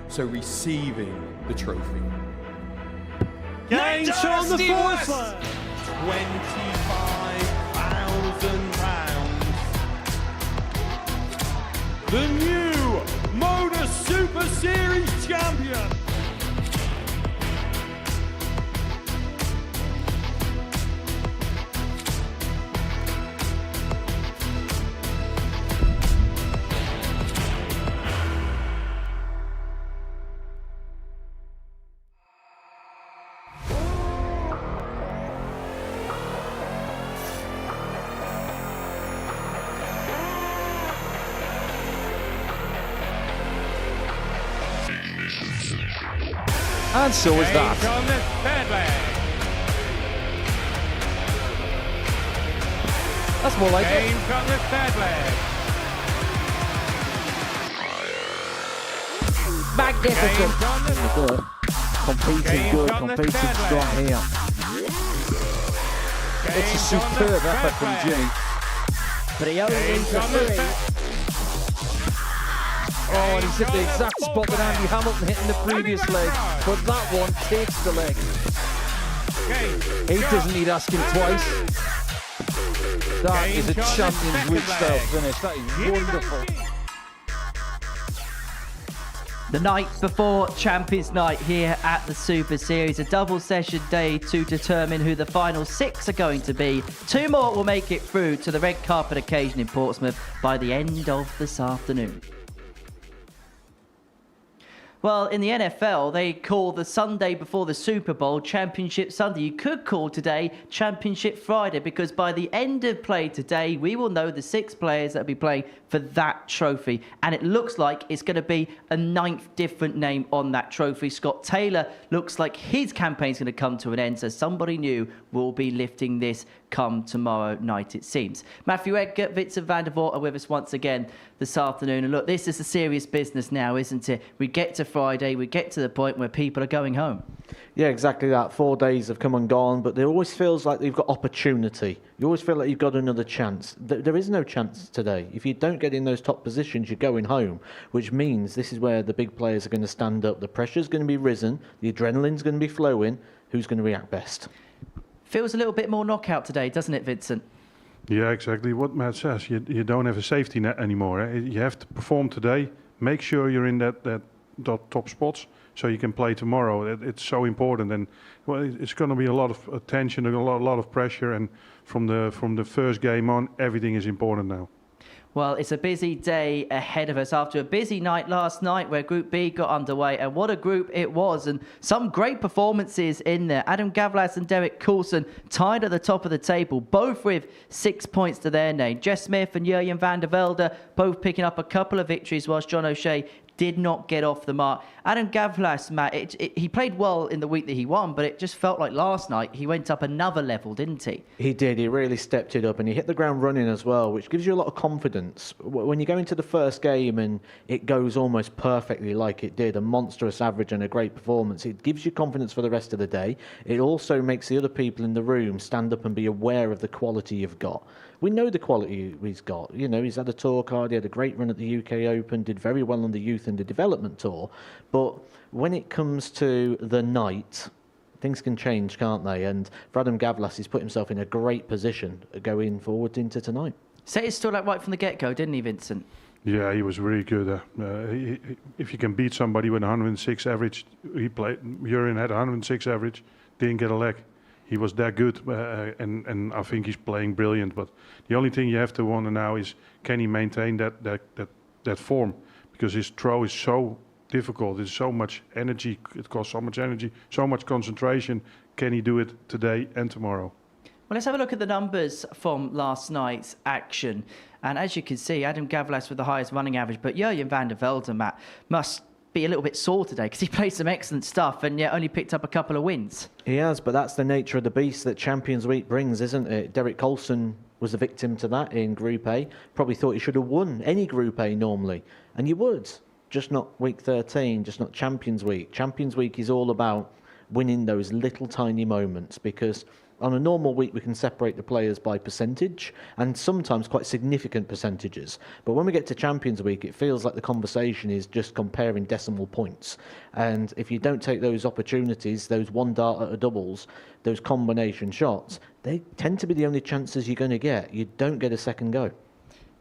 so receiving the trophy. Gains on the forward line. £25,000. The new Modus Super Series champion. And so is that. That's more like it. Magnificent. Good. Competing good, competing strong here. It's a superb effort from Jimmy. But he only needs a 3. Oh, and he's hit the exact spot that Andy Hamilton hit in the previous leg, but that one takes the leg. He doesn't need asking twice. That is a Champions League style finish. That is wonderful. The night before Champions Night here at the Super Series, a double session day to determine who the final 6 are going to be. 2 more will make it through to the red carpet occasion in Portsmouth by the end of this afternoon. Well, in the NFL, they call the Sunday before the Super Bowl Championship Sunday. You could call today Championship Friday, because by the end of play today, we will know the 6 players that will be playing for that trophy. And it looks like it's going to be a 9th different name on that trophy. Scott Taylor looks like his campaign's going to come to an end, so somebody new will be lifting this come tomorrow night, it seems. Matthew Edgar, Vincent van der Voort are with us once again this afternoon. And look, this is a serious business now, isn't it? We get to Friday, we get to the point where people are going home. Yeah, exactly that. 4 days have come and gone, but it always feels like they've got opportunity. You always feel like you've got another chance. There is no chance today. If you don't get in those top positions, you're going home, which means this is where the big players are going to stand up. The pressure's going to be risen, the adrenaline's going to be flowing. Who's going to react best? Feels a little bit more knockout today, doesn't it, Vincent? Yeah, exactly what Matt says. You don't have a safety net anymore. You have to perform today. Make sure you're in that top spots so you can play tomorrow. It's so important, and well, it's going to be a lot of attention, a lot of pressure, and from the first game on, everything is important now. Well, it's a busy day ahead of us after a busy night last night where Group B got underway, and what a group it was, and some great performances in there. Adam Gavlas and Derek Coulson tied at the top of the table, both with 6 points to their name. Jess Smith and Jurjen van der Velde both picking up a couple of victories, whilst John O'Shea did not get off the mark. Adam Gavlas, Matt, he played well in the week that he won, but it just felt like last night he went up another level, didn't he? He did. He really stepped it up, and he hit the ground running as well, which gives you a lot of confidence. When you go into the first game and it goes almost perfectly like it did, a monstrous average and a great performance, it gives you confidence for the rest of the day. It also makes the other people in the room stand up and be aware of the quality you've got. We know the quality he's got. You know, he's had a tour card, he had a great run at the UK Open, did very well on the youth and the development tour. But when it comes to the night, things can change, can't they? And for Adam Gavlas, he's put himself in a great position going forward into tonight. Set his stall out right from the get-go, didn't he, Vincent? Yeah, he was really good. If you can beat somebody with 106 average, Jurjen had 106 average, didn't get a leg. He was that good, and I think he's playing brilliant. But the only thing you have to wonder now is, can he maintain that form? Because his throw is so difficult. It's so much energy. It costs so much energy, so much concentration. Can he do it today and tomorrow? Well, let's have a look at the numbers from last night's action. And as you can see, Adam Gavlas with the highest running average, but Jurjen van der Velde, Matt, must be a little bit sore today because he played some excellent stuff and yet only picked up a couple of wins. He has, but that's the nature of the beast that Champions Week brings, isn't it? Derek Coulson was a victim to that in Group A. Probably thought he should have won any Group A normally, and you would, just not Week 13, just not Champions Week. Champions Week is all about winning those little tiny moments, because On a normal week, we can separate the players by percentage, and sometimes quite significant percentages. But when we get to Champions Week, it feels like the conversation is just comparing decimal points. And if you don't take those opportunities, those one dart at a doubles, those combination shots, they tend to be the only chances you're going to get. You don't get a second go.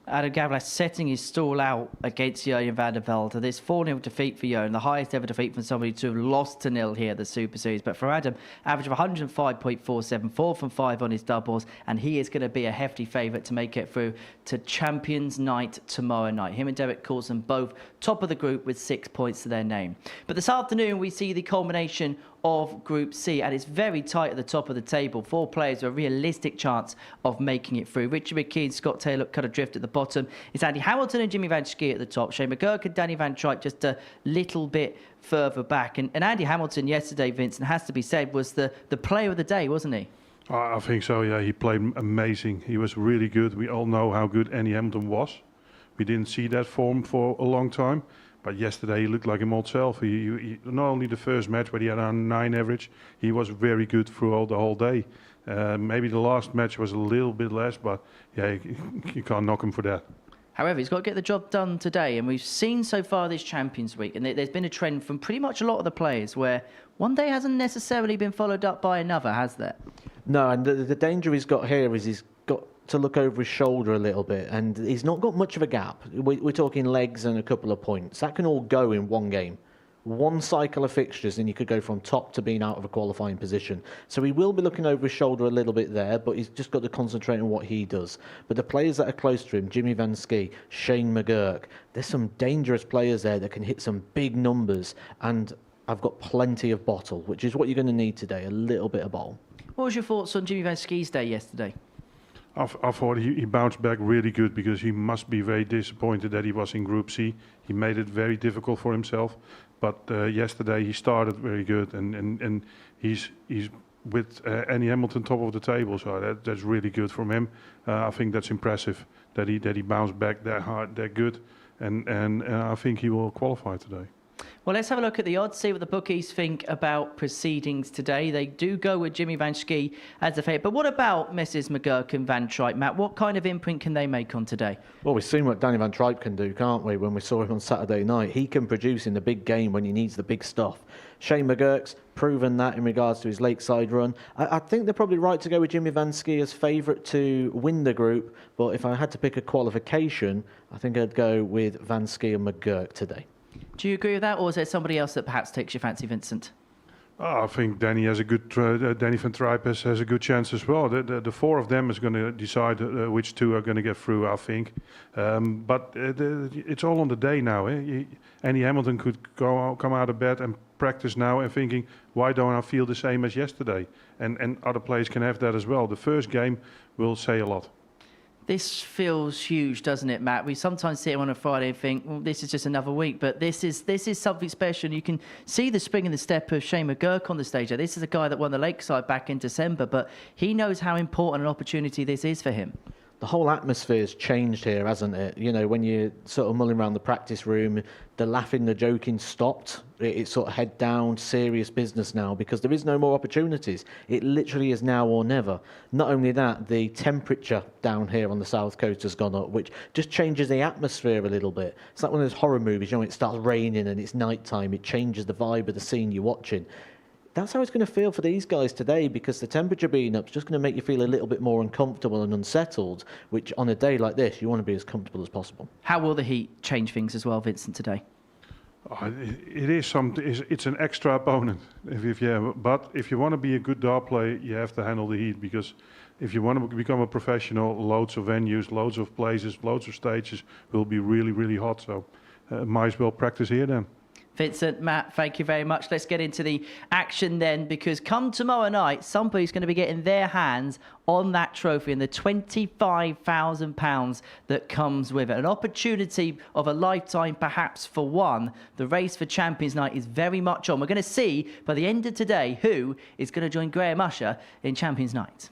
Adam Gavlas setting his stall out against Jurjen van der Velde. This 4-0 defeat for Jurjen, the highest ever defeat from somebody to have lost to 0 here at the Super Series. But for Adam, average of 105.47, 4 from 5 on his doubles, and he is going to be a hefty favourite to make it through to Champions Night tomorrow night. Him and Derek Coulson both top of the group with 6 points to their name. But this afternoon we see the culmination of Group C, and it's very tight at the top of the table. 4 players with a realistic chance of making it through. Richard McKe and Scott Taylor cut adrift at the bottom. It's Andy Hamilton and Jimmy Vansky at the top. Shane McGuirk and Danny Van Trijp just a little bit further back. And Andy Hamilton yesterday, Vincent, has to be said, was the player of the day, wasn't he? I think so, yeah. He played amazing. He was really good. We all know how good Andy Hamilton was. We didn't see that form for a long time. But yesterday he looked like him old self. He not only the first match, but he had a 9 average. He was very good throughout the whole day. Maybe the last match was a little bit less, but yeah, you can't knock him for that. However, he's got to get the job done today, and we've seen so far this Champions Week, and there's been a trend from pretty much a lot of the players where one day hasn't necessarily been followed up by another, has there? No, and the danger he's got here is he's got to look over his shoulder a little bit, and he's not got much of a gap. We're talking legs and a couple of points. That can all go in one game. One cycle of fixtures and you could go from top to being out of a qualifying position. So he will be looking over his shoulder a little bit there, but he's just got to concentrate on what he does. But the players that are close to him, Jimmy Vansky, Shane McGuirk, there's some dangerous players there that can hit some big numbers, and I've got plenty of bottle, which is what you're going to need today, a little bit of bottle. What was your thoughts on Jimmy Vansky's day yesterday? I thought he bounced back really good, because he must be very disappointed that he was in Group C. He made it very difficult for himself. But yesterday he started very good, and he's with Andy Hamilton top of the table, so that's really good from him. I think that's impressive that he bounced back that hard, that good, and I think he will qualify today. Well, let's have a look at the odds, see what the bookies think about proceedings today. They do go with Jimmy Vansky as the favourite. But what about Mrs. McGuirk and Van Trijp, Matt? What kind of imprint can they make on today? Well, we've seen what Danny Van Trijp can do, can't we, when we saw him on Saturday night. He can produce in the big game when he needs the big stuff. Shane McGuirk's proven that in regards to his Lakeside run. I think they're probably right to go with Jimmy Vansky as favourite to win the group, but if I had to pick a qualification, I think I'd go with Vansky and McGuirk today. Do you agree with that, or is there somebody else that perhaps takes your fancy, Vincent? I think Danny has a good. Danny Van Trijp has a good chance as well. The 4 of them is going to decide which 2 are going to get through, I think. But it's all on the day now. Andy Hamilton could come out of bed and practice now and thinking, why don't I feel the same as yesterday? And other players can have that as well. The first game will say a lot. This feels huge, doesn't it, Matt? We sometimes see it on a Friday and think, well, this is just another week, but this is something special. You can see the spring in the step of Shane McGuirk on the stage. This is a guy that won the Lakeside back in December, but he knows how important an opportunity this is for him. The whole atmosphere's changed here, hasn't it? You know, when you're sort of mulling around the practice room, the laughing, the joking stopped. It's sort of head down, serious business now, because there is no more opportunities. It literally is now or never. Not only that, the temperature down here on the south coast has gone up, which just changes the atmosphere a little bit. It's like one of those horror movies, you know, it starts raining and it's nighttime. It changes the vibe of the scene you're watching. That's how it's going to feel for these guys today, because the temperature being up is just going to make you feel a little bit more uncomfortable and unsettled, which on a day like this, you want to be as comfortable as possible. How will the heat change things as well, Vincent, today? It is it's an extra opponent. But if you want to be a good dart player, you have to handle the heat, because if you want to become a professional, loads of venues, loads of places, loads of stages will be really, really hot. So might as well practice here then. Vincent, Matt, thank you very much. Let's get into the action then, because come tomorrow night, somebody's going to be getting their hands on that trophy and the £25,000 that comes with it. An opportunity of a lifetime, perhaps, for one. The race for Champions Night is very much on. We're going to see by the end of today who is going to join Graham Usher in Champions Night.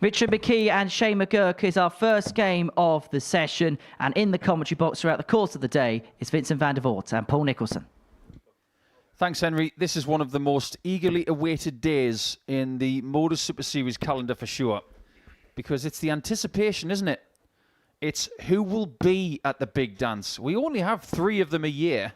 Richard McKe and Shane McGuirk is our first game of the session. And in the commentary box throughout the course of the day is Vincent van der Voort and Paul Nicholson. Thanks, Henry. This is one of the most eagerly awaited days in the Modus Super Series calendar for sure. Because it's the anticipation, isn't it? It's who will be at the big dance. We only have 3 of them a year.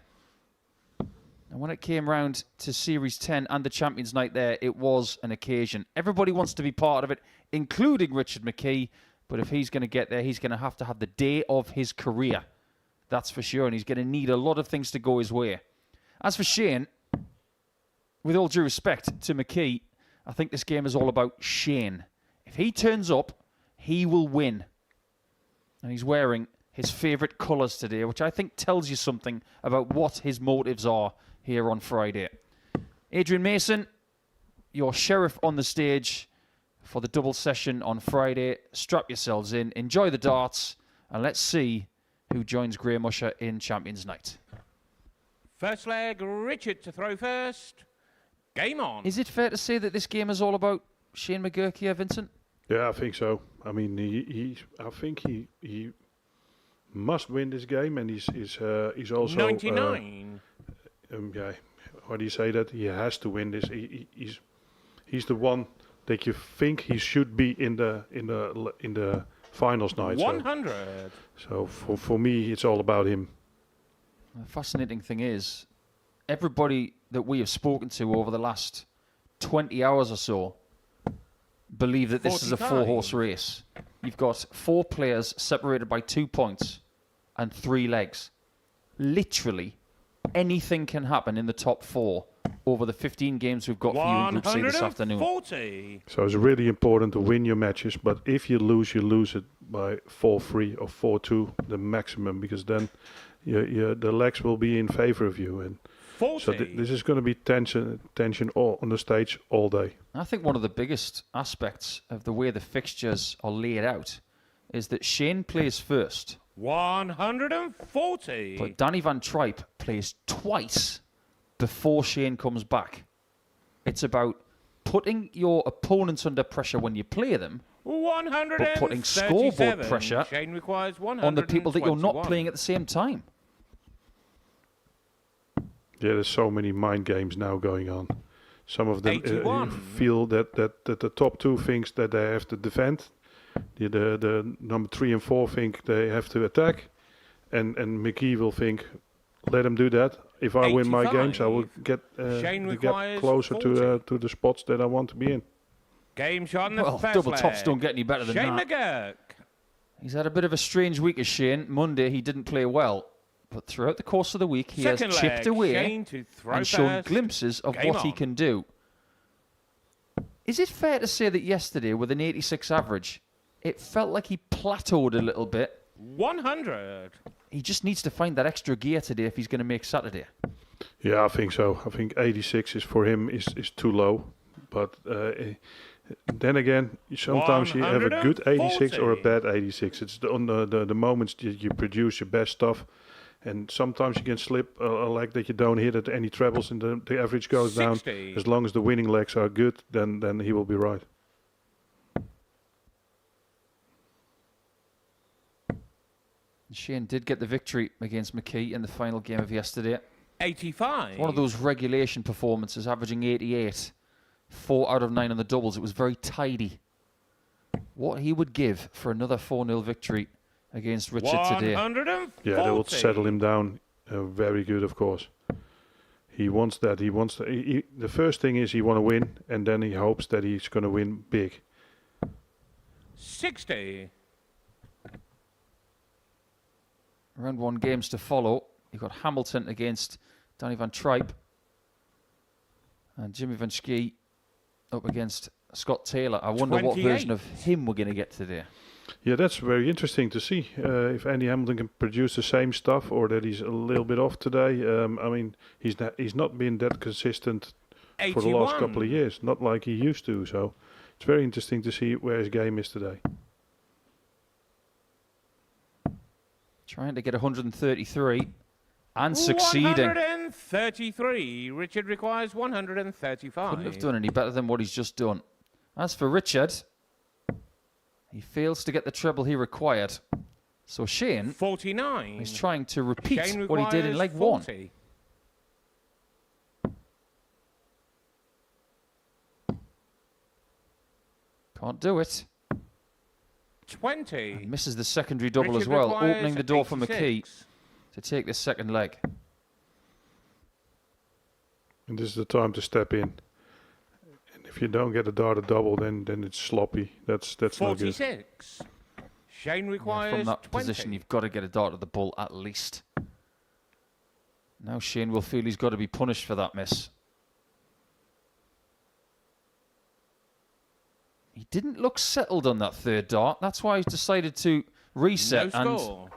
And when it came round to Series 10 and the Champions Night there, it was an occasion. Everybody wants to be part of it, including Richard McKe. But if he's going to get there, he's going to have the day of his career. That's for sure. And he's going to need a lot of things to go his way. As for Shane, with all due respect to McKe, I think this game is all about Shane. If he turns up, he will win. And he's wearing his favourite colours today, which I think tells you something about what his motives are here on Friday. Adrian Mason, your sheriff on the stage for the double session on Friday. Strap yourselves in, enjoy the darts, and let's see who joins Graham Usher in Champions Night. First leg, Richard to throw first. Game on. Is it fair to say that this game is all about Shane McGuirk here, Vincent? Yeah, I think so. I mean, I think he must win this game, and he's also 99. Yeah, how do you say that? He has to win this. He's the one that you think he should be in the finals night. 100. So for me, it's all about him. The fascinating thing is, everybody that we have spoken to over the last 20 hours or so believe that this is a 4-horse race. You've got 4 players separated by 2 points and 3 legs. Literally, anything can happen in the top 4 over the 15 games we've got for you in Group C this afternoon. So it's really important to win your matches, but if you lose it by 4-3 or 4-2, the maximum, because then the legs will be in favor of you. And 40. so this is going to be tension on the stage all day. I think one of the biggest aspects of the way the fixtures are laid out is that Shane plays first. 140. But Danny Van Trijp plays twice before Shane comes back. It's about putting your opponents under pressure when you play them, but putting scoreboard pressure Shane requires on the people that you're not playing at the same time. Yeah, there's so many mind games now going on. Some of them feel that the top 2 thinks that they have to defend. The number 3 and 4 think they have to attack. And McKe will think, let him do that. If I win my games, I will get closer to the spots that I want to be in. Game shot in the first double leg. tops don't get any better than Shane that. McGuirk. He's had a bit of a strange week as Shane. Monday, he didn't play well. But throughout the course of the week, he has chipped away and shown glimpses of what he can do. Is it fair to say that yesterday, with an 86 average, it felt like he plateaued a little bit? 100. He just needs to find that extra gear today if he's going to make Saturday. Yeah, I think so. I think 86 is for him is too low. But then again, sometimes you have a good 86 or a bad 86. It's on the moments that you produce your best stuff. And sometimes you can slip a leg that you don't hit at any trebles and the average goes 60. down. As long as the winning legs are good, then he will be right. Shane did get the victory against McKe in the final game of yesterday. 85. One of those regulation performances, averaging 88. 4 out of 9 on the doubles. It was very tidy. What he would give for another 4-0 victory against Richard today. 140. Yeah, they will settle him down very good, of course. He wants that. The first thing is he want to win, and then he hopes that he's going to win big. 60. Round 1 games to follow. You've got Hamilton against Danny Van Trijp. And Jimmy Vansky up against Scott Taylor. I wonder 28. what version of him we're going to get today. Yeah, that's very interesting to see. If Andy Hamilton can produce the same stuff, or that he's a little bit off today. I mean, he's not been that consistent 81. for the last couple of years. Not like he used to. So it's very interesting to see where his game is today. Trying to get 133 and succeeding. 133. Richard requires 135. Couldn't have done any better than what he's just done. As for Richard, He fails to get the treble he required. So Shane 49. is trying to repeat Shane what he did in leg requires 1. 40. Can't do it. 20. And misses the secondary double Richard as well, requires opening the door for McKe 86. to take this second leg. And this is the time to step in. And if you don't get a dart a double, then it's sloppy. That's not good. 46. Shane Yeah, requires from that 20. position, you've got to get a dart at the bull at least. Now Shane will feel he's got to be punished for that miss. He didn't look settled on that third dart. That's why he's decided to reset. No And score.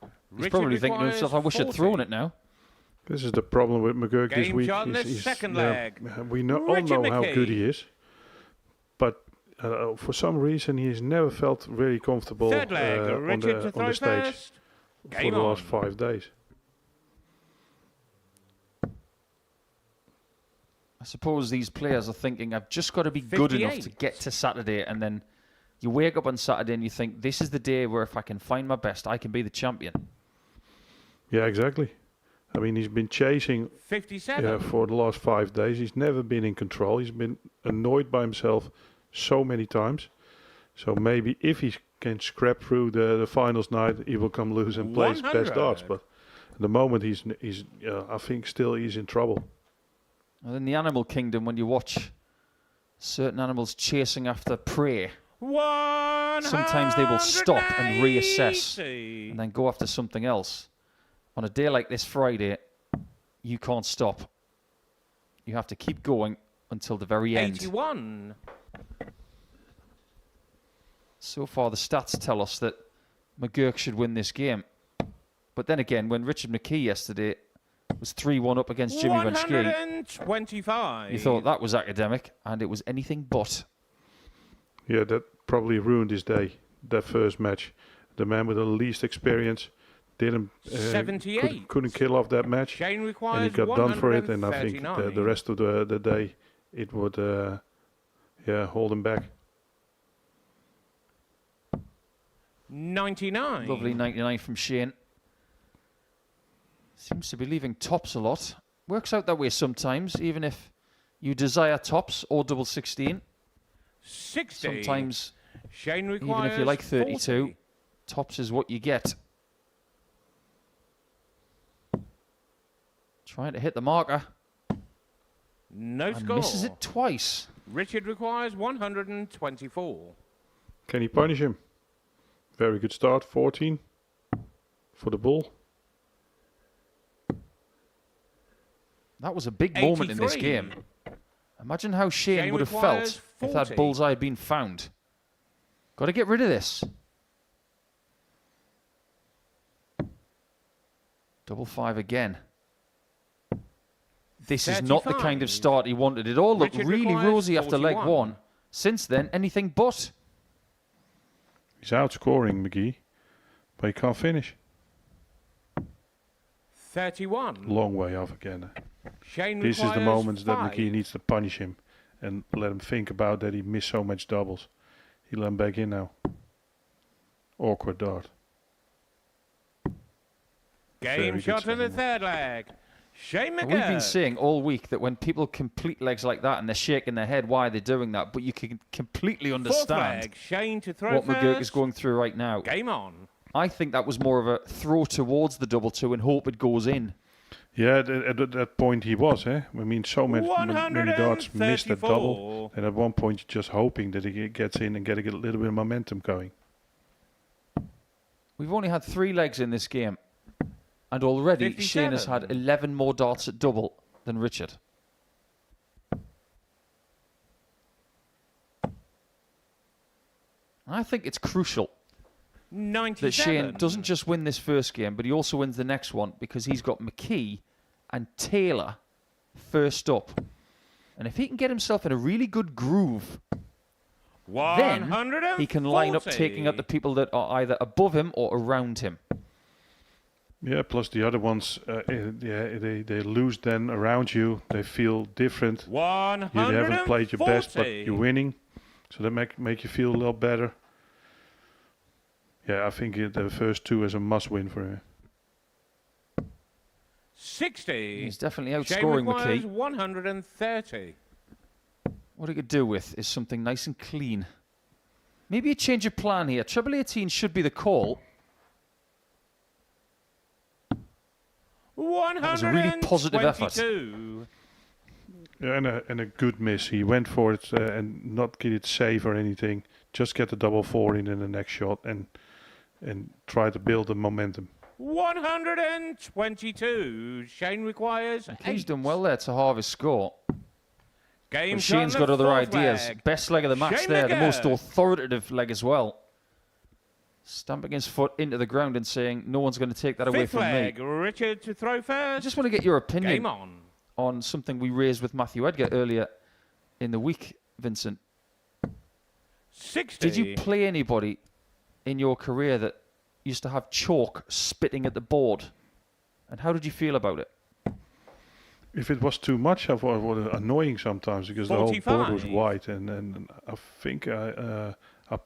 he's Richard probably thinking to requires himself, I wish I'd 40. thrown it now. This is the problem with McGuirk this Game week. shot in the second yeah, leg. we all Richard know how McKe. good he is. But for some reason, he's never felt really comfortable Third leg. on Richard to the throw stage first. for Game the last on. 5 days. I suppose these players are thinking, I've just got to be good enough to 58. get to Saturday. And then you wake up on Saturday and you think, this is the day where if I can find my best, I can be the champion. Yeah, exactly. I mean, he's been chasing 57. for the last 5 days. He's never been in control. He's been annoyed by himself so many times. So maybe if he can scrap through the finals night, he will come loose and play his best 100. darts. But at the moment, he's I think still he's in trouble. And in the animal kingdom, when you watch certain animals chasing after prey, sometimes they will stop and reassess 180. and then go after something else. On a day like this Friday, you can't stop. You have to keep going until the very end. 81. So far, the stats tell us that McGuirk should win this game. But then again, when Richard McKe yesterday was 3-1 up against Jimmy Vansky, 125. you thought that was academic, and it was anything but. Yeah, that probably ruined his day, that first match. The man with the least experience didn't 78. couldn't kill off that match, Shane and requires he got done for it. And I think 139. the rest of the day it would hold him back. 99. Lovely 99 from Shane. Seems to be leaving tops a lot. Works out that way sometimes, even if you desire tops or double 16. 60. Sometimes, Shane requires even if you like 32, 40. tops is what you get. Trying to hit the marker. No And score. misses it twice. Richard requires 124. Can he punish him? Very good start, 14 for the bull. That was a big moment in this 83. game. Imagine how Shane Shane would have requires felt if that 40. bullseye had been found. Got to get rid of this. Double 5 again. This is not the kind of 35. start he wanted. It all looked Richard really requires rosy after leg 41. 1. Since then, anything but. He's outscoring McGee, but he can't finish. 31. Long way off again. Shane This is the requires moments that 5. McKe needs to punish him and let him think about that he missed so much doubles. He'll let him back in now. Awkward dart. Very Game good shot in the second third leg. Shane We've been McGuirk. saying all week that when people complete legs like that and they're shaking their head, why are they doing that? But you can completely Fourth understand leg. Shane to throw what first. McGuirk is going through right now. Game on. I think that was more of a throw towards the double 2 and hope it goes in. Yeah, at that point he was. I mean, so many darts missed that double. 134. And at one point you're just hoping that he gets in and get a little bit of momentum going. We've only had 3 legs in this game. And already Shane has had 57. 11 more darts at double than Richard. I think it's crucial 97. that Shane doesn't just win this first game, but he also wins the next one because he's got McKe and Taylor first up. And if he can get himself in a really good groove, then he can line up taking out the people that are either above him or around him. Yeah, plus the other ones, they lose then around you. They feel different. You haven't played your best, but you're winning. So that make you feel a little better. yeah, I think the first 2 is a must-win for him. 60. He's definitely Shane outscoring requires McKe. 130. What he could do with is something nice and clean. Maybe a change of plan here. Treble 18 should be the call. That was a really positive effort. 122. Yeah, and a good miss. He went for it and not get it safe or anything. Just get the double 4 in the next shot and try to build the momentum. 122. Shane requires He's 8. done well there to halve his score. Game But Shane's shot got on the other fourth ideas. leg. Best leg of the match Shane there. The most McGuirk. authoritative leg as well. Stamping his foot into the ground and saying, no one's going to take that away Fifth from leg. me. Richard to throw I first. just want to get your opinion Game on. something we raised with Matthew Edgar earlier in the week, Vincent. 60. Did you play anybody in your career that used to have chalk spitting at the board? And how did you feel about it? If it was too much, I thought it was annoying sometimes because the whole board was 45. white. And I think I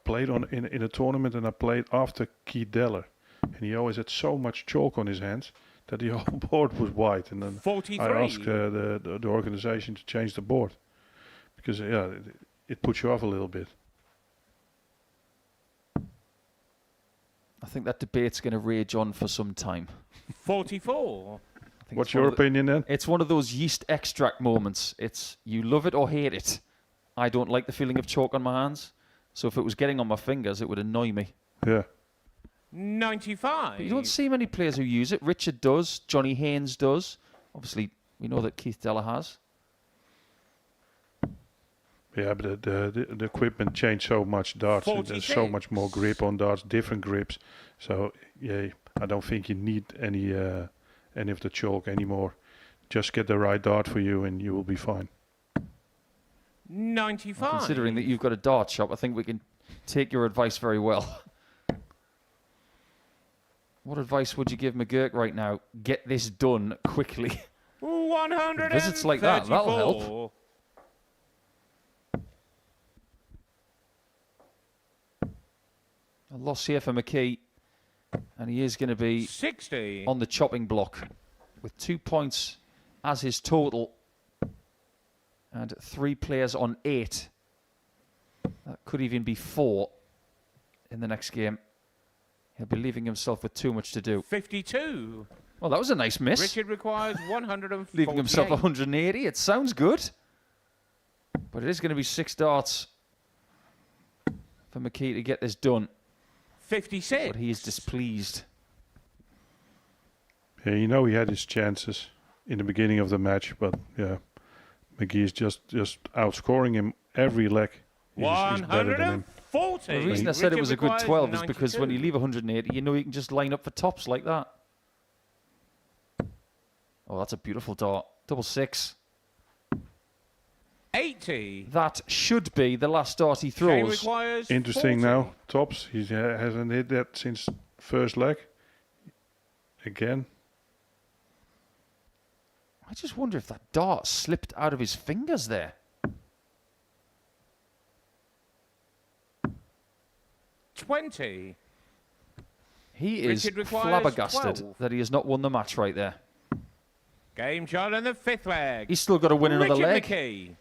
played in a tournament and I played after Keith Deller. And he always had so much chalk on his hands that the whole board was white. And then 43. I asked the organization to change the board because it puts you off a little bit. I think that debate's going to rage on for some time. 44. I think What's it's one your of the- opinion then? It's one of those yeast extract moments. It's you love it or hate it. I don't like the feeling of chalk on my hands. So if it was getting on my fingers, it would annoy me. Yeah. 95. But you don't see many players who use it. Richard does. Johnny Haynes does. Obviously, we know that Keith Deller has. Yeah, but the equipment changed so much darts. There's so 46. much more grip on darts, different grips. So yeah, I don't think you need any of the chalk anymore. Just get the right dart for you, and you will be fine. 95. Considering that you've got a dart shop, I think we can take your advice very well. What advice would you give McGuirk right now? Get this done quickly. 134. Visits like that, that'll help. A loss here for McKe, and he is going to be 60. on the chopping block with 2 points as his total and 3 players on 8. That could even be 4 in the next game. He'll be leaving himself with too much to do. 52. Well, that was a nice miss. Richard requires 148. Leaving himself 180. It sounds good. But it is going to be 6 darts for McKe to get this done. 56. But he is displeased. Yeah, you know he had his chances in the beginning of the match, but yeah, McGee is just outscoring him every leg. He's better than him. 140. The reason I said it was a good Richard 12 is requires because when you 92. leave 180, you know you can just line up for tops like that. Oh, that's a beautiful dart. Double 6. 80. That should be the last dart he Shane throws. requires Interesting 40. now. Tops. He hasn't hit that since first leg. Again. I just wonder if that dart slipped out of his fingers there. 20. He is Richard requires flabbergasted 12. that he has not won the match right there. Game shot on the 5th leg. He's still got to win another Richard leg. McKe.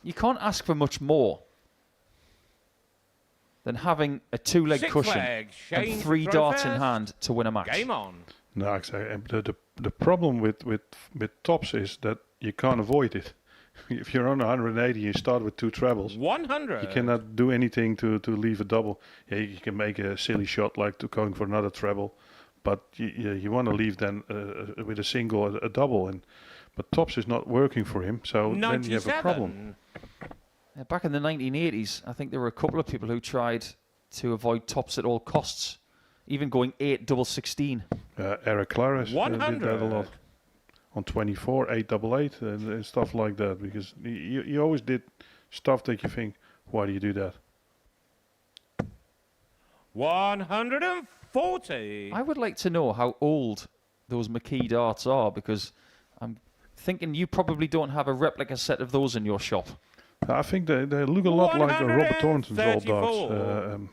You can't ask for much more than having a 2-leg 6th cushion leg. Shane and to 3 throw darts in first. hand to win a match. Game on. No, exactly. And the problem with tops is that you can't avoid it. If you're on 180, you start with 2 trebles. 100. You cannot do anything to leave a double. Yeah, you can make a silly shot like to going for another treble, but you want to leave then with a single, a double, but tops is not working for him. So then you have a problem. 97. Back in the 1980s, I think there were a couple of people who tried to avoid tops at all costs, even going 8 double 16. Eric Clares did that a 100. lot. On 24, 888 and stuff like that, because you always did stuff that you think, why do you do that? 140. I would like to know how old those McKe darts are, because I'm thinking you probably don't have a replica set of those in your shop. I think they look a lot like Robert Thornton's old dogs.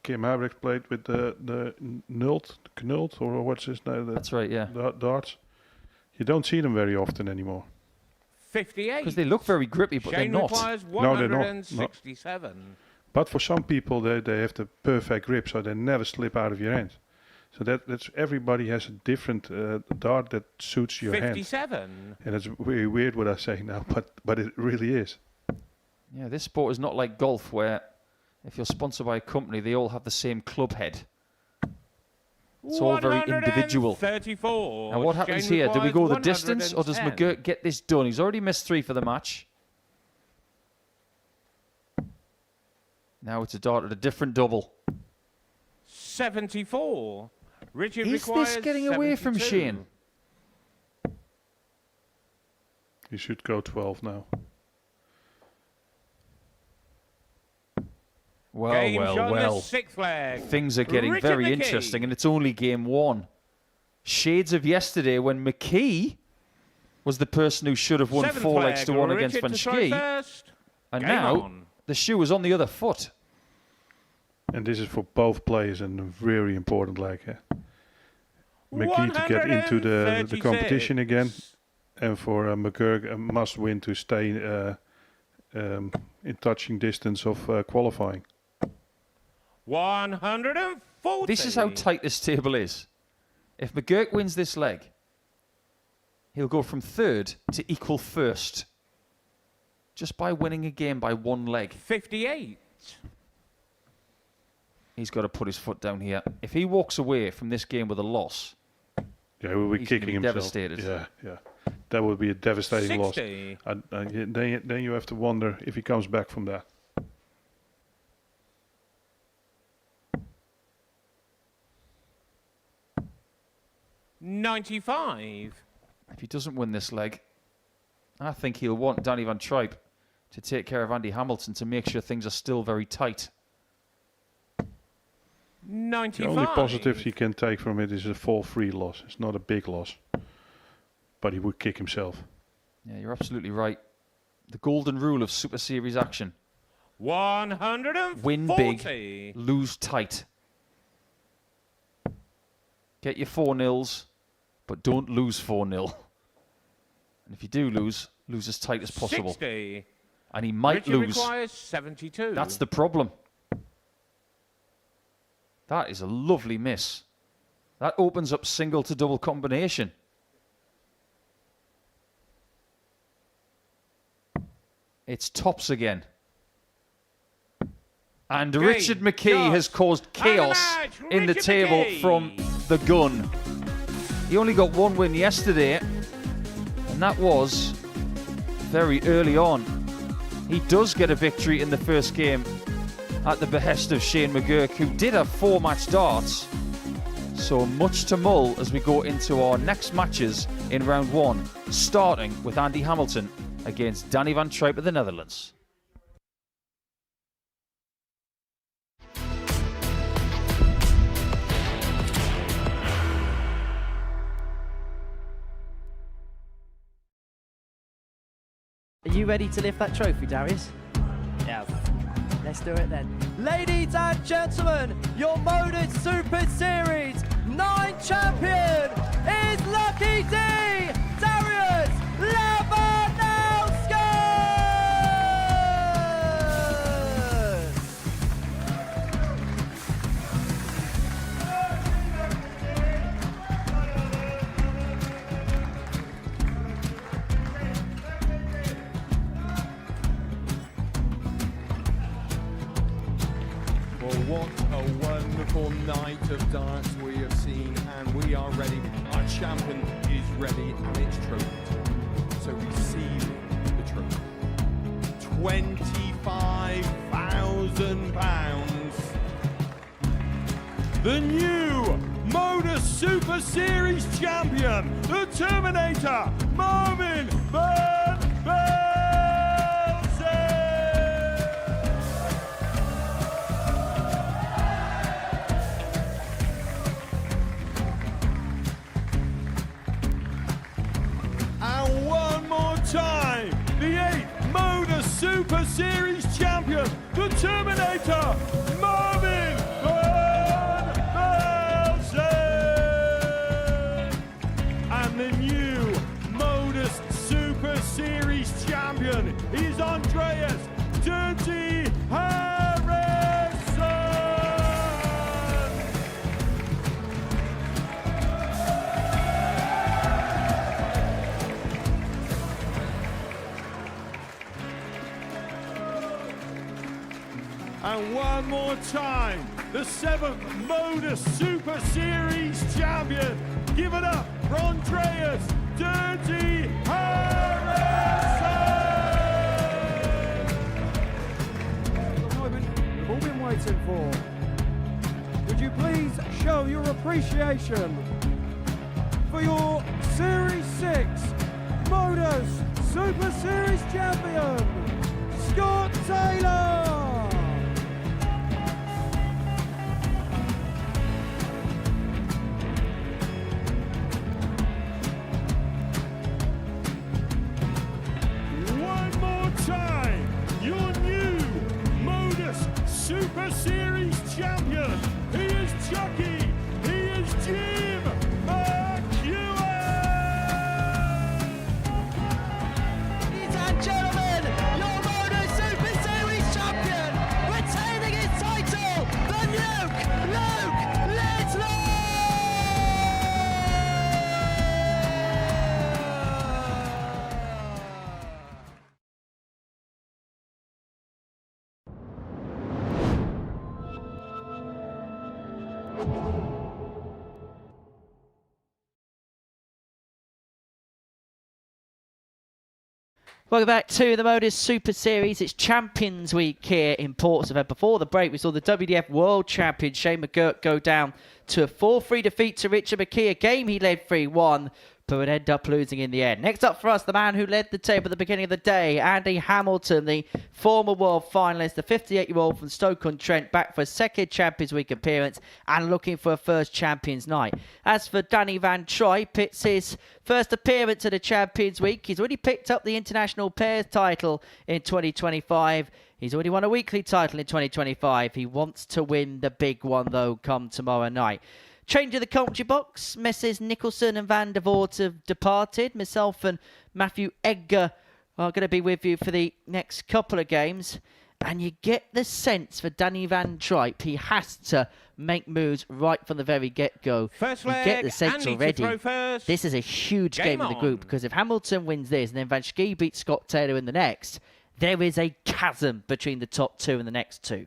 Kim Habricks played with the Knult, or what's his name? That's right, yeah. Darts. You don't see them very often anymore. 58. Because they look very grippy, but Shane they're not. requires No, they're not. 167. But for some people, they have the perfect grip, so they never slip out of your hand. So that's everybody has a different dart that suits your hand. 57. And it's very weird what I say now, but it really is. Yeah, this sport is not like golf, where if you're sponsored by a company, they all have the same club head. It's all very individual. 34. Now, what happens Shane here? Do we go the distance, or does 110. McGuirk get this done? He's already missed 3 for the match. Now it's a dart at a different double. 74. Richard Is requires this getting away from 72. Shane? You should go 12 now. Game's on the Well. 6th flag. Things are getting Richard very McKe. interesting, and it's only game 1. Shades of yesterday when McKe was the person who should have won 7th 4 legs to 1 flag, against Richard to try Vansky, first. and Game now on. the shoe is on the other foot. And this is for both players and a very important leg. McKe to get into the competition again, and for McGuirk a must win to stay in touching distance of qualifying. 140. This is how tight this table is. If McGuirk wins this leg, he'll go from 3rd to equal 1st, just by winning a game by 1 leg. 58. He's got to put his foot down here. If he walks away from this game with a loss, Yeah, we'll be he's gonna kicking be himself. devastated. Yeah. That would be a devastating 60. loss. Then you have to wonder if he comes back from that. $95. if he doesn't win this leg, I think he'll want Danny Van Trijp to take care of Andy Hamilton to make sure things are still very tight. 95. The only positives he can take from it is a 4-3 loss. It's not a big loss, but he would kick himself. Yeah, you're absolutely right. The golden rule of Super Series action. 140. Win big, lose tight. Get your 4-0s, but don't lose 4-0. And if you do lose as tight as possible. 60. And he might Richard lose. requires 72. That's the problem. That is a lovely miss. That opens up single to double combination. It's tops again. And Game, Richard McKe shots, has caused chaos match, in the Richard table McKe. from the gun. He only got 1 win yesterday, and that was very early on. He does get a victory in the first game at the behest of Shane McGuirk, who did have 4-match darts. So much to mull as we go into our next matches in round 1, starting with Andy Hamilton against Danny Van Trijp of the Netherlands. Are you ready to lift that trophy, Darius? Yes. Let's do it then. Ladies and gentlemen, your Modus Super Series 9 champion is Lucky D, Darius Lewandowski! Well, what a wonderful night of darts we have seen, and we are ready. Our champion is ready, and it's trophy time. So receive the trophy. £25,000. The new Modus Super Series champion, the Terminator, Marvin Van Velzen. And one more time, the 8th Modus Super Terminator, Marvin Van Velzen. And the new Modus Super Series champion is Andreas Dirty Harrison. And one more time, the 7th Modus Super Series champion. Give it up for Andreas Dirty Harrison. The moment we've all been waiting for. Would you please show your appreciation for your Series 6 Modus Super Series champion, Scott Taylor? Super Series champion. He is Chucky. He is Jim McGuirk. Ladies and gentlemen, your Modus Super Series champion, retaining his title, the Luke Ledlow. Welcome back to the Modus Super Series. It's Champions Week here in Portsmouth. And before the break, we saw the WDF World Champion Shane McGuirk go down to a 4-3 defeat to Richard McKe. A game he led 3-1, but would end up losing in the end. Next up for us, the man who led the table at the beginning of the day, Andy Hamilton, the former world finalist, the 58-year-old from Stoke-on-Trent, back for a second Champions Week appearance and looking for a first Champions Night. As for Danny Van Trijp, it's his first appearance at the Champions Week. He's already picked up the International Pairs title in 2025. He's already won a weekly title in 2025. He wants to win the big one, though, come tomorrow night. Change of the commentary box. Messrs Nicholson and Van der Voort have departed. Myself and Matthew Edgar are going to be with you for the next couple of games. And you get the sense for Danny Van Trijp, he has to make moves right from the very get-go. First You leg, get the sense Andy already. to throw first. This is a huge game in the group, because if Hamilton wins this and then Vansky beats Scott Taylor in the next, there is a chasm between the top two and the next two.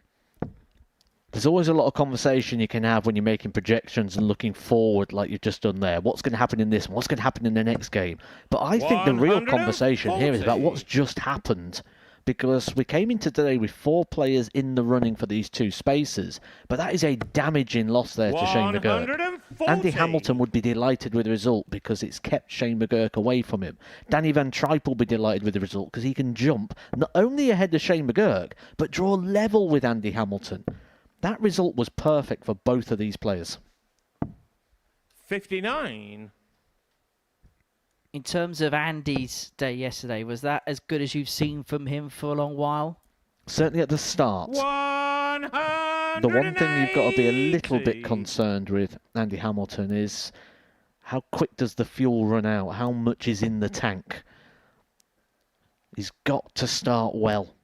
There's always a lot of conversation you can have when you're making projections and looking forward like you've just done there. What's going to happen in this one? What's going to happen in the next game? But I think the real conversation here is about what's just happened. Because we came into today with 4 players in the running for these 2 spaces. But that is a damaging loss there to Shane McGuirk. Andy Hamilton would be delighted with the result because it's kept Shane McGuirk away from him. Danny Van Trijp will be delighted with the result because he can jump not only ahead of Shane McGuirk, but draw level with Andy Hamilton. That result was perfect for both of these players. 59. In terms of Andy's day yesterday, was that as good as you've seen from him for a long while? Certainly at the start. 180. The one thing you've got to be a little bit concerned with Andy Hamilton is how quick does the fuel run out? How much is in the tank? He's got to start well.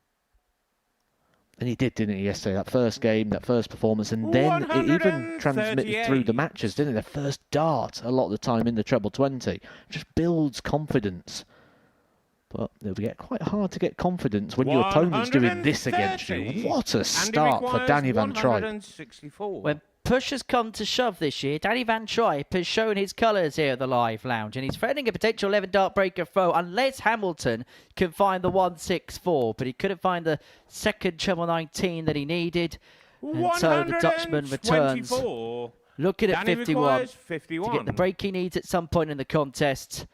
And he did, didn't he, yesterday? That first game, that first performance, and then it even transmitted through the matches, didn't it? The first dart, a lot of the time in the treble 20, just builds confidence. But it'll get quite hard to get confidence when your opponent's doing this against you. What a start for Danny Van Trijp. When push has come to shove this year, Danny Van Trijp has shown his colours here at the Live Lounge, and he's threatening a potential 11-dart breaker throw unless Hamilton can find the 164, but he couldn't find the second treble 19 that he needed, and so the Dutchman returns, looking at 51 to get the break he needs at some point in the contest.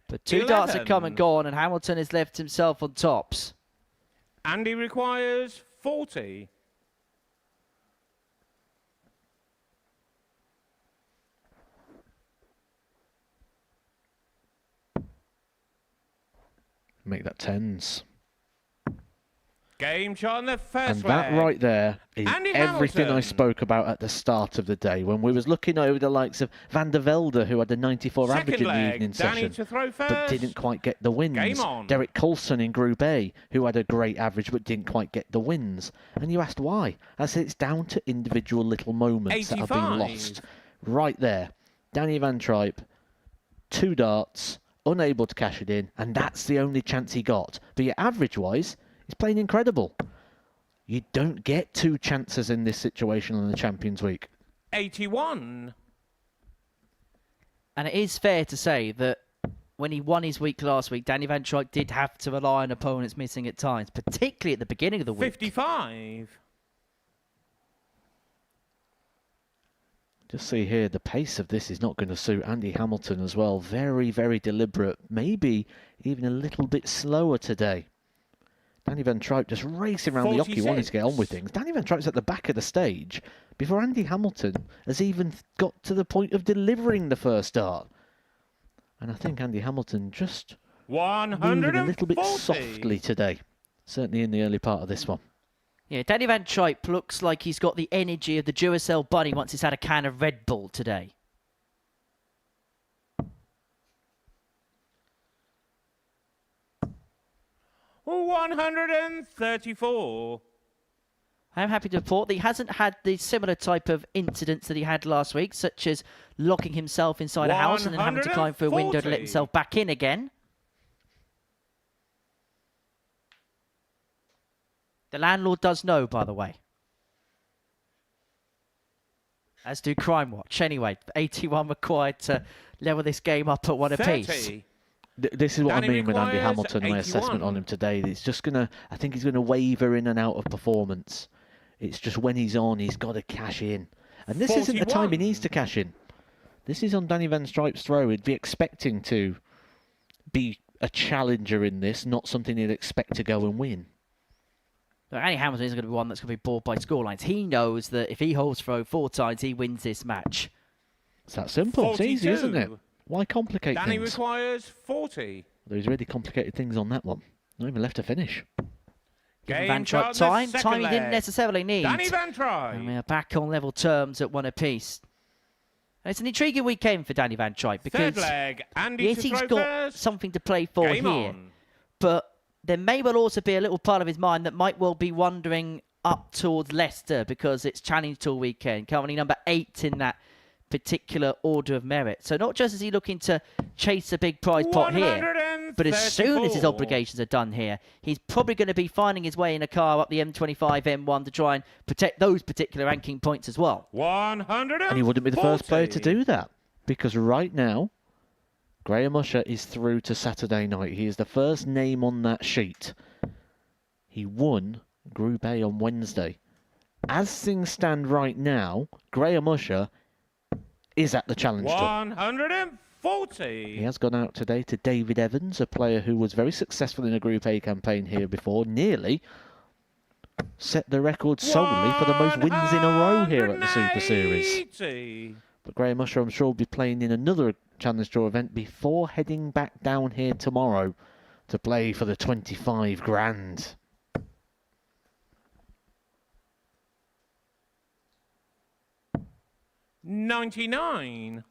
But 2 darts have come and gone, and Hamilton has left himself on tops. Andy requires 40. Make that 10s. Game shot on the first And that leg. right there is Andy everything I Hamilton. spoke about at the start of the day when we was looking over the likes of Van der Velde, who had a 94 Second average in the leg, evening Danny session, to throw but first. didn't quite get the wins. Game on. Derek Coulson in Group A, who had a great average but didn't quite get the wins. And you asked why. I said it's down to individual little moments that have been 85. lost. Right there. Danny Van Trijp, 2 darts, unable to cash it in, and that's the only chance he got. But your average-wise, he's playing incredible. You don't get 2 chances in this situation on the Champions Week. 81. And it is fair to say that when he won his week last week, Danny Van Trijp did have to rely on opponents missing at times, particularly at the beginning of the week. 55. Just see here, the pace of this is not going to suit Andy Hamilton as well. Very, very deliberate. Maybe even a little bit slower today. Danny Van Trijp just racing around the hockey, wanting to get on with things. Danny Van Trijp's at the back of the stage before Andy Hamilton has even got to the point of delivering the first dart. And I think Andy Hamilton just moving a little bit 140. softly today. Certainly in the early part of this one. Yeah, Danny Van Trijp looks like he's got the energy of the Duracell bunny once he's had a can of Red Bull today. Oh, 134. I'm happy to report that he hasn't had the similar type of incidents that he had last week, such as locking himself inside a house and then having to climb through a window to let 140. himself back in again. The landlord does know, by the way. As do Crime Watch. Anyway, 81 required to level this game up at 1 apiece. 30. This is what Danny I mean with Andy requires Hamilton, my 81. assessment on him today. It's just going to, I think he's going to waver in and out of performance. It's just when he's on, he's got to cash in. And this isn't the time he 41. needs to cash in. This is on Danny Van Trijp's throw. He'd be expecting to be a challenger in this, not something he'd expect to go and win. So Andy Hamilton isn't going to be one that's going to be bored by scorelines. He knows that if he holds throw 4 times, he wins this match. It's that simple. It's easy, isn't it? 42. Why complicate Danny things? requires 40. There's really complicated things on that one. Not even left to finish. Giving Game Van shot Trijp on the time. second Time he didn't leg. necessarily need. Danny Van And Trijp. we are back on level terms at 1 apiece. And it's an intriguing weekend for Danny Van Trijp because Third leg, Andy yes, to he's throw got first. something to play for Game here. on. But there may well also be a little part of his mind that might well be wandering up towards Leicester because it's Challenge Tour weekend, currently number 8 in that particular order of merit. So not just is he looking to chase a big prize pot here, but as soon as his 134. obligations are done here, he's probably going to be finding his way in a car up the M25, M1 to try and protect those particular ranking points as well. 140. And he wouldn't be the first player to do that. Because right now, Graham Usher is through to Saturday night. He is the first name on that sheet. He won Group A on Wednesday. As things stand right now, Graham Usher is at the Challenge Tour. 140. He has gone out today to David Evans, a player who was very successful in a Group A campaign here before, nearly set the record solely for the most wins in a row here at the Super Series. 180. But Graham Usher, I'm sure, will be playing in another Challenge Tour event before heading back down here tomorrow to play for the 25 grand. $99.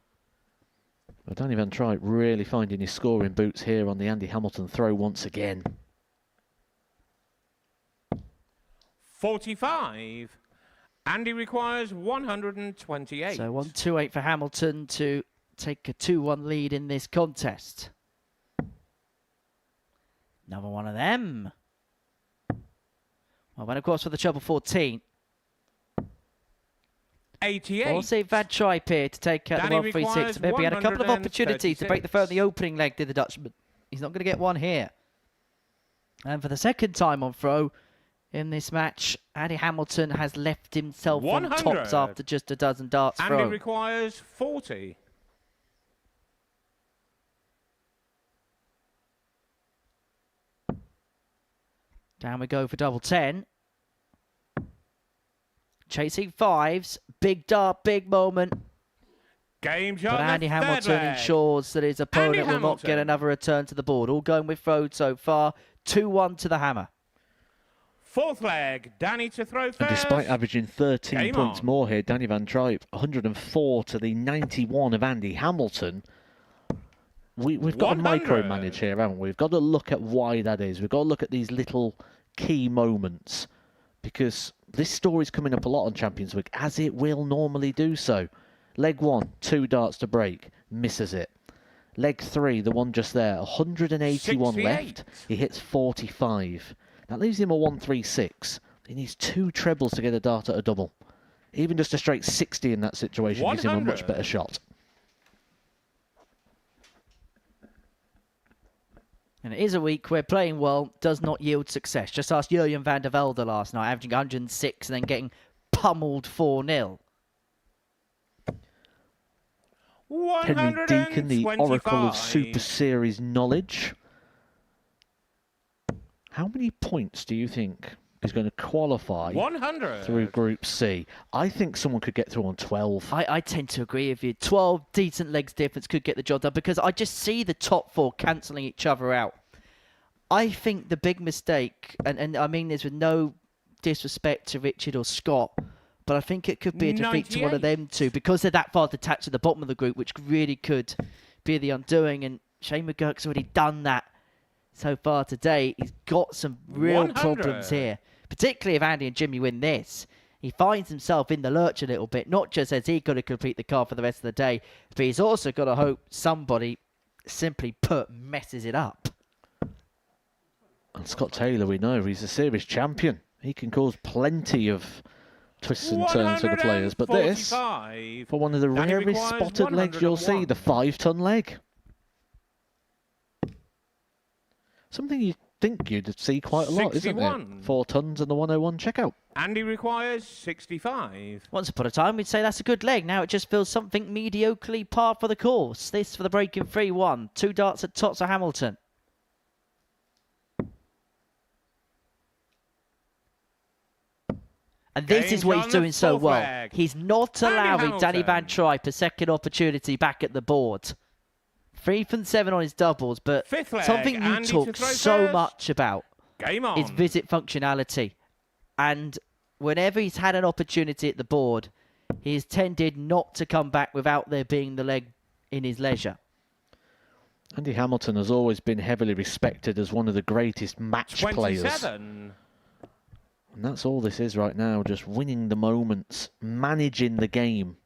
Well, Danny Van Trijp really finding his scoring boots here on the Andy Hamilton throw once again. 45. Andy requires 128. So 1-2-8 for Hamilton to take a 2-1 lead in this contest. Another one of them. Well, then of course for the treble 14. 88. We'll see Van Trijp here to take out Danny the 136. requires Remember, he had a couple of opportunities to break the throw in the opening leg, did the Dutchman. He's not going to get one here. And for the second time on throw in this match, Andy Hamilton has left himself on 100. tops after just a dozen darts Andy thrown. requires 40. Down we go for double 10. Chasing fives. Big dart, big moment. Game shot. But on the Andy third Hamilton leg. ensures that his opponent will not get Hamilton. another return to the board. All going with Frode so far. 2-1 to the hammer. Fourth leg, Danny to throw first. And despite averaging 13 Game points on. more here, Danny Van Trijp, 104 to the 91 of Andy Hamilton. We've got to 100. micromanage here, haven't we? We've got to look at why that is. We've got to look at these little key moments, because this story's coming up a lot on Champions Week, as it will normally do so. Leg 1, 2 darts to break, misses it. Leg 3, the one just there, 181 left. He hits 45. That leaves him a 136. He needs 2 trebles to get a dart at a double. Even just a straight 60 in that situation gives him a much 100. better shot. And it is a week where playing well does not yield success. Just ask Jurjen van der Velde last night, averaging 106 and then getting pummeled 4-0. Henry Deacon, the oracle of Super Series knowledge. How many points do you think is going to qualify 100. through Group C? I think someone could get through on 12. I tend to agree with you. 12 decent legs difference could get the job done, because I just see the top 4 cancelling each other out. I think the big mistake, and I mean this with no disrespect to Richard or Scott, but I think it could be a defeat to one of them two, because they're that far detached at the bottom of the group, which really could be the undoing. And Shane McGuirk's already done that so far today. He's got some real 100. problems here, particularly if Andy and Jimmy win this. He finds himself in the lurch a little bit. Not just has he got to complete the card for the rest of the day, but he's also got to hope somebody, simply put, messes it up. And Scott Taylor, we know, he's a series champion. He can cause plenty of twists and turns for the players. But this, 145. for one of the Danny rarest requires spotted legs you'll see, 101. the 5-ton leg. Something you think you'd see quite a lot, isn't 61. it? 4 tons and the 101 checkout. Andy requires 65. Once upon a time, we'd say that's a good leg. Now it just feels something mediocrely par for the course. This for the breaking 3-1. 2 darts at Tots of Hamilton. And this Game is what on he's the doing so fourth well. leg. He's not Andy allowing Danny Hamilton. Van Trijp a second opportunity back at the board. 3 from 7 on his doubles, but Fifth leg, something you Andy to talk throw so first. much about Game on. is visit functionality. And whenever he's had an opportunity at the board, he has tended not to come back without there being the leg in his leisure. Andy Hamilton has always been heavily respected as one of the greatest match players. 27. And that's all this is right now, just winning the moments, managing the game.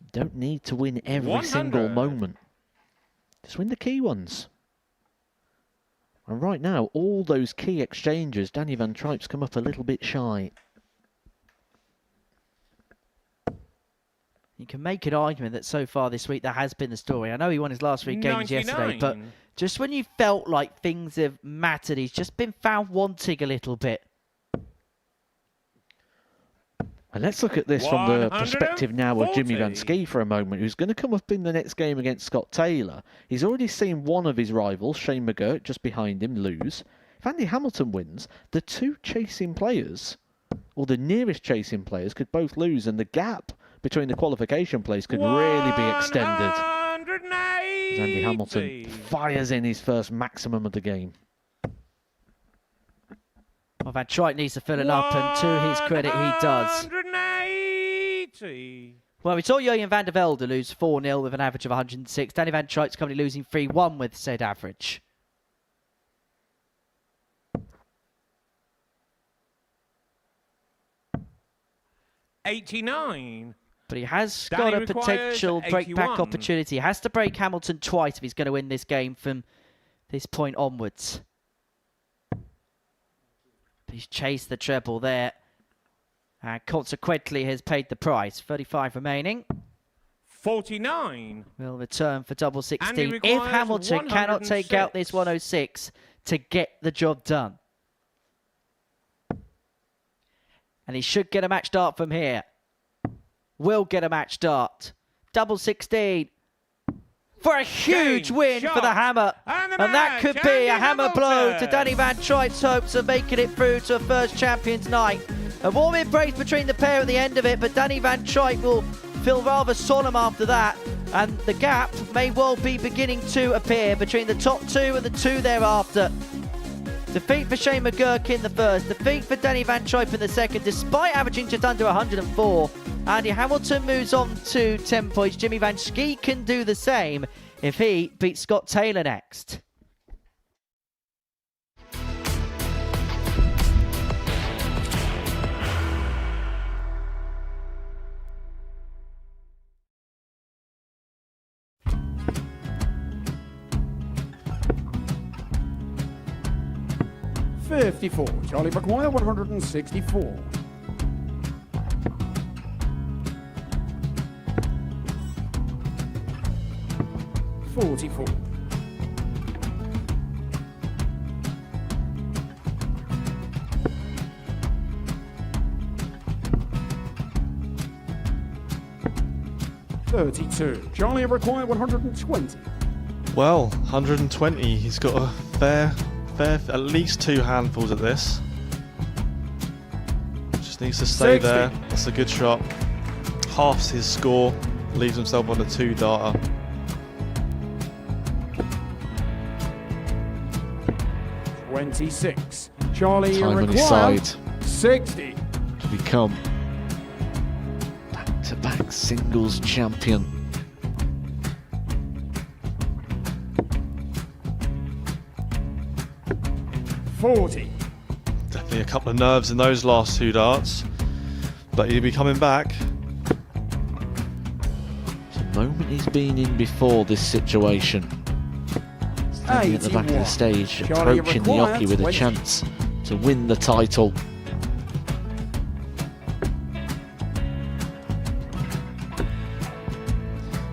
You don't need to win every 100. single moment. Just win the key ones. And right now, all those key exchanges, Danny Van Trijp's come up a little bit shy. You can make an argument that so far this week that has been the story. I know he won his last 3 games yesterday, but 99. just when you felt like things have mattered, he's just been found wanting a little bit. And let's look at this from the 140. perspective now of Jimmy Vansky for a moment, who's going to come up in the next game against Scott Taylor. He's already seen one of his rivals, Shane McGuirk, just behind him, lose. If Andy Hamilton wins, the 2 chasing players, or the nearest chasing players, could both lose, and the gap between the qualification players could really be extended. 180. As Andy Hamilton fires in his first maximum of the game. Well, Van Trijp needs to fill it up, and to his credit, he does. 180. Well, we saw Jurjen van der Velde lose 4-0 with an average of 106. Danny Van Trijp's currently losing 3-1 with said average. $89. But he has Danny got a requires potential break-back 81. opportunity. He has to break Hamilton twice if he's going to win this game from this point onwards. But he's chased the treble there. And consequently has paid the price. 35 remaining. 49. Will return for double 16. If requires Hamilton cannot take out this 106 to get the job done. And he should get a match start from here. Will get a match start. Double 16. For a huge Game, win for the shot, Hammer. and the And that match, could be a Andy hammer blow to Hamilton. Danny Van Trijp's hopes of making it through to a first Champions night. A warm embrace between the pair at the end of it, but Danny Van Trijp will feel rather solemn after that. And the gap may well be beginning to appear between the top 2 and the 2 thereafter. Defeat for Shane McGuirk in the first. Defeat for Danny Van Trijp in the second, despite averaging just under 104. Andy Hamilton moves on to 10 points. Jimmy Vansky can do the same if he beats Scott Taylor next. $54. Charlie McGuire, 164. $44. $32. Charlie McGuire, 120. Well, 120. He's got a fair, at least 2 handfuls at this. Just needs to stay 60. there. That's a good shot. Halves his score. Leaves himself on a 2-darter. $26. Charlie Time on his McGuire, side 60. to become back-to-back singles champion. $40. Definitely a couple of nerves in those last 2 darts. But he'll be coming back. The moment he's been in before this situation. Standing at the back of the 81. stage, Charlie approaching the McGuire, Yoki with a 20. chance to win the title.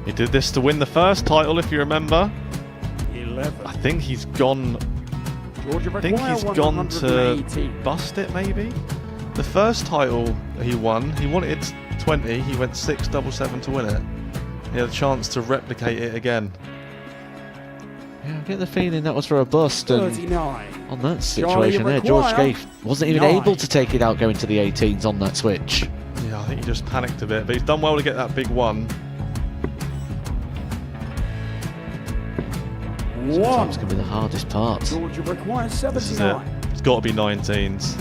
He did this to win the first title, if you remember. 11. I think he's gone. Georgia I think McGuire, he's gone to 118. bust it, maybe. The first title he wanted 20. He went 6-7-7 to win it. He had a chance to replicate it again. Yeah, I get the feeling that was for a bust, and 39. on that Charlie situation there, George McGuire, Scaife wasn't even 9. able to take it out going to the 18s on that switch. Yeah, I think he just panicked a bit, but he's done well to get that big one. Sometimes 1. can be the hardest part. Georgia McGuire, This is it. 79. It's got to be 19s.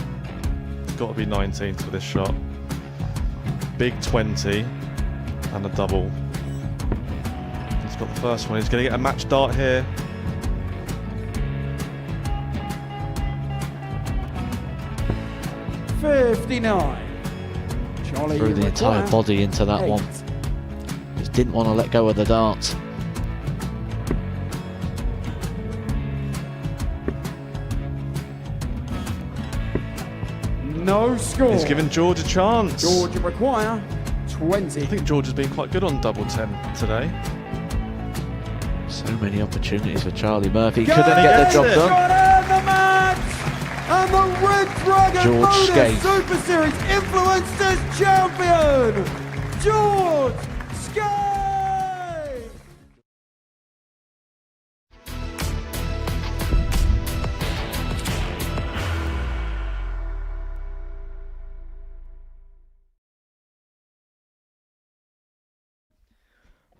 It's got to be 19s for this shot. Big 20 and a double. He's got the first one. He's going to get a match dart here. $59. Charlie Threw the entire McGuire, body into that 8. one. Just didn't want to let go of the dart. No score. He's given George a chance. Georgia McGuire, 20. I think George has been quite good on double 10 today. So many opportunities for Charlie Murphy. Go Couldn't get the gets job it. done. Got in the match! And the Red Dragon George Modus Scaife. Super Series Influencers Champion, George Scaife!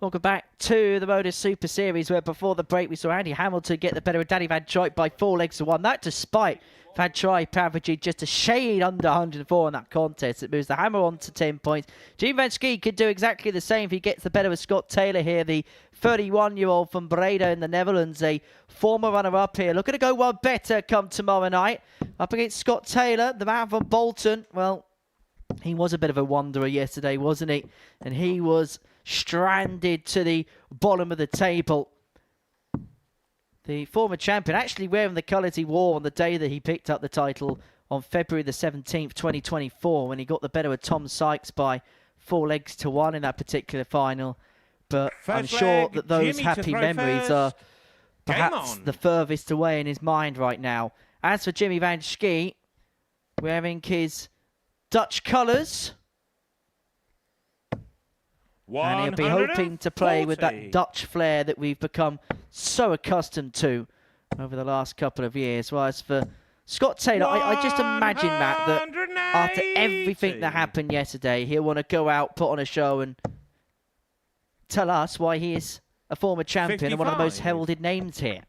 Welcome back to the Modus Super Series, where before the break we saw Andy Hamilton get the better of Danny Van Trijp by 4 legs to 1. That despite Van Trijp averaging just a shade under 104 in that contest. It moves the hammer on to 10 points. Jimmy Vansky could do exactly the same if he gets the better of Scott Taylor here, the 31-year-old from Breda in the Netherlands, a former runner-up here. Looking to go one better come tomorrow night. Up against Scott Taylor, the man from Bolton. Well, he was a bit of a wanderer yesterday, wasn't he? And he was stranded to the bottom of the table. The former champion actually wearing the colours he wore on the day that he picked up the title on February the 17th, 2024, when he got the better of Tom Sykes by 4 legs to 1 in that particular final. But I'm First sure leg, that those Jimmy to happy throw memories first. are Game perhaps on. the furthest away in his mind right now. As for Jimmy Vansky, wearing his Dutch colours, and he'll be hoping to play with that Dutch flair that we've become so accustomed to over the last couple of years. Whereas for Scott Taylor, I just imagine, Matt, that after everything that happened yesterday, he'll want to go out, put on a show and tell us why he is a former champion and one of the most 55. heralded names here.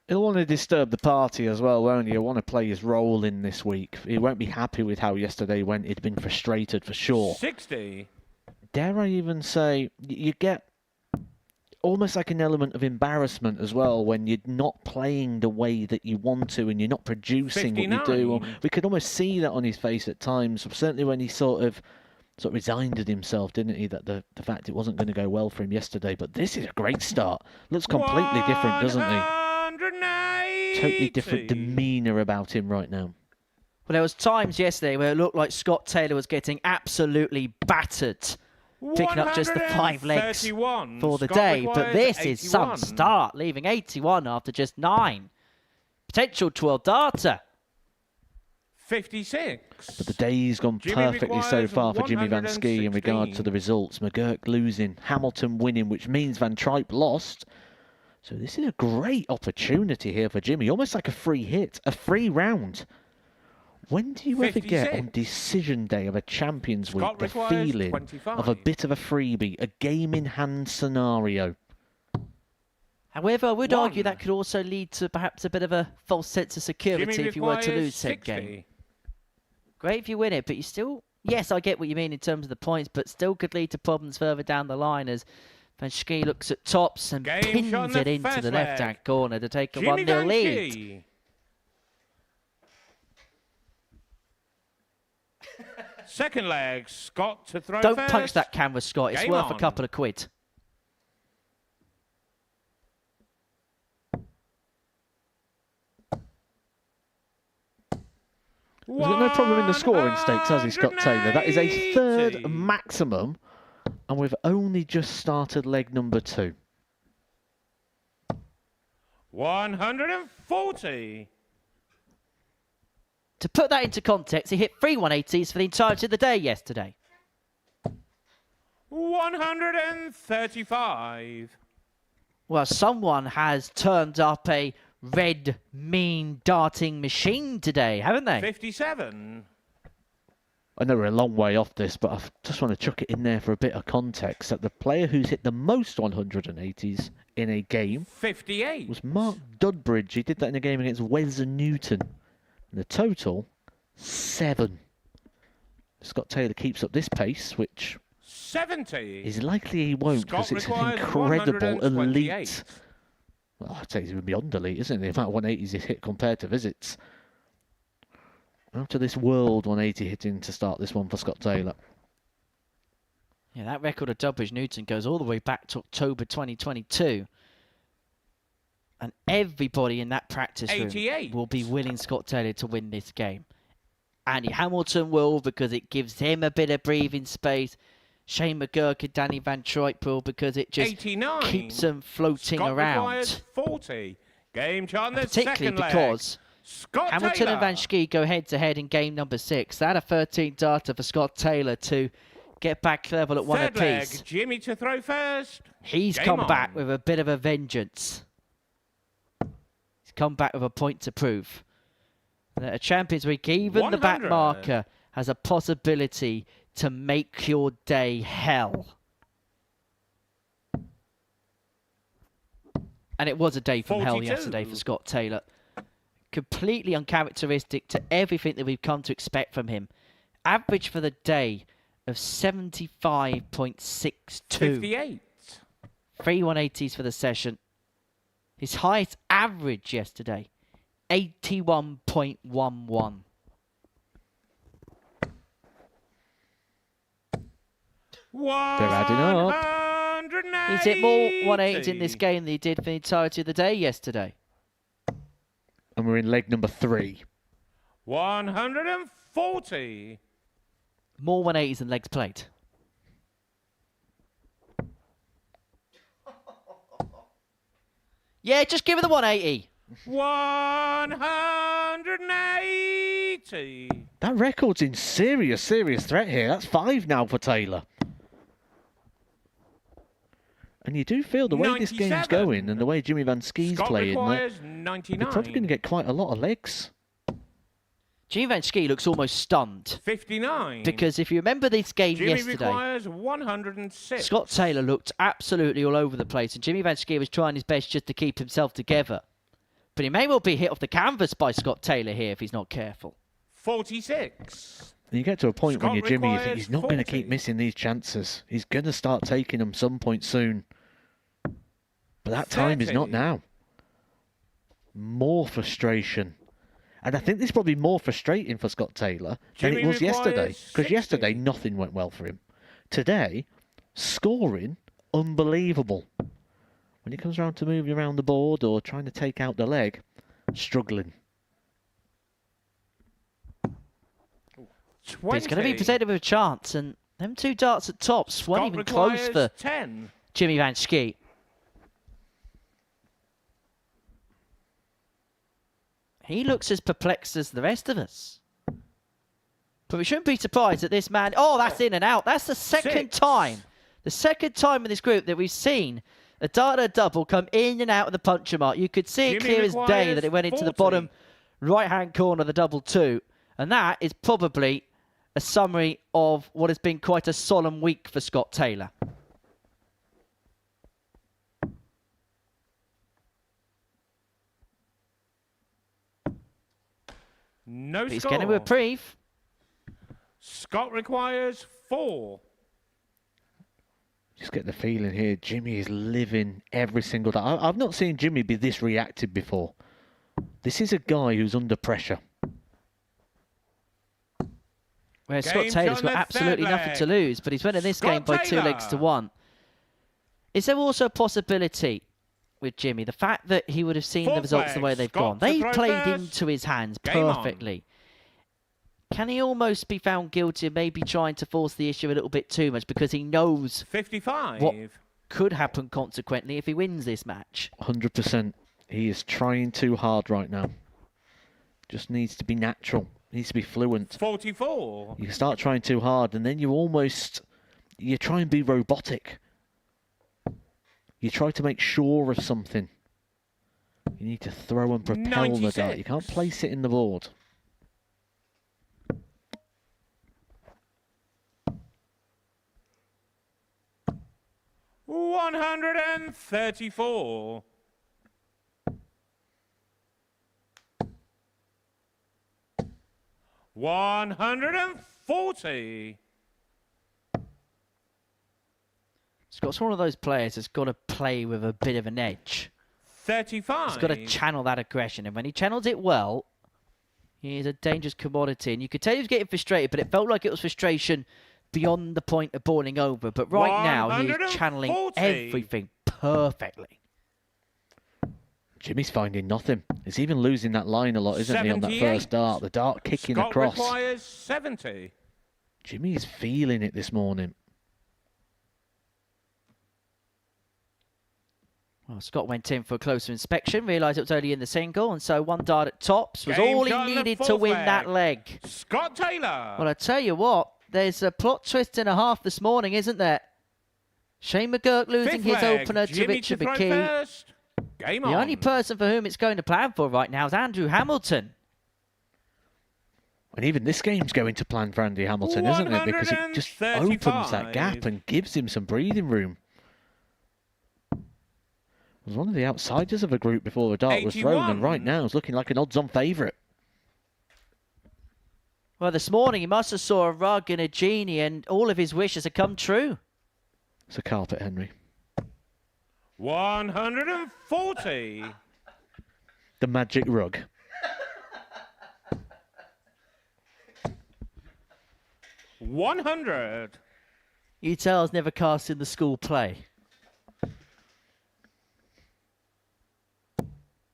He'll want to disturb the party as well, won't he? He'll want to play his role in this week. He won't be happy with how yesterday went. He'd been frustrated for sure. 60. Dare I even say, you get almost like an element of embarrassment as well when you're not playing the way that you want to and you're not producing 59. what you do. We could almost see that on his face at times, certainly when he sort of resigned at himself, didn't he, that the fact it wasn't going to go well for him yesterday. But this is a great start. Looks completely different, doesn't he? 180. Totally different demeanour about him right now. Well, there was times yesterday where it looked like Scott Taylor was getting absolutely battered, picking up just the 5 legs for the day. But this is some start, leaving 81 after just 9. Potential 12 darter. 56. But the day's gone perfectly so far for Jimmy Vansky in regard to the results. McGuirk losing, Hamilton winning, which means Van Trijp lost. So this is a great opportunity here for Jimmy, almost like a free hit, a free round. When do you ever get on decision day of a Champions Week the feeling 25. of a bit of a freebie, a game-in-hand scenario? However, I would argue that could also lead to perhaps a bit of a false sense of security Jimmy if you were to requires lose said 60. game. Great if you win it, but you still... Yes, I get what you mean in terms of the points, but still could lead to problems further down the line as Vansky looks at tops and pins it into the left-hand corner to take a 1-0 lead. Second leg, Scott to throw Don't first. punch that camera, Scott. It's Game worth on. a couple of quid. He's got no problem in the scoring stakes, has he, Scott Taylor? That is a 3rd maximum, and we've only just started leg number 2. 140. To put that into context, he hit 3 180s for the entirety of the day yesterday. 135. Well, someone has turned up a red, mean, darting machine today, haven't they? 57. I know we're a long way off this, but I just want to chuck it in there for a bit of context that the player who's hit the most 180s in a game 58. was Mark Dudbridge. He did that in a game against Wes Newton. And the total, 7. Scott Taylor keeps up this pace, which 70. is likely he won't because Scott it's an requires incredible 128. elite. Well, I'd say he's even beyond elite, isn't it? The amount of 180s he's hit compared to visits. Out of this world 180 hitting to start this one for Scott Taylor. Yeah, that record of Dudbridge Newton goes all the way back to October 2022. And everybody in that practice room 88. will be willing Scott Taylor to win this game. Andy Hamilton will, because it gives him a bit of breathing space. Shane McGuirk and Danny Van Trijp will, because it just 89. keeps them floating Scott around. requires 40. Game chart, the Particularly second leg. because Scott Hamilton Taylor. and Vansky go head-to-head in game number 6. That a 13 darter for Scott Taylor to get back level at 1 Third apiece. leg, Jimmy to throw first. He's Game come on. back with a bit of a vengeance. He's come back with a point to prove. And at a Champions Week, even the back 100. marker has a possibility to make your day hell. And it was a day from hell 42. yesterday for Scott Taylor. Completely uncharacteristic to everything that we've come to expect from him. Average for the day of 75.62. 58. 3 180s for the session. His highest average yesterday, 81.11. They're adding up. He's hit more 180s in this game than he did for the entirety of the day yesterday. And we're in leg number 3. 140. More 180s than legs played. Yeah, just give it the 180. 180. That record's in serious threat here. That's 5 now for Taylor. And you do feel the way this game's 97. going and the way Jimmy Vansky's Scott playing, that requires you're 99. probably going to get quite a lot of legs. Jimmy Vansky looks almost stunned. 59. Because if you remember this game Jimmy yesterday, requires 106. Scott Taylor looked absolutely all over the place, and Jimmy Vansky was trying his best just to keep himself together. But he may well be hit off the canvas by Scott Taylor here if he's not careful. 46. And you get to a point Scott when you're Jimmy, you think requires he's not going to 40. keep missing these chances. He's going to start taking them some point soon. But that time is not 30. now. More frustration. And I think this is probably more frustrating for Scott Taylor than Jimmy it was yesterday. requires Because 60. yesterday, nothing went well for him. Today, scoring, unbelievable. When it comes around to moving around the board or trying to take out the leg, struggling. 20. But he's going to be presented with a chance, and them 2 darts at tops weren't Scott even close requires for 10. Jimmy Vansky. He looks as perplexed as the rest of us. But we shouldn't be surprised that this man... Oh, that's in and out. That's the second 6. time. The second time in this group that we've seen a dart and a double come in and out of the puncher mark. You could see it Jimmy clear as day requires that it went into the 40. bottom right-hand corner of the double 2. And that is probably a summary of what has been quite a solemn week for Scott Taylor. No He's score. getting a reprieve. Scott requires 4. Just get the feeling here, Jimmy is living every single day. I've not seen Jimmy be this reactive before. This is a guy who's under pressure. Whereas Scott Game's Taylor's on got the absolutely third nothing leg. to lose, but he's winning this Scott game by 2 legs to Taylor. 1. Is there also a possibility with Jimmy, the fact that he would have seen the Fourth results the leg, way they've Scott gone? to They throw played first. into his hands Game on. perfectly. Can he almost be found guilty of maybe trying to force the issue a little bit too much because he knows 55. what could happen consequently if he wins this match? 100%. He is trying too hard right now. Just needs to be natural. Needs to be fluent. 44. You start trying too hard and then you try and be robotic. You try to make sure of something. You need to throw and propel the dart. You can't 96. place it in the board. $134. $140. Scott's one of those players that's got to play with a bit of an edge. 35. He's got to channel that aggression, and when he channels it well, he is a dangerous commodity. And you could tell he was getting frustrated, but it felt like it was frustration beyond the point of boiling over. But right now, he is channeling 140. everything perfectly. Jimmy's finding nothing. He's even losing that line a lot, isn't he, on that 78. first dart? The dart kicking Scott across. requires 70. Jimmy's feeling it this morning. Well, Scott went in for a closer inspection, realised it was only in the single, and so 1 dart at tops was Game all he shot in the needed to fourth win leg. that leg. Scott Taylor. Well, I tell you what, there's a plot twist and a half this morning, isn't there? Shane McGuirk losing Fifth his leg, opener to Jimmy Richard to throw McKe. first. Game The on. only person for whom it's going to plan for right now is Andrew Hamilton. And even this game's going to plan for Andy Hamilton, isn't it? Because it just opens that gap 135. and gives him some breathing room. Was one of the outsiders of the group before the dart was thrown, 81. and right now is looking like an odds-on favourite. Well, this morning he must have saw a rug and a genie, and all of his wishes have come true. It's a carpet, Henry. 140. The magic rug. $100. You tell I was never cast in the school play.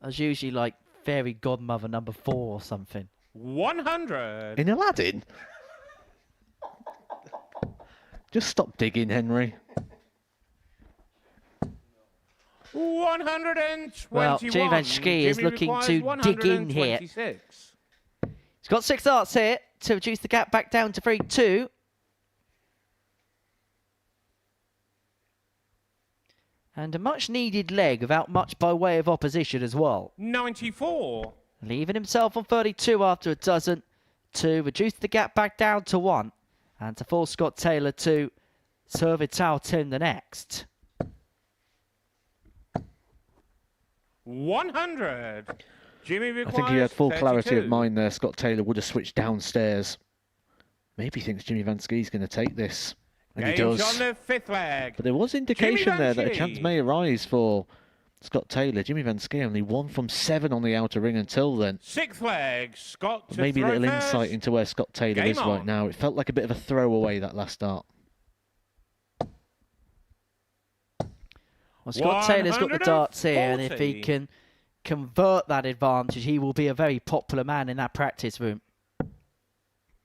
I was usually like fairy godmother number 4 or something. 100. In Aladdin? Just stop digging, Henry. 121. Well, Jimmy Vansky is Jimmy looking requires to dig in here. 126. He's got 6 darts here to reduce the gap back down to 3-2. And a much-needed leg without much by way of opposition as well. 94. Leaving himself on 32 after a dozen to reduce the gap back down to 1 and to force Scott Taylor to serve it out in the next. 100. Jimmy I requires think he had full clarity of 32. mind there. Scott Taylor would have switched downstairs. Maybe he thinks Jimmy Vansky's going to take this. And he Game's does. on the 5th leg. But there was indication there that a chance Vansky. may arise for Scott Taylor. Jimmy Vansky only 1 from 7 on the outer ring until then. 6th leg. Scott But to maybe a throw little first. insight into where Scott Taylor Game is right on. now. It felt like a bit of a throwaway, that last start. Well, Scott Taylor's got the darts here, and if he 140. can convert that advantage, he will be a very popular man in that practice room.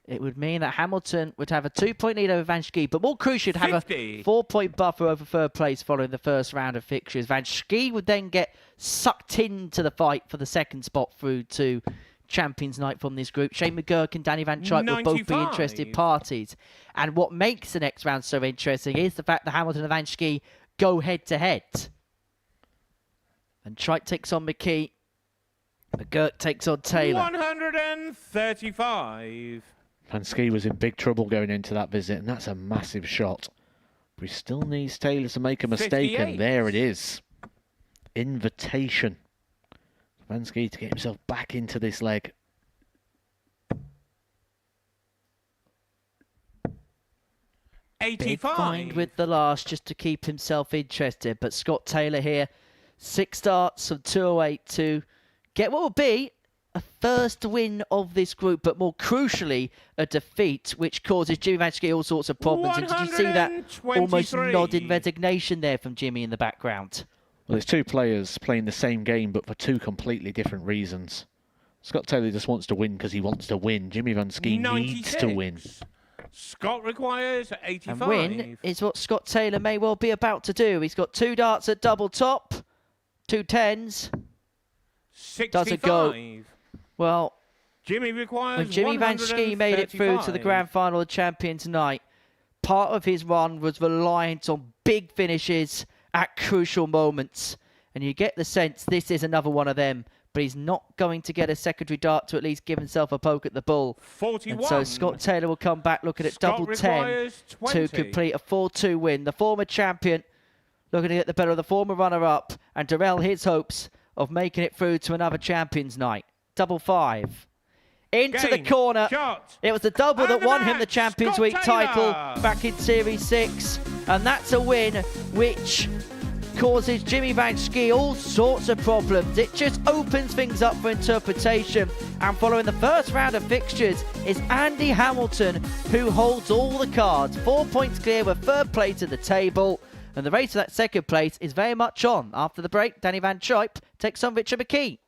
It would mean that Hamilton would have a 2-point lead over Vansky, but more crucial, have 50. a 4-point buffer over third place following the first round of fixtures. Vansky would then get sucked into the fight for the second spot through to Champions Night from this group. Shane McGuirk and Danny Van Trijp will both be 95. interested parties. And what makes the next round so interesting is the fact that Hamilton and Vansky go head-to-head. And Trijp takes on McKe. McGuirk takes on Taylor. 135. Vansky was in big trouble going into that visit, and that's a massive shot. But he still needs Taylor to make a mistake, 58. and there it is. Invitation. Vansky to get himself back into this leg. Big 85. find with the last just to keep himself interested. But Scott Taylor here, 6 starts from 208 to get what will be a first win of this group, but more crucially, a defeat, which causes Jimmy Vansky all sorts of problems. And did you see that almost 123. nod in resignation there from Jimmy in the background? Well, there's 2 players playing the same game, but for 2 completely different reasons. Scott Taylor just wants to win because he wants to win. Jimmy Vansky needs to win. 96. Scott requires 85. And win is what Scott Taylor may well be about to do. He's got 2 darts at double top, 2 10s. 65. Doesn't go. Well, Jimmy requires when Jimmy Vansky made it through to the grand final of Champions Night, part of his run was reliant on big finishes at crucial moments. And you get the sense this is another one of them. But he's not going to get a secondary dart to at least give himself a poke at the bull. 41. And so Scott Taylor will come back looking at Scott double 10 requires to 20. complete a 4-2 win. The former champion looking to get the better of the former runner-up and derail his hopes of making it through to another Champions Night. Double 5. Into the Game, corner. shot, It was the double that and the won him the match, Champions Scott Week Taylor. title back in Series 6. And that's a win which causes Jimmy Vansky all sorts of problems. It just opens things up for interpretation. And following the first round of fixtures is Andy Hamilton, who holds all the cards. 4 points clear with third place at the table. And the race for that second place is very much on. After the break, Danny Van Trijp takes on Richard McKe.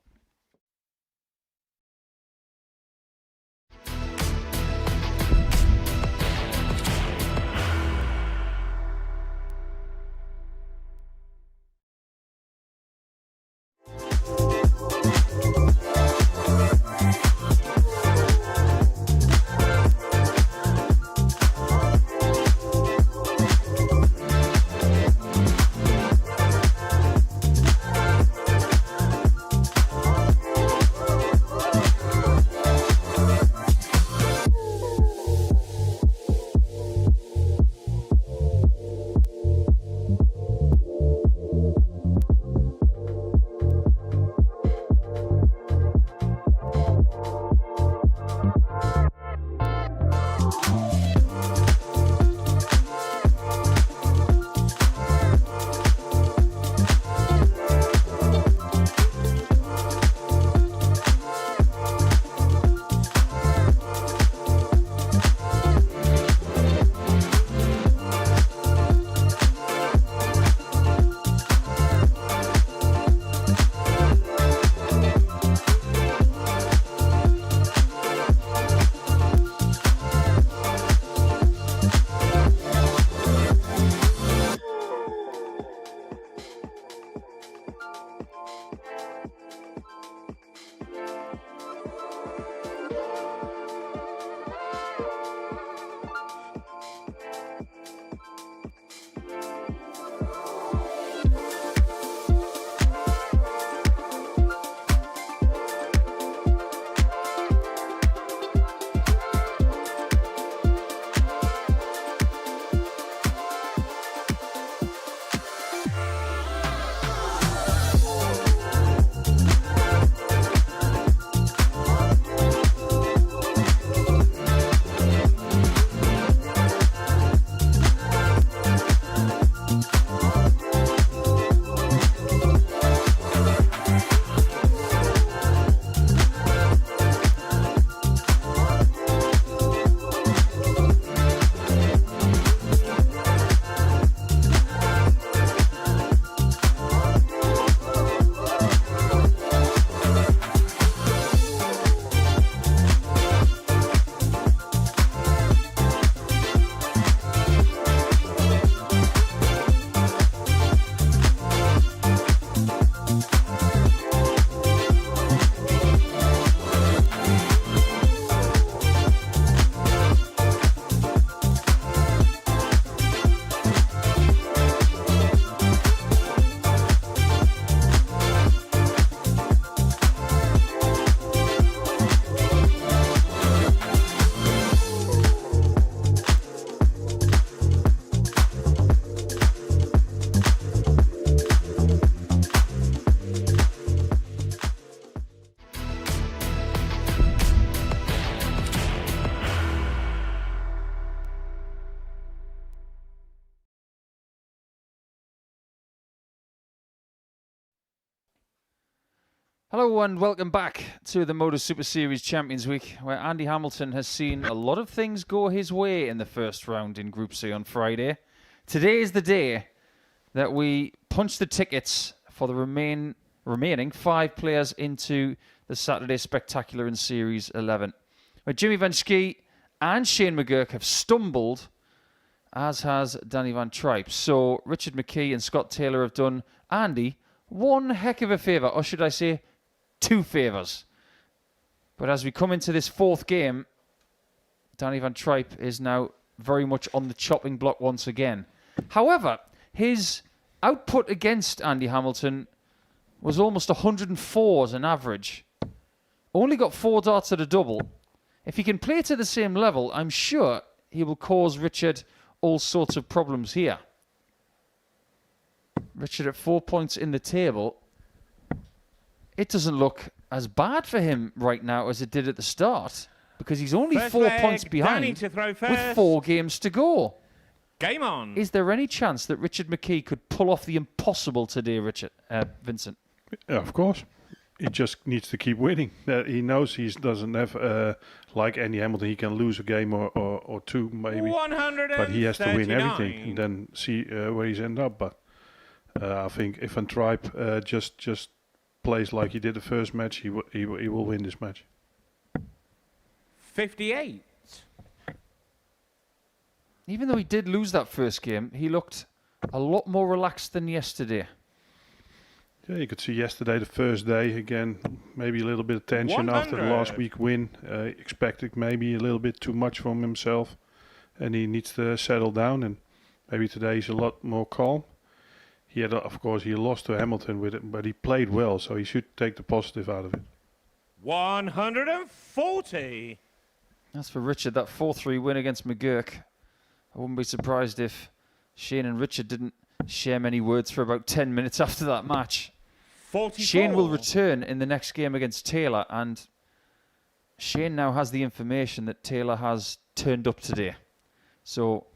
Hello and welcome back to the Modus Super Series Champions Week, where Andy Hamilton has seen a lot of things go his way in the first round in Group C on Friday. Today is the day that we punch the tickets for the remaining 5 players into the Saturday Spectacular in Series 11. Where Jimmy Vansky and Shane McGuirk have stumbled, as has Danny Van Trijp. So Richard McKe and Scott Taylor have done Andy one heck of a favour, or should I say 2 favours. But as we come into this 4th game, Danny Van Trijp is now very much on the chopping block once again. However, his output against Andy Hamilton was almost 104 as an average. Only got 4 darts at a double. If he can play to the same level, I'm sure he will cause Richard all sorts of problems here. Richard at 4 points in the table. It doesn't look as bad for him right now as it did at the start, because he's only First 4 leg, points Danny behind to throw with first. 4 games to go. Game on. Is there any chance that Richard McKe could pull off the impossible today, Vincent? Yeah, of course. He just needs to keep winning. He knows he doesn't have, like Andy Hamilton, he can lose a game or 2 maybe. 139. But he has to win everything and then see where he's end up. But I think if Van Trijp just plays like he did the first match, he will win this match. 58. Even though he did lose that first game, he looked a lot more relaxed than yesterday. Yeah, you could see yesterday, the first day, again, maybe a little bit of tension after the 100. last week win. Expected maybe a little bit too much from himself. And he needs to settle down. And maybe today he's a lot more calm. He had, of course, he lost to Hamilton with it, but he played well. So he should take the positive out of it. 140. As for Richard, that 4-3 win against McGuirk, I wouldn't be surprised if Shane and Richard didn't share many words for about 10 minutes after that match. 44. Shane will return in the next game against Taylor, and Shane now has the information that Taylor has turned up today. So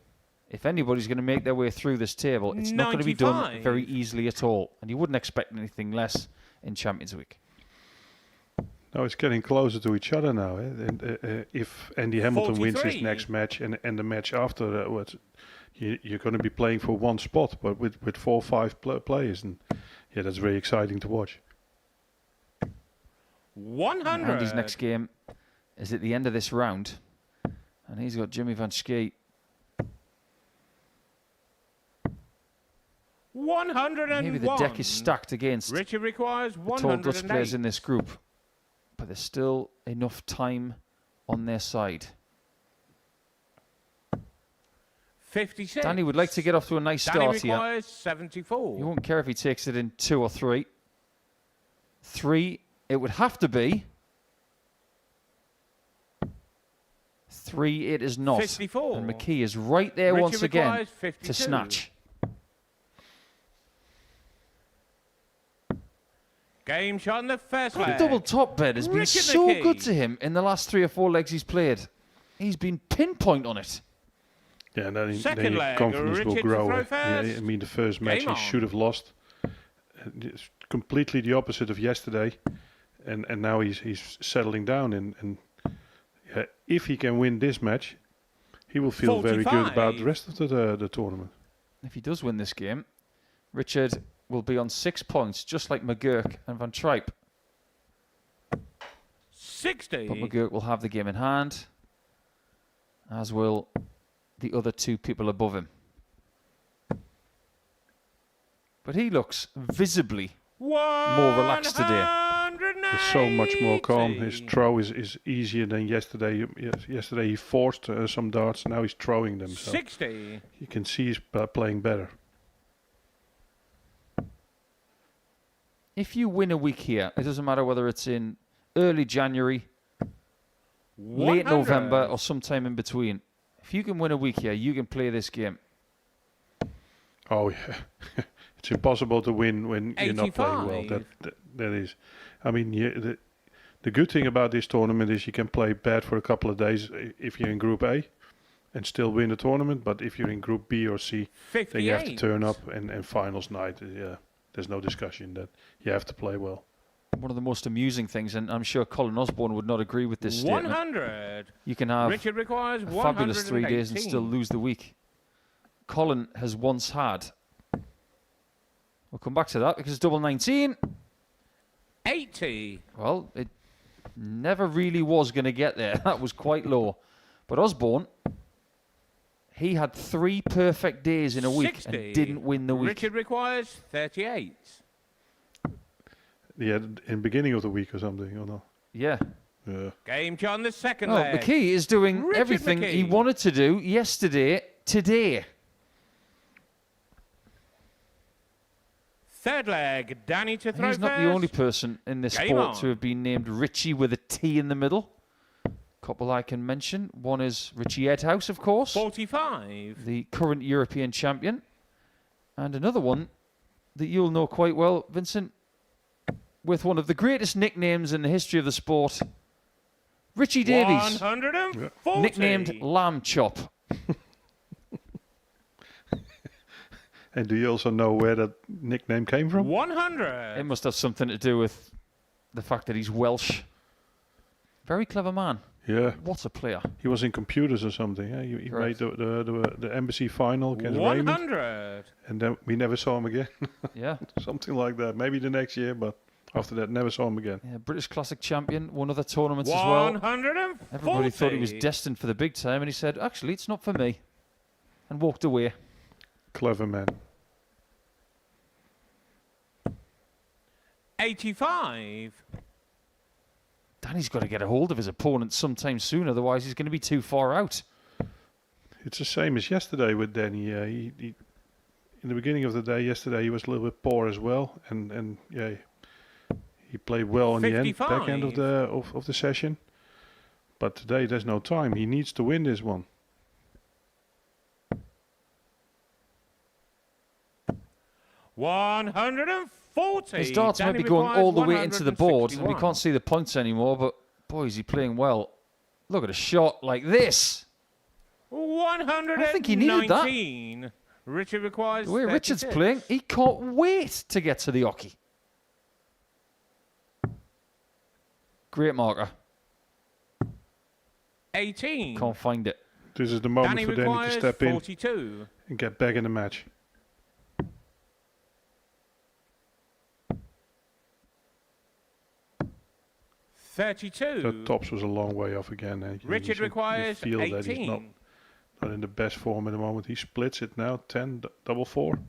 if anybody's going to make their way through this table, it's not going to be done 95. very easily at all. And you wouldn't expect anything less in Champions Week. No, it's getting closer to each other now. And if Andy Hamilton wins 43. his next match and the match after, you're going to be playing for one spot, but with 4 or 5 players. And yeah, that's very exciting to watch. 100. Andy's next game is at the end of this round. And he's got Jimmy Vansky. 101. Maybe the deck is stacked against Richard requires the tall Dutch players 108. in this group. But there's still enough time on their side. 56. Danny would like to get off to a nice Danny start here. requires 74. He won't care if he takes it in 2 or 3. 3, it would have to be. 3, it is not. 54. And McKe is right there Richard once again requires 52. to snatch. Game shot in the first That leg. double top bed has been Richard so McKe. good to him in the last 3 or 4 legs he's played. He's been pinpoint on it. Yeah, and then Second your leg, confidence will Richard to grow. throw Yeah, first. I mean, the first match Game he on. should have lost. It's completely the opposite of yesterday. And now he's settling down. And yeah, if he can win this match, he will feel very good about the 45. rest of the tournament. If he does win this game, Richard will be on 6 points, just like McGuirk and Van Trijp. 60. But McGuirk will have the game in hand, as will the other 2 people above him. But he looks visibly more relaxed today. He's so much more calm. His throw is easier than yesterday. Yesterday he forced some darts. Now he's throwing them. So 60. you can see he's playing better. If you win a week here, it doesn't matter whether it's in early January, late 100. November, or sometime in between. If you can win a week here, you can play this game. Oh, yeah. It's impossible to win when you're not playing well. 85. That is. I mean, the good thing about this tournament is you can play bad for a couple of days if you're in Group A and still win the tournament. But if you're in Group B or C, then you have to 58. turn up and finals night. Yeah, there's no discussion that you have to play well. one of the most amusing things, and I'm sure Colin Osborne would not agree with this statement. 100. You can have Richard requires a fabulous 3 days and 118. still lose the week. Colin has once had. We'll come back to that because it's double 19. 80. Well, it never really was going to get there. That was quite low. But Osborne, he had 3 perfect days in a week 60. and didn't win the week. Richard requires 38. Yeah, in the beginning of the week or something, or no? Yeah. Yeah. Game shot on the second Oh, leg. McKe is doing Richard everything he McKe. wanted to do yesterday, today. Third leg, Danny to throw He's not first. the only person in this Game sport on. to have been named Richie with a T in the middle. Couple I can mention. One is Richie Edhouse, of course, 45. the current European champion. And another one that you'll know quite well, Vincent, with one of the greatest nicknames in the history of the sport, Richie Davies, 140. nicknamed Lamb Chop. And do you also know where that nickname came from? 100. It must have something to do with the fact that he's Welsh. Very clever man. Yeah, What a player. he was in computers or something. Yeah? He made Correct. the embassy final against Raymond, 100. and then we never saw him again. Yeah. Something like that. Maybe the next year, but after that, never saw him again. Yeah, British Classic champion, won other tournaments as well. 140. Everybody thought he was destined for the big time, and he said, actually, it's not for me. And walked away. Clever man. 85. Danny's got to get a hold of his opponent sometime soon, otherwise he's going to be too far out. It's the same as yesterday with Danny. He in the beginning of the day yesterday, he was a little bit poor as well, and yeah, he played well in the end, back end of 55. the session. But today there's no time. He needs to win this one. His darts might be going all the way into the board, and we 161. can't see the points anymore, but boy, is he playing well. Look at a shot like this. 119. I think he needed that. Richard requires The way Richard's 36. playing, he can't wait to get to the hockey. Great marker. 18. Can't find it. This is the moment Danny for Danny to requires step in 42. and get back in the match. The tops was a long way off again. Richard requires you feel that he's 18. not in the best form at the moment. He splits it now, 10, double 4.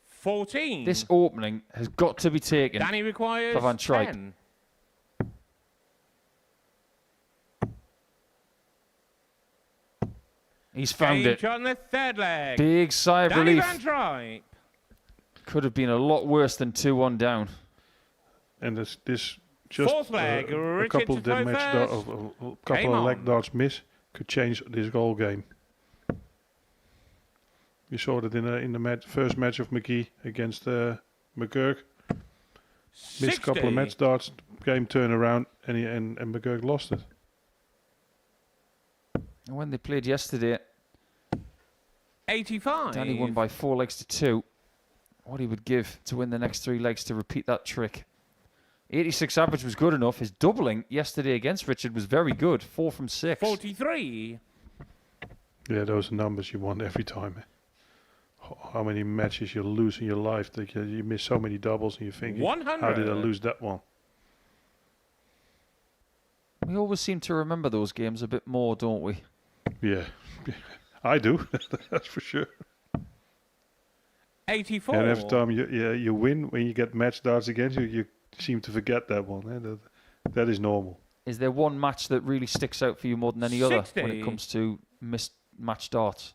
14. This opening has got to be taken. Danny requires for Van Trijp. 10. He's found Game it. shot on the third leg. Big sigh of Danny relief. Van Trijp. Could have been a lot worse than 2-1 down. And this just Fourth leg, a Richard couple to of the throw match first. a couple Game of leg on. darts miss could change this whole game. You saw that in the first match of McKe against McGuirk. Missed a couple of 60. match darts, game turned around, and McGuirk lost it. And when they played yesterday, 85. Danny won by 4 legs to 2. What he would give to win the next 3 legs to repeat that trick. 86 average was good enough. His doubling yesterday against Richard was very good. 4 from 6. 43. Yeah, those are numbers you want every time. How many matches you lose in your life that you miss so many doubles and you think, 100. how did I lose that one? We always seem to remember those games a bit more, don't we? Yeah, I do. That's for sure. 84. And every time you win, when you get match darts against you, you seem to forget that one. That is normal. Is there one match that really sticks out for you more than any other when 60. it comes to missed match darts?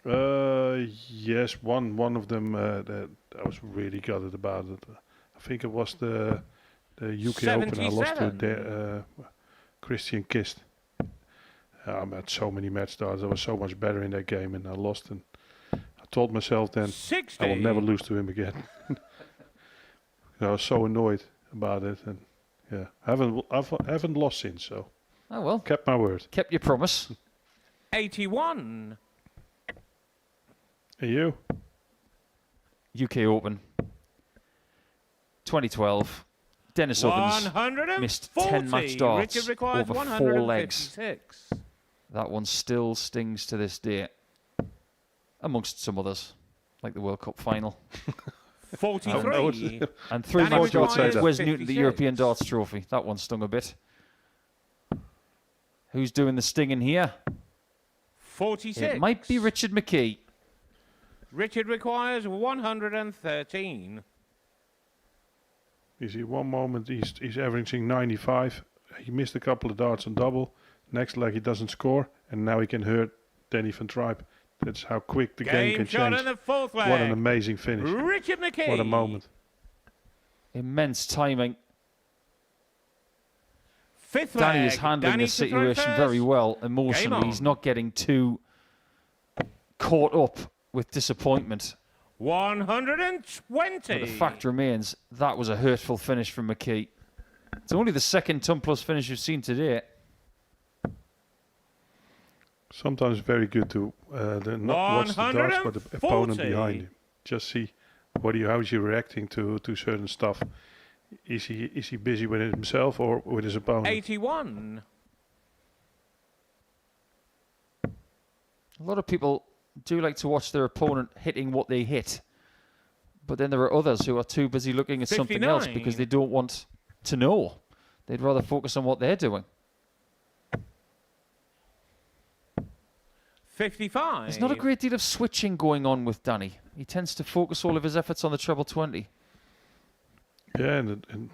Yes, one of them that I was really gutted about it. I think it was the UK Open. I lost to Christian Kist. I had so many match darts. I was so much better in that game, and I lost. And I told myself then 60. I will never lose to him again. I was so annoyed about it, and yeah, I haven't lost since. So Oh well, kept my word. kept your promise. 81. And you? UK Open. 2012. Dennis Ovens 140. missed 10 match darts Richard requires over 4 legs. 156. That one still stings to this day, amongst some others, like the World Cup final. 43. And 3 Danny match darts requires against Wes Newton, the 56. European Darts Trophy. That one stung a bit. Who's doing the stinging here? 46. It might be Richard McKe. Richard requires 113. You see, one moment he's averaging 95. He missed a couple of darts on double. Next leg he doesn't score, and now he can hurt Danny van Trijp. That's how quick the game can shot change. in the 4th leg. What an amazing finish. Richard McKe. What a moment. Immense timing. 5th Danny leg. is handling Danny the to throw situation first. very well Game emotionally. on. He's not getting too caught up with disappointment. 120. But the fact remains, that was a hurtful finish from McKe. It's only the second ton plus finish you've seen today. Sometimes very good to not watch the darts, but the opponent 140. behind him. Just see how is he reacting to certain stuff. Is he busy with it himself or with his opponent? 81. A lot of people do like to watch their opponent hitting what they hit. But then there are others who are too busy looking at something else 59. because they don't want to know. They'd rather focus on what they're doing. 55. There's not a great deal of switching going on with Danny. He tends to focus all of his efforts on the treble 20. Yeah, and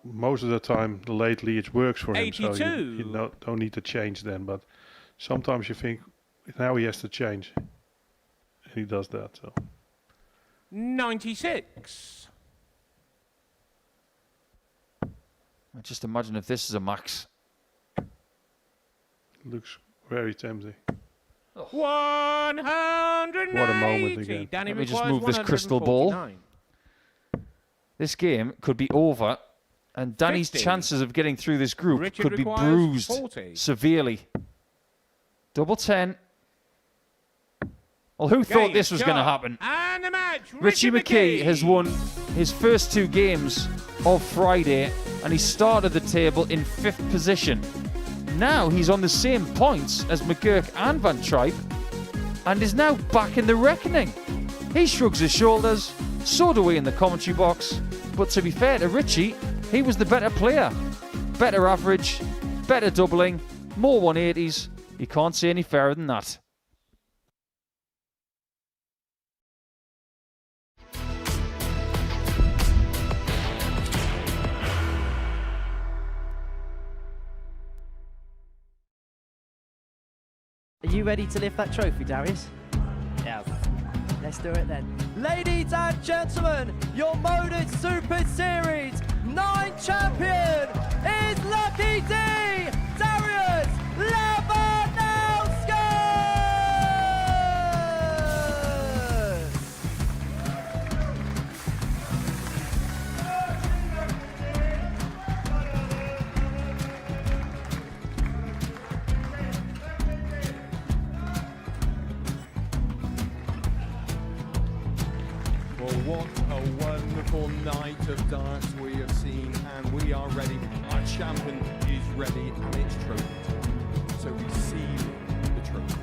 most of the time the late leads works for him, so 82. you don't need to change then. But sometimes you think now he has to change, and he does that. So 96. I just imagine if this is a max. looks very tempting. 180. What a moment again. Danny Let me just requires move this crystal ball. 149. This game could be over, and Danny's 50. chances of getting through this group Richard could be requires bruised 40. severely. Double 10. Well, who thought this was going to happen? And the match. Richie McKe has won his first 2 games of Friday, and he started the table in 5th position. Now he's on the same points as McGuirk and Van Trijp, and is now back in the reckoning. He shrugs his shoulders, so do we in the commentary box, but to be fair to Richie, he was the better player. Better average, better doubling, more 180s. You can't say any fairer than that. Are you ready to lift that trophy, Darius? Yes. Let's do it then. Ladies and gentlemen, your Modus Super Series 9 champion is Lucky D, Darius Lewandowski! Well, what a wonderful night of darts we have seen, and we are ready. Our champion is ready, and it's trophy. So receive the trophy.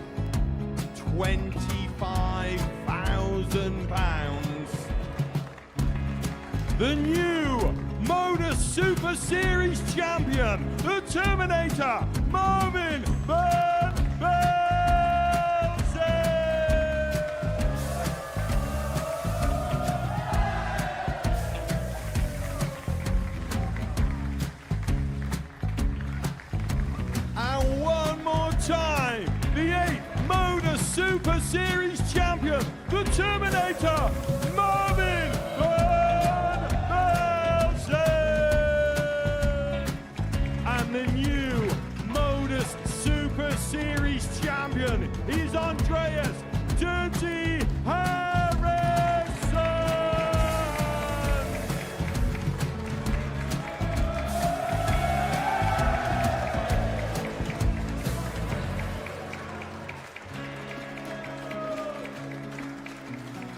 £25,000. The new Modus Super Series champion, the Terminator, Marvin Van Velzen. And one more time, the 8th Modus Super Series champion, the Terminator, Marvin Van Velzen. And the new Modus Super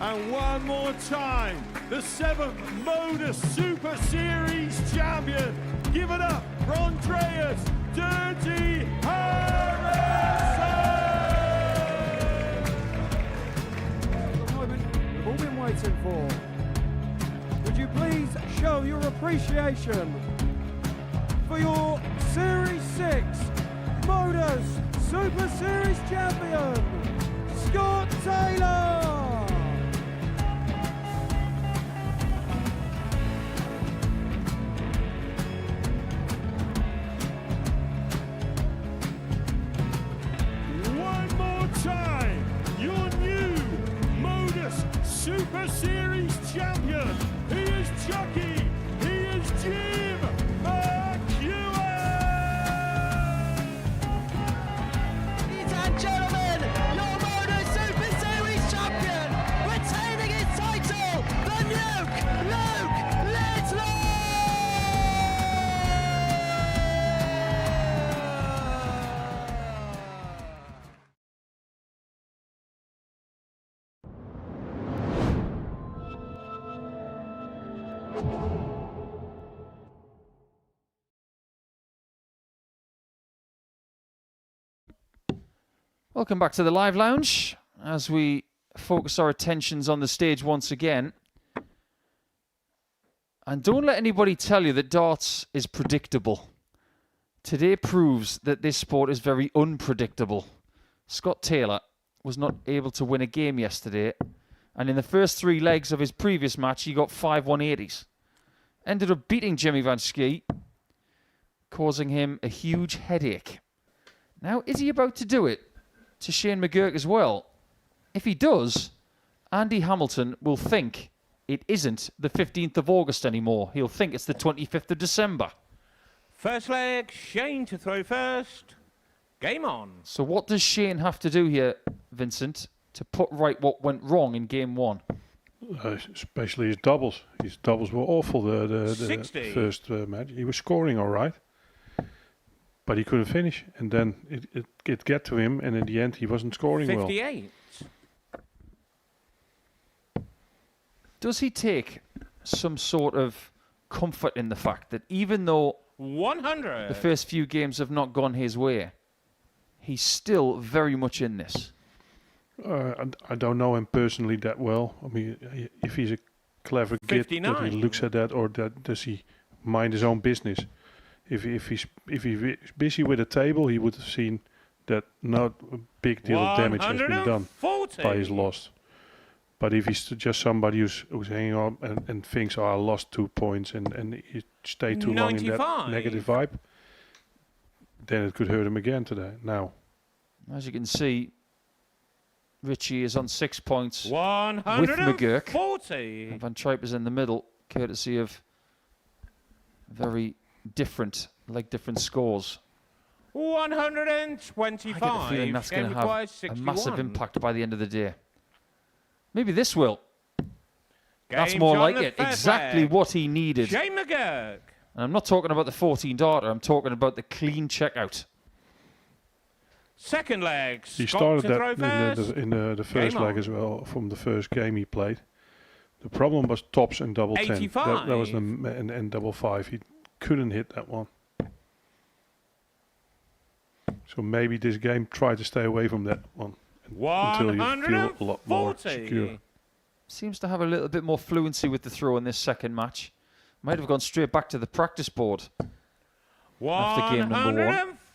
And one more time, the 7th Modus Super Series champion. Give it up for Andreas Dirty Harrison! The moment we've all been waiting for. Would you please show your appreciation for your Series 6 Modus Super Series champion, Scott Taylor! One more time, your new Modus Super Series champion. He is Chucky. He is Jim McGuirk. Ladies and gentlemen, your Modus Super Series champion, retaining his title, the Nuke, Luke Ledlow! Welcome back to the live lounge as we focus our attentions on the stage once again. And don't let anybody tell you that darts is predictable. Today proves that this sport is very unpredictable. Scott Taylor was not able to win a game yesterday, and in the first 3 legs of his previous match, he got 5 180s. Ended up beating Jimmy Vansky, causing him a huge headache. Now, is he about to do it to Shane McGuirk as well? If he does, Andy Hamilton will think it isn't the 15th of August anymore. He'll think it's the 25th of December. First leg, Shane to throw first. Game on. So what does Shane have to do here, Vincent, to put right what went wrong in game 1? Especially his doubles. His doubles were awful the 60. first match. He was scoring all right, but he couldn't finish. And then it get to him, and in the end he wasn't scoring 58. Does he take some sort of comfort in the fact that even though 100. the first few games have not gone his way, he's still very much in this? I don't know him personally that well. I mean, if he's a clever kid, that he 59. looks at that, or does he mind his own business? If he's busy with a table, he would have seen that not a big deal of damage has been done 140. by his loss. But if he's just somebody who's hanging on and thinks, oh, I lost 2 points and he stayed too long in that 95. negative vibe, then it could hurt him again today. Now, As you can see, Richie is on 6 points 140. with McGuirk. And Van Trijp is in the middle, courtesy of very different scores. 125. I get the feeling that's going to have a massive impact by the end of the day. Maybe this will. That's more like it. Exactly what he needed. Shane McGuirk. And I'm not talking about the 14 darter. I'm talking about the clean checkout. Second leg. he Scott started to throw that first. in the first Game leg on. as well from the first game he played. The problem was tops and double 10. 85. That was the and double 5. He couldn't hit that one. So maybe this game try to stay away from that one until you feel a lot more secure. 140. Seems to have a little bit more fluency with the throw in this second match. Might have gone straight back to the practice board after game number 1.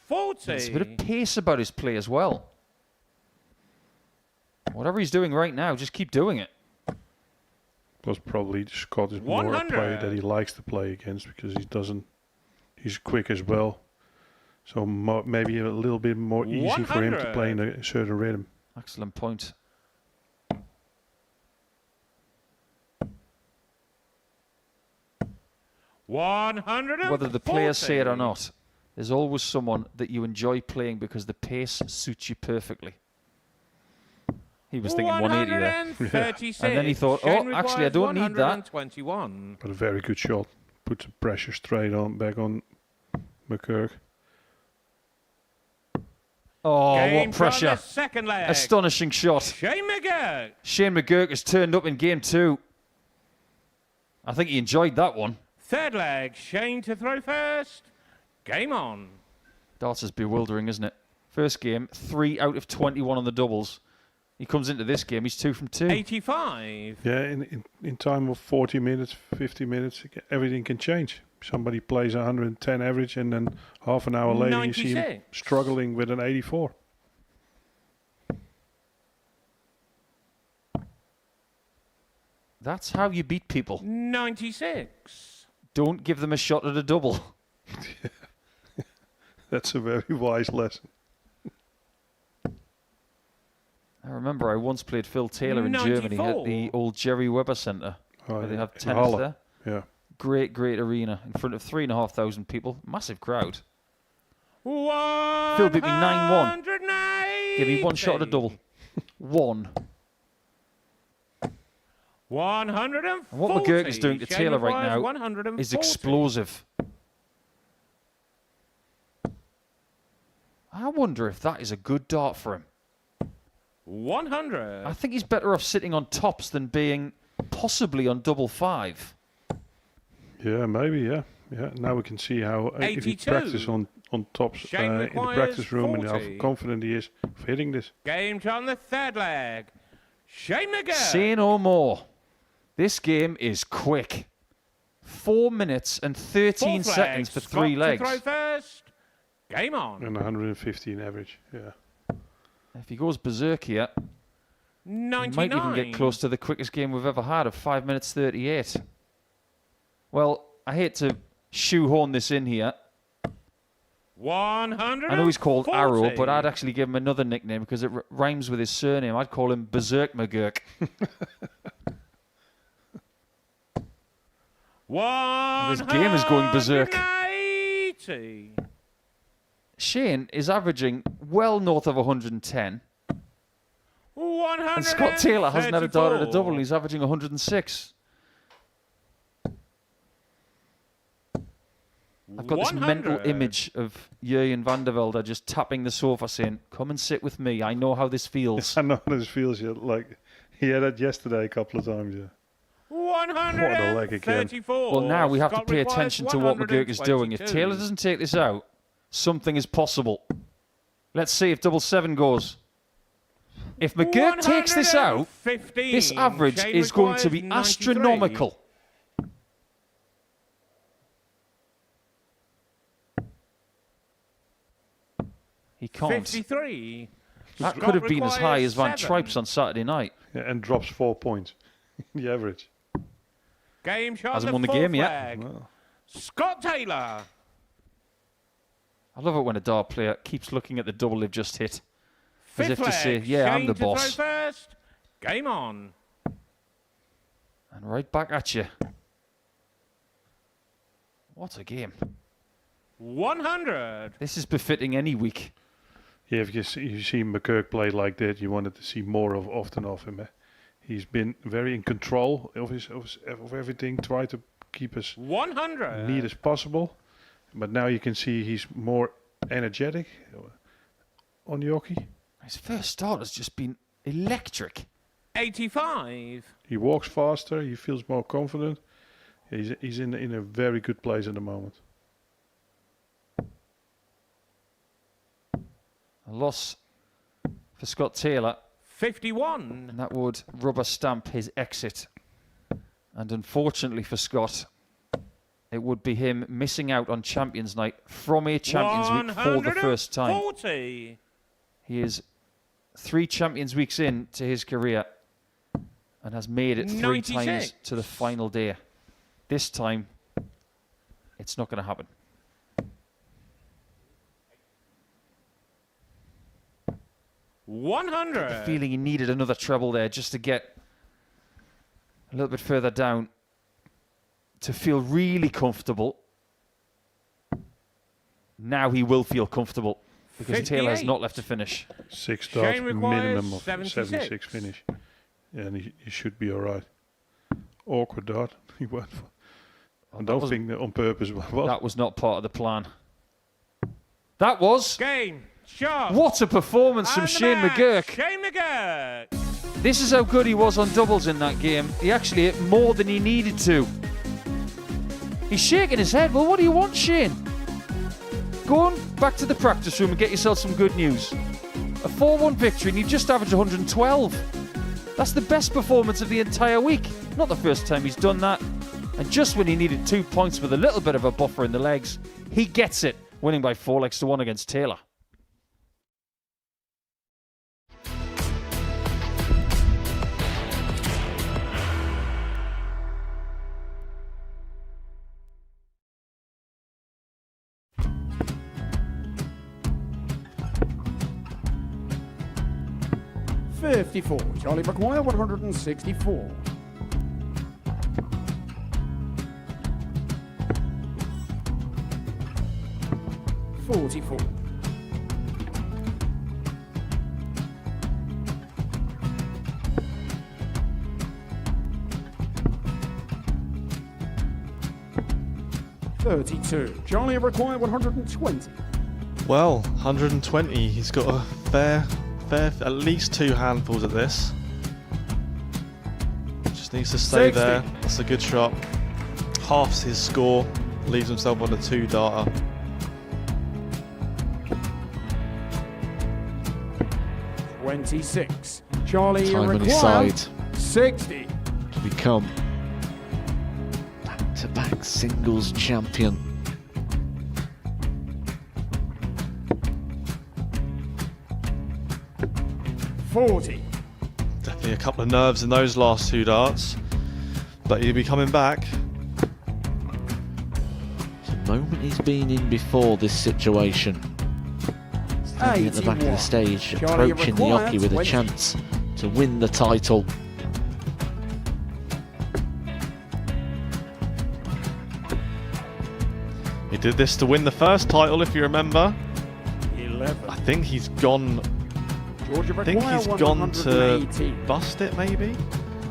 140. There's a bit of pace about his play as well. Whatever he's doing right now, just keep doing it. Plus probably Scott is more a 100. player that he likes to play against because he's quick as well. So maybe a little bit more easy for him to play in a certain rhythm. Excellent point. Whether the players say it or not, there's always someone that you enjoy playing because the pace suits you perfectly. He was thinking 180 there. 136. And then he thought, oh, actually, I don't need that. 121. But a very good shot. Put the pressure straight on back on McGuirk. Oh, Game what from the pressure. second leg. Astonishing shot. Shane McGuirk. Shane McGuirk has turned up in game 2. I think he enjoyed that one. Third leg. Shane to throw first. Game on. Darts is bewildering, isn't it? First game, 3 out of 21 on the doubles. He comes into this game, he's 2 from 2. 85. Yeah, in time of 40 minutes, 50 minutes, everything can change. Somebody plays 110 average, and then half an hour later you see him 96. struggling with an 84. That's how you beat people. 96. Don't give them a shot at a double. That's a very wise lesson. I remember I once played Phil Taylor in Germany at the old Jerry Weber Centre. Oh, Where they yeah. have In tennis Halle. there. Yeah. Great arena in front of 3,500 people. Massive crowd. Phil beat me 9-1. Give me one shot at a double. One. 140. And what McGuirk is doing to Shane Taylor right requires now 140. is explosive. I wonder if that is a good dart for him. 100. I think he's better off sitting on tops than being possibly on double 5. Yeah, maybe, yeah. Yeah, now we can see how if he 82. practices on tops Shane in the requires practice room and how 40. confident he is of hitting this. Game on the third leg. Shane McGuirk. Say no more. This game is quick. 4 minutes and 13 Fourth seconds leg. for 3 Scott legs. to throw first. Game on. And 115 average, yeah. If he goes berserk here, 99. he might even get close to the quickest game we've ever had of 5 minutes 38. Well, I hate to shoehorn this in here. 100. I know he's called Arrow, but I'd actually give him another nickname because it rhymes with his surname. I'd call him Berserk McGuirk. This game is going berserk. 180. Shane is averaging well north of 110. 134. And Scott Taylor hasn't had a dart at a double. He's averaging 106. I've got this mental 100. image of Jurjen van der Velde just tapping the sofa saying, come and sit with me. I know how this feels. I know how this feels, yeah. Like, he had that yesterday a couple of times, yeah. 134. Well, now we have to Scott pay requires attention to what McGuirk is doing. If 122. Taylor doesn't take this out, something is possible. Let's see if double 7 goes. If McGuirk takes this out, 115. this average Shane is going to be requires 93. astronomical. He can't. 53. That Scott could have been as high as Van requires Trijp's on Saturday night. Yeah, and drops 4 points. The average. Game shot. Hasn't the won the fourth game yet. leg. Well, Scott Taylor. I love it when a dart player keeps looking at the double they've just hit. As Fifth if to say, leg. yeah, I'm Shane the to throw boss. first. Game on. And right back at you. What a game. 100. This is befitting any week. yeah, if you see McGuirk play like that, you wanted to see more often of him. Eh? He's been very in control of everything, try to keep as 100. neat as possible. But now you can see he's more energetic on the hockey. His first start has just been electric. 85. He walks faster, he feels more confident. He's in a very good place at the moment. A loss for Scott Taylor, 51. and that would rubber stamp his exit. And unfortunately for Scott, it would be him missing out on Champions Night from a Champions Week for the first time. 140. He is 3 Champions Weeks in to his career and has made it 3 times 96. to the final day. This time, it's not going to happen. The 100. feeling he needed another treble there just to get a little bit further down to feel really comfortable. Now he will feel comfortable because Taylor has 58. not left to finish. 6 starts, Shane requires minimum of 76. 76 finish. Yeah, and he should be all right. Awkward dart. He went for. I don't think that on purpose. Well, That was not part of the plan. That was Game. shot. What a performance from And the Shane match, McGuirk. Shane McGuirk. This is how good he was on doubles in that game. He actually hit more than he needed to. He's shaking his head. Well, what do you want, Shane? Go on back to the practice room and get yourself some good news. A 4-1 victory and you've just averaged 112. That's the best performance of the entire week. Not the first time he's done that. And just when he needed 2 points with a little bit of a buffer in the legs, he gets it, winning by 4 legs to 1 against Taylor. $54. Charlie McGuirk, 164. $44. $32. Charlie McGuirk, 120. Well, 120. He's got a fair, at least 2 handfuls at this. Just needs to stay 60. there. That's a good shot. Halves his score. Leaves himself on a 2-darter. $26. Charlie Time on his McGuirk, side 60. to become back-to-back singles champion. $40. Definitely a couple of nerves in those last 2 darts. But he'll be coming back. It's a moment he's been in before this situation. Standing at the back of the 81. stage, Charlie approaching the McGuirk, Oki with a 20. chance to win the title. He did this to win the first title, if you remember. 11. I think he's gone. Georgia I think he's McGuirk, gone to 118. bust it, maybe.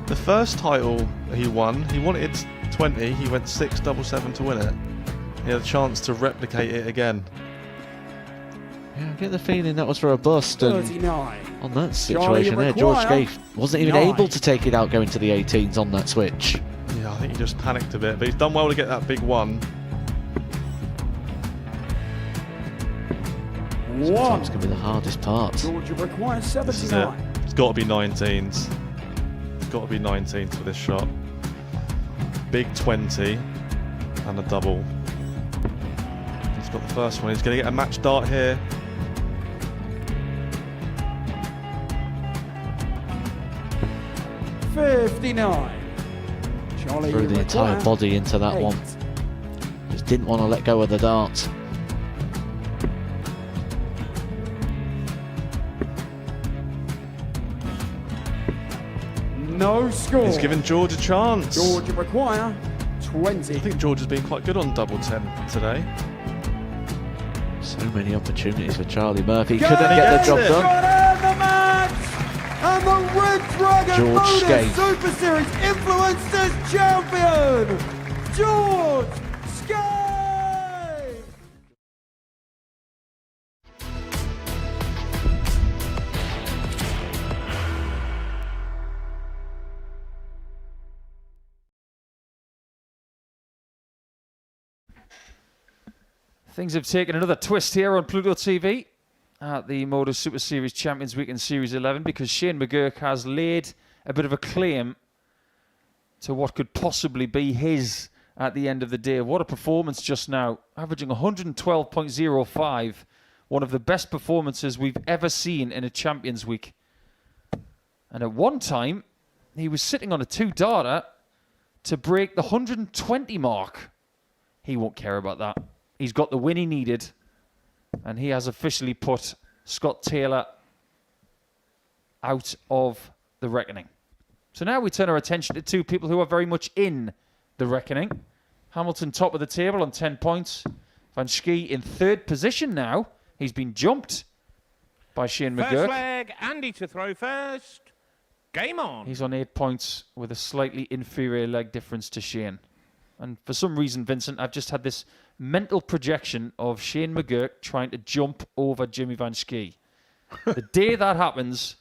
The first title he won, he wanted 20. He went 6-7-7 to win it. He had a chance to replicate it again. Yeah, I get the feeling that was for a bust, and 39. on that Charlie situation there, George McGuirk, Gay wasn't even 9. able to take it out going to the 18s on that switch. Yeah, I think he just panicked a bit, but he's done well to get that big one. Sometimes can be the hardest part. Georgia McGuirk, This is it. 79. It's got to be 19s. It's got to be 19s for this shot. Big 20 and a double. He's got the first one. He's going to get a match dart here. $59. Charlie Threw the entire McGuirk, body into that 8. one. Just didn't want to let go of the dart. No score. He's given George a chance. Georgia McGuirk, 20. I think George has been quite good on double 10 today. So many opportunities for Charlie Murphy. Go Couldn't get the job it. done. Got out the match! And the Red Dragon George Modus Skate. Super Series Influencers Champion, George Skate! Things have taken another twist here on Pluto TV at the Modus Super Series Champions Week in Series 11 because Shane McGuirk has laid a bit of a claim to what could possibly be his at the end of the day. What a performance just now, averaging 112.05, one of the best performances we've ever seen in a Champions Week. And at one time, he was sitting on a 2-darter to break the 120 mark. He won't care about that. He's got the win he needed, and he has officially put Scott Taylor out of the reckoning. So now we turn our attention to 2 people who are very much in the reckoning. Hamilton top of the table on 10 points. Vansky in 3rd position now. He's been jumped by Shane First McGuirk. leg, Andy to throw first. Game on. He's on 8 points with a slightly inferior leg difference to Shane. And for some reason, Vincent, I've just had this mental projection of Shane McGuirk trying to jump over Jimmy Vansky. The day that happens,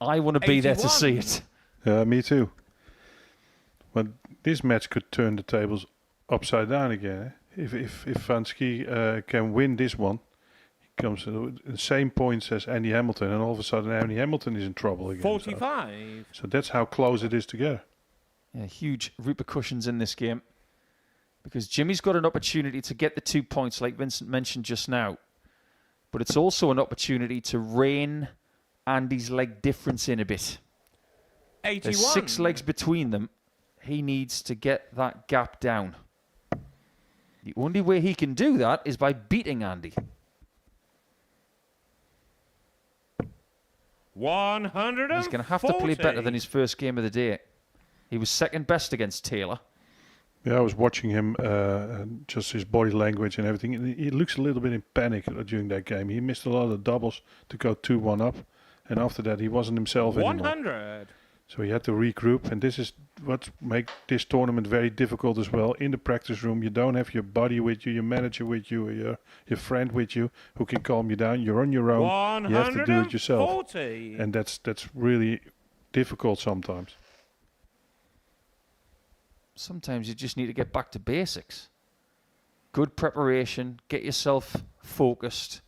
I want to be there to see it. Yeah, me too. But this match could turn the tables upside down again. If Vansky can win this one, he comes to the same points as Andy Hamilton, and all of a sudden Andy Hamilton is in trouble again. 45. So that's how close it is together. Yeah, huge repercussions in this game because Jimmy's got an opportunity to get the 2 points like Vincent mentioned just now, but it's also an opportunity to rein Andy's leg difference in a bit. 81. There's 6 legs between them. He needs to get that gap down. The only way he can do that is by beating Andy. 140. He's going to have to play better than his first game of the day. He was second best against Taylor. Yeah, I was watching him, just his body language and everything. He looks a little bit in panic during that game. He missed a lot of doubles to go 2-1 up. And after that, he wasn't himself anymore. 100. So he had to regroup. And this is what makes this tournament very difficult as well. In the practice room, you don't have your buddy with you, your manager with you, or your friend with you who can calm you down. You're on your own. You have to do it yourself. And that's really difficult sometimes. Sometimes you just need to get back to basics. Good preparation, get yourself focused,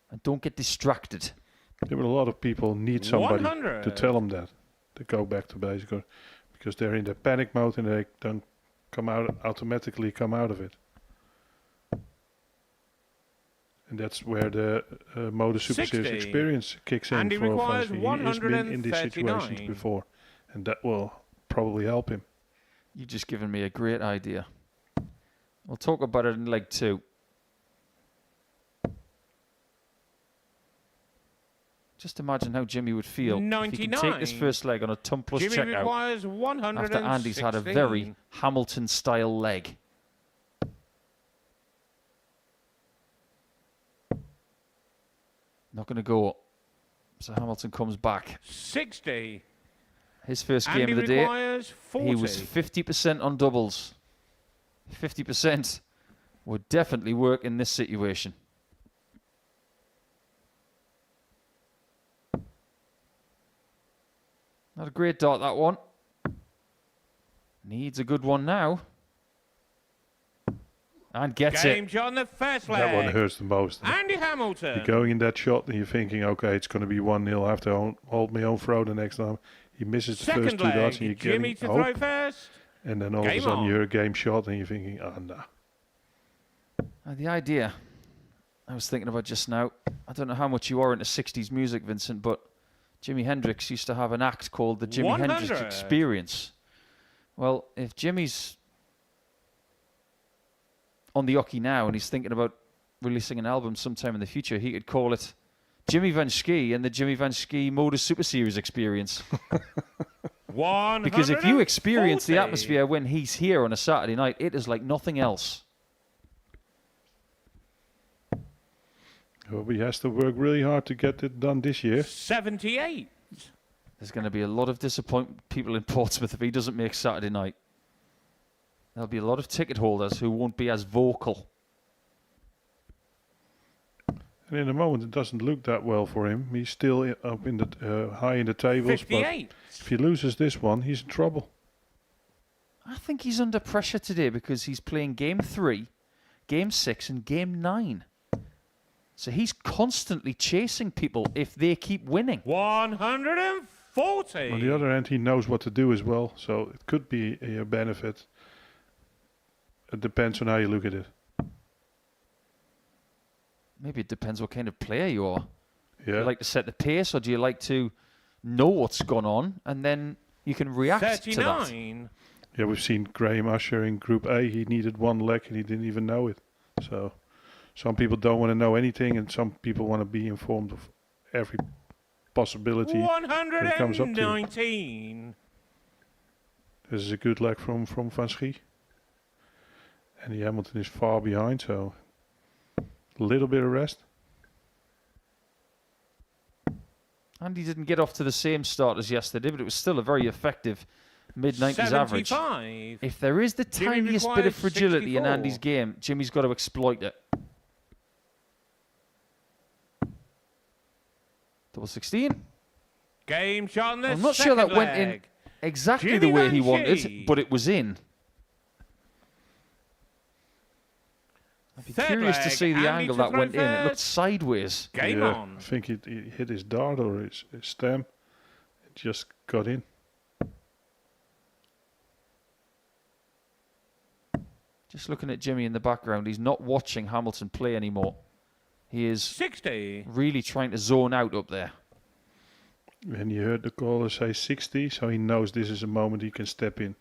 and don't get distracted. Yeah, but a lot of people need somebody 100. to tell them that, to go back to basics, because they're in the panic mode and they don't automatically come out of it. And that's where the Modus Super 60. Series experience kicks in Andy for requires Vansky. He has been in these situations 139. before, and that will probably help him. You've just given me a great idea. We'll talk about it in leg 2. Just imagine how Jimmy would feel if he can take this first leg on a tumpless Jimmy checkout requires 116. after Andy's had a very Hamilton-style leg. Not going to go. So Hamilton comes back. 60. His first Andy game of the day, requires 40. he was 50% on doubles. 50% would definitely work in this situation. Not a great dart, that one. Needs a good one now. And gets Game it. John, the first leg. That one hurts the most. Andy Hamilton. You're going in that shot and you're thinking, okay, it's going to be 1-0. I have to hold my own throw the next time. He misses the Second first 2 leg. darts and you're Jimmy getting to throw hope. first. And then all of a Game sudden on. you hear a game shot and you're thinking, oh, no. The idea I was thinking about just now, I don't know how much you are into 60s music, Vincent, but Jimi Hendrix used to have an act called the Jimi 100. Hendrix Experience. Well, if Jimmy's on the hockey now and he's thinking about releasing an album sometime in the future, he could call it Jimmy Vansky and the Jimmy Vansky Modus Super Series Experience. Because if you experience the atmosphere when he's here on a Saturday night, it is like nothing else. Well, he has to work really hard to get it done this year. 78. There's going to be a lot of disappointed people in Portsmouth if he doesn't make Saturday night. There'll be a lot of ticket holders who won't be as vocal. And in the moment, it doesn't look that well for him. He's still up in the high in the tables. 58. But if he loses this one, he's in trouble. I think he's under pressure today because he's playing Game 3, Game 6 and Game 9. So he's constantly chasing people if they keep winning. 140. On the other hand, he knows what to do as well. So it could be a benefit. It depends on how you look at it. Maybe it depends what kind of player you are. Do Yeah. you like to set the pace or do you like to know what's gone on and then you can react to that? 39. Yeah, we've seen Graham Usher in Group A. He needed one leg and he didn't even know it. So some people don't want to know anything and some people want to be informed of every possibility when it comes up to you. 119. This is a good leg from Vansky. And the Hamilton is far behind, so a little bit of rest. And he didn't get off to the same start as yesterday, but it was still a very effective mid-90s average. 75. If there is the Jimmy tiniest bit of requires fragility in 64. Andy's game, Jimmy's got to exploit it. Double 16. Game shot on the I'm not sure that second went in leg. exactly Jimmy the way he Vansky. wanted, but it was in. I'd be Third curious to leg, see the Andy angle to that throw went in. It looked first. sideways. Game Yeah, on. I think he hit his dart or his stem. It just got in. Just looking at Jimmy in the background, he's not watching Hamilton play anymore. He is 60. really trying to zone out up there. And you heard the caller say 60, so he knows this is a moment he can step in.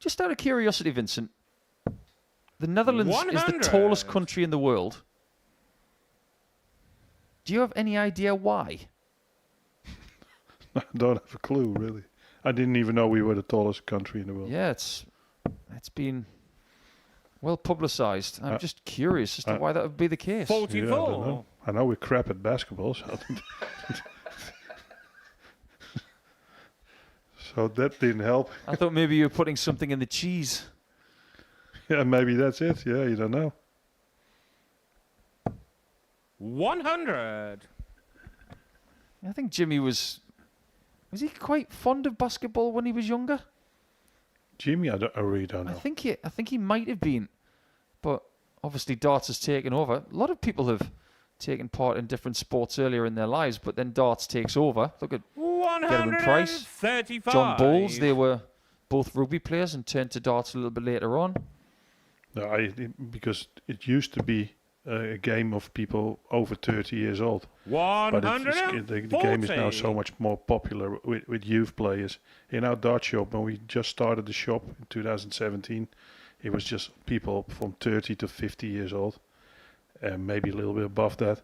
Just out of curiosity, Vincent, the Netherlands is the 100. tallest country in the world. Do you have any idea why? I don't have a clue, really. I didn't even know we were the tallest country in the world. Yeah, it's been well publicized. I'm just curious as to why that would be the case. 44. Yeah, I don't know. I know we're crap at basketball, so, so that didn't help. I thought maybe you were putting something in the cheese. Yeah, maybe that's it. Yeah, you don't know. 100. I think Jimmy was he quite fond of basketball when he was younger? Jimmy, I really don't know. I think he might have been, but obviously darts has taken over. A lot of people have taken part in different sports earlier in their lives, but then darts takes over. Look at Gerwin Price, 135. John Bowles. They were both rugby players and turned to darts a little bit later on. No, because it used to be a game of people over 30 years old. But the game is now so much more popular with youth players. In our dart shop, when we just started the shop in 2017, it was just people from 30 to 50 years old, maybe a little bit above that.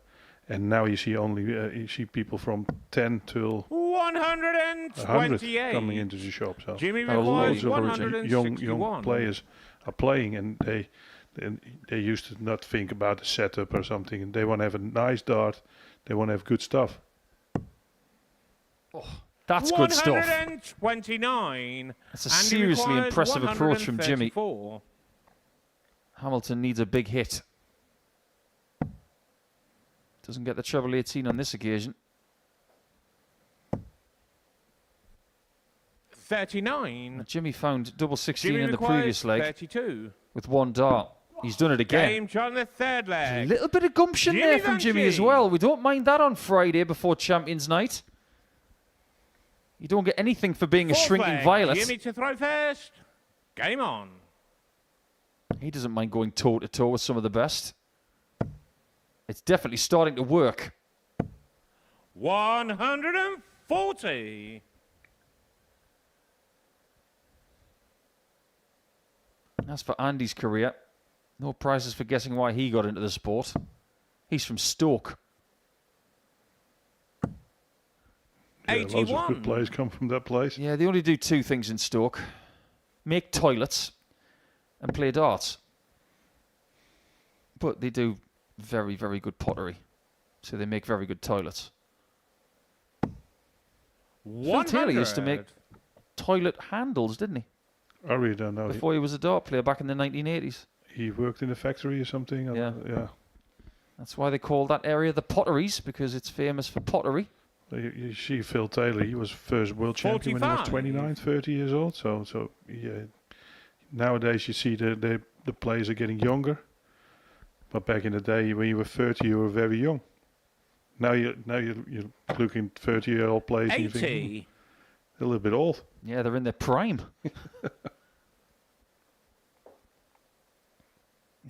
And now you see people from 10 till 100 128. coming into the shop. So Jimmy loads requires of young 161. players are playing, and they used to not think about the setup or something, and they want to have a nice dart. They want to have good stuff. That's good stuff. 129. That's a seriously impressive approach from Jimmy. 134. Hamilton needs a big hit. Doesn't get the treble 18 on this occasion. 39. Jimmy found double 16 Jimmy in the requires previous leg 32. with one dart. He's done it again. Game shot on the third A leg. little bit of gumption Jimmy there from Jimmy as Vansky. well. We don't mind that on Friday before Champions Night. You don't get anything for being a Fourth shrinking leg. violet. Jimmy to throw first. Game on. He doesn't mind going toe-to-toe with some of the best. It's definitely starting to work. 140. As for Andy's career, no prizes for guessing why he got into the sport. He's from Stoke. Yeah, loads of 81. good players come from that place. Yeah, they only do two things in Stoke. Make toilets and play darts. But they do very, very good pottery. So they make very good toilets. Phil Taylor used to make toilet handles, didn't he? I really don't know. Before he was a dart player back in the 1980s. He worked in a factory or something. Yeah. Yeah. That's why they call that area the Potteries, because it's famous for pottery. You see Phil Taylor, he was first world champion when he was 45. 29, 30 years old. So yeah. Nowadays you see the players are getting younger. But back in the day, when you were 30, you were very young. Now you're looking 30-year-old players and you think, 80. a little bit old. Yeah, they're in their prime. You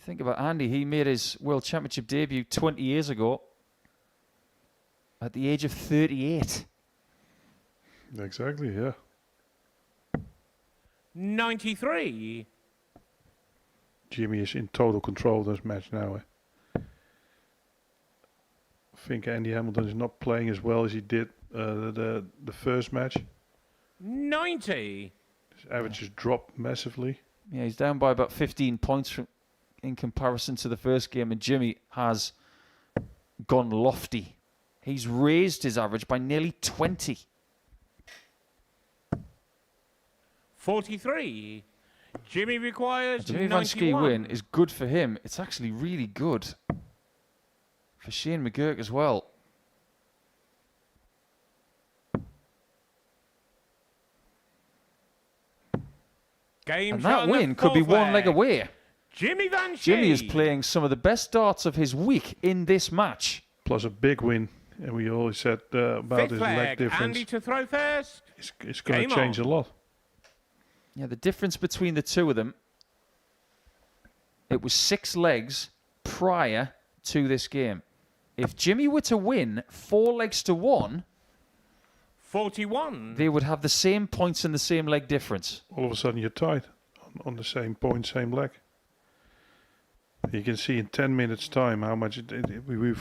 think about Andy, he made his World Championship debut 20 years ago at the age of 38. Exactly, yeah. 93. Jimmy is in total control of this match now. I think Andy Hamilton is not playing as well as he did the first match. 90. His average has dropped massively. Yeah, he's down by about 15 points in comparison to the first game, and Jimmy has gone lofty He's raised his average by nearly 20. 43. Jimmy requires Jimmy 91. Vansky win is good for him. It's actually really good for Shane McGuirk as well. Game And shot that on the win could be fourth one leg leg. away. Jimmy Vansky. Jimmy is playing some of the best darts of his week in this match. Plus a big win. And we always said about Fifth his leg. leg difference. Andy to throw first. It's going Game to change on. a lot. Yeah, the difference between the two of them, it was 6 legs prior to this game. If Jimmy were to win 4 legs to 1, 41. they would have the same points and the same leg difference. All of a sudden you're tied on the same point, same leg. You can see in 10 minutes time how much we were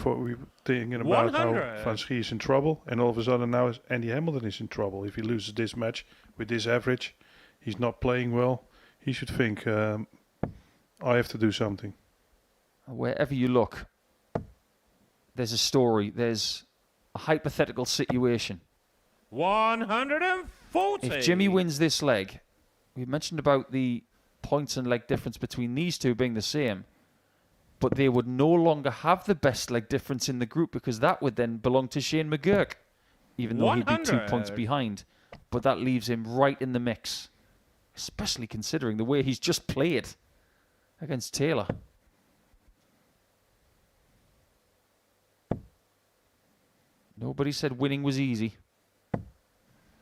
thinking about 100. how Vansky is in trouble, and all of a sudden now Andy Hamilton is in trouble. If he loses this match with this average, he's not playing well. He should think, I have to do something. Wherever you look, there's a story, there's a hypothetical situation. 140. If Jimmy wins this leg, we mentioned about the points and leg difference between these two being the same, but they would no longer have the best leg difference in the group because that would then belong to Shane McGuirk, even though he'd be 2 points 100. behind. But that leaves him right in the mix, especially considering the way he's just played against Taylor. Nobody said winning was easy.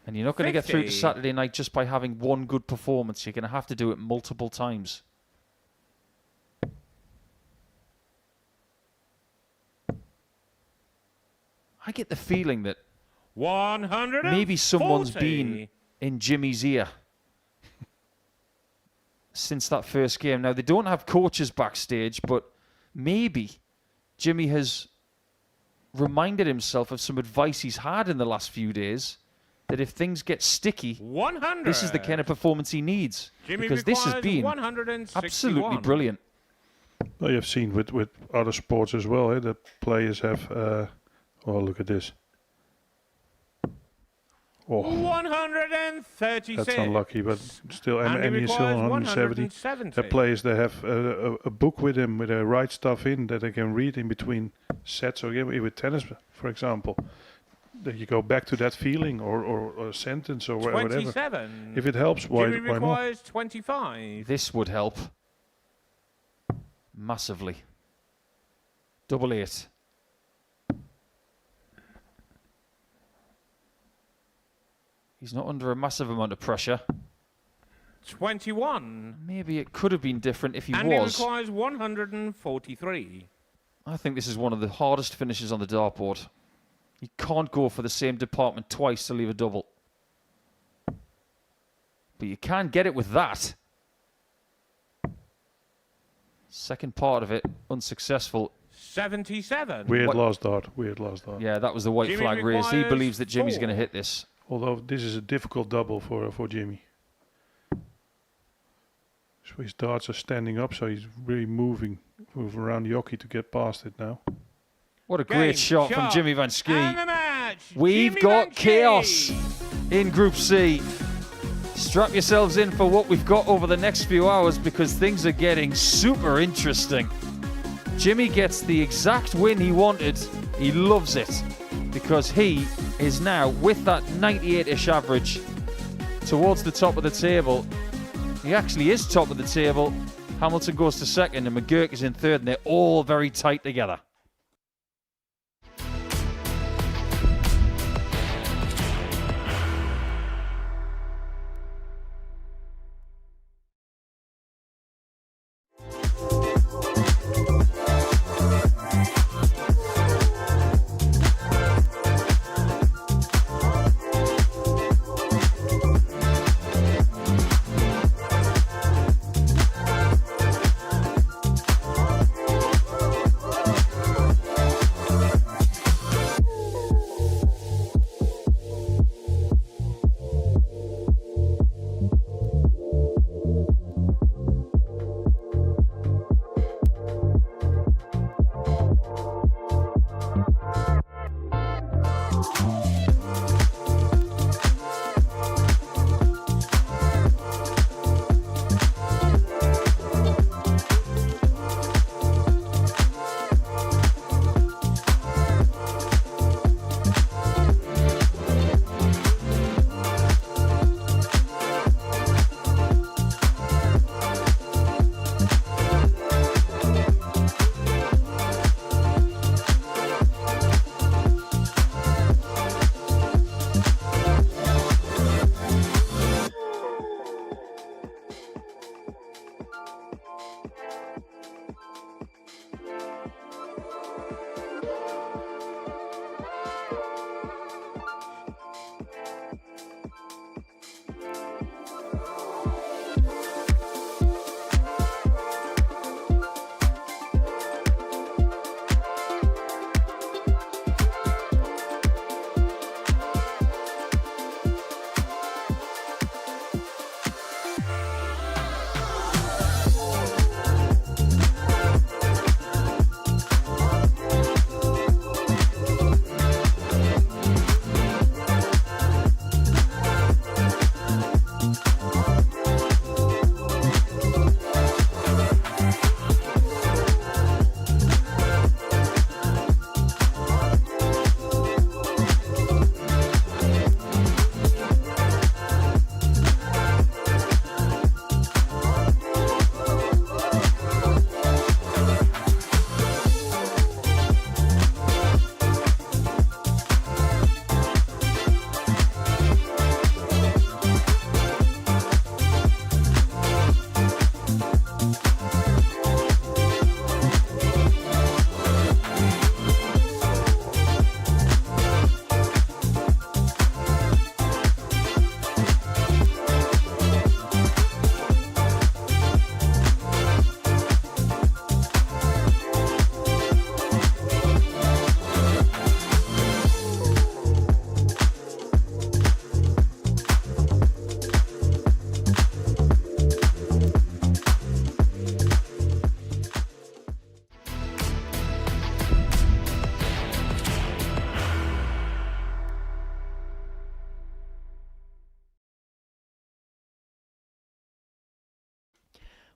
And you're not going to get through to 50. Saturday night just by having one good performance. You're going to have to do it multiple times. I get the feeling that 140. maybe someone's been in Jimmy's ear since that first game. Now, they don't have coaches backstage, but maybe Jimmy has reminded himself of some advice he's had in the last few days, that if things get sticky, 100. this is the kind of performance he needs. Jimmy Because this has requires been 161. absolutely brilliant. Well, you've seen with other sports as well, that players have... oh, look at this. Oh, 136. that's unlucky, but still, Andy and he's still on requires 170. The players, they have a book with him with they write stuff in that they can read in between sets. So yeah, with tennis, for example, that you go back to that feeling or a sentence or whatever. 27. If it helps, why Jimmy not? requires 25. This would help massively. 88. He's not under a massive amount of pressure. 21. Maybe it could have been different if he Andy was. requires 143. I think this is one of the hardest finishes on the dartboard. You can't go for the same department twice to leave a double. But you can get it with that. Second part of it, unsuccessful. 77. Weird What- last dart. Yeah, that was the white Jimmy flag raised. He requires believes that Jimmy's going to 4. hit this. Although this is a difficult double for Jimmy. So his darts are standing up, so he's really moving around the hockey to get past it now. What a Game, great shot from Jimmy And Vansky. the match. We've Jimmy got Vansky. chaos in Group C. Strap yourselves in for what we've got over the next few hours because things are getting super interesting. Jimmy gets the exact win he wanted. He loves it because he is now, with that 98-ish average, towards the top of the table. He actually is top of the table. Hamilton goes to second and McGuirk is in third, and they're all very tight together.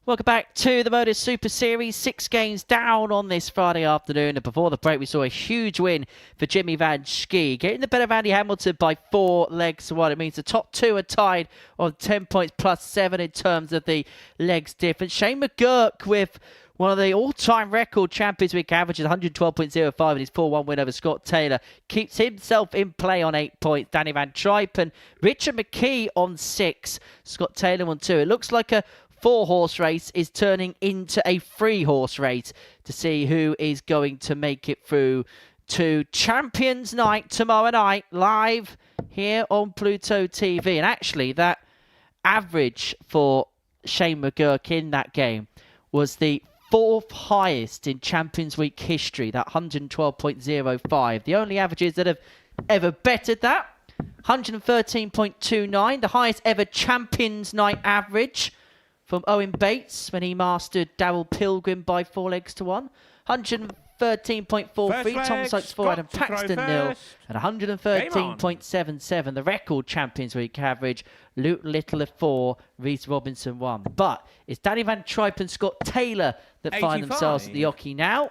Welcome back to the Modus Super Series. 6 games down on this Friday afternoon. And before the break, we saw a huge win for Jimmy Vansky, getting the better of Andy Hamilton by 4 legs to 1. It means the top 2 are tied on 10 points plus 7 in terms of the legs difference. Shane McGuirk with one of the all-time record Champions Week averages, 112.05 in his 4-1 win over Scott Taylor. Keeps himself in play on 8 points. Danny Van Trijp and Richard McKe on 6. Scott Taylor on 2. It looks like a 4-horse race is turning into a 3-horse race to see who is going to make it through to Champions Night tomorrow night, live here on Pluto TV. And actually, that average for Shane McGuirk in that game was the 4th highest in Champions Week history, that 112.05. The only averages that have ever bettered that, 113.29, the highest ever Champions Night average from Owen Bates when he mastered Darryl Pilgrim by 4 legs to 1. 113.43, Tom Sykes 4, Adam Paxton 0, and 113.77, the record Champions Week average. Luke Little of 4, Reece Robinson 1. But it's Danny Van Trijp and Scott Taylor that 85. find themselves at the Oki now.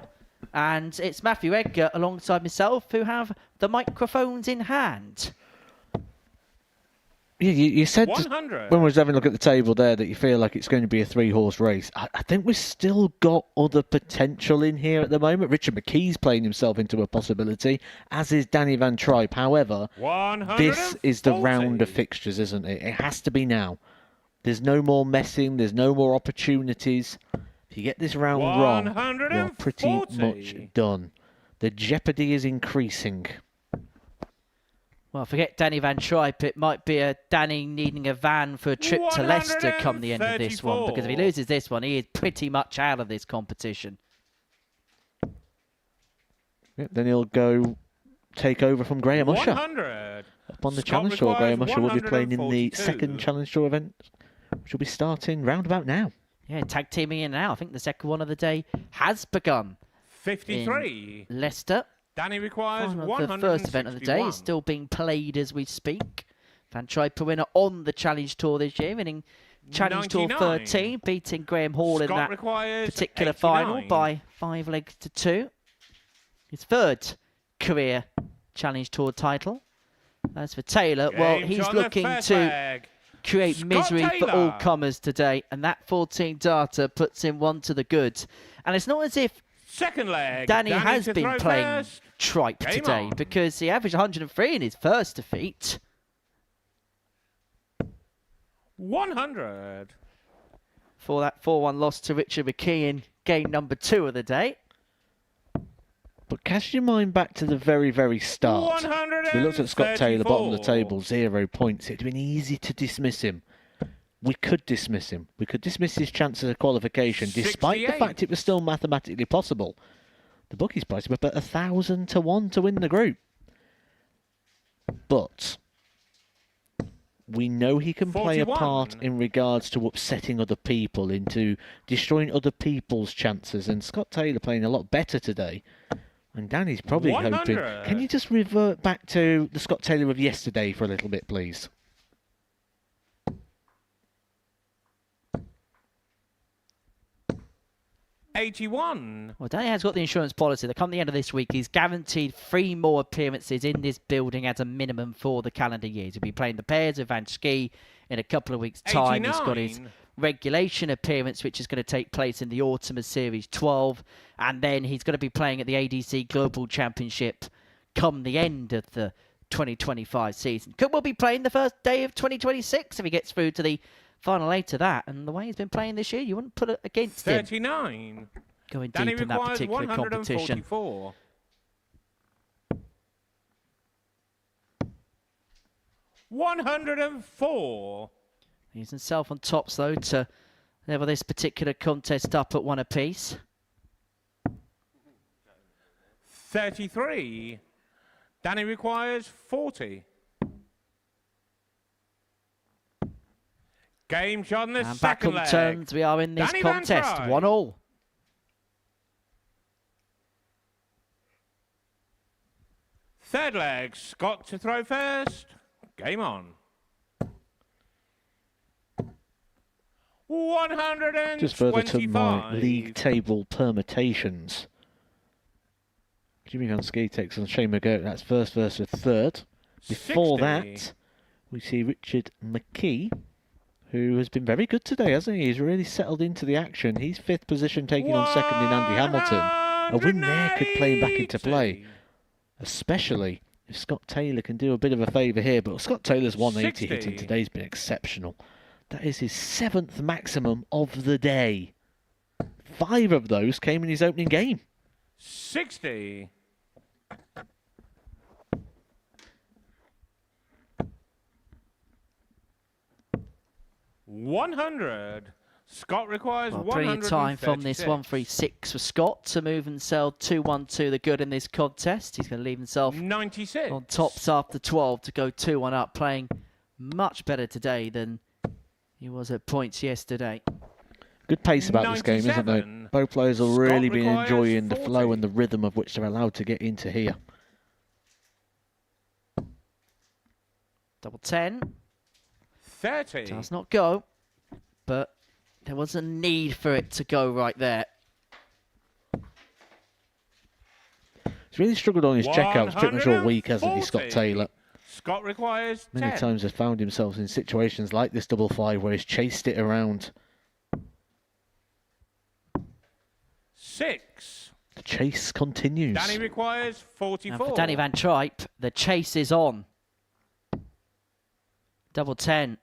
And it's Matthew Edgar alongside myself who have the microphones in hand. Yeah, you said just 100. when we was having a look at the table there that you feel like it's going to be a 3-horse race. I think we've still got other potential in here at the moment. Richard McKee's playing himself into a possibility, as is Danny Van Trijp. However, this is the round of fixtures, isn't it? It has to be now. There's no more messing. There's no more opportunities. If you get this round wrong, you're pretty much done. The jeopardy is increasing. Well, forget Danny Van Trijp. It might be a Danny needing a van for a trip to Leicester come the end of this one. Because if he loses this one, he is pretty much out of this competition. Yep, then he'll go take over from Graham Usher. 100. Up on the Challenge Tour, Graham Usher will be playing in the second Challenge Tour event, which will be starting round about now. Yeah, tag teaming in now. I think the second one of the day has begun. 53. In Leicester. Danny requires The first event of the day is still being played as we speak. Van Trijp a winner on the Challenge Tour this year, winning Challenge 99. Tour 13, beating Graham Hall in that particular 89. final by 5 legs to 2. His 3rd career Challenge Tour title. As for Taylor, well, he's looking to create misery for all comers today, and that 14 data puts him 1 to the good. And it's not as if second leg. Danny has to been throw playing first. tripe Game today on. because he averaged 103 in his first defeat. 100. For that 4-1 loss to Richard McKe in game number 2 of the day. But cast your mind back to the very, very start. We looked at Scott Taylor, bottom of the table, 0 points. It'd been easy to dismiss him. We could dismiss him. We could dismiss his chances of qualification, despite the 68. fact it was still mathematically possible. The bookies priced him up at 1,000 to 1 to win the group. But we know he can play a 41. part in regards to upsetting other people, into destroying other people's chances. And Scott Taylor playing a lot better today. And Danny's probably 100. hoping. Can you just revert back to the Scott Taylor of yesterday for a little bit, please? $81. Well, Danny has got the insurance policy that come the end of this week, he's guaranteed 3 more appearances in this building as a minimum for the calendar year. He'll be playing the pairs of Vansky in a couple of weeks' time. He's got his 89. regulation appearance, which is going to take place in the autumn of Series 12. And then he's going to be playing at the ADC Global Championship come the end of the 2025 season. Could well be playing the first day of 2026 if he gets through to the final 8 of that. And the way he's been playing this year, you wouldn't put it against him 39. going Danny deep in that requires particular competition. 144. $104. He's himself on tops, though, to level this particular contest up at 1 apiece. 33. Danny requires 40. Game shot in the And back second on leg. turns, we are in this Danny Van contest. Trijp. 1-1. Third leg, Scott to throw first. Game on. 125. Just further to my league table permutations. Jimmy Vansky takes on Shane McGuirk. That's first versus third. Before 60. that, we see Richard McKe, who has been very good today, hasn't he? He's really settled into the action. He's fifth position, taking on second in Andy Hamilton. A win there could play him back into play, especially if Scott Taylor can do a bit of a favour here. But Scott Taylor's 180 hitting today has been exceptional. That is his 7th maximum of the day. 5 of those came in his opening game. 60. 100. Scott requires Well, plenty of time from this 136 for Scott to move and sell 2-1 to the good in this contest. He's going to leave himself 96 on tops after 12 to go 2-1 up, playing much better today than he was at points yesterday. Good pace about this game, isn't there? Both players will really be enjoying the flow and the rhythm of which they're allowed to get into here. Double 10. 30. Does not go, but there was a need for it to go right there. He's really struggled on his checkouts pretty much all week, hasn't he, Scott Taylor? Scott requires 10. Many times has found himself in situations like this double 5 where he's chased it around. 6. The chase continues. Danny requires 44. Now for Danny Van Trijp, the chase is on. Double 10.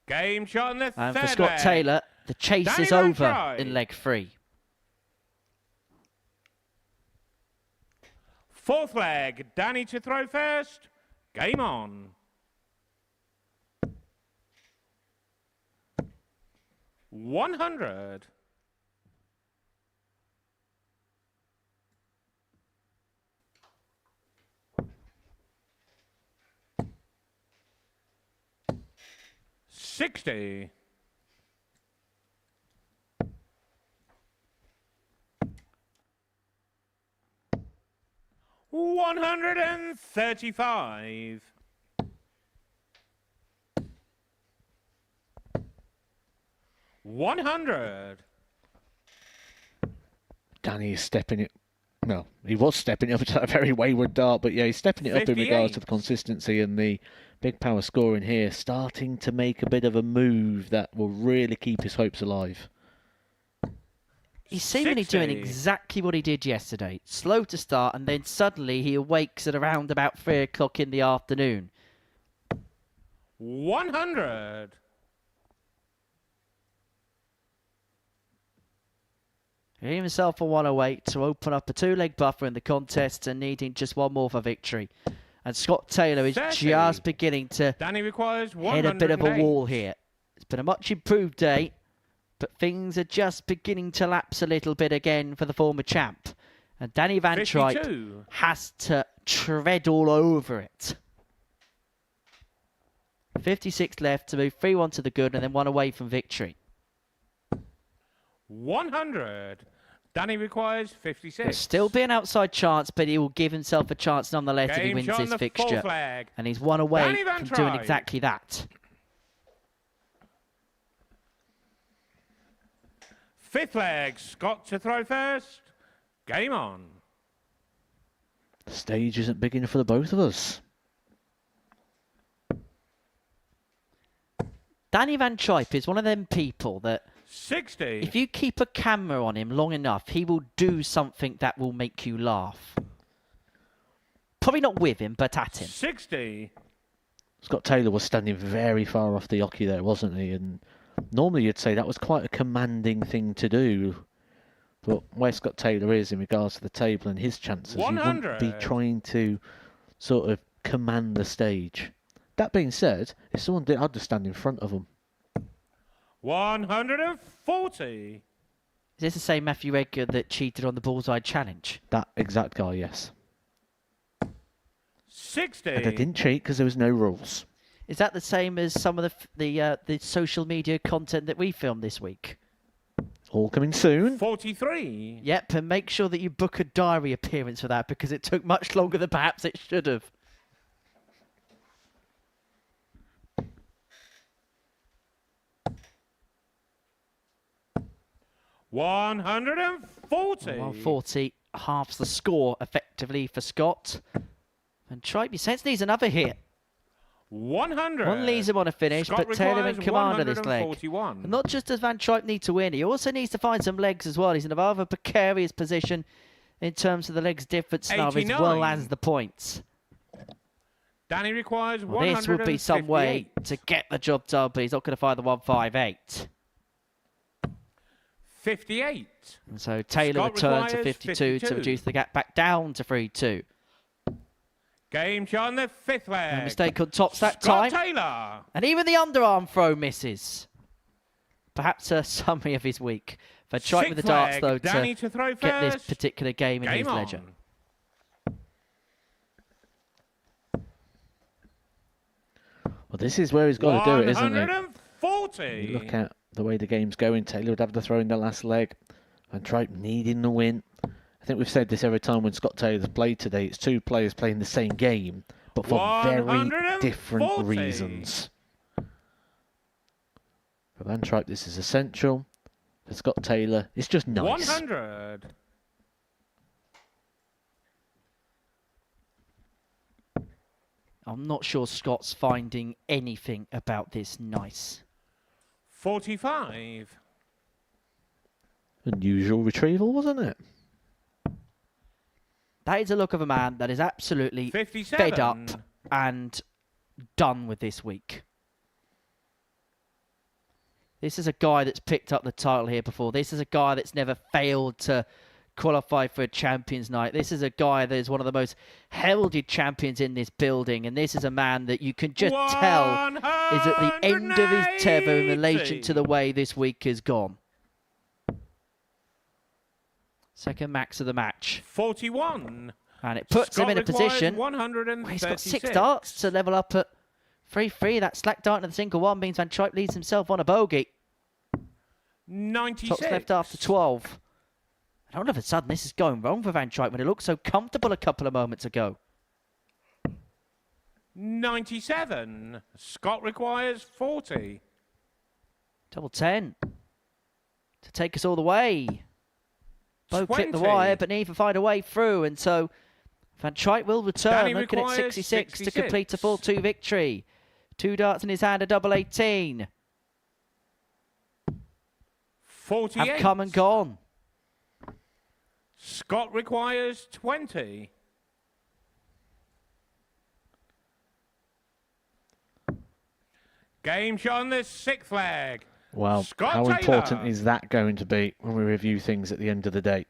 Game shot in the And third for Scott leg. Taylor, the chase Danny is Van over Trijp. in leg 3. 4th leg. Danny to throw first. Game on. 100. 60. 135. 100. Danny is stepping it. Well, he was stepping it up to a very wayward dart, but yeah, he's stepping it up in regards to the consistency and the big power scoring here. Starting to make a bit of a move that will really keep his hopes alive. He's seemingly doing exactly what he did yesterday. Slow to start, and then suddenly he awakes at around about 3 o'clock in the afternoon. 100. He gave himself a 108 to open up a 2-leg buffer in the contest and needing just one more for victory. And Scott Taylor is 30. just beginning to Danny requires hit a bit of a 108. wall here. It's been a much improved day, but things are just beginning to lapse a little bit again for the former champ. And Danny Van Trijp 52. has to tread all over it. 56 left to move 3-1 to the good and then 1 away from victory. 100. Danny requires 56. There'll still be an outside chance, but he will give himself a chance nonetheless if he Game wins shot on this the fixture. 4th leg. And he's 1 away Danny Van from doing Trijp. exactly that. 5th leg. Scott to throw first. Game on. The stage isn't big enough for the both of us. Danny Van Trijp is one of them people that 60. if you keep a camera on him long enough, he will do something that will make you laugh. Probably not with him, but at him. 60. Scott Taylor was standing very far off the oche there, wasn't he? And normally you'd say that was quite a commanding thing to do. But where Scott Taylor is in regards to the table and his chances, he wouldn't be 100. trying to sort of command the stage. That being said, if someone did, I'd just stand in front of them. 140. Is this the same Matthew Edgar that cheated on the Bullseye Challenge? That exact guy, yes. 60. And I didn't cheat because there was no rules. Is that the same as some of the social media content that we filmed this week? All coming soon. 43. Yep, and make sure that you book a diary appearance for that because it took much longer than perhaps it should have. 140. 140, halves the score effectively for Scott. And Trijp, you sense needs another hit. 100. One leaves him on a finish, Scott but Taylor in requires command of this leg. 141. And not just does Van Trijp need to win, he also needs to find some legs as well. He's in a rather precarious position in terms of the legs difference now, as 89. well as the points. Danny requires Well, this would be some way to get the job done, but he's not going to find the 158. 58. And so Taylor Scott returned to requires 52 to reduce the gap back down to 3-2. Game shot on the fifth leg. No mistake on tops that Scott time. Taylor. And even the underarm throw misses. Perhaps a summary of his week. For Trijp with the darts, though, Danny to throw get this first. particular game in his on. ledger. Well, this is where he's got to do it, isn't it? 140. You look at the way the game's going. Taylor would have to throw in the last leg. And Trijp needing the win. I think we've said this every time when Scott Taylor's played today. It's two players playing the same game, but for very 140. different reasons. For Van Trijp, this is essential. For Scott Taylor, it's just nice. 100. I'm not sure Scott's finding anything about this nice. 45. Unusual retrieval, wasn't it? That is a look of a man that is absolutely 57. fed up and done with this week. This is a guy that's picked up the title here before. This is a guy that's never failed to qualify for a Champions Night. This is a guy that is one of the most heralded champions in this building. And this is a man that you can just tell is at the end of his tether in relation to the way this week has gone. Second max of the match. 41. And it puts him in a position 136. where he's got 6 darts to level up at 3-3. That slack dart and the single one means Van Trijp leads himself on a bogey. 96. Tops left after 12. And all of a sudden, this is going wrong for Van Trijp when it looked so comfortable a couple of moments ago. 97. Scott requires 40. Double 10 to take us all the way. Both clip the 20. wire, but neither find a way through. And so Van Trijp will return, Danny looking at requires 66 to complete a 4-2 victory. 2 darts in his hand, a double 18. 48. Have come and gone. Scott requires 20. Game shot on the sixth flag. Well, Scott how Taylor. important is that going to be when we review things at the end of the day?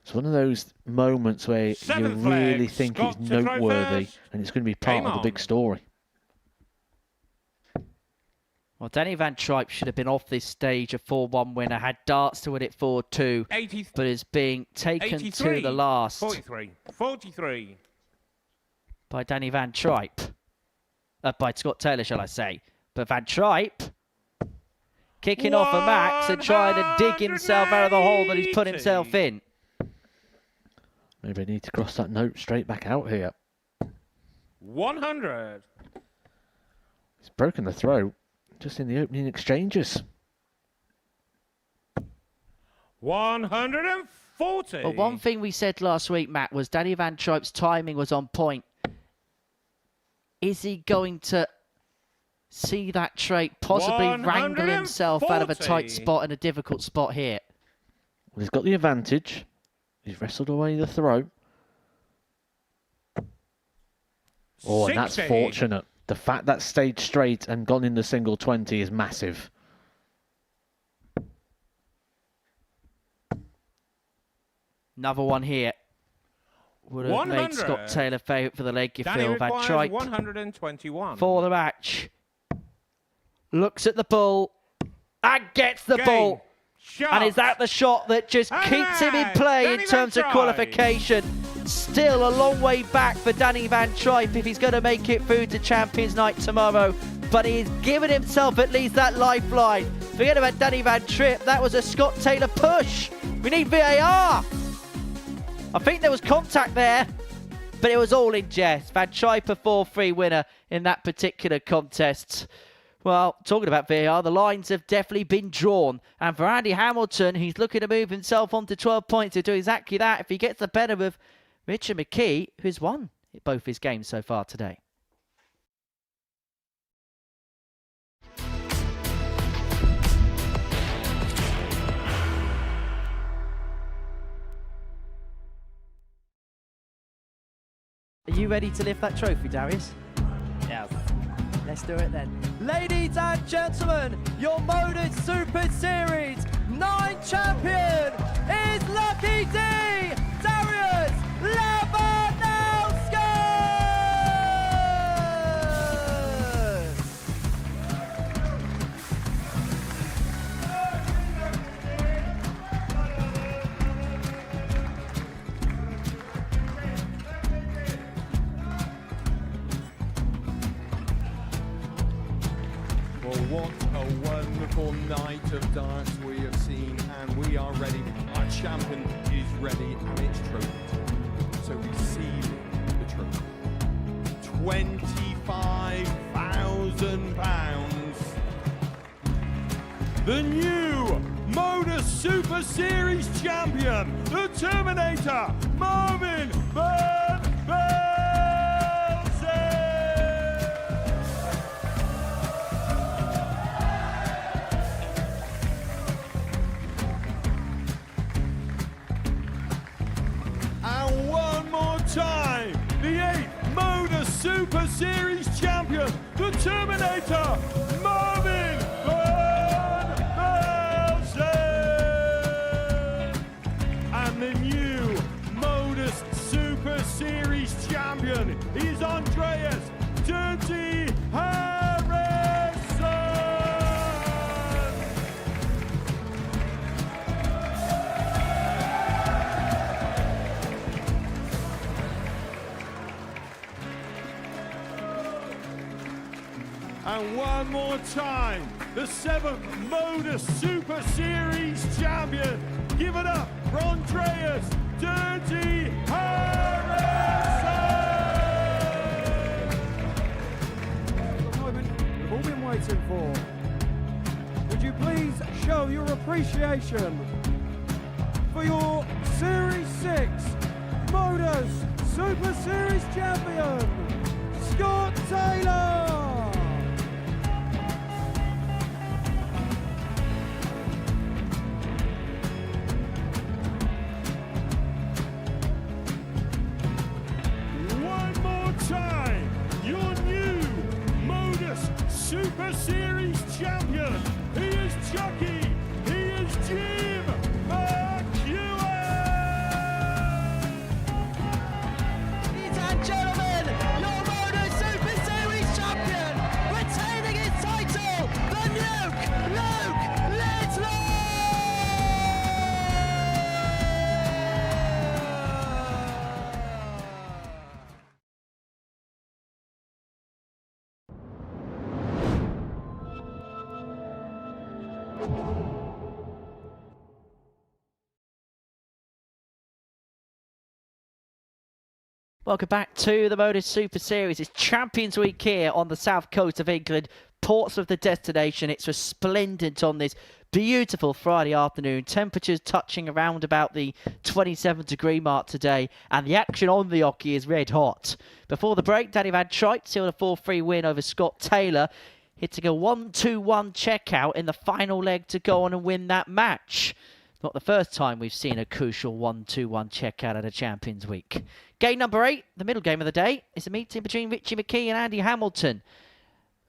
It's one of those moments where Seventh you really flag. think Scott it's to throw noteworthy first. and it's going to be part Game of the big on. story. Well, Danny Van Trijp should have been off this stage a 4-1 winner, had darts to win it 4-2, 80, but is being taken 83. to the last 43. 43. by Danny Van Trijp. By Scott Taylor, shall I say. But Van Trijp kicking off a max and trying to dig himself out of the hole that he's put himself in. Maybe I need to cross that note straight back out here. 100. He's broken the throw just in the opening exchanges. 140. But one thing we said last week, Matt, was Danny Van Trijp's timing was on point. Is he going to see that trait possibly wrangle himself out of a tight 140. spot and a difficult spot here? Well, he's got the advantage. He's wrestled away the throw. Oh, and that's 60. fortunate. The fact that stayed straight and gone in the single 20 is massive. Another one here. Would have made 100. Scott Taylor favourite for the leg, you Danny feel. Van requires Trijp 121. for the match. Looks at the bull and gets the Game. bull. Shot. And is that the shot that just keeps him in play Danny in Van terms of Trijp. qualification? Still a long way back for Danny Van Trijp if he's going to make it through to Champions Night tomorrow. But he's given himself at least that lifeline. Forget about Danny Van Trijp. That was a Scott Taylor push. We need VAR. I think there was contact there, but it was all in jest. Van Trijp a 4-3 winner in that particular contest. Well, talking about VAR, the lines have definitely been drawn. And for Andy Hamilton, he's looking to move himself on to 12 points to do exactly that if he gets the better of Richard McKe, who's won both his games so far today. Are you ready to lift that trophy, Darius? Yes. Let's do it then. Ladies and gentlemen, your Modus Super Series 9 champion is Lucky D, Darius Lewandowski! Well, what a wonderful night of darts we have seen, and we are ready. Our champion is ready, and it's trophy. So receive the trophy. £25,000. The new Modus Super Series champion, the Terminator, Marvin Van Velzen. And one more time, the 8th Modus Super Series champion, the Terminator, Marvin Van Velzen. And the new Modus Super Series champion is Andreas Dirty Harrison. And one more time, the 7th Modus Super Series champion. Give it up for Andreas Dirty Harrison! The moment we've all been waiting for. Would you please show your appreciation for your Series 6 Modus Super Series champion, Scott Taylor! One more time, your new Modus Super Series champion. He is Chucky. He is Jim McGuirk. Ladies and gentlemen, your Modus Super Series champion, retaining his title, the Luke Lidlow! Welcome back to the Modus Super Series. It's Champions Week here on the south coast of England. Portsmouth the destination. It's resplendent on this beautiful Friday afternoon. Temperatures touching around about the 27-degree mark today. And the action on the hockey is red hot. Before the break, Danny Van Trijp sealed a 4-3 win over Scott Taylor, hitting a 1-2-1 checkout in the final leg to go on and win that match. Not the first time we've seen a crucial 1-2-1 checkout at a Champions Week. Game number 8, the middle game of the day, is a meeting between Richie McKe and Andy Hamilton.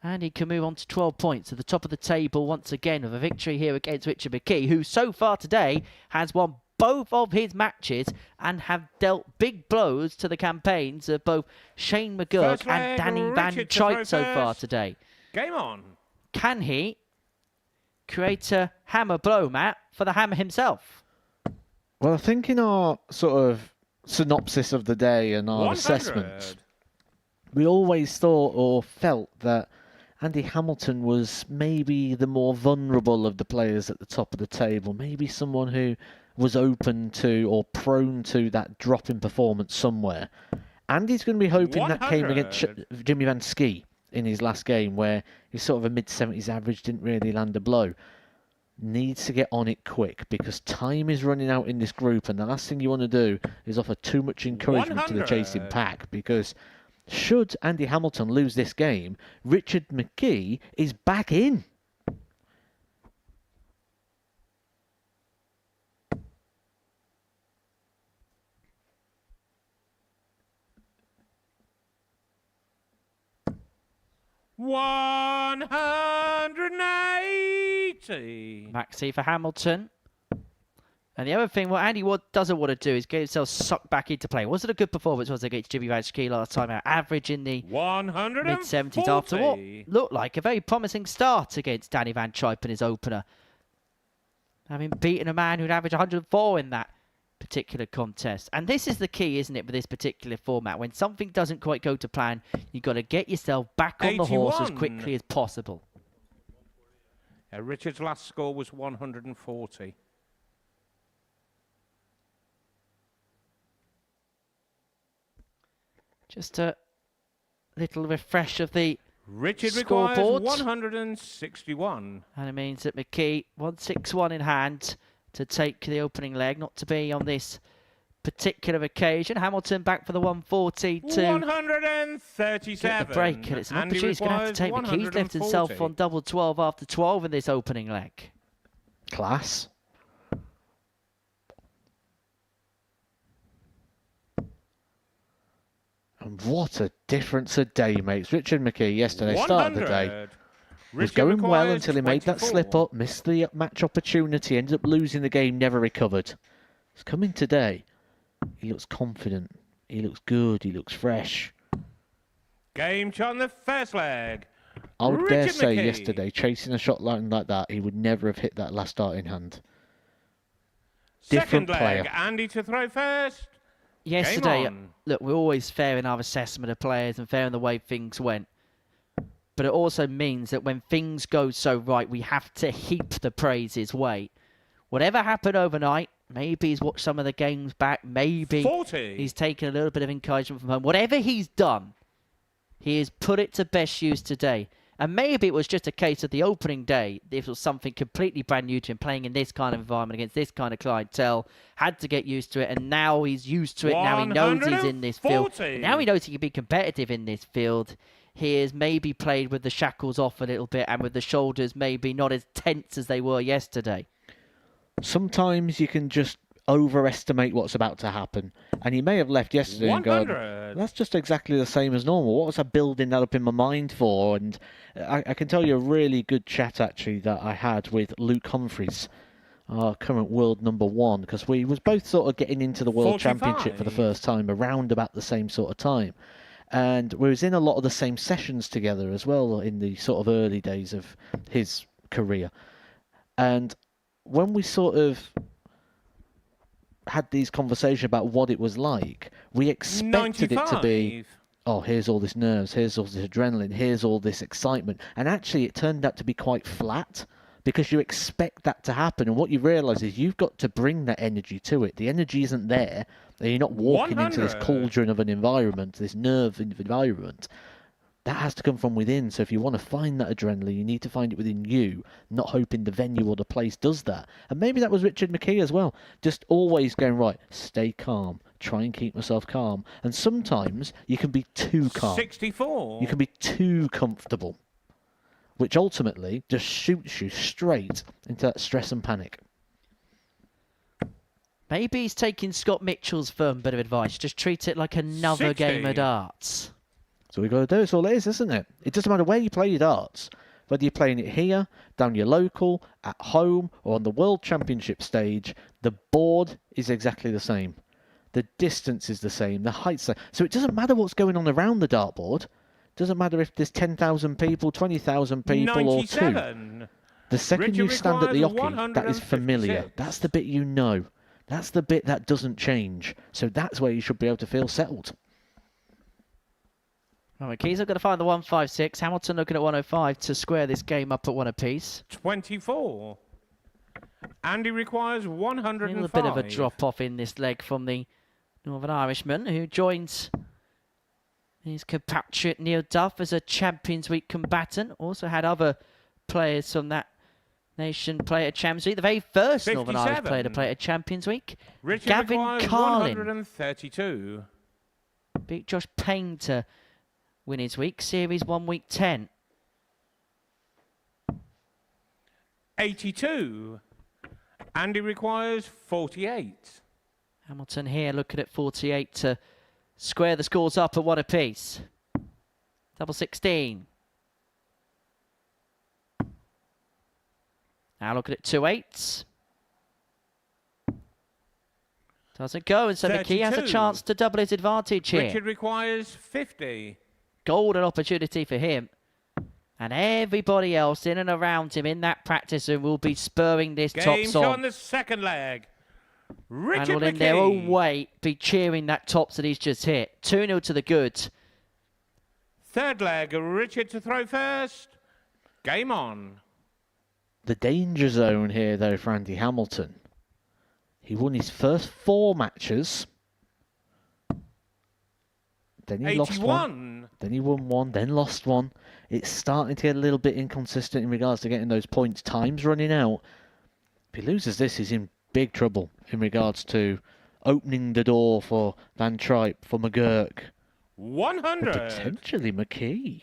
Andy can move on to 12 points at the top of the table once again with a victory here against Richard McKe, who so far today has won both of his matches and have dealt big blows to the campaigns of both Shane McGuirk First and leg, Danny Van Richard to throw Trijp so far first. today. Game on. Can he create a hammer blow, Matt, for the hammer himself? Well, I think in our sort of synopsis of the day and our 100. assessments, we always thought or felt that Andy Hamilton was maybe the more vulnerable of the players at the top of the table, maybe someone who was open to or prone to that drop in performance somewhere. Andy's going to be hoping that came against 100. Jimmy Vansky in his last game where he's sort of a mid-70s average, didn't really land a blow. Needs to get on it quick because time is running out in this group, and the last thing you want to do is offer too much encouragement to the chasing pack, because should Andy Hamilton lose this game, Richard McKe is back in. $180. Maxi for Hamilton. And the other thing, what Andy doesn't want to do is get himself sucked back into play. Was it a good performance? Was it against Jimmy Vansky last time out? Average in the mid-70s after what looked like a very promising start against Danny Van Trijp in his opener. Having beaten a man who'd averaged 104 in that particular contest. And this is the key, isn't it, with this particular format? When something doesn't quite go to plan, you've got to get yourself back on the horse as quickly as possible. Richard's last score was 140. Just a little refresh of the Richard scoreboard. requires 161. And it means that McKe, 161 in hand to take the opening leg, not to be on this particular occasion. Hamilton back for the 140 to 137. get the break, and it's an opportunity he's going to have to take. McKe's left himself on double 12 after 12 in this opening leg. Class. And what a difference a day makes. Richard McKe yesterday, start of the day, was going well until he made that slip up, missed the match opportunity, ended up losing the game, never recovered. He's coming today. He looks confident. He looks good. He looks fresh. Game shot in the first leg. I would dare say McKe. yesterday, chasing a shot like that, he would never have hit that last starting hand. Second Different player. leg, Andy to throw first. Yesterday, look, we're always fair in our assessment of players and fair in the way things went. But it also means that when things go so right, we have to heap the praise his way. Whatever happened overnight, maybe he's watched some of the games back, maybe 40. he's taken a little bit of encouragement from home. Whatever he's done, he has put it to best use today. And maybe it was just a case of the opening day. This was something completely brand new to him, playing in this kind of environment against this kind of clientele. Had to get used to it, and now he's used to it. Now he knows he's in this field. Now he knows he can be competitive in this field. He has maybe played with the shackles off a little bit and with the shoulders maybe not as tense as they were yesterday. Sometimes you can just overestimate what's about to happen. And he may have left yesterday and gone, that's just exactly the same as normal. What was I building that up in my mind for? And I can tell you a really good chat, actually, that I had with Luke Humphreys, our current world #1, because we was both sort of getting into the World 45. Championship for the first time around about the same sort of time. And we was in a lot of the same sessions together as well in the sort of early days of his career. And when we sort of had these conversations about what it was like, we expected it to be, oh, here's all this nerves, here's all this adrenaline, here's all this excitement. And actually it turned out to be quite flat, because you expect that to happen. And what you realise is you've got to bring that energy to it. The energy isn't there. And you're not walking into this cauldron of an environment, this nerve environment. That has to come from within. So if you want to find that adrenaline, you need to find it within you, not hoping the venue or the place does that. And maybe that was Richard McKe as well. Just always going, right, stay calm. Try and keep myself calm. And sometimes you can be too calm. 64. You can be too comfortable, which ultimately just shoots you straight into that stress and panic. Maybe he's taking Scott Mitchell's firm bit of advice. Just treat it like another 60. game of darts. So we've got to do it's all it is, isn't it? It doesn't matter where you play your darts. Whether you're playing it here, down your local, at home, or on the World Championship stage, the board is exactly the same. The distance is the same, the height's the same. So it doesn't matter what's going on around the dartboard. It doesn't matter if there's 10,000 people, 20,000 people, 97. or 2. The second Richard you stand at the requires hockey, that is familiar. 156. That's the bit you know. That's the bit that doesn't change. So that's where you should be able to feel settled. Well, McKee's going to find the 156. Hamilton looking at 105 to square this game up at one apiece. 24. Andy requires 105. A little bit of a drop off in this leg from the Northern Irishman, who joins His compatriot Neil Duff as a Champions Week combatant. Also had other players from that nation play at Champions Week. The very first Northern Irish player to play at Champions Week. Richard Gavin requires Carlin 132. beat Josh Payne to win his week. Series 1, Week 10. 82. Andy requires 48. Hamilton here looking at 48 to square the scores up at one apiece. Double 16. Now looking at 2 8s. Doesn't go, and so McKe has a 32. chance to double his advantage here. Richard requires 50. Golden opportunity for him. And everybody else in and around him in that practice room will be spurring this Game tops shot on. on the second leg. And Richard will in their own McKe. way be cheering that tops that he's just hit. 2-0 to the good. Third leg, Richard to throw first. Game on. The danger zone here, though, for Andy Hamilton. He won his first 4 matches. Then he lost 1. Then he won 1, then lost 1. It's starting to get a little bit inconsistent in regards to getting those points. Time's running out. If he loses this, he's in big trouble in regards to opening the door for Van Trijp, for McGuirk. 100. But potentially McKe.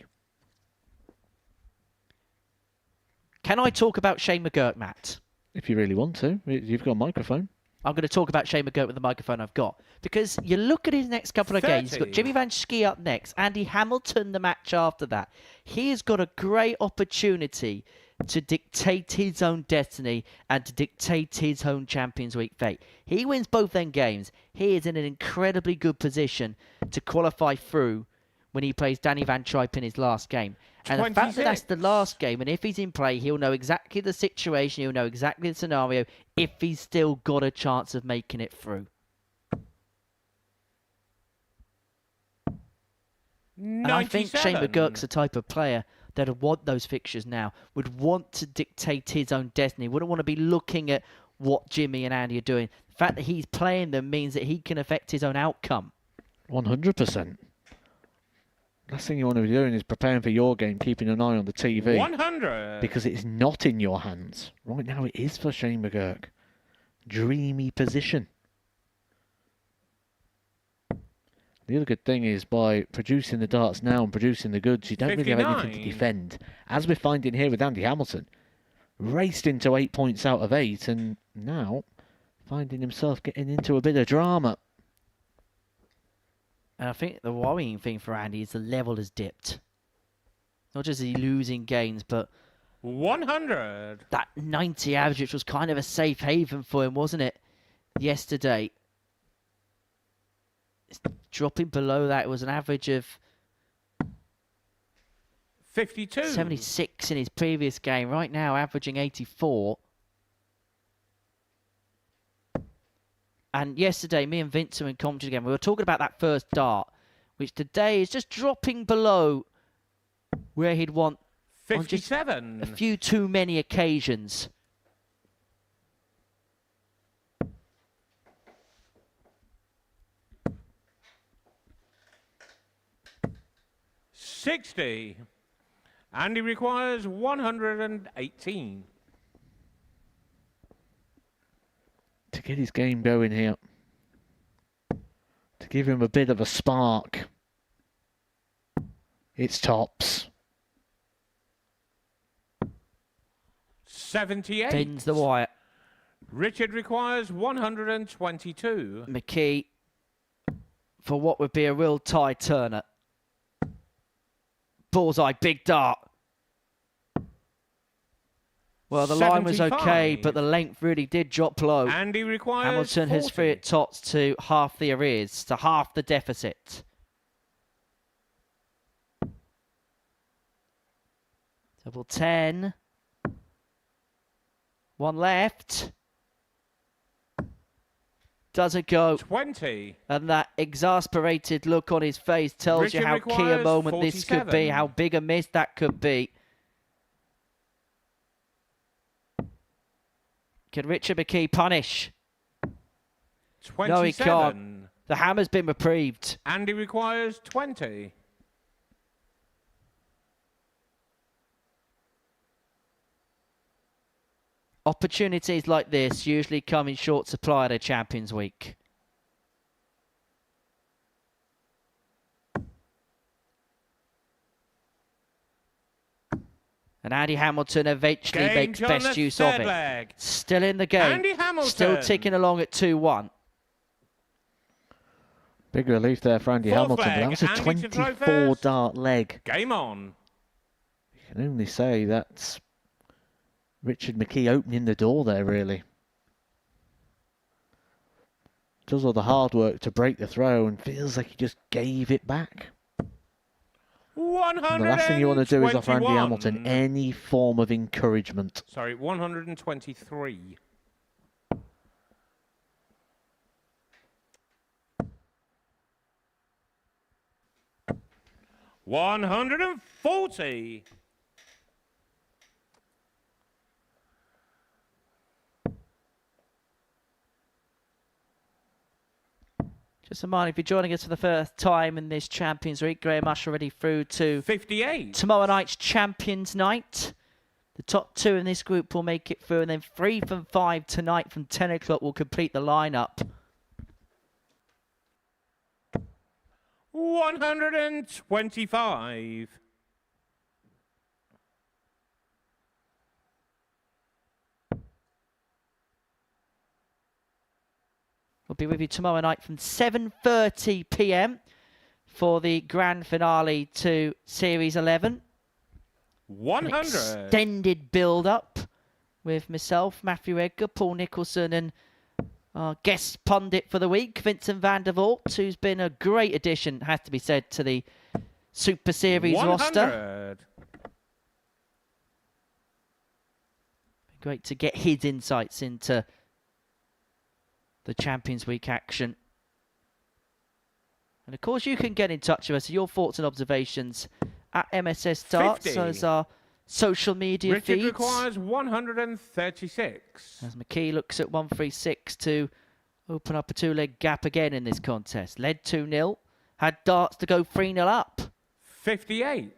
Can I talk about Shane McGuirk, Matt? If you really want to. You've got a microphone. I'm going to talk about Shane McGuirk with the microphone I've got. Because you look at his next couple of games, he's got Jimmy Vansky up next, Andy Hamilton the match after that. He has got a great opportunity to dictate his own destiny and to dictate his own Champions Week fate. He wins both them games. He is in an incredibly good position to qualify through when he plays Danny Van Trijp in his last game. And the fact that that's the last game, and if he's in play, he'll know exactly the situation, he'll know exactly the scenario, if he's still got a chance of making it through. And I think Shane McGuirk's the type of player that would want those fixtures now, would want to dictate his own destiny, wouldn't want to be looking at what Jimmy and Andy are doing. The fact that he's playing them means that he can affect his own outcome. 100%. Last thing you want to be doing is preparing for your game, keeping an eye on the TV. 100. Because it's not in your hands. Right now it is for Shane McGuirk. Dreamy position. The other good thing is by producing the darts now and producing the goods, you don't really have anything to defend. As we're finding here with Andy Hamilton. Raced into 8 points out of 8 and now finding himself getting into a bit of drama. And I think the worrying thing for Andy is the level has dipped. Not just is he losing games, but 100. that 90 average, which was kind of a safe haven for him, wasn't it? Yesterday. It's dropping below that. It was an average of 52. 76 in his previous game. Right now, averaging 84. And yesterday, me and Vince were in commentary again. We were talking about that first dart, which today is just dropping below where he'd want 57. on just a few too many occasions. $60. Andy requires 118. To get his game going here. To give him a bit of a spark. It's tops. 78. Bends the wire. Richard requires 122. McKe, for what would be a real tie turner. Bullseye, big dart. Well, the line was okay, but the length really did drop low. Andy requires Hamilton 40. has free at tots to half the arrears, to half the deficit. Double 10. One left. Doesn't go. 20. And that exasperated look on his face tells Richard you how key a requires moment this could be, 47. how big a miss that could be. Can Richard McKe punish? 27. No, he can't. The hammer's been reprieved. Andy requires 20. Opportunities like this usually come in short supply at a Champions Week. And Andy Hamilton eventually makes best use of it. Still in the game. Still ticking along at 2-1. Big relief there for Andy Hamilton. But that was a 24-dart leg. Game on. You can only say that's Richard McKe opening the door there, really. Does all the hard work to break the throw and feels like he just gave it back. And the last thing you want to do is offer Andy Hamilton any form of encouragement. Sorry, 123. $140. Just a reminder, if you're joining us for the first time in this Champions Week, Graham Usher already through to 58. Tomorrow night's Champions Night. The top 2 in this group will make it through, and then 3 from 5 tonight from 10 o'clock will complete the lineup. 125. We'll be with you tomorrow night from 7:30 p.m. for the grand finale to Series 11. 100. An extended build-up with myself, Matthew Edgar, Paul Nicholson, and our guest pundit for the week, Vincent van der Voort, who's been a great addition, has to be said, to the Super Series 100. roster. Great to get his insights into the Champions Week action. And of course, you can get in touch with us, your thoughts and observations at MSS Darts. 50. So as our social media Richard feeds. requires 136. As McKe looks at 136 to open up a 2-leg gap again in this contest. Led 2-0. Had darts to go 3-0 up. 58.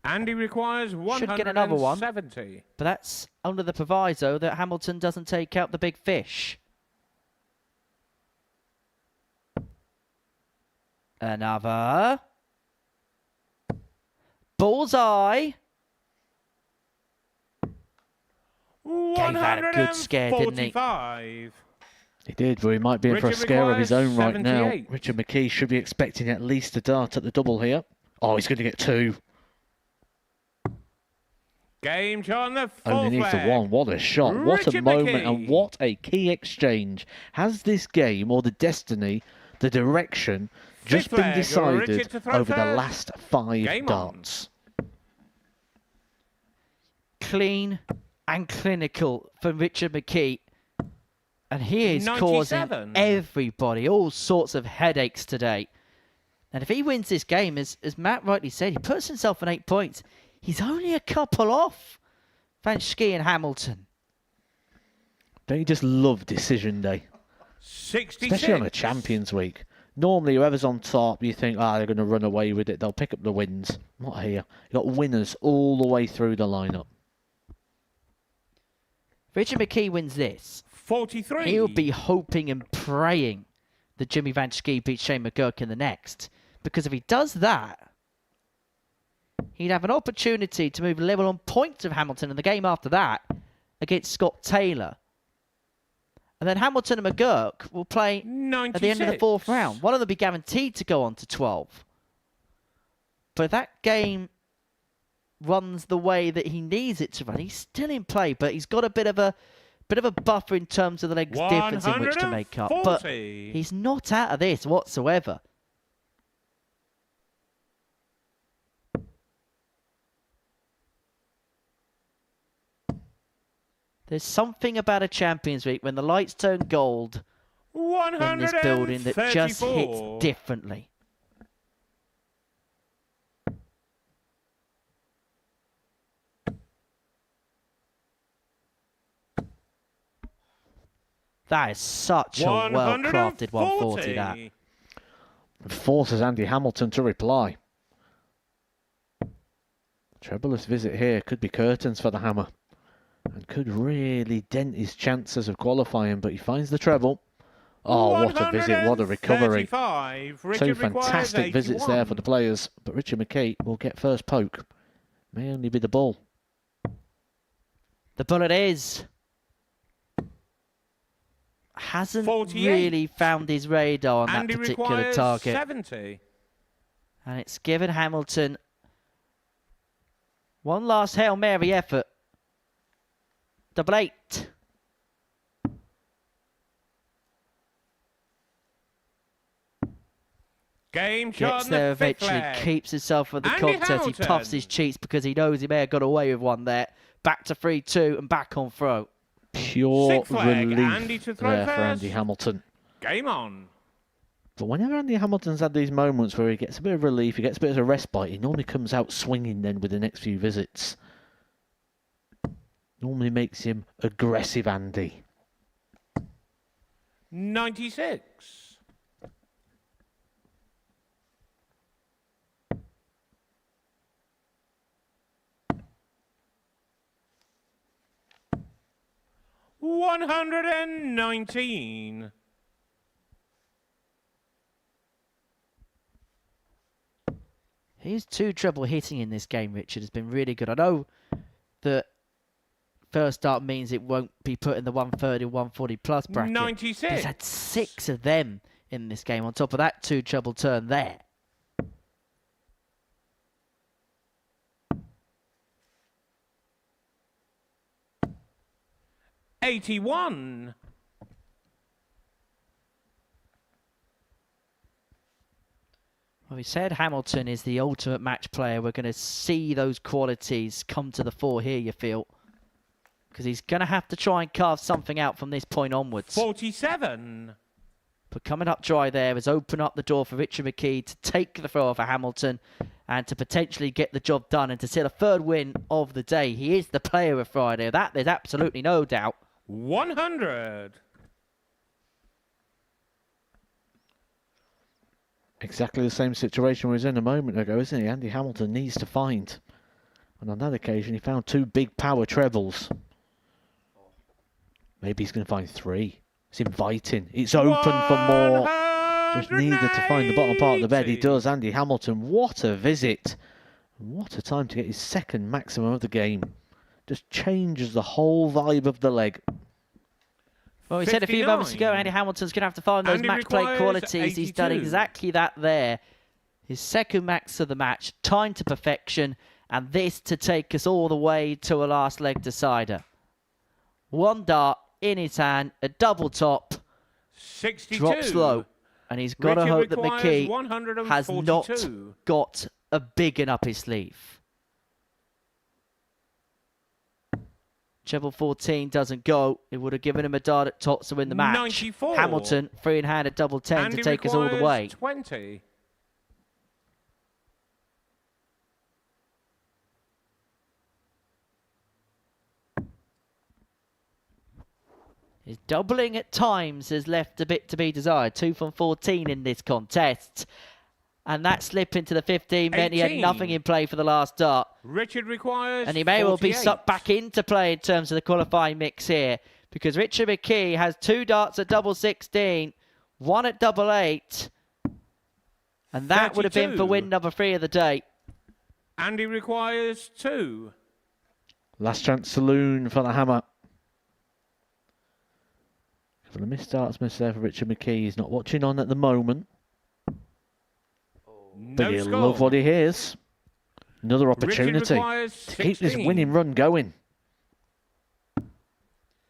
Andy requires 170. Should get another one. But that's under the proviso that Hamilton doesn't take out the big fish. Another. Bullseye. Gave that a good scare, didn't he? He did, but he might be in for a scare of his own right now. Richard McKe should be expecting at least a dart at the double here. Oh, he's going to get 2. Game on the Only needs the 1. What a shot. What a moment and what a key exchange. Has this game or the destiny, the direction, just been decided over the last 5 darts? Clean and clinical from Richard McKe. And he is causing everybody all sorts of headaches today. And if he wins this game, as Matt rightly said, he puts himself on 8 points. He's only a couple off Vansky and Hamilton. Don't you just love decision day? 66. Especially on a Champions Week. Normally, whoever's on top, you think, they're going to run away with it. They'll pick up the wins. Not here. You've got winners all the way through the lineup. If Richard McKe wins this, 43. He'll be hoping and praying that Jimmy Vansky beats Shane McGuirk in the next. Because if he does that, he'd have an opportunity to move level on points of Hamilton in the game after that against Scott Taylor. And then Hamilton and McGuirk will play 96. at the end of the 4th round. One of them will be guaranteed to go on to 12. But if that game runs the way that he needs it to run, he's still in play, but he's got a bit of a buffer in terms of the legs difference in which to make up. But he's not out of this whatsoever. There's something about a Champions Week when the lights turn gold in this building that just hits differently. That is such a well-crafted 140, that. Forces Andy Hamilton to reply. Troublous visit here. Could be curtains for the hammer. and could really dent his chances of qualifying, but he finds the treble. Oh, what a visit, what a recovery. 2 fantastic visits there for the players, but Richard McKe will get first poke. May only be the ball. The bullet is. Hasn't 48. really found his radar on that particular target. 70. And it's given Hamilton one last Hail Mary effort. Double 8. Game shot. Gets there eventually, keeps himself with the contest. Hamilton. He puffs his cheeks because he knows he may have got away with one there. Back to 3-2 and back on throw. Pure relief Andy to throw there first. for Andy Hamilton. Game on. But whenever Andy Hamilton's had these moments where he gets a bit of relief, he gets a bit of a respite, he normally comes out swinging then with the next few visits. Normally makes him aggressive Andy. 96. $119. His 2 treble hitting in this game, Richard, has been really good. I know that first start means it won't be put in the 130, 140 plus bracket. 96. He's had 6 of them in this game on top of that 2 treble turn there. $81. Well, we said Hamilton is the ultimate match player. We're going to see those qualities come to the fore here, you feel. Because he's going to have to try and carve something out from this point onwards. 47. But coming up dry there has opened up the door for Richard McKe to take the throw for Hamilton and to potentially get the job done and to seal a 3rd win of the day. He is the player of Friday. That there's absolutely no doubt. 100. Exactly the same situation we was in a moment ago, isn't he? Andy Hamilton needs to find. And on that occasion, he found 2 big power trebles. Maybe he's going to find 3. It's inviting. It's open for more. Just needed to find the bottom part of the bed. He does. Andy Hamilton, what a visit. What a time to get his 2nd maximum of the game. Just changes the whole vibe of the leg. Well, we said a few moments ago, Andy Hamilton's going to have to find those match play qualities. He's done exactly that there. His 2nd max of the match, time to perfection, and this to take us all the way to a last leg decider. 1 dart in his hand, a double top, 62. drops low, and he's got to hope that McKe has not got a big one up his sleeve. Treble 14 doesn't go. It would have given him a dart at top to win the match. 94. Hamilton, 3 in hand at double 10 to take us all the way. 20. His doubling at times has left a bit to be desired. 2 from 14 in this contest. And that slip into the 15 meant he had nothing in play for the last dart. Richard requires And he may 48. well be sucked back into play in terms of the qualifying mix here. Because Richard McKe has 2 darts at double 16, 1 at double 8. And that would have been for 32. win number 3 of the day. And he requires 2. Last chance saloon for the hammer. A couple of missed starts missed there for Richard McKe. He's not watching on at the moment. But he'll love what he hears. Another opportunity to keep this winning run going.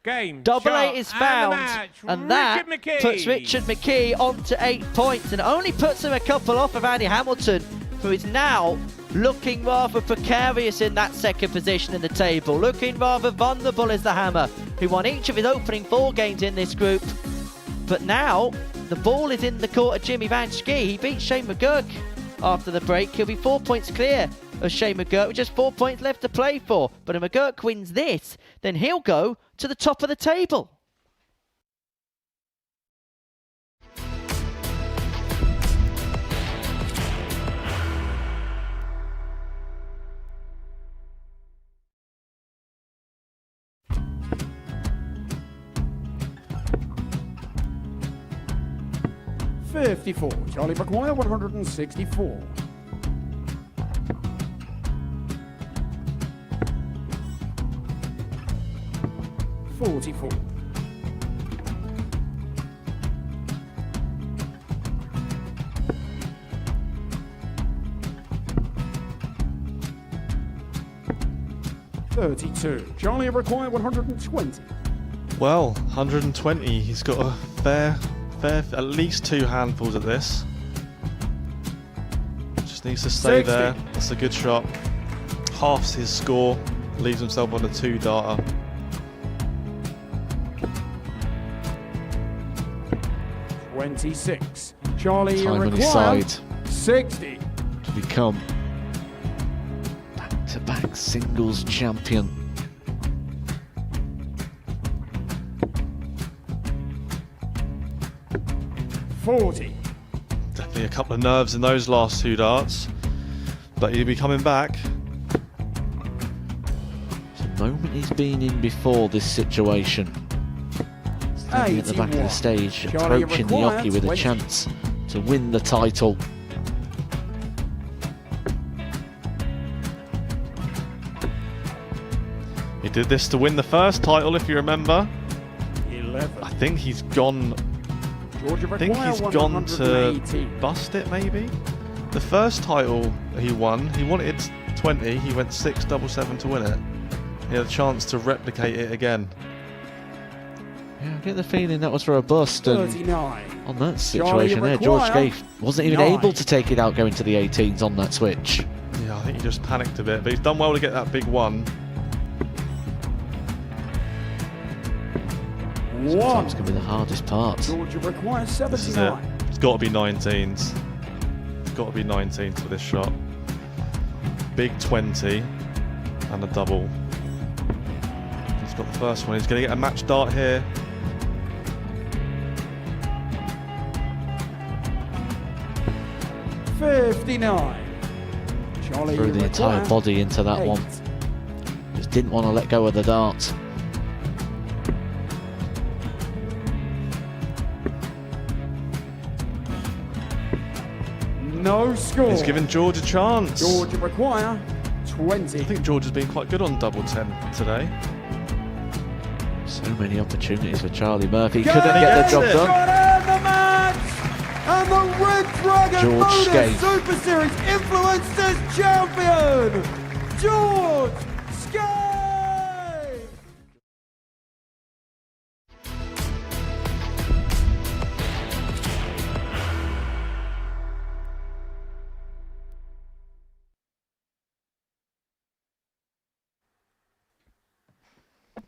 Game. Double shot, 8 is found, and that puts Richard McKe on to 8 points and only puts him a couple off of Andy Hamilton, who is now looking rather precarious in that 2nd position in the table, looking rather vulnerable as the hammer, who won each of his opening 4 games in this group. But now, the ball is in the court of Jimmy Vansky. He beat Shane McGuirk after the break. He'll be 4 points clear of Shane McGuirk with just 4 points left to play for. But if McGuirk wins this, then he'll go to the top of the table. 54. Charlie McGuirk, 164. 44. 32. Charlie required 120. Well, 120. He's got a fair, at least 2 handfuls at this. Just needs to stay 60. there. That's a good shot. Halves his score. Leaves himself on a 2-darter. $26. Charlie Time on his required side 60. to become back-to-back singles champion. $40. Definitely a couple of nerves in those last 2 darts. But he'll be coming back. It's a moment he's been in before this situation. Standing at the back of the 81. stage, Charlie approaching the required Yoki with a 20. chance to win the title. He did this to win the first title, if you remember. 11. I think he's gone. Georgia I think he's gone to 180. bust it, maybe. The first title he won, he wanted 20. He went 6-7-7 to win it. He had a chance to replicate it again. Yeah, I get the feeling that was for a bust, and 39. on that Charlie situation there, George require Gay wasn't even 9. able to take it out going to the 18s on that switch. Yeah, I think he just panicked a bit, but he's done well to get that big one. Sometimes can be the hardest part. Georgia requires This is it. 79. It's got to be 19s. It's got to be 19s for this shot. Big 20 and a double. He's got the first one. He's going to get a match dart here. $59. Charlie Threw the entire requires body into that 8. one. Just didn't want to let go of the dart. No score. He's given George a chance. Georgia require 20. I think George has been quite good on double 10 today. So many opportunities for Charlie Murphy. Got Couldn't get the job it. done. Got it in the match. And the Red Dragon George Modus Skate. Super Series Influencers Champion, George Skate.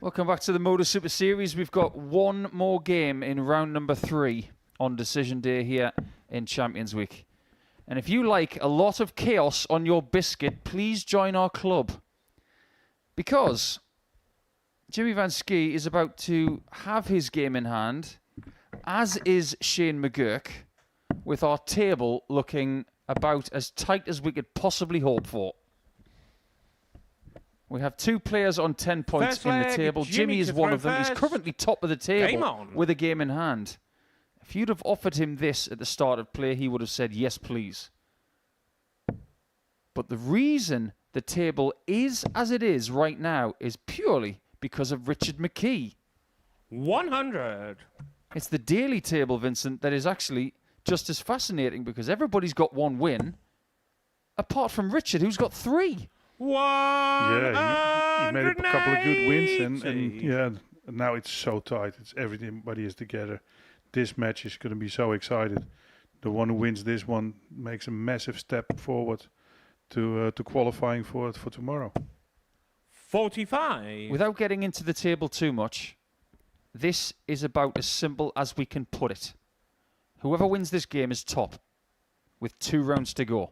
Welcome back to the Modus Super Series. We've got one more game in round number 3 on decision day here in Champions Week. And if you like a lot of chaos on your biscuit, please join our club. Because Jimmy Vansky is about to have his game in hand, as is Shane McGuirk, with our table looking about as tight as we could possibly hope for. We have 2 players on 10 points First in the leg, table. Jimmy Jimmy is to one throw of them. He's first. currently top of the Game table on. with a game in hand. If you'd have offered him this at the start of play, he would have said, yes, please. But the reason the table is as it is right now is purely because of Richard McKe. 100. It's the daily table, Vincent, that is actually just as fascinating because everybody's got 1 win, apart from Richard, who's got 3. Yeah, he made a couple of good wins, and yeah, now it's so tight. It's everybody is together. This match is going to be so excited. The one who wins this one makes a massive step forward to qualifying for tomorrow. 45. Without getting into the table too much, this is about as simple as we can put it. Whoever wins this game is top, with 2 rounds to go.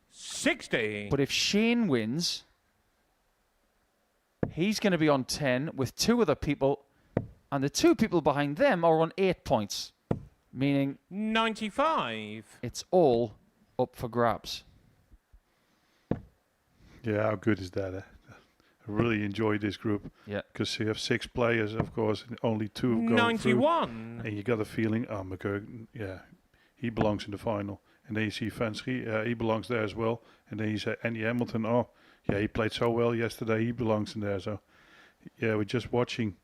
60. But if Shane wins, he's going to be on 10 with 2 other people, and the 2 people behind them are on 8 points, meaning 95. it's all up for grabs. Yeah, how good is that? I really enjoy this group. Yeah. Because you have 6 players, of course, and only 2 going through. 91. And you got a feeling, oh, McGuirk, yeah, he belongs in the final. And then you see Vansky, he belongs there as well. And then you say Andy Hamilton, oh, yeah, he played so well yesterday, he belongs in there. So, yeah, we're just watching.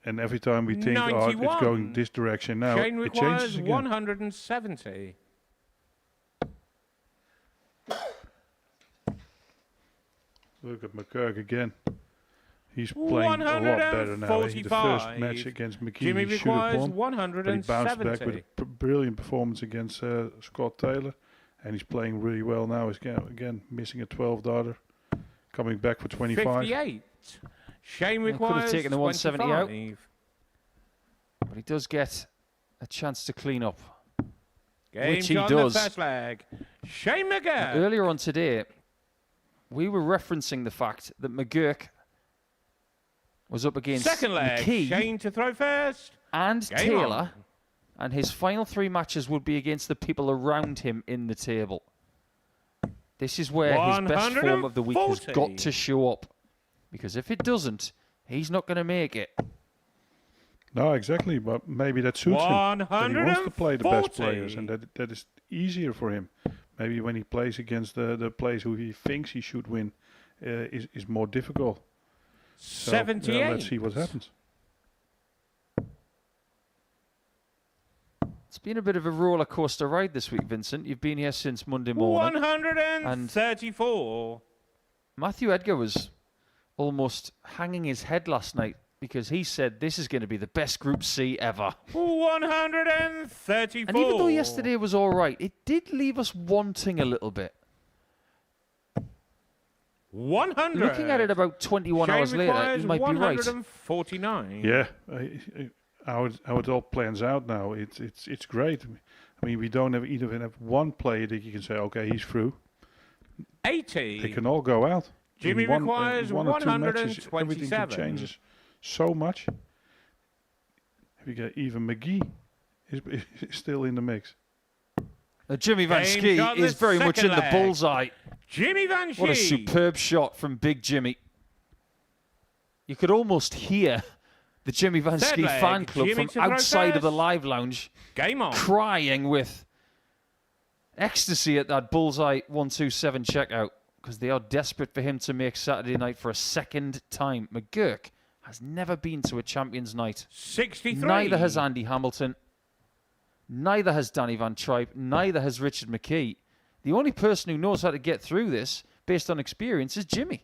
And every time we think, oh, it's going this direction now, Shane it requires changes again. 170. Look at McGuirk again. He's playing a lot better now. The first match against McKe, Jimmy he should have requires won. But he bounced back with a brilliant performance against Scott Taylor. And he's playing really well now. He's again missing a 12-darter. Coming back for 25. 58. Shane He requires could have taken the 170 out. 25. But he does get a chance to clean up. Game Which he shot in the does. first leg. Shane Now, McGuirk. earlier on today, we were referencing the fact that McGuirk was up against Second leg. McKe Shane to throw first. and Game Taylor, on. and his final 3 matches would be against the people around him in the table. This is where his best form of the week has 140. got to show up. Because if it doesn't, he's not going to make it. No, exactly. But maybe that suits him. That he wants to play the best players, and that is easier for him. Maybe when he plays against the players who he thinks he should win, is more difficult. So, 78. yeah, let's see what happens. It's been a bit of a roller coaster ride this week, Vincent. You've been here since Monday morning. 134. Matthew Edgar was almost hanging his head last night because he said this is going to be the best Group C ever. 134. And even though yesterday was all right, it did leave us wanting a little bit. 100. Looking at it about 21 Shane hours later, you might be right. 149. Yeah, how it all plans out now, it's great. I mean, we don't even have one player that you can say, okay, he's through. 80. They can all go out. Jimmy In one, requires one or two matches, 127. everything can changes so much. We got even McGee is still in the mix. Jimmy Game Vansky shot is very much in second the leg. bullseye. Jimmy Vansky. What a superb shot from Big Jimmy. You could almost hear the Jimmy Vansky leg, fan club Jimmy from to throw outside of the first. live lounge Game on. crying with ecstasy at that bullseye 127 checkout because they are desperate for him to make Saturday night for a second time. McGuirk has never been to a Champions Night. 63. Neither has Andy Hamilton. Neither has Danny Van Trijp. Neither has Richard McKe. The only person who knows how to get through this, based on experience, is Jimmy.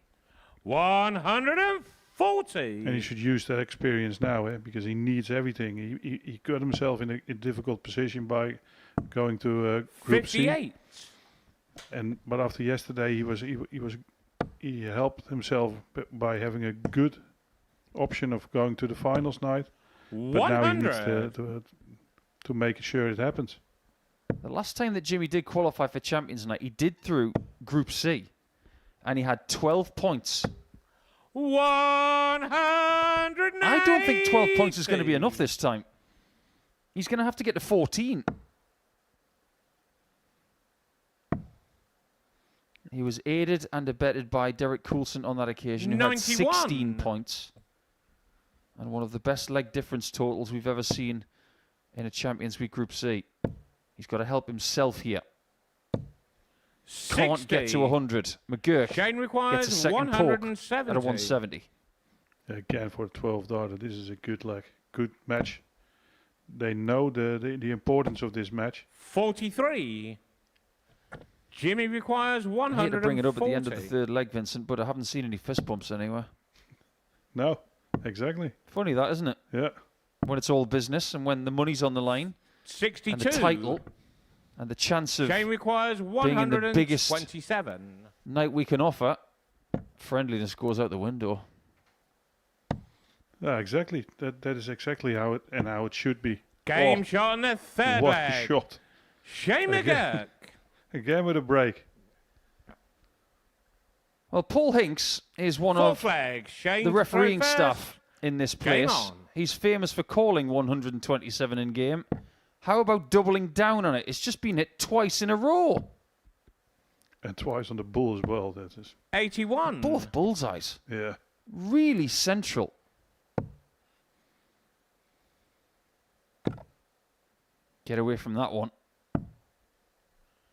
140. And he should use that experience now, because he needs everything. He got himself in a difficult position by going to Group 58. C. But after yesterday, he helped himself by having a good option of going to the finals night. But 100. now he needs to make sure it happens. The last time that Jimmy did qualify for Champions Night, he did through Group C. And he had 12 points. 190. I don't think 12 points is going to be enough this time. He's going to have to get to 14. He was aided and abetted by Derek Coulson on that occasion, who had 91. 16 points. And one of the best leg difference totals we've ever seen in a Champions League Group C. He's got to help himself here. 60. Can't get to 100. McGuirk Shane requires gets a second poke 170. at a 170. Again, for a 12-darter, this is a good match. They know the importance of this match. 43. Jimmy requires 140. I hate to bring it up at the end of the third leg, Vincent, but I haven't seen any fist bumps anywhere. No, exactly. Funny that, isn't it? Yeah. When it's all business and when the money's on the line 62. and the title and the chance of Shane requires being in the biggest 127. night we can offer, friendliness goes out the window. Yeah, exactly. That is exactly how it should be. Game shot on the third what leg. a shot. Shane McGuirk. Again with a break. Well, Paul Hinks is one Fourth of leg. Shane the refereeing throw first. staff in this Game place. on. He's famous for calling 127 in game. How about doubling down on it? It's just been hit twice in a row. And twice on the bull as well. That is. 81. Both bullseyes. Yeah. Really central. Get away from that one.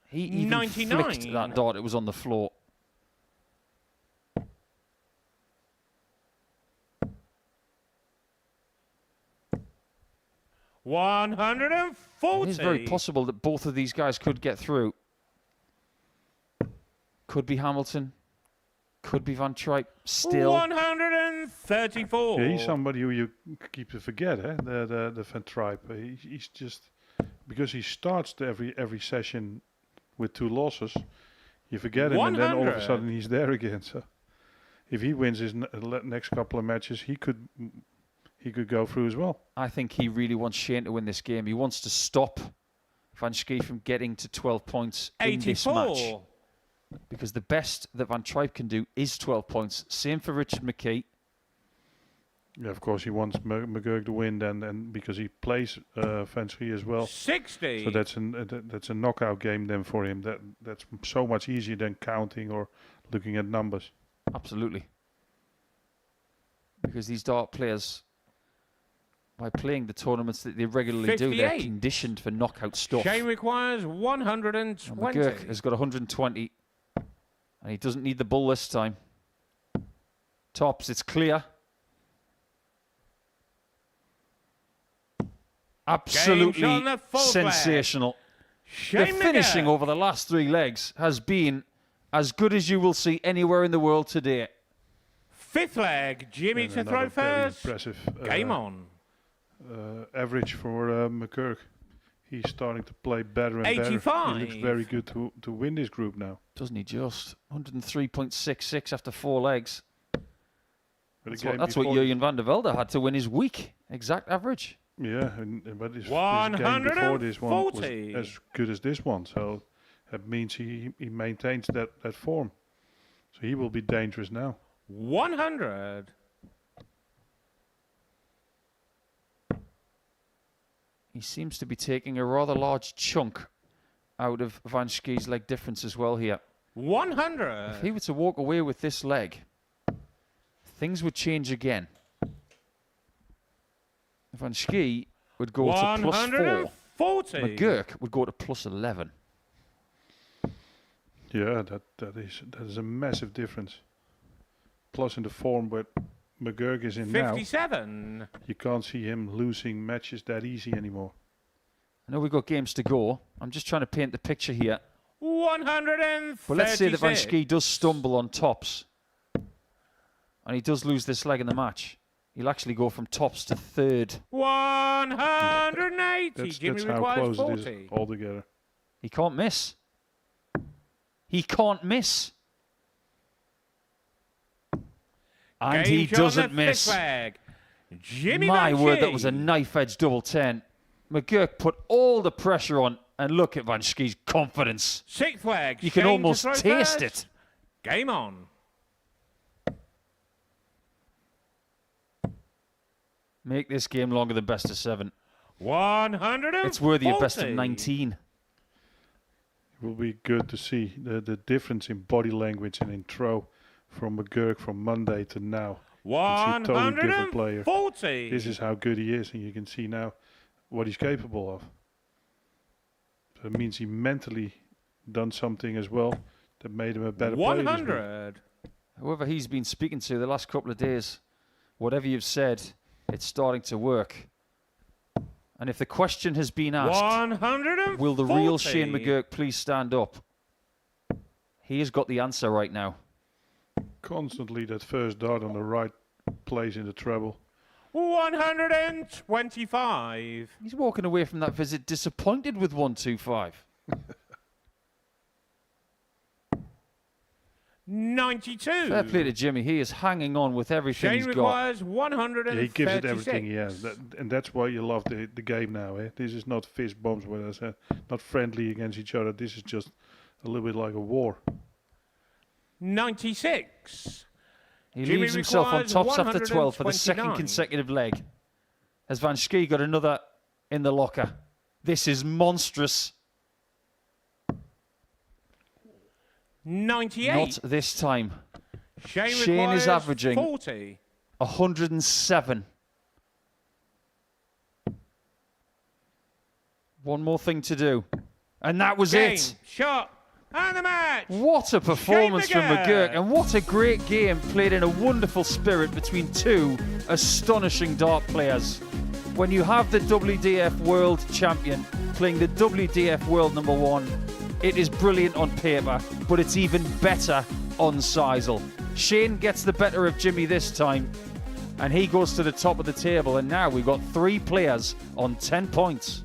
He even 99. flicked that dart. It was on the floor. $140. It is very possible that both of these guys could get through. Could be Hamilton. Could be Van Trijp. Still. 134. Yeah, he's somebody who you keep to forget, eh? The Van Trijp. He's just, because he starts every session with 2 losses, you forget him, and then all of a sudden he's there again. So if he wins his next couple of matches, he could go through as well. I think he really wants Shane to win this game. He wants to stop Vansky from getting to 12 points in this match. Because the best that Van Trijp can do is 12 points. Same for Richard McKe. Yeah, of course, he wants McGuirk to win then, and because he plays Vansky as well. 60. So that's a knockout game then for him. That's so much easier than counting or looking at numbers. Absolutely. Because these dart players, by playing the tournaments that they regularly do, they're conditioned for knockout stuff. Shane requires 120. Now McGuirk has got 120. And he doesn't need the bull this time. Tops, it's clear. Absolutely sensational. The finishing over the last 3 legs has been as good as you will see anywhere in the world today. 5th leg, Jimmy to throw first. Impressive. Game on. Average for McGuirk. He's starting to play better and 85. better. He looks very good to win this group now. Doesn't he just? 103.66 after 4 legs. That's what Jurgen van der Velde had to win his week. Exact average. Yeah, but his game before this one was as good as this one. So that means he maintains that form. So he will be dangerous now. 100. He seems to be taking a rather large chunk out of Vansky's leg difference as well here. 100. If he were to walk away with this leg, things would change again. Vansky would go to +4. McGuirk would go to +11. Yeah, that is a massive difference. Plus in the form where McGuirk is in 57. now, you can't see him losing matches that easy anymore. I know we've got games to go. I'm just trying to paint the picture here. 136. But let's say that Vansky does stumble on tops, and he does lose this leg in the match. He'll actually go from tops to 3rd. 180. Jimmy that's how requires close 40. it is altogether. He can't miss. He can't miss. And he doesn't miss. Jimmy My McKe. word, that was a knife-edge double 10. McGuirk put all the pressure on, and look at Vansky's confidence. 6th leg. You can Shane almost to throw taste first. it. Game on. Make this game longer than best of 7. 140. It's worthy of best of 19. It will be good to see the difference in body language and in throw from McGuirk from Monday to now. You can see a totally different player. 140. This is how good he is, and you can see now what he's capable of. So it means he mentally done something as well that made him a better player. 100. Whoever he's been speaking to the last couple of days, whatever you've said, it's starting to work. And if the question has been asked, 140. will the real Shane McGuirk please stand up? He has got the answer right now. Constantly that first dart on the right place in the treble. 125. He's walking away from that visit disappointed with 125. 92. Fair play to Jimmy. He is hanging on with everything Shane he's got. requires 136. Yeah, he gives it everything he has. And that's why you love the game now. Eh? This is not fist bumps with us. Not friendly against each other. This is just a little bit like a war. 96. He Jimmy leaves himself on tops after 12 for the 129. second consecutive leg. Has Vansky got another in the locker? This is monstrous. 98. Not this time. Shane Shane is requires averaging 40. 107. One more thing to do. And that was Game, it. shot, and the match. What a performance from McGuirk. McGuirk, and what a great game played in a wonderful spirit between two astonishing dart players. When you have the WDF World Champion playing the WDF World #1, it is brilliant on paper, but it's even better on Sisal. Shane gets the better of Jimmy this time, and he goes to the top of the table, and now we've got 3 players on 10 points.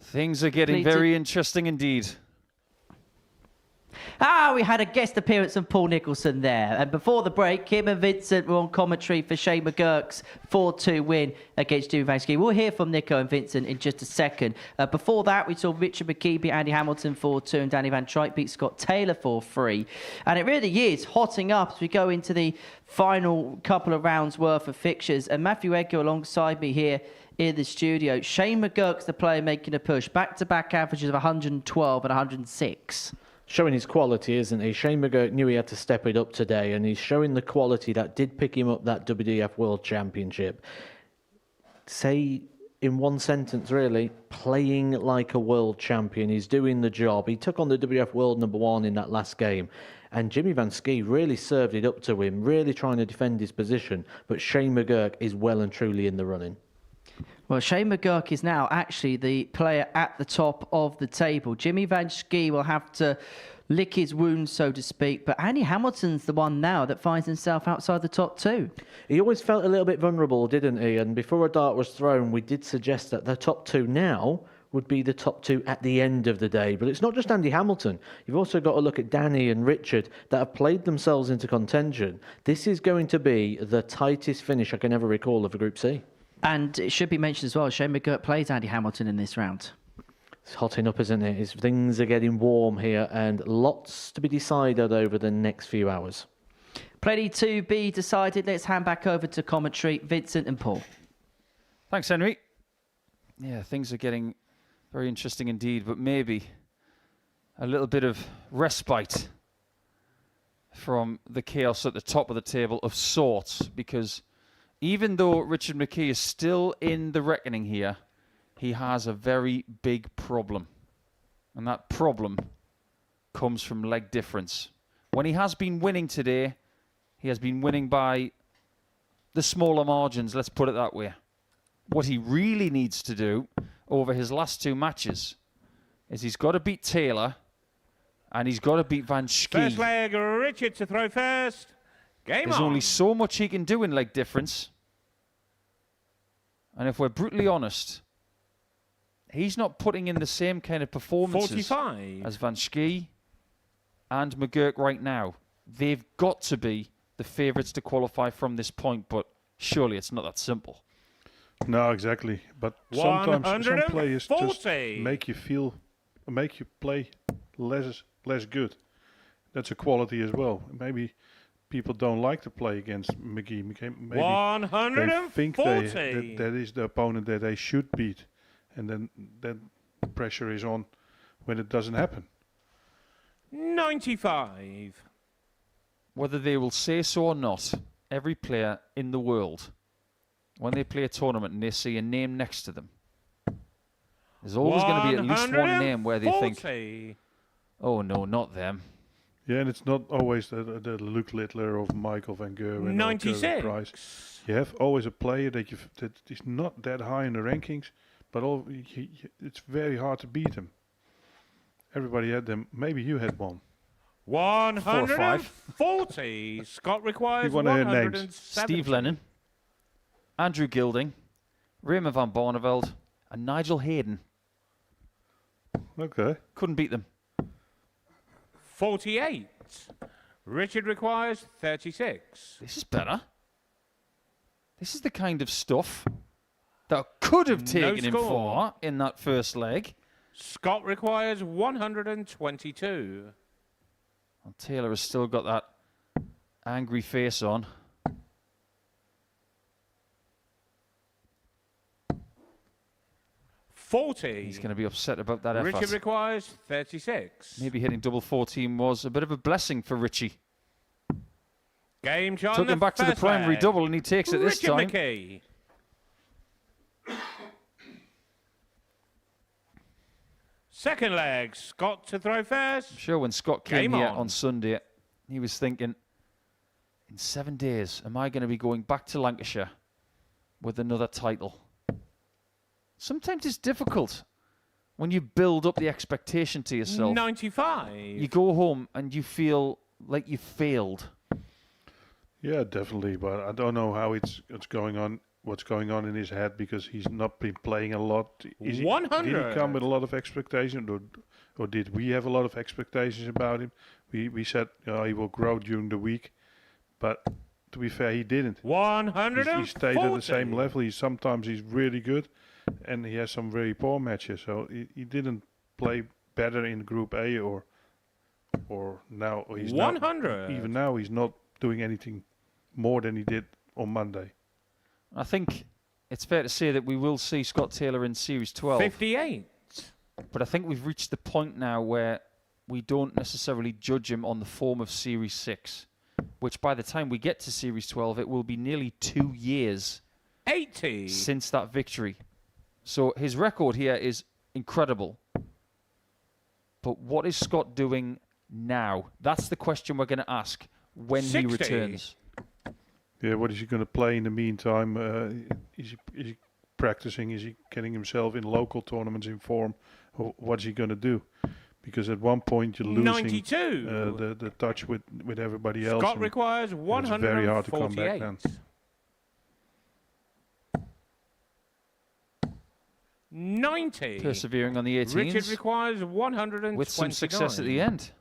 Things are getting very interesting indeed. We had a guest appearance from Paul Nicholson there. And before the break, Kim and Vincent were on commentary for Shane McGuirk's 4-2 win against Jimmy Vansky. We'll hear from Nico and Vincent in just a second. Before that, we saw Richard McKe beat Andy Hamilton 4-2 and Danny Van Trijp beat Scott Taylor 4-3. And it really is hotting up as we go into the final couple of rounds worth of fixtures. And Matthew Edgar alongside me here in the studio. Shane McGuirk's the player making a push. Back-to-back averages of 112 and 106. Showing his quality, isn't he? Shane McGuirk knew he had to step it up today, and he's showing the quality that did pick him up that WDF World Championship. Say, in one sentence, really, playing like a world champion. He's doing the job. He took on the WDF World #1 in that last game, and Jimmy Vansky really served it up to him, really trying to defend his position, but Shane McGuirk is well and truly in the running. Well, Shane McGuirk is now actually the player at the top of the table. Jimmy Vansky will have to lick his wounds, so to speak. But Andy Hamilton's the one now that finds himself outside the top 2. He always felt a little bit vulnerable, didn't he? And before a dart was thrown, we did suggest that the top 2 now would be the top 2 at the end of the day. But it's not just Andy Hamilton. You've also got to look at Danny and Richard that have played themselves into contention. This is going to be the tightest finish I can ever recall of a Group C. And it should be mentioned as well, Shane McGuirk plays Andy Hamilton in this round. It's hotting up, isn't it? Things are getting warm here and lots to be decided over the next few hours. Plenty to be decided. Let's hand back over to commentary, Vincent and Paul. Thanks, Henry. Yeah, things are getting very interesting indeed, but maybe a little bit of respite from the chaos at the top of the table of sorts, because even though Richard McKe is still in the reckoning here, he has a very big problem. And that problem comes from leg difference. When he has been winning today, he has been winning by the smaller margins, let's put it that way. What he really needs to do over his last 2 matches is he's got to beat Taylor and he's got to beat Vansky. First leg, Richard to throw first. Game There's on. only so much he can do in leg difference. And if we're brutally honest, he's not putting in the same kind of performances 45. as Vansky and McGuirk right now. They've got to be the favourites to qualify from this point, but surely it's not that simple. No, exactly. But sometimes some players just 140. make you play less good. That's a quality as well. Maybe people don't like to play against McGee. Maybe 140. they think that is the opponent that they should beat, and then pressure is on when it doesn't happen. 95. Whether they will say so or not, every player in the world, when they play a tournament and they see a name next to them, there's always going to be at least one name where they think, oh no, not them. Yeah, and it's not always the Luke Littler or Michael van Gerwen 96. or Gerwin Price. You have always a player that is not that high in the rankings, but it's very hard to beat them. Everybody had them. Maybe you had one. 140. Scott requires 170. Steve Lennon, Andrew Gilding, Raymond van Barneveld, and Nigel Hayden. Okay. Couldn't beat them. 48. Richard requires 36. This is better. This is the kind of stuff that could have taken him far in that first leg. Scott requires 122. Well, Taylor has still got that angry face on. He's going to be upset about that effort. Richard requires 36. Maybe hitting double 14 was a bit of a blessing for Richie. Game John. Took him back to the primary double, and he takes it this time. Richard McKe. Second leg, Scott to throw first. I'm sure when Scott came here on Sunday, he was thinking, in 7 days, am I going to be going back to Lancashire with another title? Sometimes it's difficult when you build up the expectation to yourself. 95. You go home and you feel like you failed. Yeah, definitely. But I don't know how it's going on. What's going on in his head, because he's not been playing a lot. 100. Did he come with a lot of expectations, or did we have a lot of expectations about him? We said he will grow during the week, but to be fair, he didn't. 140. He stayed at the same level. Sometimes he's really good, and he has some very poor matches. So he didn't play better in Group A, or now he's 100. Even now he's not doing anything more than he did on Monday. I think it's fair to say that we will see Scott Taylor in Series 12. 58. But I think we've reached the point now where we don't necessarily judge him on the form of Series 6, which by the time we get to Series 12, it will be nearly 2 years 80. Since that victory. So his record here is incredible. But what is Scott doing now? That's the question we're going to ask when 60. he returns. Yeah, what is he going to play in the meantime? Is he practicing? Is he getting himself in local tournaments in form? Or what's he going to do? Because at one point you're losing 92. the touch with everybody else. Scott and requires 148. it's very hard to come back then. 90. Persevering on the 18s. Richard requires 129. With some success at the end.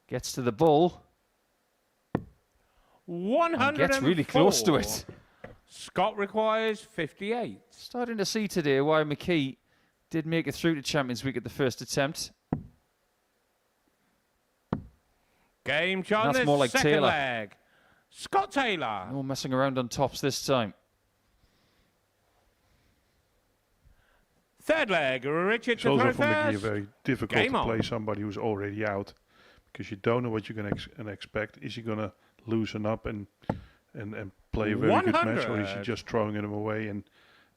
Gets to the bull. 104. And gets really close to it. Scott requires 58. Starting to see today why McKe did make it through to Champions Week at the first attempt. Game John, That's more like second Taylor. leg. Scott Taylor. No messing around on tops this time. Third leg, Richard It's to also throw for McGee first. very difficult Game to on. play somebody who's already out, because you don't know what you're going to expect. Is he going to loosen up and play a very good match, or is he 100. just throwing him away and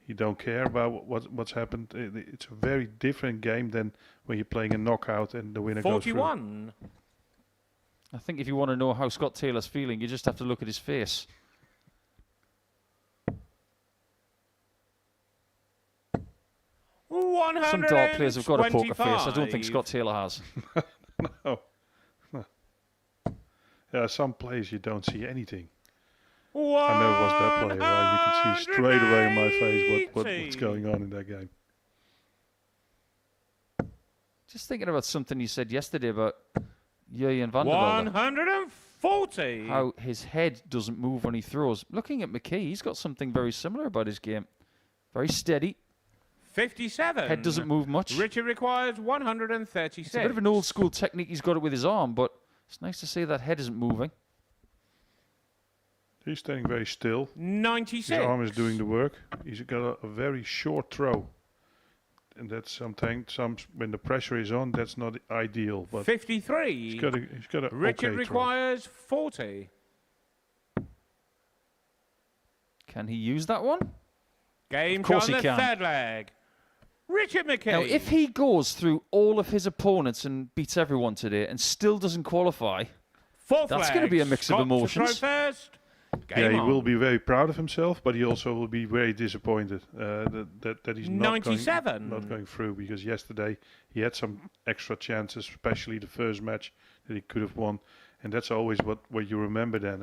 he don't care about what's happened? It's a very different game than when you're playing a knockout and the winner goes through. 41. I think if you want to know how Scott Taylor's feeling, you just have to look at his face. Some dart players have got a poker face. I don't think Scott Taylor has. No. Yeah, some players you don't see anything. I know it was that player, right? You can see straight away in my face what's going on in that game. Just thinking about something you said yesterday about Jurjen van der Velde. 140. How his head doesn't move when he throws. Looking at McKe, he's got something very similar about his game. Very steady. 57. Head doesn't move much. Richard requires 136. It's a bit of an old school technique he's got it with his arm, but it's nice to see that head isn't moving. He's staying very still. 96. His arm is doing the work. He's got a very short throw. And that's sometimes when the pressure is on, that's not ideal. But 53. he's got a Richard okay requires 40. Can he use that one? Game Of course on he the can. third leg. Richard McKe. Now, if he goes through all of his opponents and beats everyone today and still doesn't qualify, Fourth that's leg. going to be a mix Scott of to emotions. throw first. Yeah, Game he on. will be very proud of himself, but he also will be very disappointed that he's not 97. not going through, because yesterday he had some extra chances, especially the first match that he could have won, and that's always what you remember then.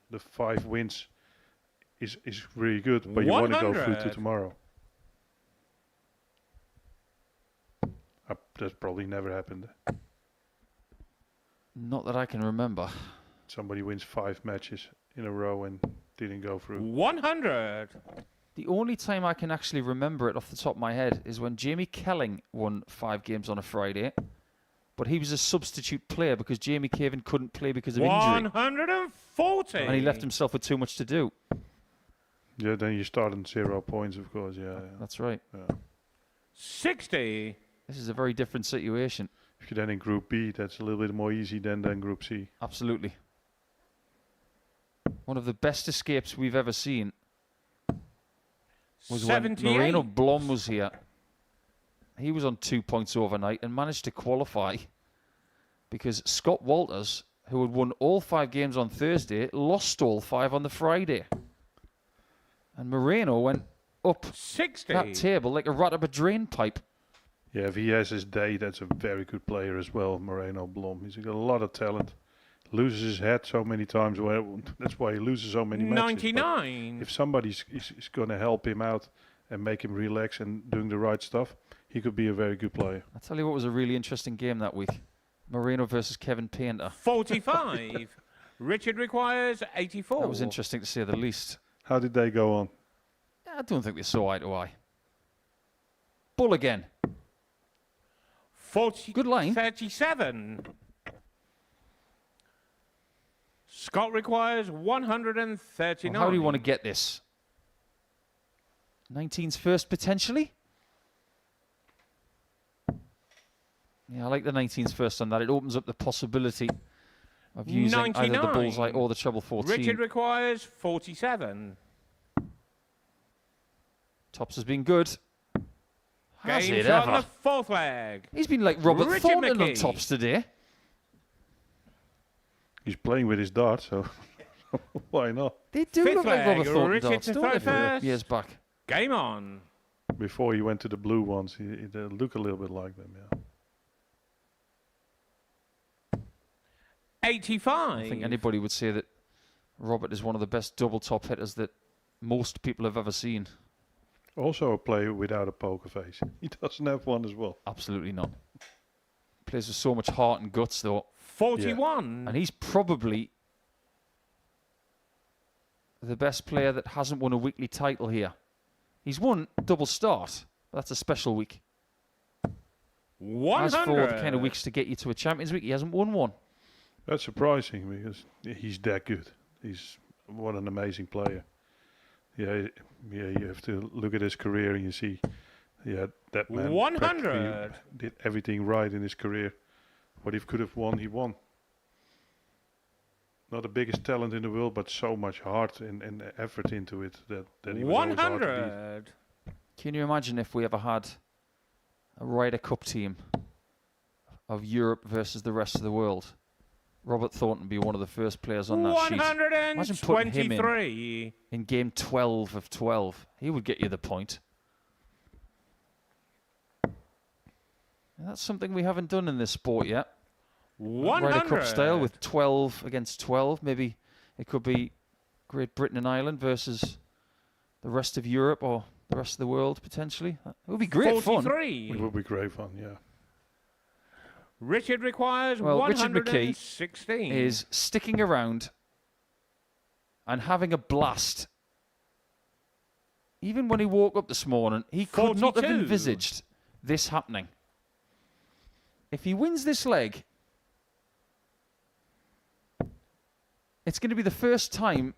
The 5 wins is really good, but you want to go through to 100. tomorrow. That probably never happened. Not that I can remember. Somebody wins 5 matches in a row and didn't go through. 100. The only time I can actually remember it off the top of my head is when Jamie Kelling won 5 games on a Friday, but he was a substitute player because Jamie Caven couldn't play because of injury. 140. And he left himself with too much to do. Yeah, then you start on 0 points, of course. Yeah. That's right. 60. This is a very different situation. If you're then in Group B, that's a little bit more easy than Group C. Absolutely. One of the best escapes we've ever seen was when 78. Moreno Blom was here. He was on 2 points overnight and managed to qualify because Scott Walters, who had won all 5 games on Thursday, lost all 5 on the Friday. And Moreno went up 60. that table like a rat up a drain pipe. Yeah, if he has his day, that's a very good player as well, Moreno Blom. He's got a lot of talent. Loses his head so many times. Well, that's why he loses so many matches. 99. If somebody is going to help him out and make him relax and doing the right stuff, he could be a very good player. I'll tell you what was a really interesting game that week. Moreno versus Kevin Painter. 45. Richard requires 84. That was interesting to say the least. How did they go on? I don't think they saw eye to eye. Bull again. 40. Good line. 37. Scott requires 139. Well, how do you want to get this? 19's first, potentially? Yeah, I like the 19's first on that. It opens up the possibility of using either the 99. bullseye or the treble 14. Richard requires 47. Tops has been good. Has Game it shot on ever? the fourth leg. He's been like Robert Richard Thornton on McKe. tops today. He's playing with his dart, so Why not? They do Fifth look like leg, Robert Thornton Richard darts, to don't throw they, from first. years back? Game on. Before he went to the blue ones, he look a little bit like them, yeah. 85. I think anybody would say that Robert is one of the best double top hitters that most people have ever seen. Also a player without a poker face. He doesn't have one as well. Absolutely not. Plays with so much heart and guts, though. 41. And he's probably the best player that hasn't won a weekly title here. He's won double start. That's a special week. 100. As for the kind of weeks to get you to a Champions Week, he hasn't won one. That's surprising because he's that good. He's what an amazing player. Yeah, you have to look at his career and you see, that man 100. did everything right in his career. What he could have won, he won. Not the biggest talent in the world, but so much heart and effort into it that he was always hard to 100. Can you imagine if we ever had a Ryder Cup team of Europe versus the rest of the world? Robert Thornton would be one of the first players on that sheet. Imagine putting him in game 12 of 12. He would get you the point. And that's something we haven't done in this sport yet. 100. Ryder Cup style with 12 against 12. Maybe it could be Great Britain and Ireland versus the rest of Europe or the rest of the world, potentially. It would be great 43. It would be great fun, yeah. Richard requires Well, Richard 116. McKe is sticking around and having a blast. Even when he woke up this morning, he could not have 42. envisaged this happening. If he wins this leg, it's going to be the first time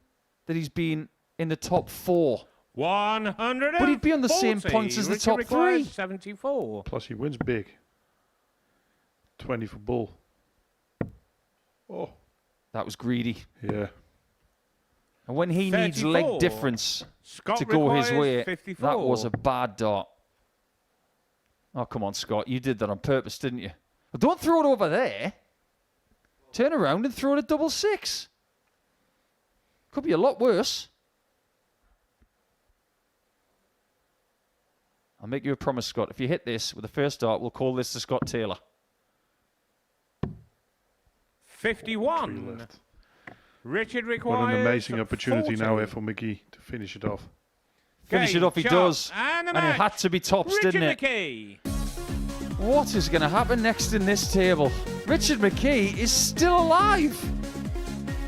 that he's been in the top 4. 100. But he'd be on the same points as the top 3. 74. Plus he wins big. 20 for bull. Oh. That was greedy. Yeah. And when he needs 34. leg difference Scott to go his requires way, 54. that was a bad dart. Oh, come on, Scott. You did that on purpose, didn't you? Well, don't throw it over there. Turn around and throw it at double 6. Could be a lot worse. I'll make you a promise, Scott. If you hit this with the first dart, we'll call this the Scott Taylor. 51. Richard requires What an amazing opportunity 40. now here for McGee to finish it off. Finish it off, he shot, does. And it had to be tops, Richard didn't it? McKe. What is going to happen next in this table? Richard McKe is still alive.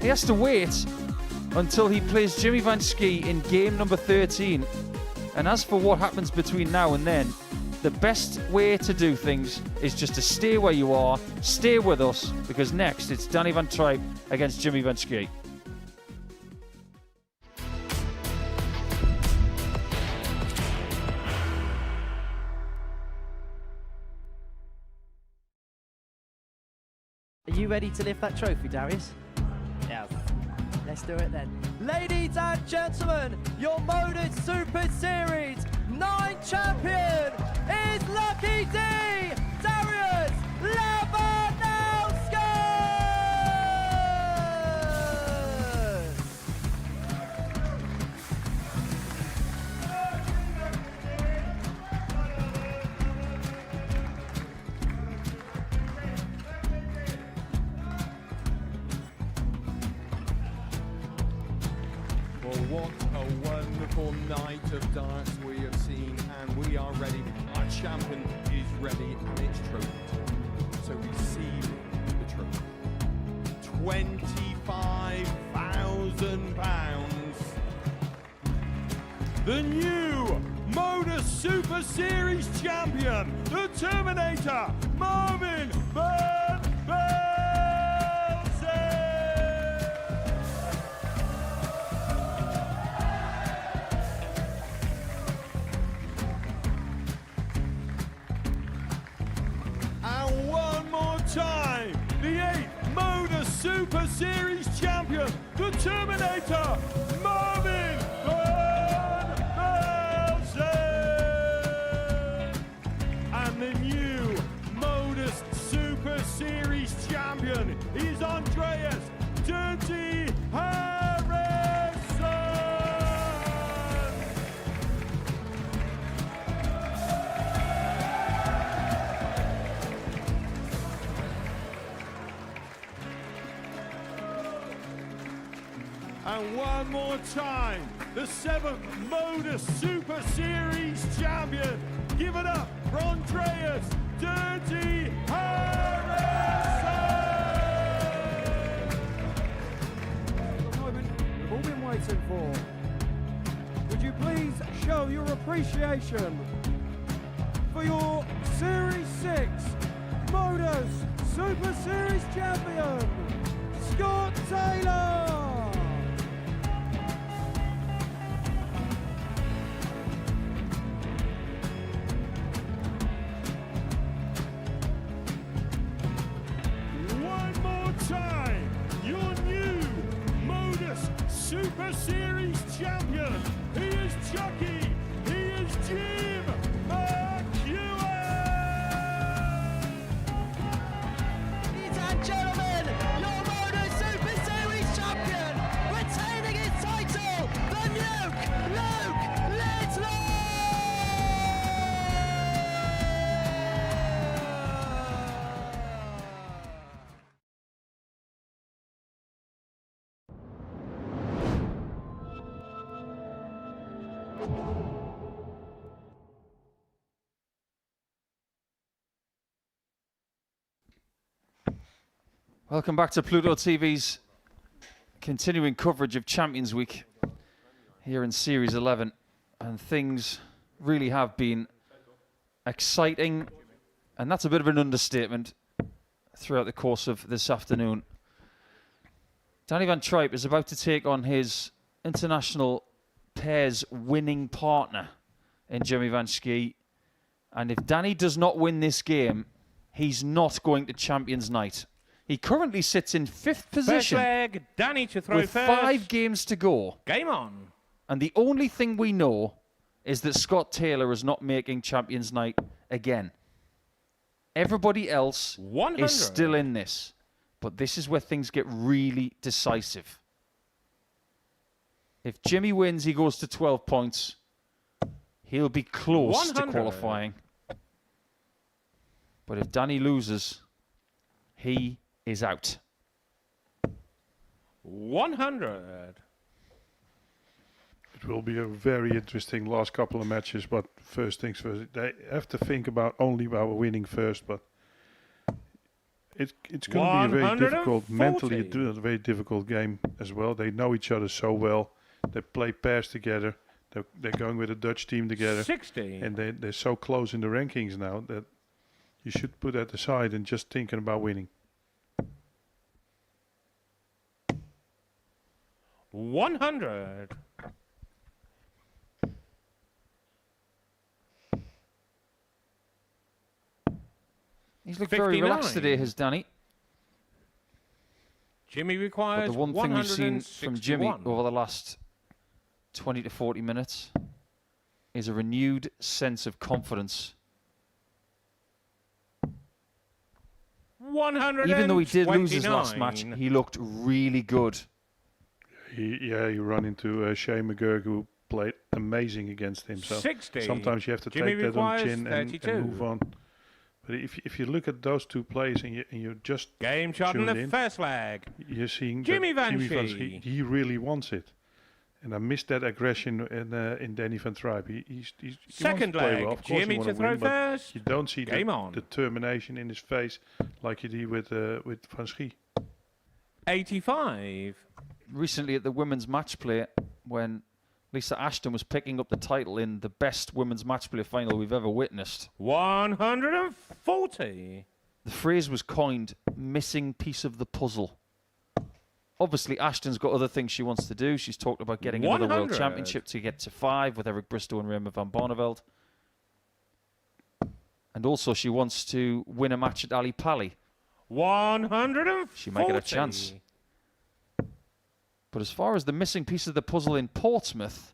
He has to wait until he plays Jimmy Vansky in game number 13. And as for what happens between now and then, the best way to do things is just to stay where you are, stay with us, because next it's Danny Van Trijp against Jimmy Vansky. Are you ready to lift that trophy, Darius? Yes. Let's do it then. Ladies and gentlemen, your Modus Super Series 9 champion is Lucky D, Darius Lewandowski! Well, what a wonderful night of darts we have seen, and we are ready. Our champion is ready, and it's trophy. So receive the trophy. £25,000. The new Modus Super Series champion, the Terminator, Marvin Van Velzen. And one more time, the 8th Modus Super Series champion, the Terminator, Marvin Van Velzen. And the new Modus Super Series champion is Andreas Dirty Harry. And one more time, the 7th Modus Super Series champion. Give it up for Andreas Dirty Harrison! The moment we've all been waiting for. Would you please show your appreciation for your Series 6 Modus Super Series champion, Scott Taylor! One more time, your new Modus Super Series champion. He is Chucky. He is Jim McGuirk. Ladies and gentlemen, your Modus Super Series champion, retaining his title, the Nuke, Luke Lidlow! Welcome back to Pluto TV's continuing coverage of Champions Week here in Series 11. And things really have been exciting, and that's a bit of an understatement, throughout the course of this afternoon. Danny Van Trijp is about to take on his international pairs winning partner in Jimmy Vansky. And if Danny does not win this game, he's not going to Champions Night. He currently sits in 5th position First leg, Danny to throw with first. 5 games to go. Game on. And the only thing we know is that Scott Taylor is not making Champions Night again. Everybody else 100. is still in this. But this is where things get really decisive. If Jimmy wins, he goes to 12 points. He'll be close 100. to qualifying. But if Danny loses, he is out. 100. It will be a very interesting last couple of matches, but first things first. They have to think about only about winning first, but it's going to be a very difficult, mentally a very difficult game as well. They know each other so well. They play pairs together. They're going with a Dutch team together. 60. And they're so close in the rankings now that you should put that aside and just thinking about winning. 100. He's looked very relaxed today, has Danny. Jimmy But requires the one thing we've seen from Jimmy 161. over the last 20 to 40 minutes is a renewed sense of confidence. 129. Even though he did lose his last match, he looked really good. He run into Shane McGuirk, who played amazing against him. So 60. sometimes you have to Jimmy take that on requires chin and 32. move on. But if you look at those two players and you're just Game shot in tuned the in, first leg. you're seeing Jimmy that Vansky. he really wants it. And I missed that aggression in Danny Van Trijp. He wants Second to play leg, well. Of course Jimmy he wanna to throw win, but first. you don't see Game the on. determination in his face like you did with Vansky. 85. Recently at the women's match play, when Lisa Ashton was picking up the title in the best women's match play final we've ever witnessed, 140. the phrase was coined, missing piece of the puzzle. Obviously, Ashton's got other things she wants to do. She's talked about getting another World 100. Championship to get to 5 with Eric Bristow and Raymond van Barneveld. And also she wants to win a match at Ali Pali. 140. She might get a chance. But as far as the missing piece of the puzzle in Portsmouth,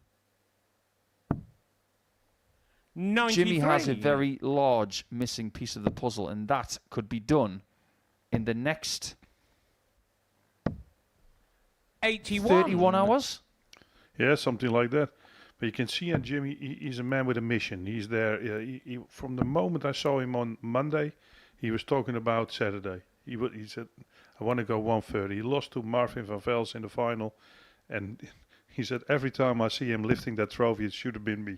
93. Jimmy has a very large missing piece of the puzzle, and that could be done in the next 81. 31 hours. Yeah, something like that. But you can see on Jimmy, he's a man with a mission. He's there. He, from the moment I saw him on Monday, he was talking about Saturday. He said, I want to go 130. He lost to Marvin van Vels in the final. And he said, every time I see him lifting that trophy, it should have been me.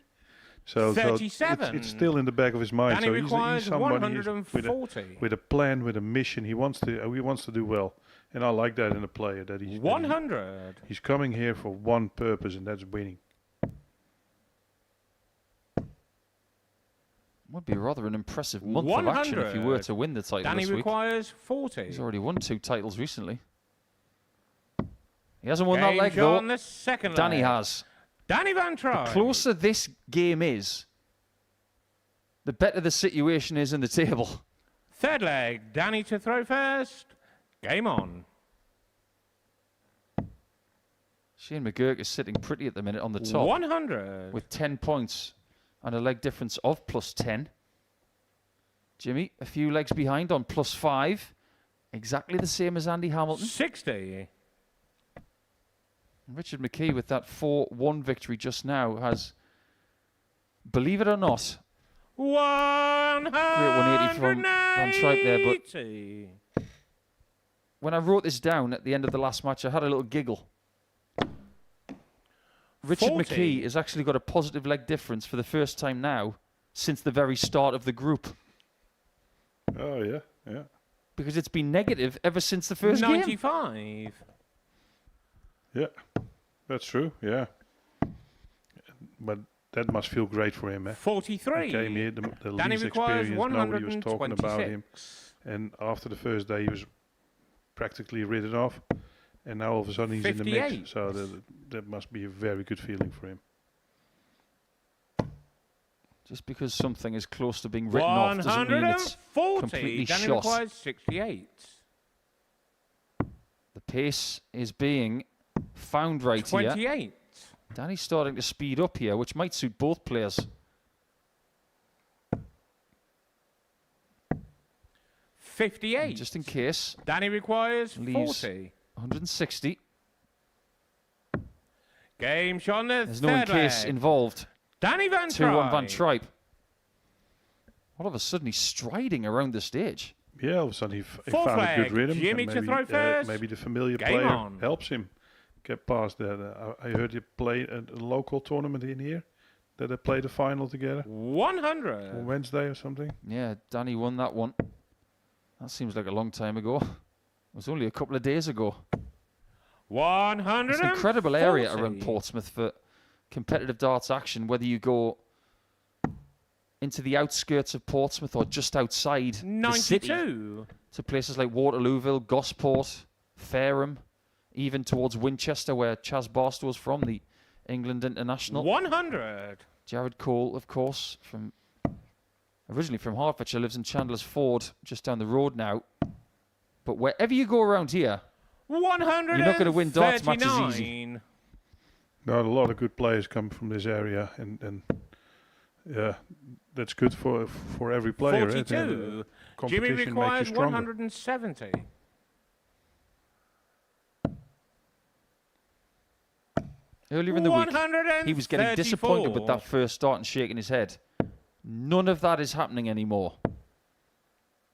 So 37. it's still in the back of his mind. Danny So requires he's somebody 140. with a plan, with a mission. He wants to do well. And I like that in a player, that 100. he's coming here for one purpose, and that's winning. Would be rather an impressive month of action if he were to win the title Danny this week. requires 40. He's already won 2 titles recently. He hasn't won Game that leg though. on the second Danny leg. has. Danny Van The Trijp. closer this game is, the better the situation is in the table. Third leg, Danny to throw first. Game on. Shane McGuirk is sitting pretty at the minute on the top 100. with 10 points and a leg difference of +10. Jimmy, a few legs behind on +5. Exactly the same as Andy Hamilton. 60. Richard McKe with that 4-1 victory just now has, believe it or not, 180 great 180 from Van Trijp there, but when I wrote this down at the end of the last match, I had a little giggle. Richard 40. McKe has actually got a positive leg difference for the first time now since the very start of the group. Oh, yeah, yeah. Because it's been negative ever since the first game. 95. Yeah, that's true, yeah. But that must feel great for him, eh? 43. He came here, the Danny least requires experience, nobody was talking about him. 126. And after the first day, he was practically written off. And now all of a sudden he's in the 58. mix. So that must be a very good feeling for him. Just because something is close to being written off doesn't mean it's 140. completely Danny shot. requires 68. The pace is being found right here. 28. Danny's starting to speed up here, which might suit both players. 58. And just in case, Danny requires leaves 40. 160. Game shot on the There's no in third case leg. involved. Danny Van 2-1 Van Trijp. Trijp. All of a sudden, he's striding around the stage. Yeah, all of a sudden he Fourth found a leg, good rhythm. Jimmy and to throw first. maybe the familiar Game player on. helps him get past that. I heard you play a local tournament in here, that they played the final together 100. on Wednesday or something. Yeah, Danny won that one. That seems like a long time ago. It was only a couple of days ago. 100. It's an incredible area around Portsmouth for competitive darts action, whether you go into the outskirts of Portsmouth or just outside the city 92. to places like Waterlooville, Gosport, Fareham, even towards Winchester, where Chas Barstow's from, the England international. 100. Jared Cole, of course, originally from Hertfordshire, lives in Chandler's Ford, just down the road now. But wherever you go around here, 100. you're not going to win darts matches easy. No, a lot of good players come from this area, and yeah, that's good for every player. 42. Jimmy Competition makes you requires stronger. 170. earlier in the week, he was getting 134. disappointed with that first start and shaking his head. None of that is happening anymore.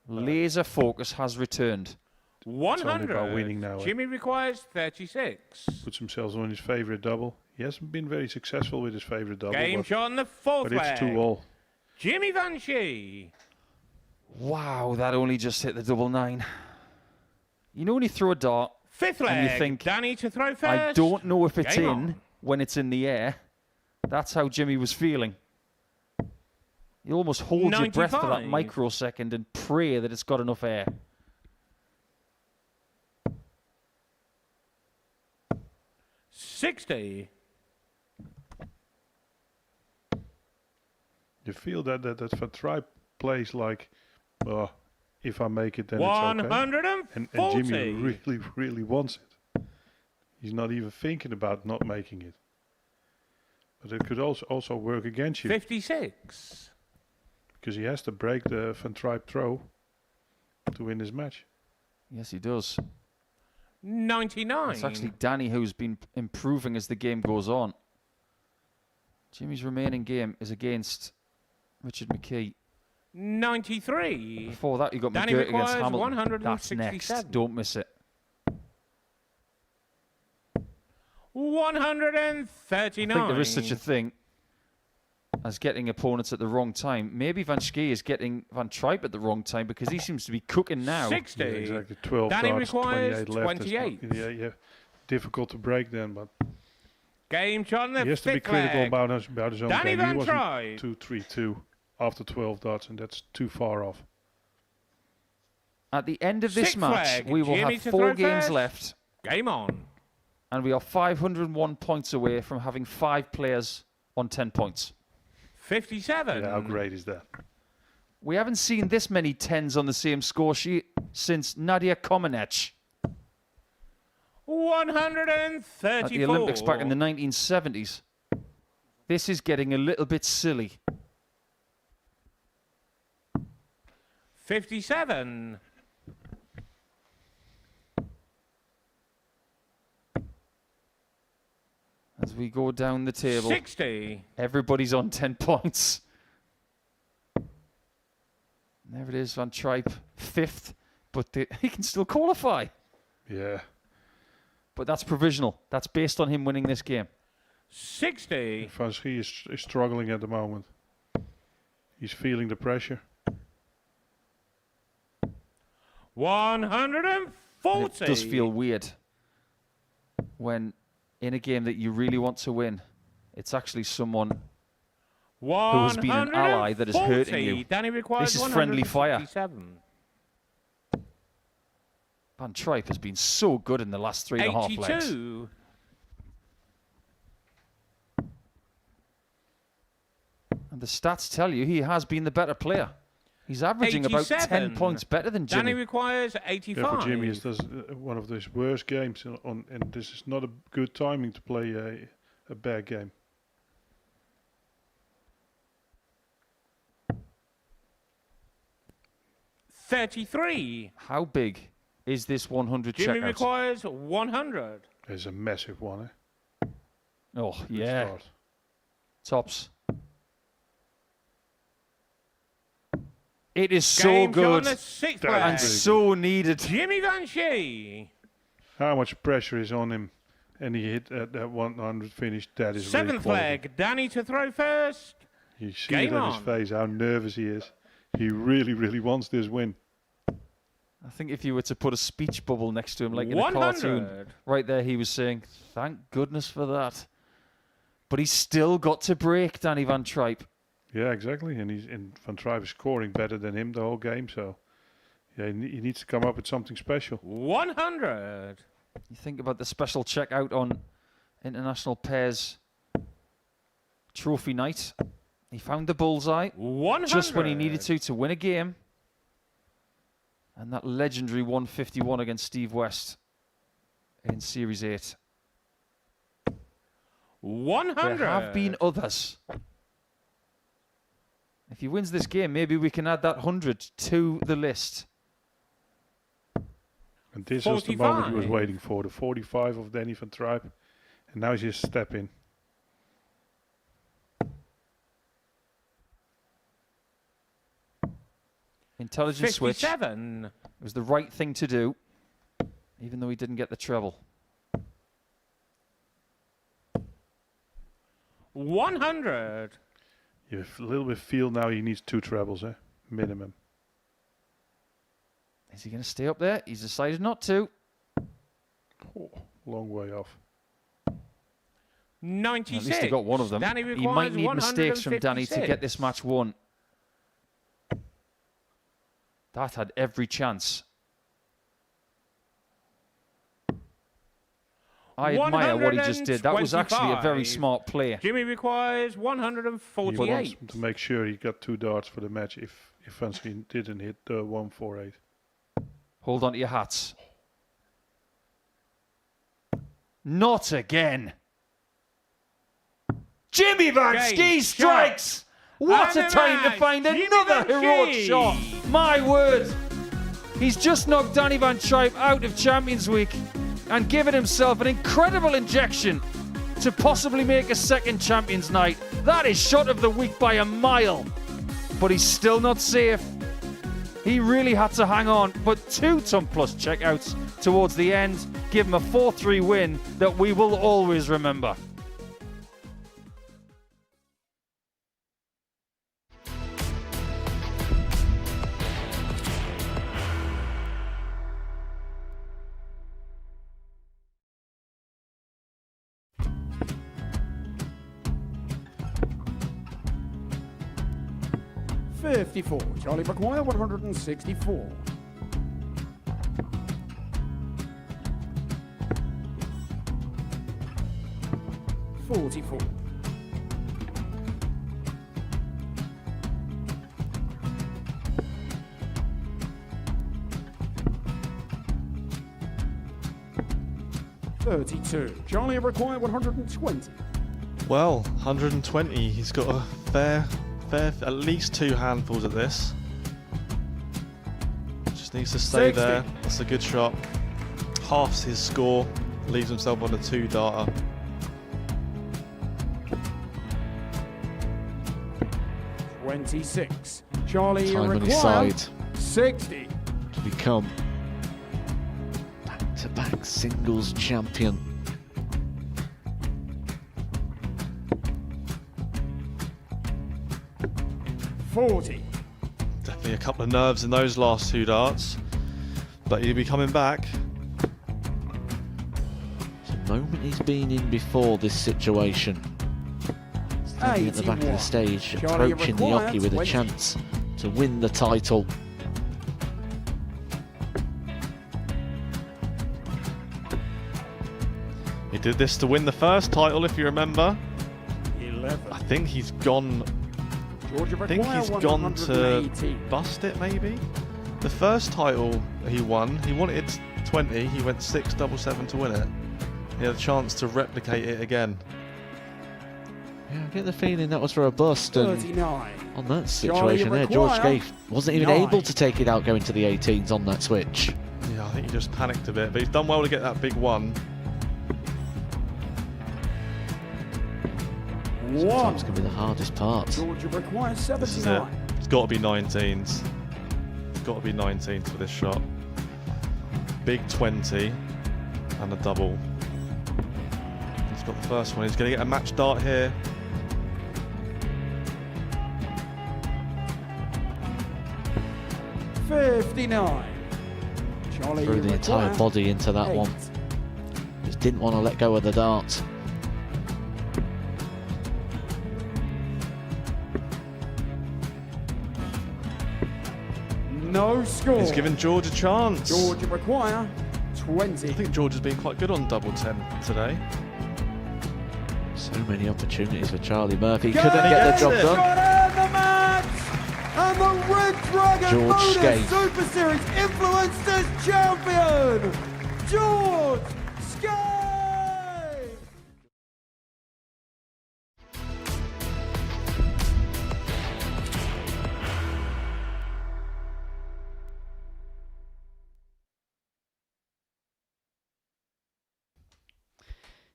Laser focus has returned. 100. about winning now, eh? Jimmy requires 36. Puts himself on his favorite double. He hasn't been very successful with his favorite double, Game shot on the fourth but leg. it's 2-all. Jimmy Vansky. Wow, that only just hit the double 9. You know when you throw a dart Fifth and leg. you think, Danny to throw first. I don't know if it's Game in on. when it's in the air. That's how Jimmy was feeling. You almost hold your breath for that 95. microsecond and pray that it's got enough air. $60. You feel that Van Trijp plays like, if I make it, then it's okay. 140. And Jimmy really, really wants it. He's not even thinking about not making it. But it could also work against you, 56. because he has to break the Van Trijp throw to win this match. Yes, he does. 99. It's actually Danny who's been improving as the game goes on. Jimmy's remaining game is against Richard McKe. 93. Before that, you got Danny McGuirk against requires Hamilton. That's 167. next. Don't miss it. 100. 139. I think there is such a thing as getting opponents at the wrong time. Maybe Vansky is getting Van Trijp at the wrong time because he seems to be cooking now. 60. Yeah, exactly. 12 Danny darts, requires 28 left. 28. Yeah. Difficult to break then, but Game shot on the he has to be fifth critical leg. about his own Danny game. Van He wasn't Trijp. 2-3-2 after 12 darts, and that's too far off. At the end of this Sixth match, flag, we will Jimmy have to 4 throw games first. left, Game on. and we are 501 points away from having 5 players on 10 points. 57. Yeah, how great is that? We haven't seen this many 10s on the same score sheet since Nadia Comaneci 134. at the Olympics back in the 1970s. This is getting a little bit silly. 57. As we go down the table, 60. everybody's on 10 points. There it is, Van Trijp, 5th, but he can still qualify. Yeah. But that's provisional. That's based on him winning this game. 60. Vansky is struggling at the moment. He's feeling the pressure. 140. And it does feel weird when in a game that you really want to win, it's actually someone who has been an ally that is hurting you. Danny requires This is friendly fire. 157. Van Trijp has been so good in the last 3.5 legs. 82. And the stats tell you he has been the better player. He's averaging about 10 87. points better than Danny Jimmy. requires 85. Yeah, for Jimmy, it's one of his worst games, and this is not a good timing to play a bad game. $33. How big is this 100 Jimmy checkout? requires 100. It's a massive one, eh? Oh, Good yeah. start. Tops. It is so Game shot on good the sixth That's leg. and so needed. Jimmy Vansky. How much pressure is on him, and he hit that 100 finish. That is really Seventh quality. leg. Danny to throw first. You see Game it on his on. face how nervous he is. He really, really wants this win. I think if you were to put a speech bubble next to him, like in a 100. cartoon, right there he was saying, thank goodness for that. But he's still got to break Danny Van Trijp. Yeah, exactly. And Van Trijp is scoring better than him the whole game. So, yeah, he needs to come up with something special. 100. You think about the special checkout on International Pairs Trophy Night. He found the bullseye 100. just when he needed to win a game. And that legendary 151 against Steve West in Series 8. 100. There have been others. If he wins this game, maybe we can add that 100 to the list. And this was the moment he was 45. waiting for, the 45 of Danny Van Trijp. And now he's just step in. Intelligent switch. 57. It was the right thing to do, even though he didn't get the treble. 100. You a little bit feel now he needs 2 trebles, minimum. Is he going to stay up there? He's decided not to. Oh, long way off. 96. At least he got one of them. Danny He might requires need mistakes from Danny to 156. get this match won. That had every chance. I admire what he just did. That was actually a very 125. smart play. Jimmy requires He wants 148. to make sure he got 2 darts for the match if Vansky didn't hit 148. Hold on to your hats. Not again. Jimmy Vansky Game, strikes. What a And the time to match, find Jimmy another heroic Vansky. shot. My word. He's just knocked Danny Van Trijp out of Champions Week and given himself an incredible injection to possibly make a second Champions Night. That is shot of the week by a mile. But he's still not safe. He really had to hang on, but 2 ton plus checkouts towards the end give him a 4-3 win that we will always remember. $54. Charlie McGuirk, 164. $44. $32. Charlie McGuirk, 120. Well, 120. He's got a fair, at least 2 handfuls at this. Just needs to stay 60. there. That's a good shot. Halves his score. Leaves himself on a 2-darter. $26. Charlie Time on his McGuirk, side 60. to become back-to-back singles champion. $40. Definitely a couple of nerves in those last 2 darts. But he'll be coming back. It's a moment he's been in before this situation. Standing at the back of the 81. stage, Charlie approaching the McGuirk, Oki with a 20. chance to win the title. He did this to win the first title, if you remember. 11. I think he's gone. Georgia I think he's gone to 118. bust it, maybe. The first title he won, he wanted 20. He went 6-7-7 to win it. He had a chance to replicate it again. Yeah, I get the feeling that was for a bust, and 39. on that situation there, George McGuirk, McKe wasn't even 9. able to take it out going to the 18s on that switch. Yeah, I think he just panicked a bit, but he's done well to get that big one. Sometimes can be the hardest part. Georgia requires This is it. 79. It's got to be 19s. It's got to be 19s for this shot. Big 20 and a double. He's got the first one. He's going to get a match dart here. $59. Charlie Threw the entire McGuirk, body into that 8. one. Just didn't want to let go of the dart. No score. He's given George a chance. Georgia require 20. I think George has been quite good on double 10 today. So many opportunities for Charlie Murphy. Go Couldn't get the job Got done. in the match! And the Red Dragon George Modus Skate. Super Series Influencers Champion, George Skate!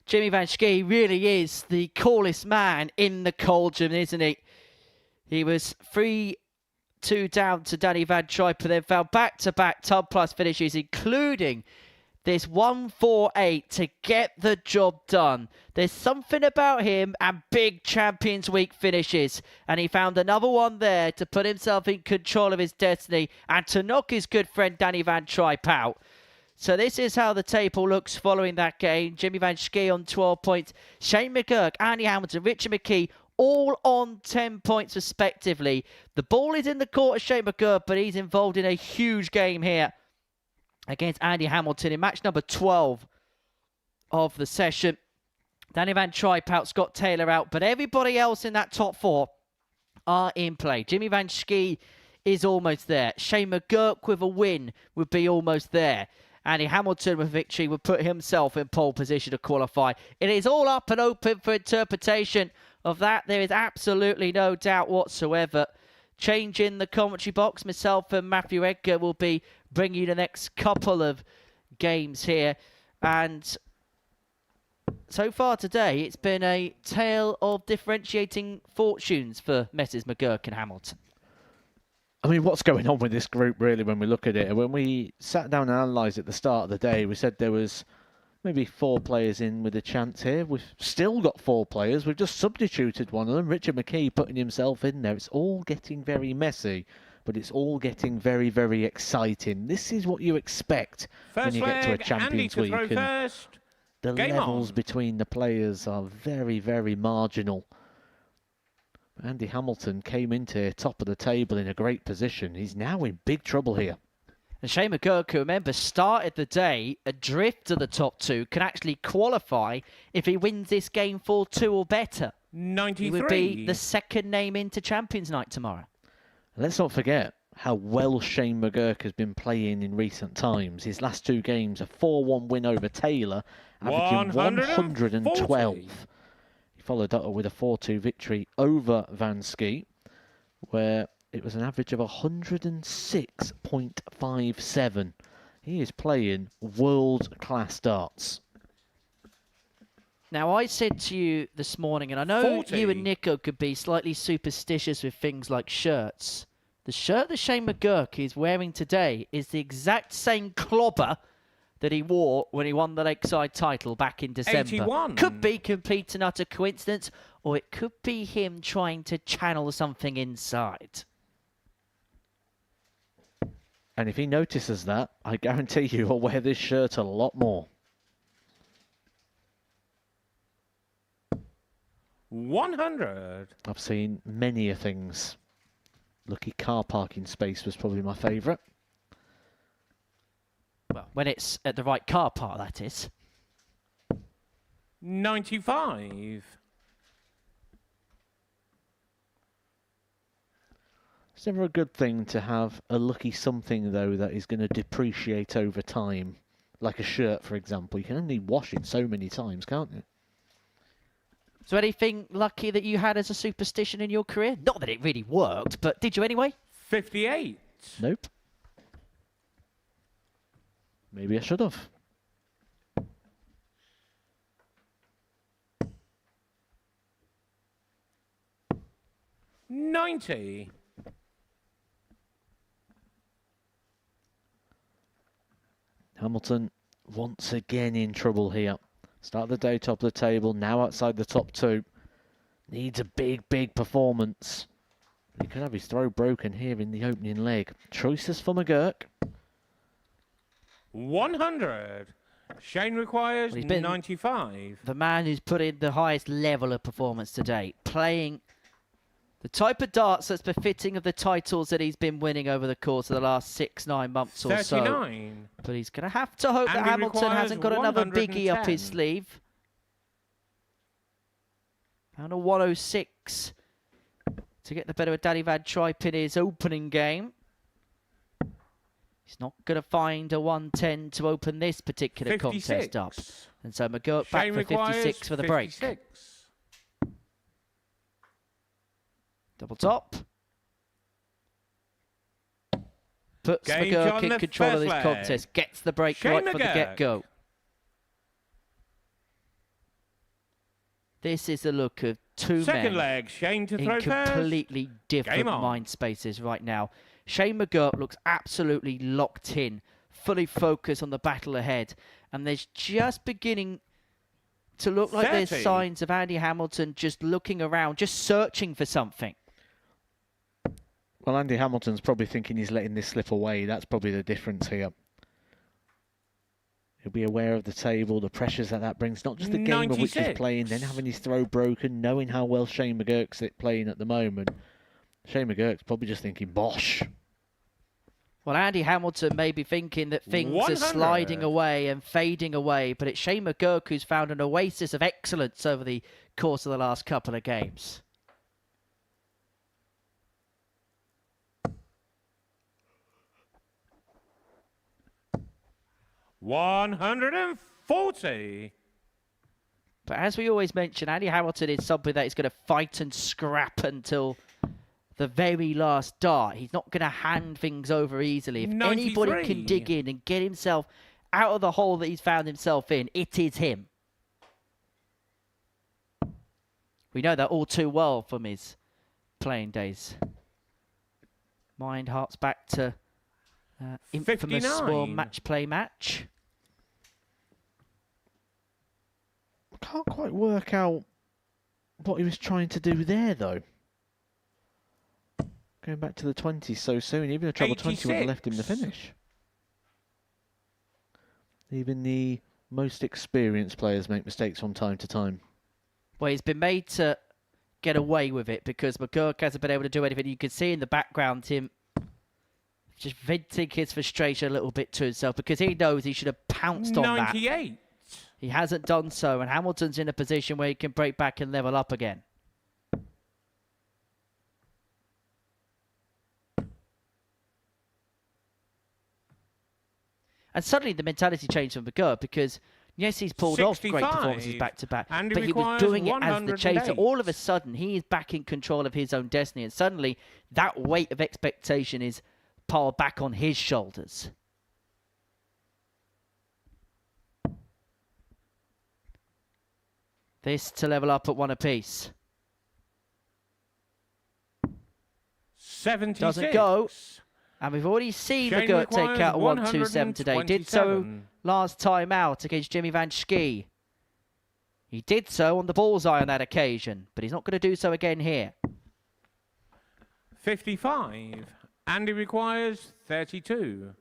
Jimmy Vansky really is the coolest man in the cauldron, isn't he? He was 3-2 down to Danny Van Trijp, and then fell back-to-back ton plus finishes, including this 1-4-8 to get the job done. There's something about him and big Champions Week finishes, and he found another one there to put himself in control of his destiny and to knock his good friend Danny Van Trijp out. So this is how the table looks following that game. Jimmy Vansky on 12 points. Shane McGuirk, Andy Hamilton, Richard McKe, all on 10 points respectively. The ball is in the court of Shane McGuirk, but he's involved in a huge game here against Andy Hamilton in match number 12 of the session. Danny Van Trijp out, Scott Taylor out, but everybody else in that top 4 are in play. Jimmy Vansky is almost there. Shane McGuirk with a win would be almost there. Andy Hamilton with victory would put himself in pole position to qualify. It is all up and open for interpretation of that. There is absolutely no doubt whatsoever. Change in the commentary box. Myself and Matthew Edgar will be bringing you the next couple of games here. And so far today, it's been a tale of differentiating fortunes for Messrs McGuirk and Hamilton. I mean, what's going on with this group, really, when we look at it? And when we sat down and analysed at the start of the day, we said there was maybe 4 players in with a chance here. We've still got 4 players. We've just substituted one of them, Richard McKe, putting himself in there. It's all getting very messy, but it's all getting very, very exciting. This is what you expect when you get to a Champions Week. And the levels between the players are very, very marginal. Andy Hamilton came into here top of the table in a great position. He's now in big trouble here. And Shane McGuirk, who remember started the day adrift to the top 2, can actually qualify if he wins this game 4-2 or better. 93. He would be the second name into Champions Night tomorrow. Let's not forget how well Shane McGuirk has been playing in recent times. His last 2 games, a 4-1 win over Taylor, averaging 112. He followed up with a 4-2 victory over Vansky, where it was an average of 106.57. He is playing world-class darts. Now, I said to you this morning, and I know you and Nico could be slightly superstitious with things like shirts. The shirt that Shane McGuirk is wearing today is the exact same clobber that he wore when he won the Lakeside title back in December. 81. Could be complete and utter coincidence, or it could be him trying to channel something inside. And if he notices that, I guarantee you he'll wear this shirt a lot more. 100. I've seen many things. Lucky car parking space was probably my favourite. Well, when it's at the right car park, that is. 95. It's never a good thing to have a lucky something, though, that is going to depreciate over time. Like a shirt, for example. You can only wash it so many times, can't you? So anything lucky that you had as a superstition in your career? Not that it really worked, but did you anyway? 58. Nope. Maybe I should have. $90. Hamilton once again in trouble here. Start of the day, top of the table, now outside the top 2. Needs a big, big performance. He could have his throw broken here in the opening leg. Choices for McGuirk. 100. Shane requires 95. The man who's put in the highest level of performance today, playing the type of darts that's befitting of the titles that he's been winning over the course of the last 6-9 months or 39. so. But he's going to have to hope that Hamilton hasn't got another biggie up his sleeve. And a 106 to get the better of Danny Van Trijp in his opening game. He's not going to find a 110 to open this particular 56. contest up. And so McGuirk back for 56 for the break. 56. Double top. Puts Gauge McGuirk on in the control of first this leg. contest. Gets the break Shane right from the McGuirk. get-go. This is the look of two Second men leg, Shane to in throw first. completely different Game on. mind spaces right now. Shane McGuirk looks absolutely locked in, fully focused on the battle ahead. And there's just beginning to look like 30. there's signs of Andy Hamilton just looking around, just searching for something. Well, Andy Hamilton's probably thinking he's letting this slip away. That's probably the difference here. He'll be aware of the table, the pressures that brings. Not just the game of which he's 96. playing, then having his throw broken, knowing how well Shane McGuirk's playing at the moment. Shane McGuirk's probably just thinking, bosh. Well, Andy Hamilton may be thinking that things 100. are sliding away and fading away, but it's Shane McGuirk who's found an oasis of excellence over the course of the last couple of games. $140. But as we always mention, Andy Hamilton is somebody that is going to fight and scrap until the very last dart. He's not going to hand things over easily. If anybody 93. can dig in and get himself out of the hole that he's found himself in, it is him. We know that all too well from his playing days. Mind hearts back to infamous 59. match play match. I can't quite work out what he was trying to do there, though. Going back to the 20s so soon, even a treble 20 wouldn't have left him to 86. finish. Even the most experienced players make mistakes from time to time. Well, he's been made to get away with it because McGuirk hasn't been able to do anything. You can see in the background him just venting his frustration a little bit to himself because he knows he should have pounced on that. 98. He hasn't done so, and Hamilton's in a position where he can break back and level up again. And suddenly the mentality changed from McGuirk because, yes, he's pulled off great 65. performances back-to-back, And he but he was requires doing it as the chaser. 108. All of a sudden, he is back in control of his own destiny, and suddenly that weight of expectation is piled back on his shoulders. This to level up at 1 apiece. 76. Doesn't go. And we've already seen Shane McGuirk take requires out a 1-2-7 today. Did so 127. last time out against Jimmy Vansky. He did so on the bullseye on that occasion, but he's not going to do so again here. 55. And he requires 32.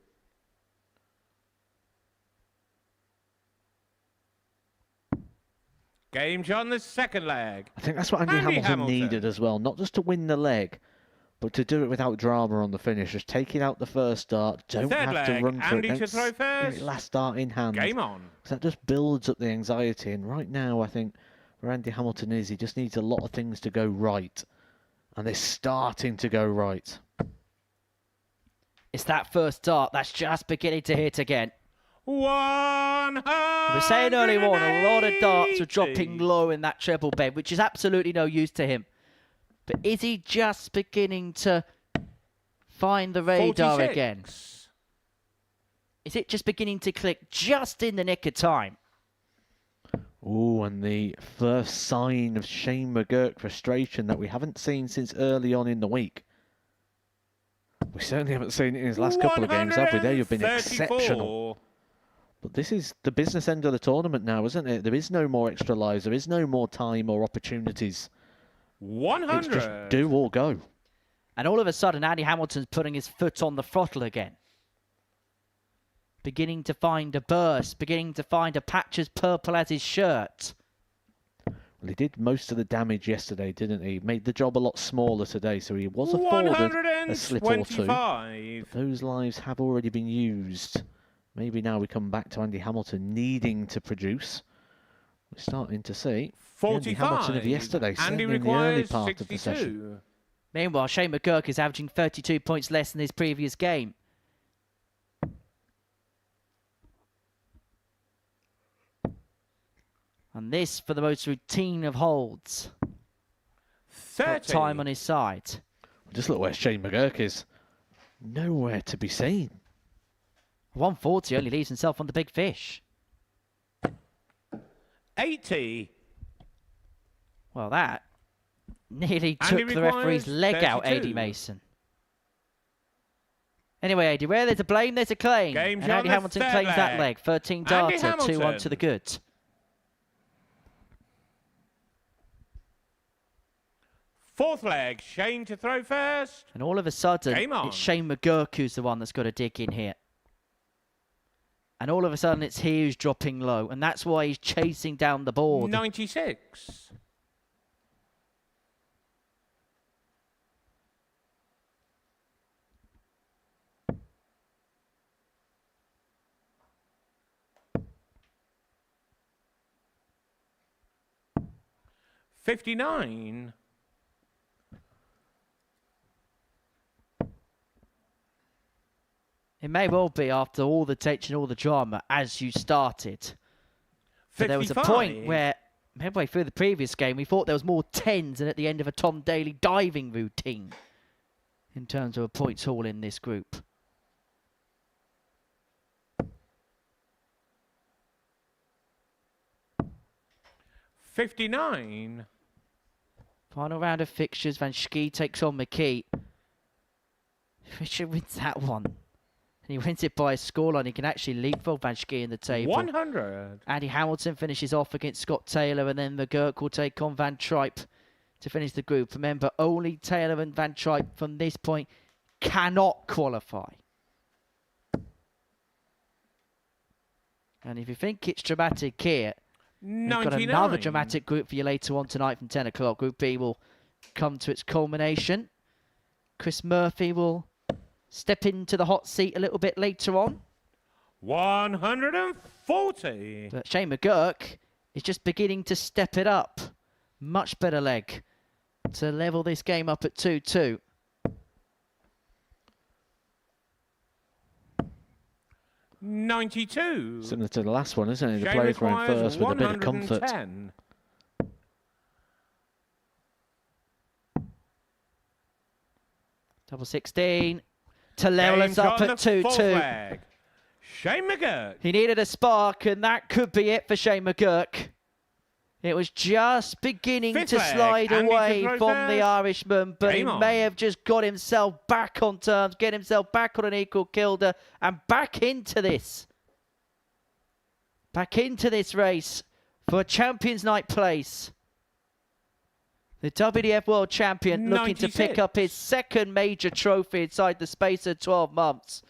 Game shot on the second leg. I think that's what Andy Hamilton needed as well. Not just to win the leg, but to do it without drama on the finish. Just taking out the first start. Don't Third have to leg, run through Andy it. to throw first. Last start in hand. Game on. So that just builds up the anxiety. And right now, I think where Andy Hamilton is, he just needs a lot of things to go right. And they're starting to go right. It's that first dart that's just beginning to hit again. 100. We were saying earlier on, a lot of darts were dropping low in that treble bed, which is absolutely no use to him. But is he just beginning to find the radar 46. again? Is it just beginning to click just in the nick of time? Oh, and the first sign of Shane McGuirk frustration that we haven't seen since early on in the week. We certainly haven't seen it in his last couple of games, have we? They have been 134. exceptional. But this is the business end of the tournament now, isn't it? There is no more extra lives. There is no more time or opportunities. 100. It's just do or go. And all of a sudden, Andy Hamilton's putting his foot on the throttle again. Beginning to find a burst, beginning to find a patch as purple as his shirt. Well, he did most of the damage yesterday, didn't he? Made the job a lot smaller today, so he was afforded a slip or two. 125. But those lives have already been used. Maybe now we come back to Andy Hamilton needing to produce. We're starting to see the Andy 45. Hamilton of yesterday, Andy certainly in the early requires part of the 62. session. Meanwhile, Shane McGuirk is averaging 32 points less than his previous game. And this for the most routine of holds. 30. Time on his side. Just look where Shane McGuirk is. Nowhere to be seen. 140 only leaves himself on the big fish. 80. Well, that nearly And he took the referee's requires leg out, 32. AD Mason. Anyway, AD, where there's a blame, there's a claim. Game And shot Andy on the Hamilton third claims that leg. leg. 13 Andy darter, 2-1 Hamilton. to the good. Fourth leg. Shane to throw first. And all of a sudden, Game on. it's Shane McGuirk who's the one that's got to dig in here. And all of a sudden, it's he who's dropping low. And that's why he's chasing down the board. 96. $59. It may well be after all the tension, all the drama, as you started. But there was a point 55. where, midway through the previous game, we thought there was more tens than at the end of a Tom Daly diving routine in terms of a points haul in this group. $59. Final round of fixtures. Vansky takes on McKe. Richard wins that one. And he wins it by a scoreline. He can actually leapfrog Vansky in the table. 100. Andy Hamilton finishes off against Scott Taylor, and then McGuirk will take on Van Trijp to finish the group. Remember, only Taylor and Van Trijp from this point cannot qualify. And if you think it's dramatic here, we've got 99. another dramatic group for you later on tonight from 10 o'clock. Group B will come to its culmination. Chris Murphy will step into the hot seat a little bit later on. 140. But Shane McGuirk is just beginning to step it up. Much better leg to level this game up at 2-2. $92. Similar to the last one, isn't it? The Shane players were in requires first with a bit of comfort. 110. Double 16 to level Game us up shot at on the full 2-2. flag. Shane McGuirk. He needed a spark, and that could be it for Shane McGuirk. It was just beginning Fifth to leg. slide Andy away to throw from first. the Irishman, but he Game on. may have just got himself back on terms, get himself back on an equal kilder, and back into this. Back into this race for a Champions Night place. The WDF World Champion looking to pick 96. up his second major trophy inside the space of 12 months.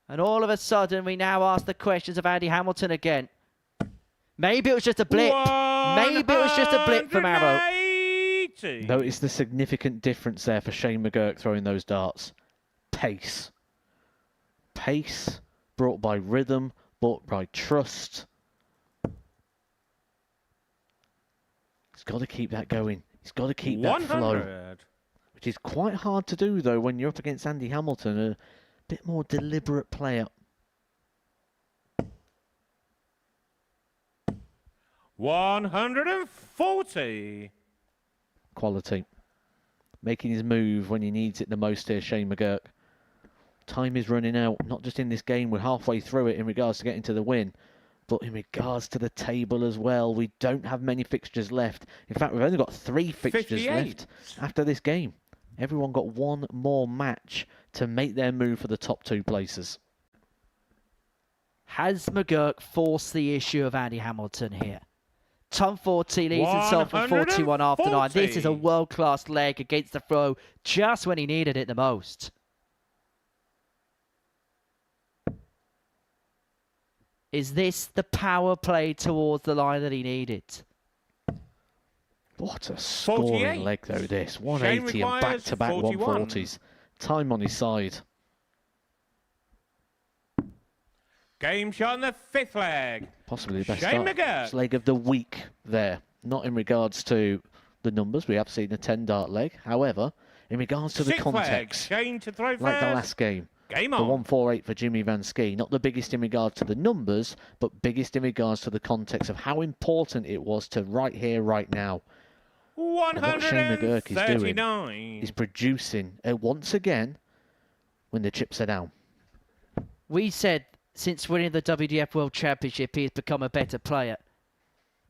And all of a sudden, we now ask the questions of Andy Hamilton again. Maybe it was just a blip. Maybe it was just a blip from Arrow. 180. Notice the significant difference there for Shane McGuirk throwing those darts. Pace. Pace brought by rhythm, brought by trust. He's got to keep that going. He's got to keep that flow. 100. Which is quite hard to do, though, when you're up against Andy Hamilton, a bit more deliberate player. 140. Quality. Making his move when he needs it the most here, Shane McGuirk. Time is running out, not just in this game, we're halfway through it in regards to getting to the win, but in regards to the table as well. We don't have many fixtures left. In fact, we've only got 3 fixtures 58. left after this game. Everyone got one more match to make their move for the top 2 places. Has McGuirk forced the issue of Andy Hamilton here? Tom 40 leads himself at 41 after 9. This is a 140. world-class leg against the throw just when he needed it the most. Is this the power play towards the line that he needed? What a scoring 48. leg, though, this. 180 and requires back-to-back 41. 140s. Time on his side. Game shot on the 5th leg. Possibly the best Shane dart McGuirk. leg of the week there. Not in regards to the numbers. We have seen a 10-dart leg. However, in regards to the 6th leg. context, Shane to throw like first. the last game, Game the on. 148 for Jimmy Vansky, not the biggest in regards to the numbers, but biggest in regards to the context of how important it was to right here, right now. And what Shane McGuirk is doing 139. is producing once again when the chips are down. We said since winning the WDF World Championship, he has become a better player.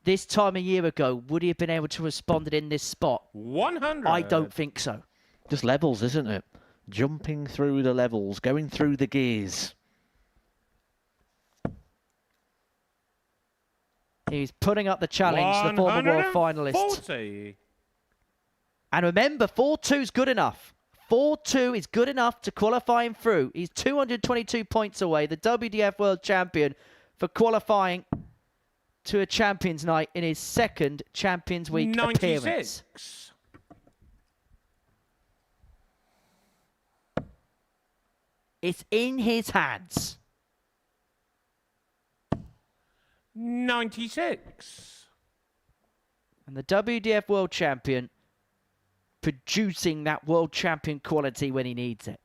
This time a year ago, would he have been able to respond in this spot? 100. I don't think so. Just levels, isn't it? Jumping through the levels, going through the gears. He's putting up the challenge, the former world finalist. 140. And remember, 4-2 is good enough. 4-2 is good enough to qualify him through. He's 222 points away, the WDF World Champion, for qualifying to a Champions Night in his second Champions Week 96. appearance. It's in his hands. 96. And the WDF World Champion producing that World Champion quality when he needs it.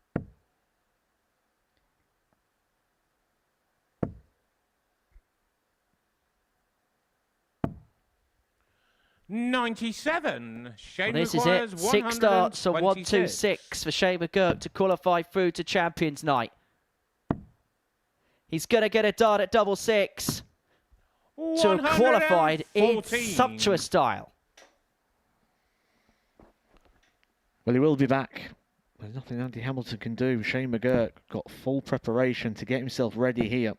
$97. Shane Well, this is requires it. 6 starts, so 126. 1-2-6 for Shane McGuirk to qualify through to Champions Night. He's going to get a dart at double 6 to have qualified in 114. sumptuous style. Well, he will be back There's nothing Andy Hamilton can do. Shane McGuirk got full preparation to get himself ready here.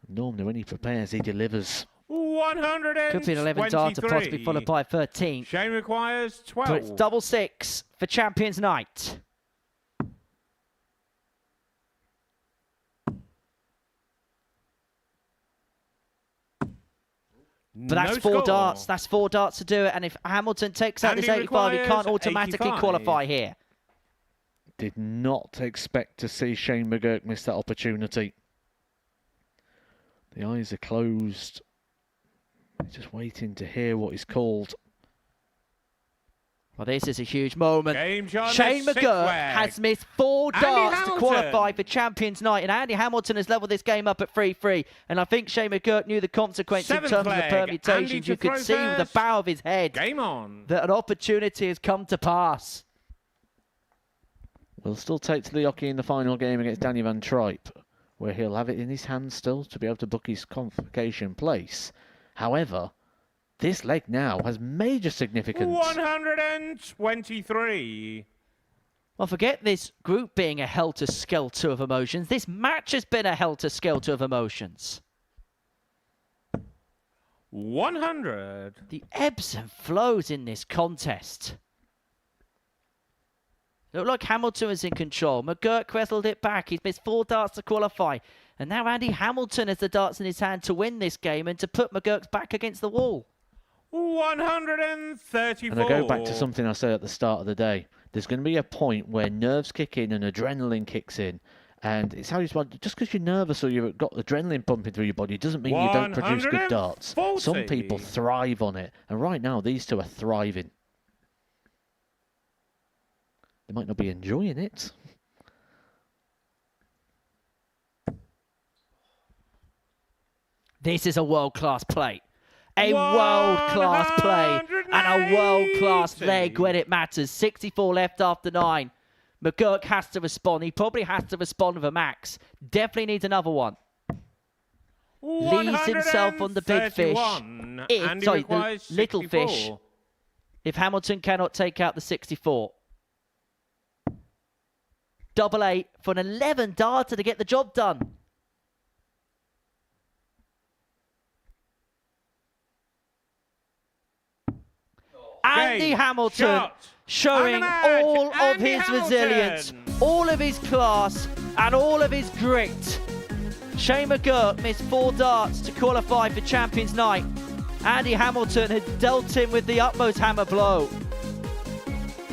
Normally when he prepares, he delivers. 123. Could be an 11 darter, possibly followed by 13. Shane requires 12. But it's double six for Champions Night. But that's four darts. That's 4 darts to do it. And if Hamilton takes out this 85, he can't automatically 85. qualify here. Did not expect to see Shane McGuirk miss that opportunity. The eyes are closed. He's just waiting to hear what is called. Well, this is a huge moment. Shane McGuirk has missed 4 darts to qualify for Champions Night, and Andy Hamilton has levelled this game up at 3-3. And I think Shane McGuirk knew the consequence in terms of the permutations. You could see with the bow of his head that an opportunity has come to pass. Will still take to the hockey in the final game against Danny Van Trijp, where he'll have it in his hands still to be able to book his qualification place. However, this leg now has major significance. 123. Well, forget this group being a helter-skelter of emotions. This match has been a helter-skelter of emotions. 100. The ebbs and flows in this contest. Looked like Hamilton was in control. McGuirk wrestled it back. He's missed 4 darts to qualify. And now Andy Hamilton has the darts in his hand to win this game and to put McGuirk's back against the wall. 134. And I go back to something I said at the start of the day. There's going to be a point where nerves kick in and adrenaline kicks in. And it's how you just because you're nervous or you've got adrenaline pumping through your body doesn't mean you don't produce good darts. Some people thrive on it. And right now, these two are thriving. They might not be enjoying it. This is a world-class play. A world-class play and a world-class leg when it matters. 64 left after 9. McGuirk has to respond. He probably has to respond with a max. Definitely needs another one. Leaves himself on the big fish. The little fish. If Hamilton cannot take out the 64. Double 8 for an 11 darter to get the job done. Andy Hamilton showing all of his resilience, all of his class, and all of his grit. Shane McGuirk missed 4 darts to qualify for Champions Night. Andy Hamilton had dealt him with the utmost hammer blow.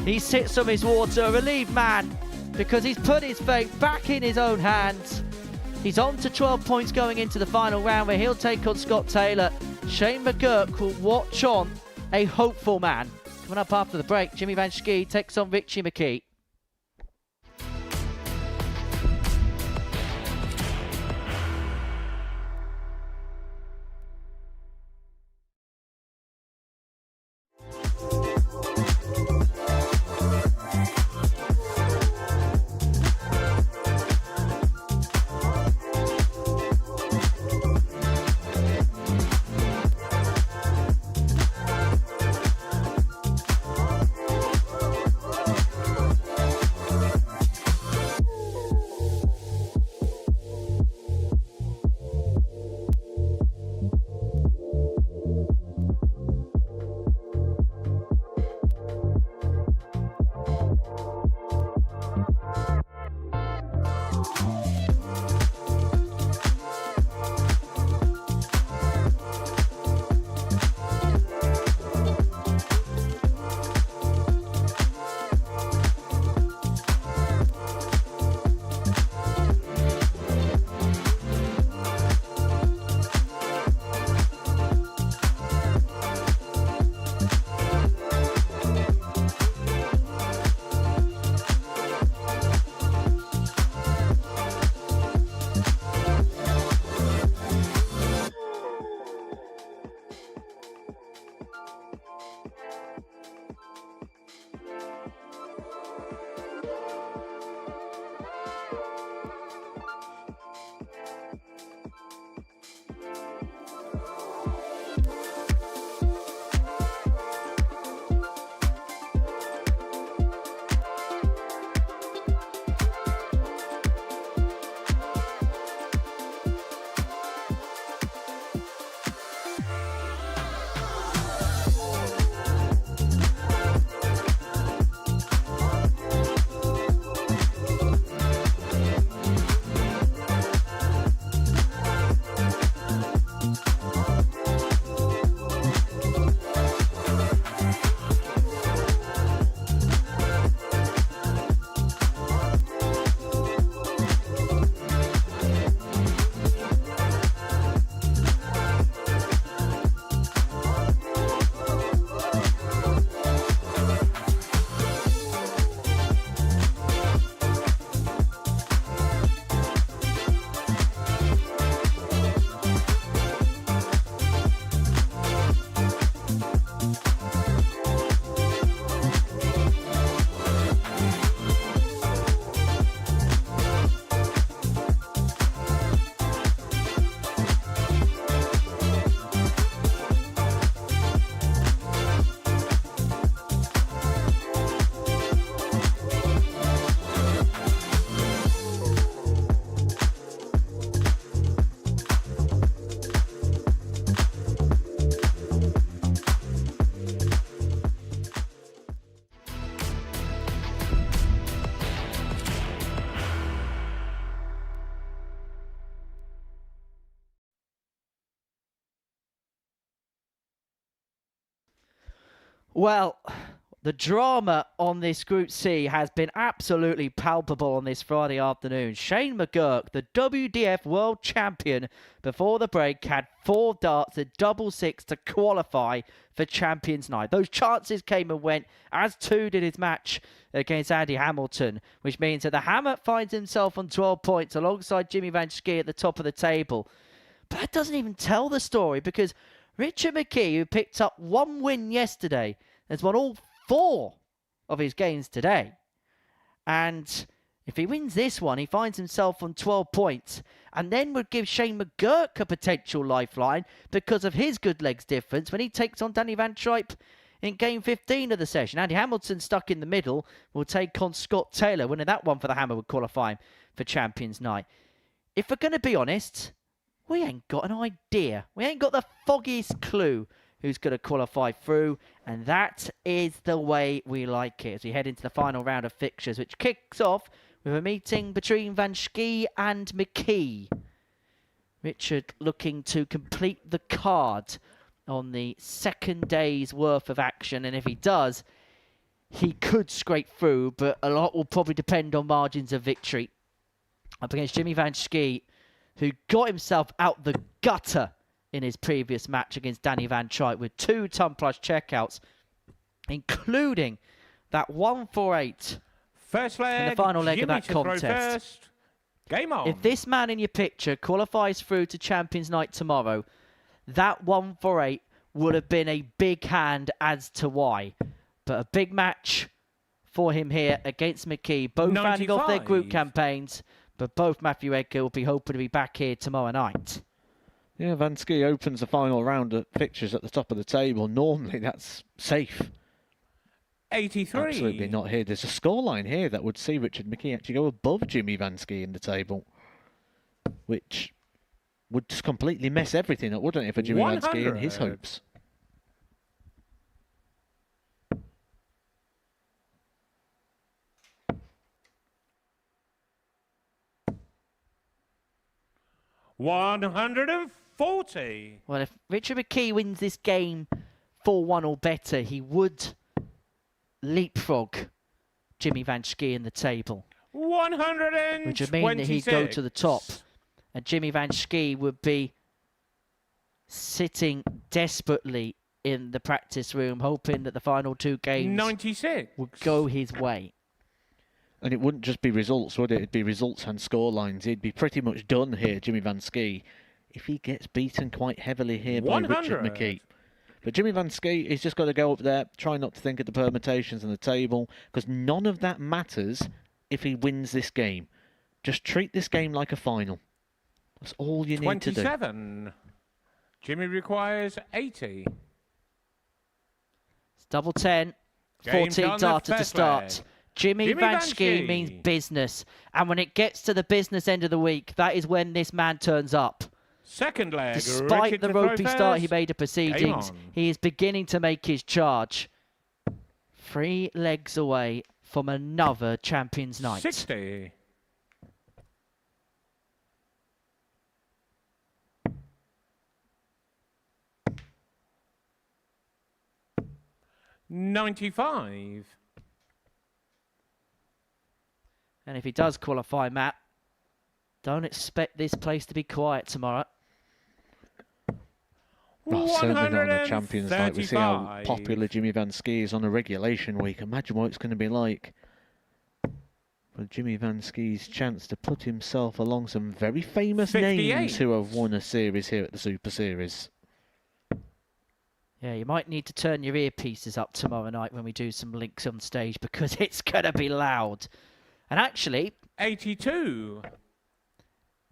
He sits on his water, a relieved man, because he's put his fate back in his own hands. He's on to 12 points going into the final round where he'll take on Scott Taylor. Shane McGuirk will watch on, a hopeful man. Coming up after the break, Jimmy Vansky takes on Richie McKe. Well, the drama on this Group C has been absolutely palpable on this Friday afternoon. Shane McGuirk, the WDF World Champion, before the break had 4 darts at double six to qualify for Champions Night. Those chances came and went, as too did his match against Andy Hamilton, which means that the Hammer finds himself on 12 points alongside Jimmy Vansky at the top of the table. But that doesn't even tell the story, because Richard McKe, who picked up 1 win yesterday, has won all 4 of his games today. And if he wins this one, he finds himself on 12 points, and then would give Shane McGuirk a potential lifeline because of his good legs difference when he takes on Danny Van Trijp in game 15 of the session. Andy Hamilton, stuck in the middle, will take on Scott Taylor. Winning that one for the Hammer would qualify him for Champions Night. If we're going to be honest, we ain't got an idea. We ain't got the foggiest clue who's going to qualify through, and that is the way we like it as we head into the final round of fixtures, which kicks off with a meeting between Vansky and McKe. Richard looking to complete the card on the second day's worth of action, and if he does, he could scrape through, but a lot will probably depend on margins of victory. Up against Jimmy Vansky, who got himself out the gutter in his previous match against Danny Van Trijp with 2 ton-plus checkouts, including that 1-4-8 First leg, in the final leg of Jimmy that to throw contest. first. Game on. If this man in your picture qualifies through to Champions Night tomorrow, that 1-4-8 would have been a big hand as to why. But a big match for him here against McKe. Both rounding off their group campaigns, but both Matthew Edgar will be hoping to be back here tomorrow night. Yeah, Vansky opens the final round of fixtures at the top of the table. Normally that's safe. 83. Absolutely not here. There's a scoreline here that would see Richard McKe actually go above Jimmy Vansky in the table, which would just completely mess everything up, wouldn't it, for Jimmy Vansky and his hopes? $140. Well, if Richard McKe wins this game 4-1 or better, he would leapfrog Jimmy Vansky in the table. 126. Which would mean that he'd go to the top. And Jimmy Vansky would be sitting desperately in the practice room, hoping that the final 2 games 96 would go his way. And it wouldn't just be results, would it? It'd be results and scorelines. He'd be pretty much done here, Jimmy Vansky, if he gets beaten quite heavily here by Richard McKe. But Jimmy Vansky, he's just got to go up there, try not to think of the permutations on the table, because none of that matters if he wins this game. Just treat this game like a final. That's all you need to do. 27. Jimmy requires 80. It's double 10, 14 darter to start. Jimmy Vansky means business. And when it gets to the business end of the week, that is when this man turns up. Second leg. Despite Richard the to ropey throw start he first. made of proceedings, he is beginning to make his charge. 3 legs away from another Champions Night. 60. $95. And if he does qualify, Matt, don't expect this place to be quiet tomorrow. Well, certainly not on a Champions Night. We see how popular Jimmy Vansky is on a regulation week. Imagine what it's going to be like for Jimmy Vansky's chance to put himself along some very famous 58. names who have won a series here at the Super Series. Yeah, you might need to turn your earpieces up tomorrow night when we do some links on stage, because it's going to be loud. And actually, 82.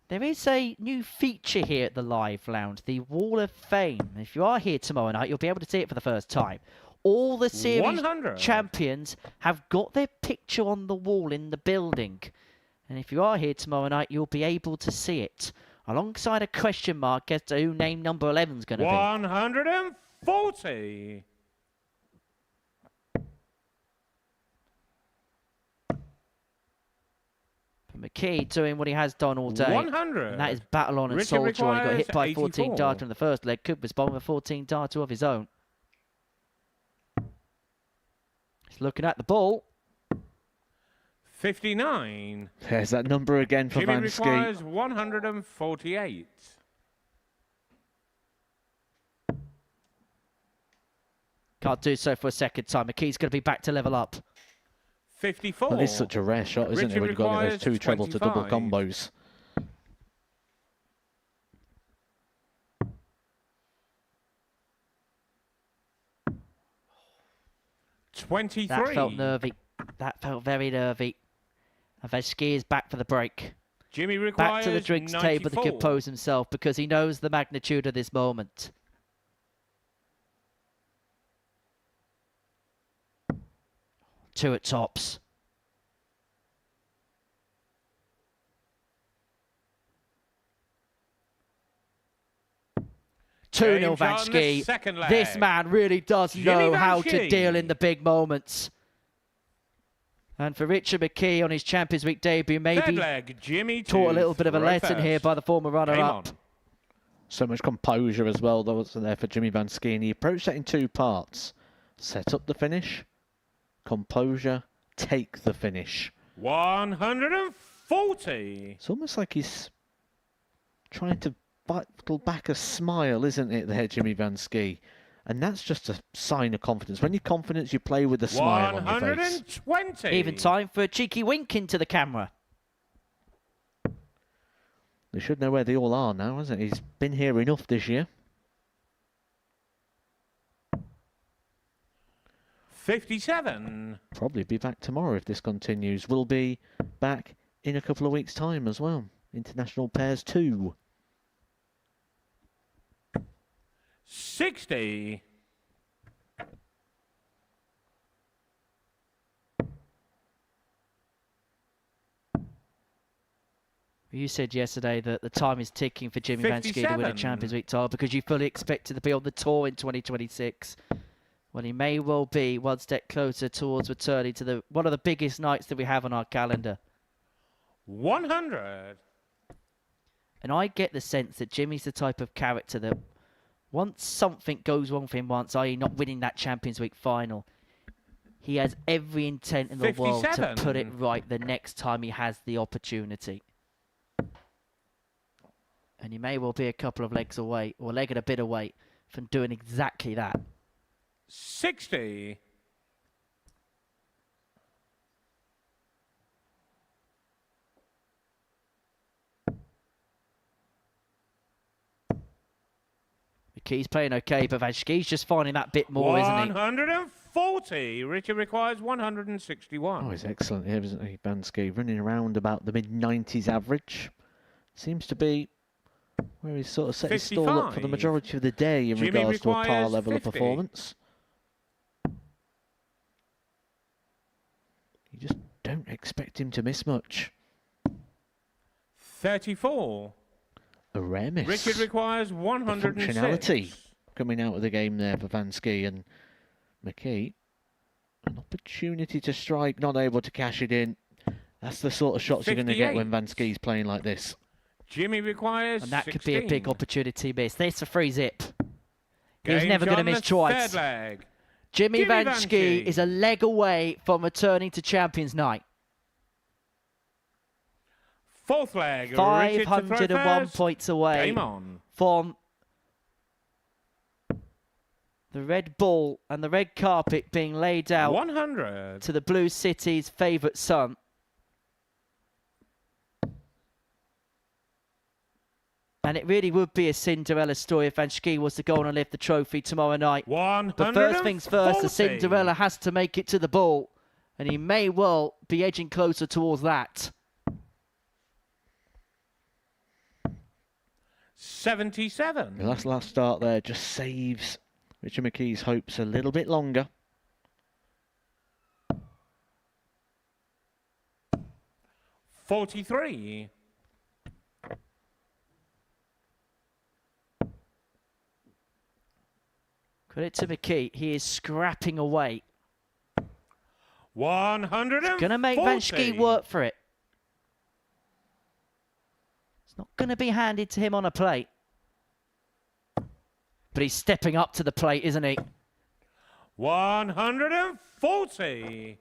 there is a new feature here at the Live Lounge, the Wall of Fame. If you are here tomorrow night, you'll be able to see it for the first time. All the series 100. champions have got their picture on the wall in the building. And if you are here tomorrow night, you'll be able to see it, alongside a question mark as to who name number 11 is going to be. 140. McKe doing what he has done all day. 100. And that is battle on and Richard soldier on. He got hit by requires 14 84. darter in the first leg. Could respond with 14 darter of his own. He's looking at the ball. 59. There's that number again for Jimmy Vansky. requires 148. Can't do so for a second time. McKee's going to be back to level up. 54. Well, it's such a rare shot, isn't it, when you've got those two treble to double 25. combos. That felt nervy. That felt very nervy. And Vansky is back for the break. Jimmy requires Back to the drinks 94. table to compose himself because he knows the magnitude of this moment. Two at tops. Two 0 Vansky. This man really does know how to deal in the big moments. And for Richard McKe on his Champions Week debut, maybe taught a little bit of a lesson here by the former runner-up. So much composure as well, though, wasn't there, for Jimmy Vansky? And he approached that in two parts. Set up the finish, composure, take the finish. 140. It's almost like he's trying to battle back a smile, isn't it, there, Jimmy Vansky? And that's just a sign of confidence. When you're confident, you play with a smile on your face. 120. Even time for a cheeky wink into the camera. They should know where they all are now, hasn't he? He's been here enough this year. 57. Probably be back tomorrow if this continues. We'll be back in a couple of weeks' time as well. International Pairs 2. 60. You said yesterday that the time is ticking for Jimmy Vansky to win a Champions League title because you fully expected to be on the tour in 2026. Well, he may well be one step closer towards returning to one of the biggest nights that we have on our calendar. 100. And I get the sense that Jimmy's the type of character that once something goes wrong for him once, i.e. not winning that Champions League final, he has every intent in the world to put it right the next time he has the opportunity. And he may well be a couple of legs away, or a leg and a bit away, from doing exactly that. 60. McKee's playing okay, but Vansky's just finding that bit more, isn't he? 140. Richard requires 161. Oh, he's excellent here, isn't he, Vansky? Running around about the mid-90s average. Seems to be where he's sort of set his stall up for the majority of the day in regards to a par level of performance. You just don't expect him to miss much. 34. A rare miss. Richard requires 106. Functionality coming out of the game there for Vansky and McKe. An opportunity to strike, not able to cash it in. That's the sort of shots 58. you're going to get when Vansky's playing like this. Jimmy requires And that 16. could be a big opportunity miss. There's a free zip. He's never going to miss twice. Jimmy Vansky is a leg away from returning to Champions Night. Fourth leg. 501 points away Game on. from the red ball and the red carpet being laid out 100. to the Blue City's favourite son. And it really would be a Cinderella story if Vansky was to go on and lift the trophy tomorrow night. But first things first, the Cinderella has to make it to the ball. And he may well be edging closer towards that. 77. The last start there just saves Richard McKee's hopes a little bit longer. 43. Credit to McKe, he is scrapping away. 140. Going to make Vansky work for it. It's not going to be handed to him on a plate. But he's stepping up to the plate, isn't he? 140.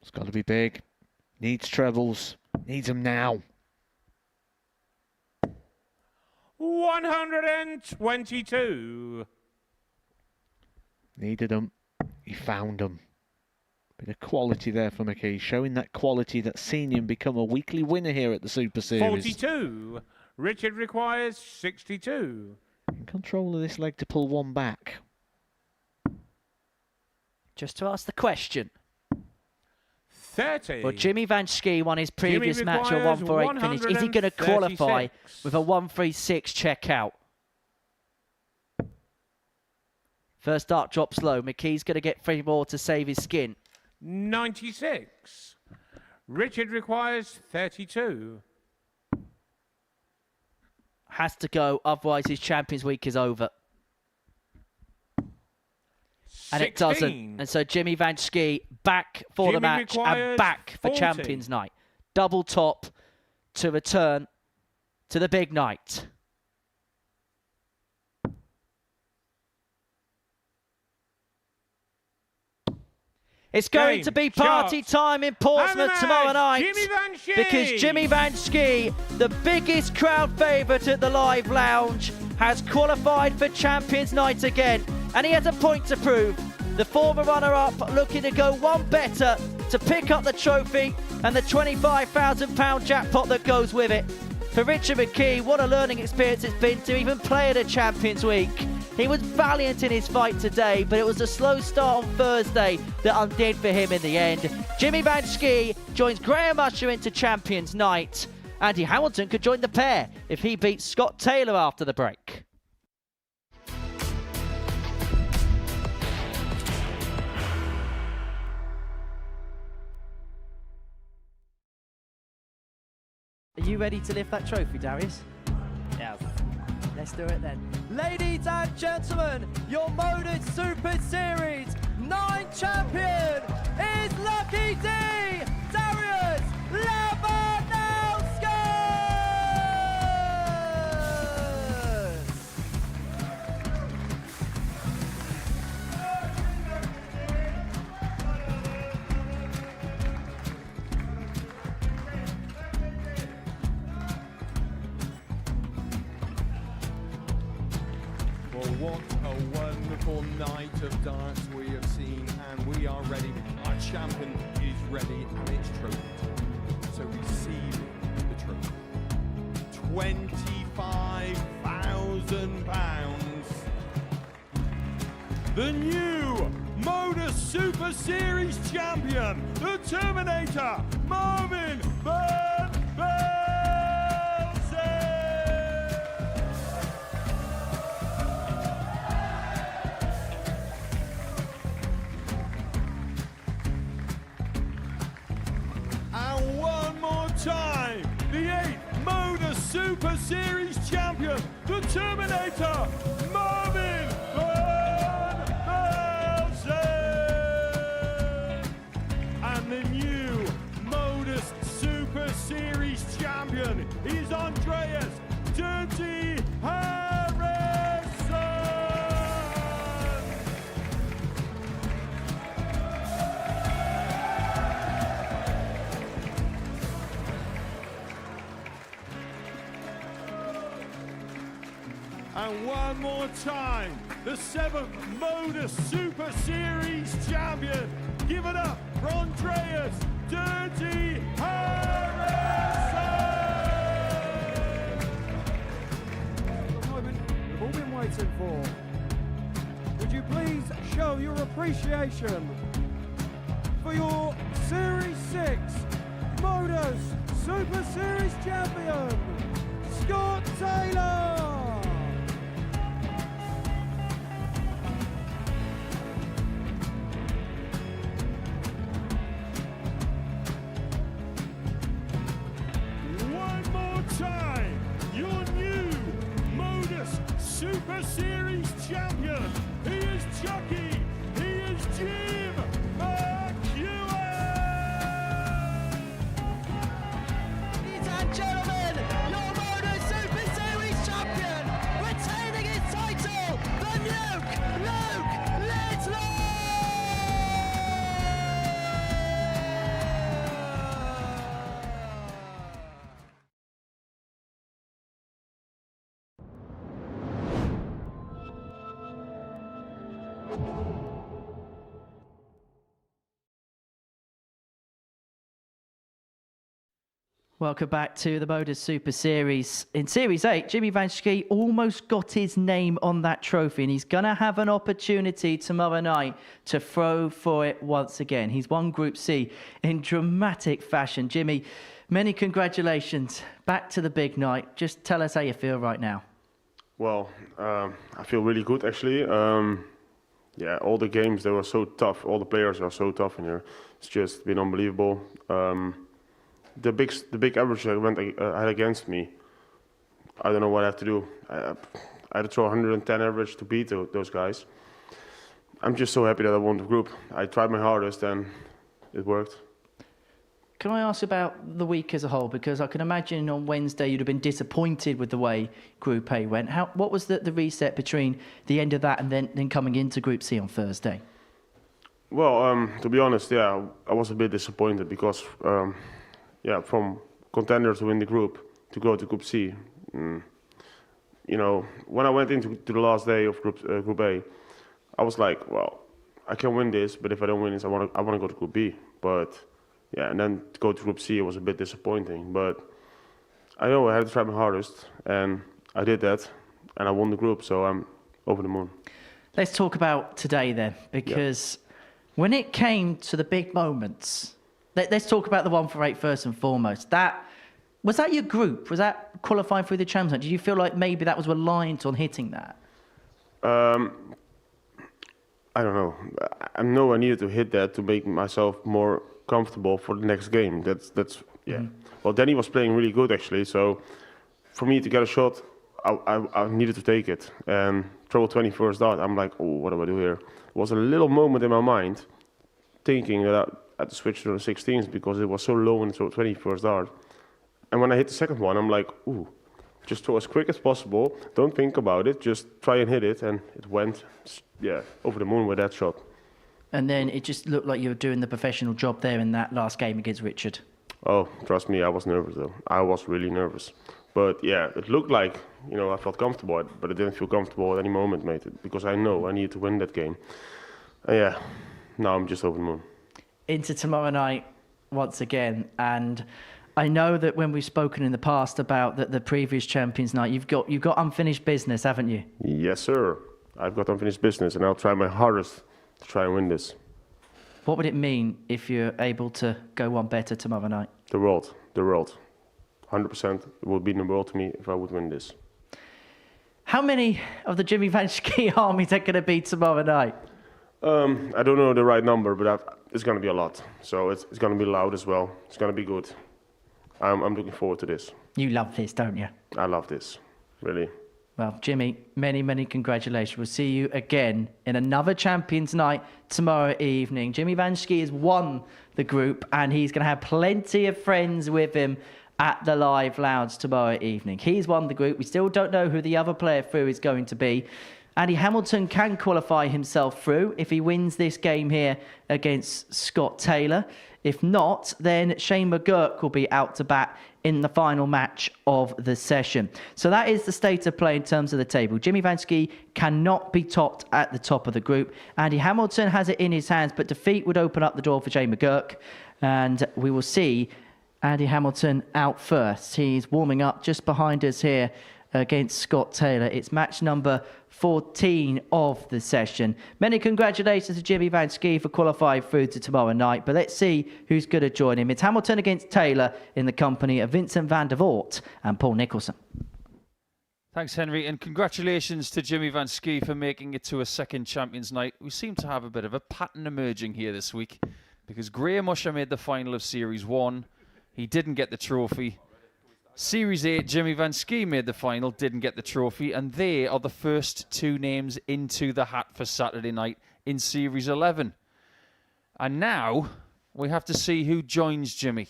It's got to be big. Needs trebles. Needs them now. 122. Needed them. He found them. Bit of quality there for McKe, showing that quality that's seen him become a weekly winner here at the Super Series. 42. Richard requires 62. In control of this leg to pull one back. Just to ask the question. 30. Well, Jimmy Vansky won his previous Jimmy match a requires 148 finish. Is he going to qualify 136. with a 136 checkout? First dart drops low. McKee's going to get 3 more to save his skin. 96. Richard requires 32. Has to go, otherwise his Champions Week is over. And 16. it doesn't. And so Jimmy Vansky back for the Jimmy match and requires back for 40. Champions Night. Double top to return to the big night. It's going Game, to be party shot. time in Portsmouth And the tomorrow match, night. Jimmy Vansky. Because Jimmy Vansky, the biggest crowd favourite at the Live Lounge, has qualified for Champions Night again. And he has a point to prove. The former runner-up looking to go one better to pick up the trophy and the £25,000 jackpot that goes with it. For Richard McKe, what a learning experience it's been to even play at a Champions Week. He was valiant in his fight today, but it was a slow start on Thursday that undid for him in the end. Jimmy Vansky joins Graham Usher into Champions Night. Andy Hamilton could join the pair if he beats Scott Taylor after the break. Are you ready to lift that trophy, Darius? Yes. Let's do it then. Ladies and gentlemen, your Modus Super Series 9 champion is Lucky D, Darius Labanowski! Well, what a wonderful night of darts we have seen, and we are ready. Our champion is ready, and it's trophy. So receive the trophy. £25,000. The new Modus Super Series champion, the Terminator, Marvin Van Velzen. And one more time, the 8th Modus Super Series champion, the Terminator, Marvin Van Velzen. And the new Modus Super Series champion is Andreas Dirty Harrison. And one more time, the 7th Modus Super Series champion. Give it up for Andreas Dirty Harrison! The moment we've all been waiting for. Would you please show your appreciation for your Series 6 Modus Super Series champion, Scott Taylor! One more time, your new Modus Super Series champion. He is Chucky. He is Jim McGuirk. Ladies and gentlemen, your Modus Super Series champion, retaining his title, the new Welcome back to the Modus Super Series. In Series 8, Jimmy Vansky almost got his name on that trophy, and he's going to have an opportunity tomorrow night to throw for it once again. He's won Group C in dramatic fashion. Jimmy, many congratulations. Back to the big night. Just tell us how you feel right now. Well, I feel really good, actually. Yeah, all the games, they were so tough. All the players are so tough in here. It's just been unbelievable. The big average I had against me, I don't know what I have to do. I had to throw 110 average to beat those guys. I'm just so happy that I won the group. I tried my hardest and it worked. Can I ask about the week as a whole? Because I can imagine on Wednesday you'd have been disappointed with the way Group A went. What was the reset between the end of that and then coming into Group C on Thursday? Well, to be honest, yeah, I was a bit disappointed because, yeah, from contender to win the group to go to Group C, you know, when I went into the last day of Group A, I was like, well, I can win this, but if I don't win this, I want to go to Group B. But yeah, and then to go to Group C, it was a bit disappointing. But I know I had to try my hardest, and I did that, and I won the group, so I'm over the moon. Let's talk about today then, because when it came to the big moments, let's talk about the 1 for 8 first and foremost. Was that your group? Was that qualifying through the Champions League? Did you feel like maybe that was reliant on hitting that? I don't know. I know I needed to hit that to make myself more comfortable for the next game. That's yeah. Well, Danny was playing really good actually, so for me to get a shot, I needed to take it. And throw a 21st dart, I'm like, oh, what do I do here? There was a little moment in my mind thinking that I had to switch to the 16s because it was so low in the 21st dart. And when I hit the second one, I'm like, ooh, just throw as quick as possible. Don't think about it. Just try and hit it. And it went, yeah, over the moon with that shot. And then it just looked like you were doing the professional job there in that last game against Richard. Oh, trust me, I was nervous though. I was really nervous. But yeah, it looked like, you know, I felt comfortable, but I didn't feel comfortable at any moment, mate, because I know I needed to win that game. And yeah, now I'm just over the moon. Into tomorrow night once again, and I know that when we've spoken in the past about the previous Champions Night, you've got unfinished business, haven't you? Yes, sir. I've got unfinished business, and I'll try my hardest to try and win this. What would it mean if you're able to go one better tomorrow night? The world. 100%. It would mean the world to me if I would win this. How many of the Jimmy Vansky armies are going to be tomorrow night? I don't know the right number, but it's going to be a lot. So it's going to be loud as well. It's going to be good. I'm looking forward to this. You love this, don't you? I love this, really. Well, Jimmy, many, many congratulations. We'll see you again in another Champions Night tomorrow evening. Jimmy Vansky has won the group, and he's going to have plenty of friends with him at the live lounge tomorrow evening. He's won the group. We still don't know who the other player through is going to be. Andy Hamilton can qualify himself through if he wins this game here against Scott Taylor. If not, then Shane McGuirk will be out to bat in the final match of the session. So that is the state of play in terms of the table. Jimmy Vansky cannot be topped at the top of the group. Andy Hamilton has it in his hands, but defeat would open up the door for Shane McGuirk. And we will see Andy Hamilton out first. He's warming up just behind us here against Scott Taylor. It's match number 14 of the session. Many congratulations to Jimmy Vansky for qualifying through to tomorrow night, but let's see who's going to join him. It's Hamilton against Taylor in the company of Vincent van der Voort and Paul Nicholson. Thanks, Henry, and congratulations to Jimmy Vansky for making it to a second Champions Night. We seem to have a bit of a pattern emerging here this week because Graham Usher made the final of Series 1. He didn't get the trophy. Series 8, Jimmy Vansky made the final, didn't get the trophy, and they are the first two names into the hat for Saturday night in Series 11. And now we have to see who joins Jimmy.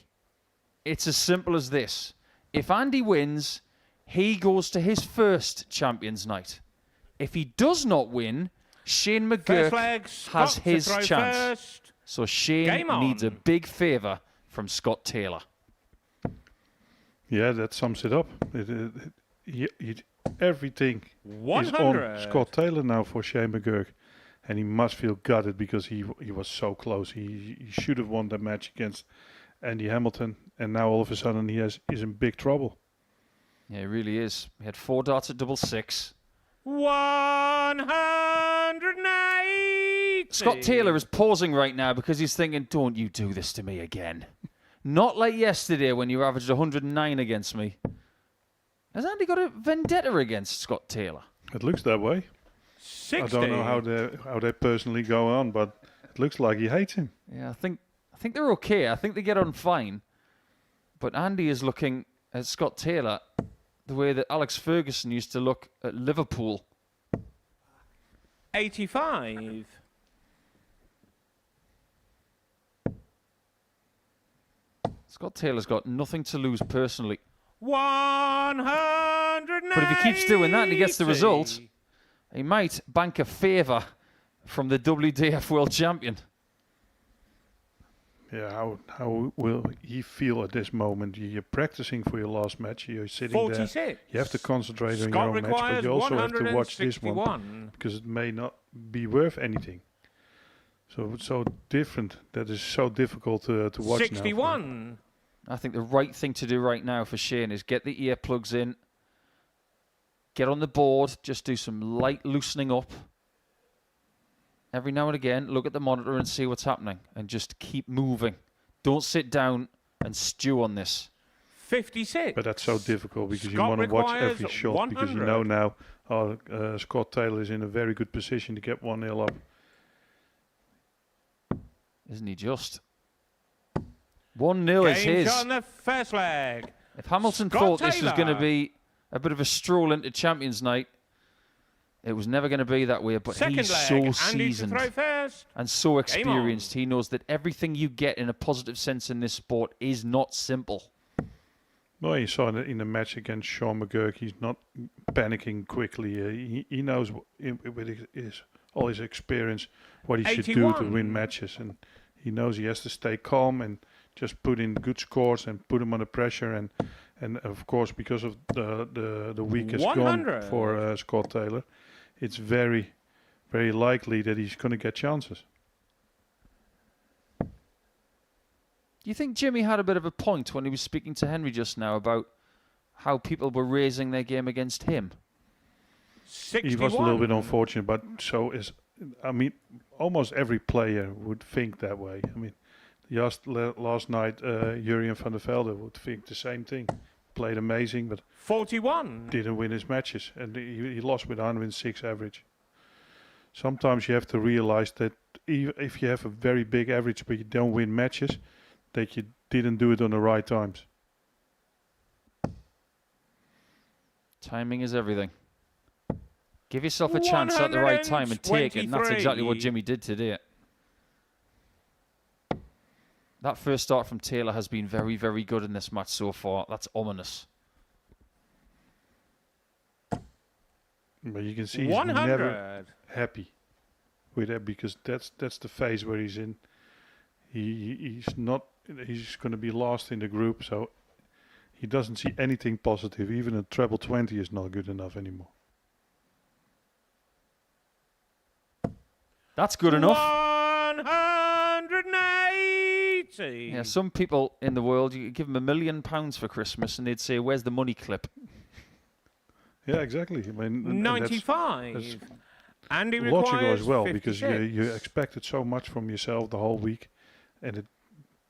It's as simple as this. If Andy wins, he goes to his first Champions Night. If he does not win, Shane McGuirk has his chance. First. So Shane needs a big favour from Scott Taylor. Yeah, that sums it up. Everything 100. Is on Scott Taylor now for Shane McGuirk. And he must feel gutted because he was so close. He should have won that match against Andy Hamilton, and now all of a sudden he's in big trouble. Yeah, he really is. He had 4 darts at double 6. 180. Scott Taylor is pausing right now because he's thinking, don't you do this to me again. Not like yesterday when you averaged 109 against me. Has Andy got a vendetta against Scott Taylor? It looks that way. 60. I don't know how they personally go on, but it looks like he hates him. Yeah, I think they're okay. I think they get on fine. But Andy is looking at Scott Taylor the way that Alex Ferguson used to look at Liverpool. 85. Scott Taylor's got nothing to lose personally. 180. But if he keeps doing that and he gets the result, he might bank a favour from the WDF World Champion. Yeah, how will he feel at this moment? You're practicing for your last match. You're sitting 46. there. You have to concentrate on Scott your own match, but you also have to watch this one 161. because it may not be worth anything. So it's so different. That is so difficult to watch 61. now. I think the right thing to do right now for Shane is get the earplugs in, get on the board, just do some light loosening up. Every now and again, look at the monitor and see what's happening, and just keep moving. Don't sit down and stew on this. 56. But that's so difficult because you Scott want to watch requires every shot 100. because you know now Scott Taylor is in a very good position to get 1-0 up. Isn't he just? 1-0 is Game his. shot on the first leg. If Hamilton Scott thought this was Taylor. going to be a bit of a stroll into Champions Night, it was never going to be that way. But Second he's leg. so Andy to seasoned throw first. and so Game experienced. He knows that everything you get in a positive sense in this sport is not simple. Well, you saw in the match against Sean McGuirk, he's not panicking quickly. He knows with all his experience what he should do to 81. win matches, and he knows he has to stay calm and just put in good scores and put him under pressure. And of course, because of the week has gone 100. for Scott Taylor, it's very, very likely that he's going to get chances. Do you think Jimmy had a bit of a point when he was speaking to Henry just now about how people were raising their game against him? 61. He was a little bit unfortunate, but so is, I mean, almost every player would think that way. I mean, last night, Jurien van der Velde would think the same thing. Played amazing, but 41. didn't win his matches, and he lost with 106 average. Sometimes you have to realize that if you have a very big average but you don't win matches, that you didn't do it on the right times. Timing is everything. Give yourself a chance at the right time and take it, and that's exactly what Jimmy did today. That first start from Taylor has been very, very good in this match so far. That's ominous. But you can see he's 100. never happy with that because that's the phase where he's in. He's going to be lost in the group, so he doesn't see anything positive. Even a treble 20 is not good enough anymore. That's good enough. 180. Yeah, some people in the world, you could give them £1 million for Christmas and they'd say, where's the money clip? Yeah, exactly. I mean, 95. Andy logical requires as well 56. because you expected so much from yourself the whole week, and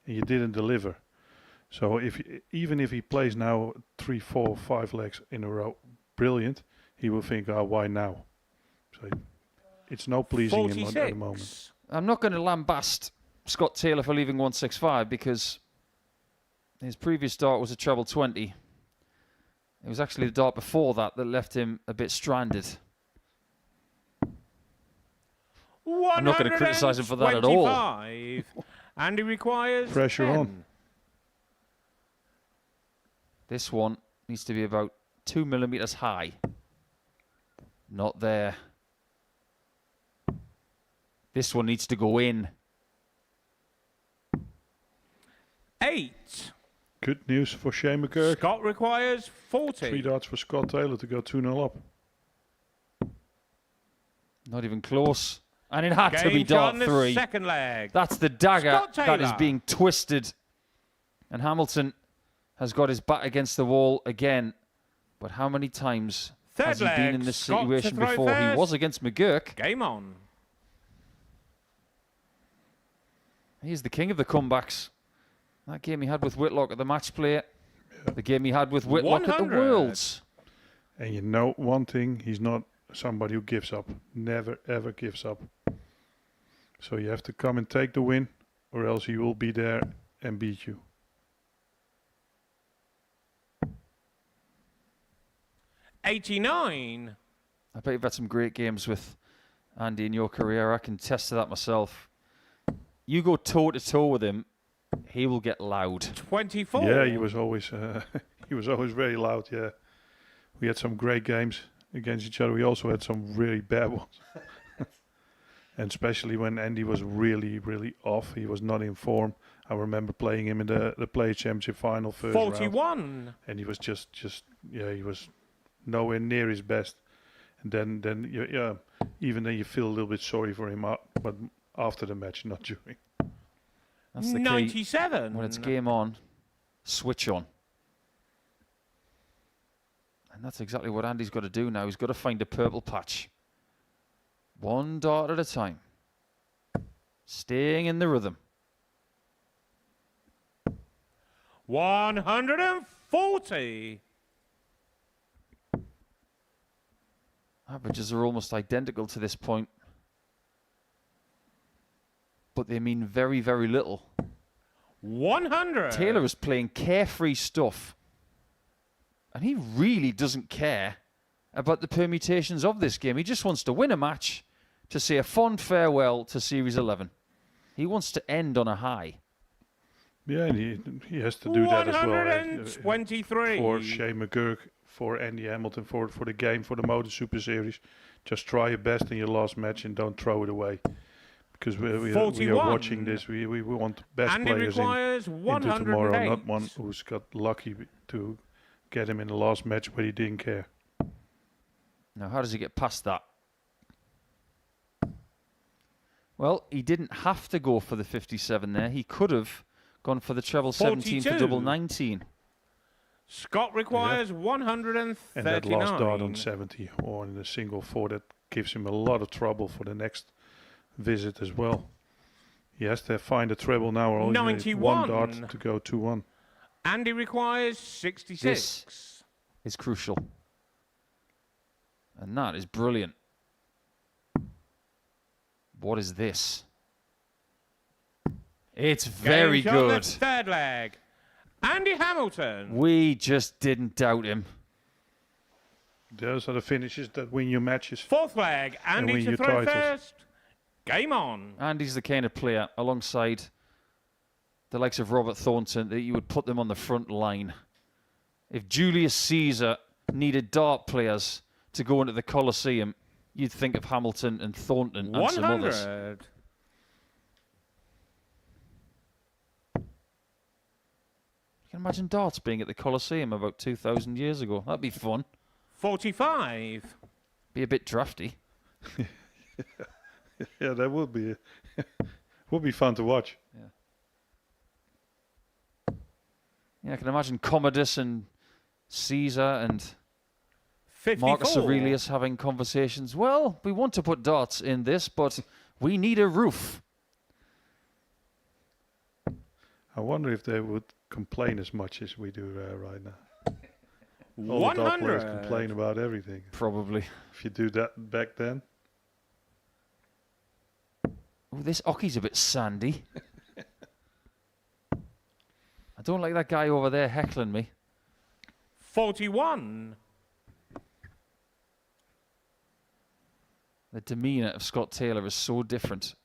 you didn't deliver. So even if he plays now 3, 4, 5 legs in a row, brilliant, he will think, oh, why now? So it's no pleasing him at the moment. I'm not going to lambast Scott Taylor for leaving 165 because his previous dart was a treble 20. It was actually the dart before that left him a bit stranded. I'm not going to criticise him for that at all. And he requires pressure 10. on. This one needs to be about 2 millimeters high. Not there. This one needs to go in. 8. Good news for Shane McGuirk. Scott requires 40. 3 darts for Scott Taylor to go 2-0 up. Not even close. And it had to be Game shot dart on the 3. second leg. That's the dagger Scott that is Taylor. being twisted And Hamilton has got his back against the wall again. But how many times has he been in this situation before? He was against McGuirk. Game on. He's the king of the comebacks. That game he had with Whitlock at the match play. The game he had with Whitlock 100. at the Worlds. And you know one thing, he's not somebody who gives up. Never, ever gives up. So you have to come and take the win, or else he will be there and beat you. 89. I bet you've had some great games with Andy in your career. I can attest to that myself. You go toe-to-toe with him, he will get loud. 24. Yeah, he was always very loud. Yeah, we had some great games against each other. We also had some really bad ones, and especially when Andy was really, really off. He was not in form. I remember playing him in the Players Championship final first 41. round, and he was just he was nowhere near his best. And then even then you feel a little bit sorry for him, but after the match, not during. That's the key. 97. When it's game on, switch on. And that's exactly what Andy's got to do now. He's got to find a purple patch. One dart at a time. Staying in the rhythm. 140. Averages are almost identical to this point. But they mean very, very little. 100. Taylor is playing carefree stuff. And he really doesn't care about the permutations of this game. He just wants to win a match to say a fond farewell to Series 11. He wants to end on a high. Yeah, and he has to do that as well. 123. For Shane McGuirk, for Andy Hamilton, for the game, for the Modus Super Series. Just try your best in your last match and don't throw it away. Because we are watching this. We want the best Andy players requires into tomorrow, not 108. one who's got lucky to get him in the last match where he didn't care. Now, how does he get past that? Well, he didn't have to go for the 57 there. He could have gone for the treble 17 for 42. double 19. Scott requires 139. And that last dart on 70 or in the single 4, that gives him a lot of trouble for the next visit as well. He has to find a treble now, or only 91. one dart to go 2-1. Andy requires 66. This is crucial. And that is brilliant. What is this? It's very Game shot, good. the third leg. Andy Hamilton. We just didn't doubt him. Those are the finishes that win your matches. Fourth leg. And Andy win to your throw titles. first. Game on. Andy's the kind of player, alongside the likes of Robert Thornton, that you would put them on the front line. If Julius Caesar needed dart players to go into the Colosseum, you'd think of Hamilton and Thornton and some others. 100. You can imagine darts being at the Colosseum about 2,000 years ago. That'd be fun. 45. Be a bit drafty. Yeah, that would be would be fun to watch. Yeah, I can imagine Commodus and Caesar and 54. Marcus Aurelius having conversations. Well, we want to put darts in this, but we need a roof. I wonder if they would complain as much as we do right now. All the dart players 100. complain about everything. Probably. If you do that back then. Oh, this hockey's a bit sandy. I don't like that guy over there heckling me. 41. The demeanour of Scott Taylor is so different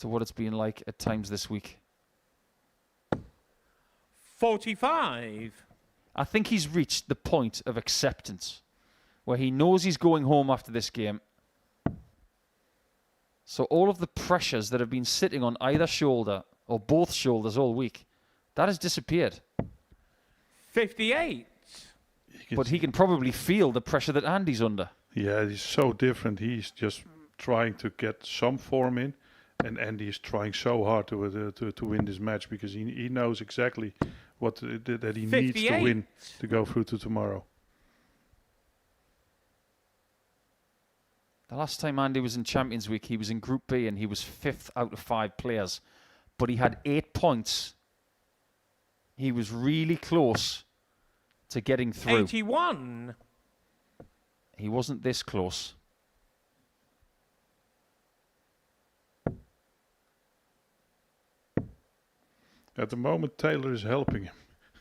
to what it's been like at times this week. 45. I think he's reached the point of acceptance where he knows he's going home after this game. So all of the pressures that have been sitting on either shoulder or both shoulders all week, that has disappeared. 58. But he can probably feel the pressure that Andy's under. Yeah, he's so different. He's just trying to get some form in, And Andy is trying so hard to win this match because he knows exactly what that he needs to 58. win to go through to tomorrow. The last time Andy was in Champions Week, he was in Group B and he was 5th out of 5 players. But he had 8 points. He was really close to getting through. 81. He wasn't this close. At the moment, Taylor is helping him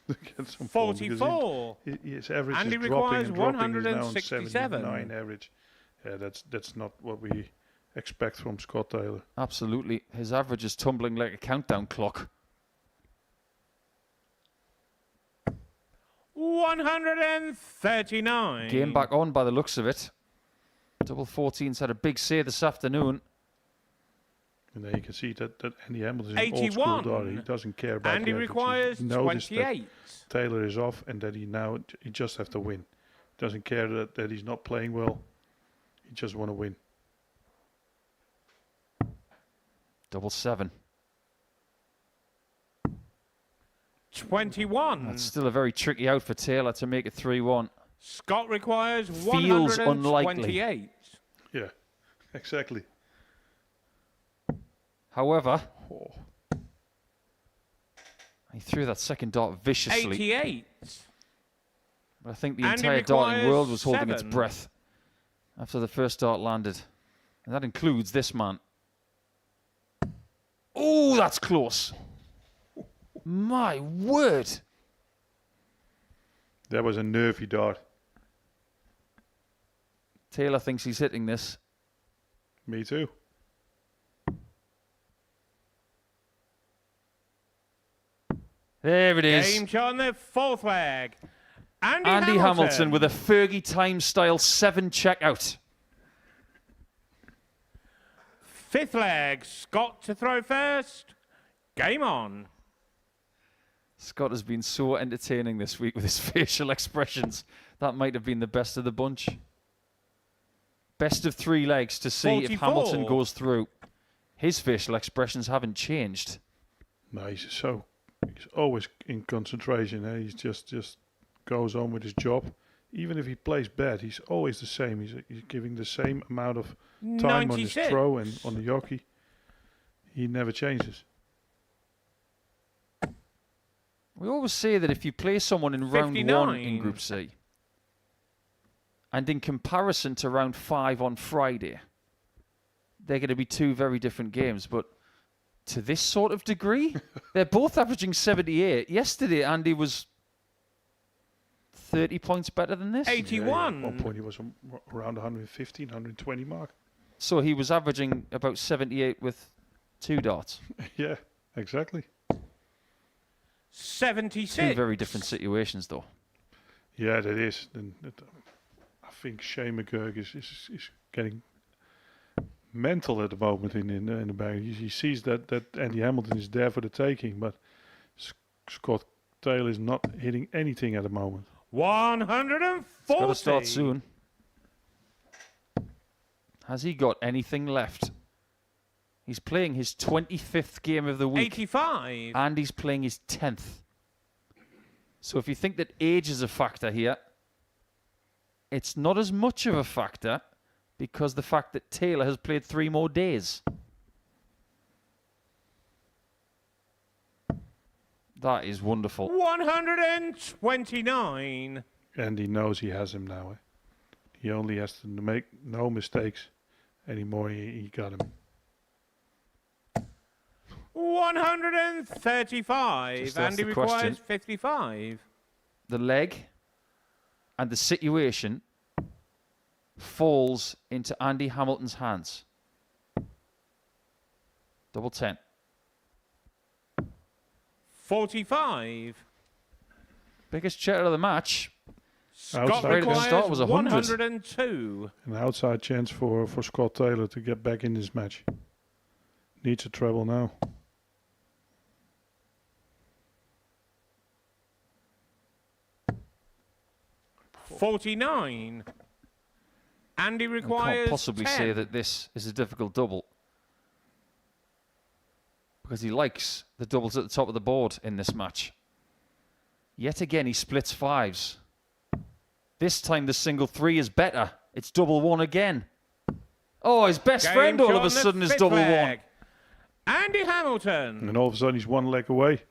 to get some form because 44. his average Andy is dropping requires and dropping. He's now on 167. 79 average. Yeah, that's not what we expect from Scott Taylor. Absolutely. His average is tumbling like a countdown clock. 139. Game back on by the looks of it. Double 14's had a big say this afternoon. And there you can see that Andy Hamilton is an 81. old school daughter. He doesn't care about Andy the average. requires He noticed 28. that Taylor is off and that he just have to win. He doesn't care that he's not playing well. He just want to win. Double 7. 21. That's still a very tricky out for Taylor to make it 3-1. Scott requires Feels 128. unlikely. Yeah, exactly. However, he threw that second dart viciously. 88. But I think the Andy entire darting requires world was holding its 7. breath after the first dart landed. And that includes this man. Oh, that's close. My word. That was a nervy dart. Taylor thinks he's hitting this. Me too. There it is. Game shot on the 4th leg. Andy Hamilton with a Fergie time style 7 checkout. 5th leg. Scott to throw first. Game on. Scott has been so entertaining this week with his facial expressions. That might have been the best of the bunch. Best of 3 legs to see 44. if Hamilton goes through. His facial expressions haven't changed. No, he's always in concentration. He's just goes on with his job. Even if he plays bad, he's always the same. He's giving the same amount of time on his 96. throw and on the jockey. He never changes. We always say that if you play someone in round 1 in 59. Group C, and in comparison to round 5 on Friday, they're going to be 2 very different games. But to this sort of degree, they're both averaging 78. Yesterday, Andy was 30 points better than this. 81. At one point, he was around 115, 120 mark. So he was averaging about 78 with 2 darts. Yeah, exactly. 76. 2 very different situations, though. Yeah, that is. I think Shane McGuirk is getting mental at the moment in the bag. He sees that Andy Hamilton is there for the taking, but Scott Taylor is not hitting anything at the moment. 140. Got to start soon. Has he got anything left? He's playing his 25th game of the week. 85. And he's playing his 10th. So if you think that age is a factor here, it's not as much of a factor because the fact that Taylor has played 3 more days. That is wonderful. 129. And he knows he has him now. He only has to make no mistakes anymore. He got him. 135. Just ask Andy the question. requires 55. The leg and the situation falls into Andy Hamilton's hands. Double 10. 45. Biggest checker of the match. Scott Outside Right at the requires start was 100. 102. An outside chance for Scott Taylor to get back in this match. Needs a treble now. $49. Andy I requires can't possibly 10. say that this is a difficult double. because he likes the doubles at the top of the board in this match. Yet again, he splits fives. This time, the single 3 is better. It's double 1 again. Oh, his best friend all of a sudden is double 1. Andy Hamilton. And all of a sudden, he's one leg away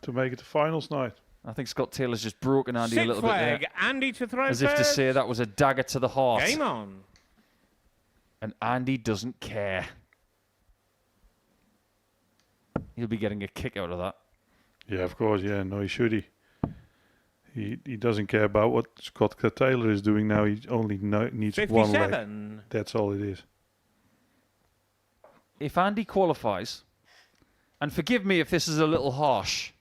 to make it to finals night. I think Scott Taylor's just broken Andy a little bit there. Andy to throw as if to say that was a dagger to the heart. Game on. And Andy doesn't care. He'll be getting a kick out of that. Yeah, of course. Yeah, no, he should. He doesn't care about what Scott Taylor is doing now. He only needs 57. one leg. That's all it is. If Andy qualifies, and forgive me if this is a little harsh,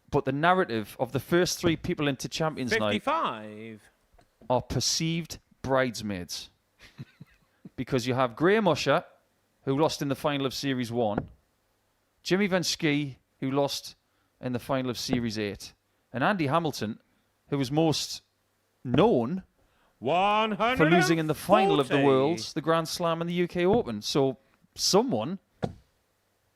but the narrative of the first 3 people into Champions 55. Night are perceived bridesmaids. Because you have Graham Usher, who lost in the final of Series 1, Jimmy Vansky, who lost in the final of Series 8, and Andy Hamilton, who was most known for losing in the final of the Worlds, the Grand Slam and the UK Open. So someone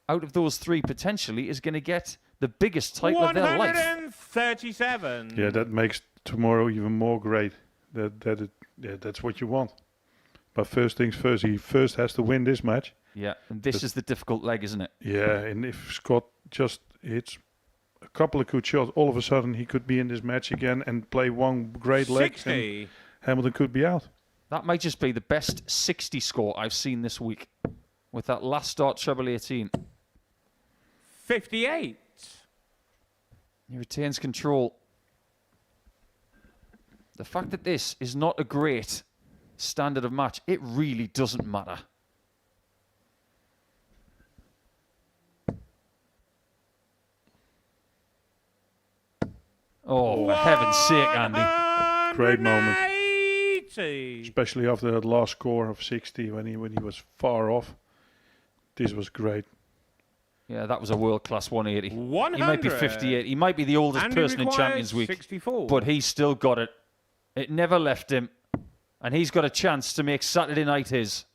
out of those 3 potentially is going to get the biggest title of their life. 137. Yeah, that makes tomorrow even more great. That's what you want. But first things first, he first has to win this match. Yeah, and this is the difficult leg, isn't it? Yeah, and if Scott just hits a couple of good shots, all of a sudden he could be in this match again and play one great leg. 60. And Hamilton could be out. That might just be the best 60 score I've seen this week with that last start treble 18. 58. He retains control. The fact that this is not a great standard of match, it really doesn't matter. Oh, for heaven's sake, Andy. Great moment. Especially after that last score of 60 when he was far off. This was great. Yeah, that was a world-class 180. 100. He might be 58. He might be the oldest Andy person in Champions Week. 64. But he's still got it. It never left him. And he's got a chance to make Saturday night his.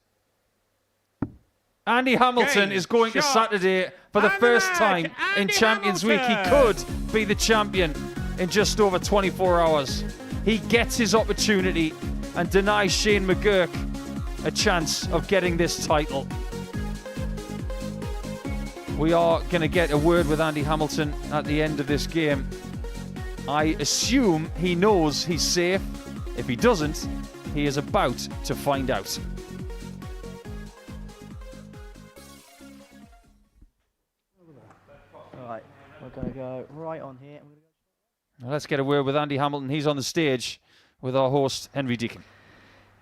Andy Hamilton is going to Saturday for the first time in Champions Week. He could be the champion in just over 24 hours. He gets his opportunity and denies Shane McGuirk a chance of getting this title. We are going to get a word with Andy Hamilton at the end of this game. I assume he knows he's safe. If he doesn't, he is about to find out. All right, we're going to go right on here. Let's get a word with Andy Hamilton. He's on the stage with our host, Henry Deacon.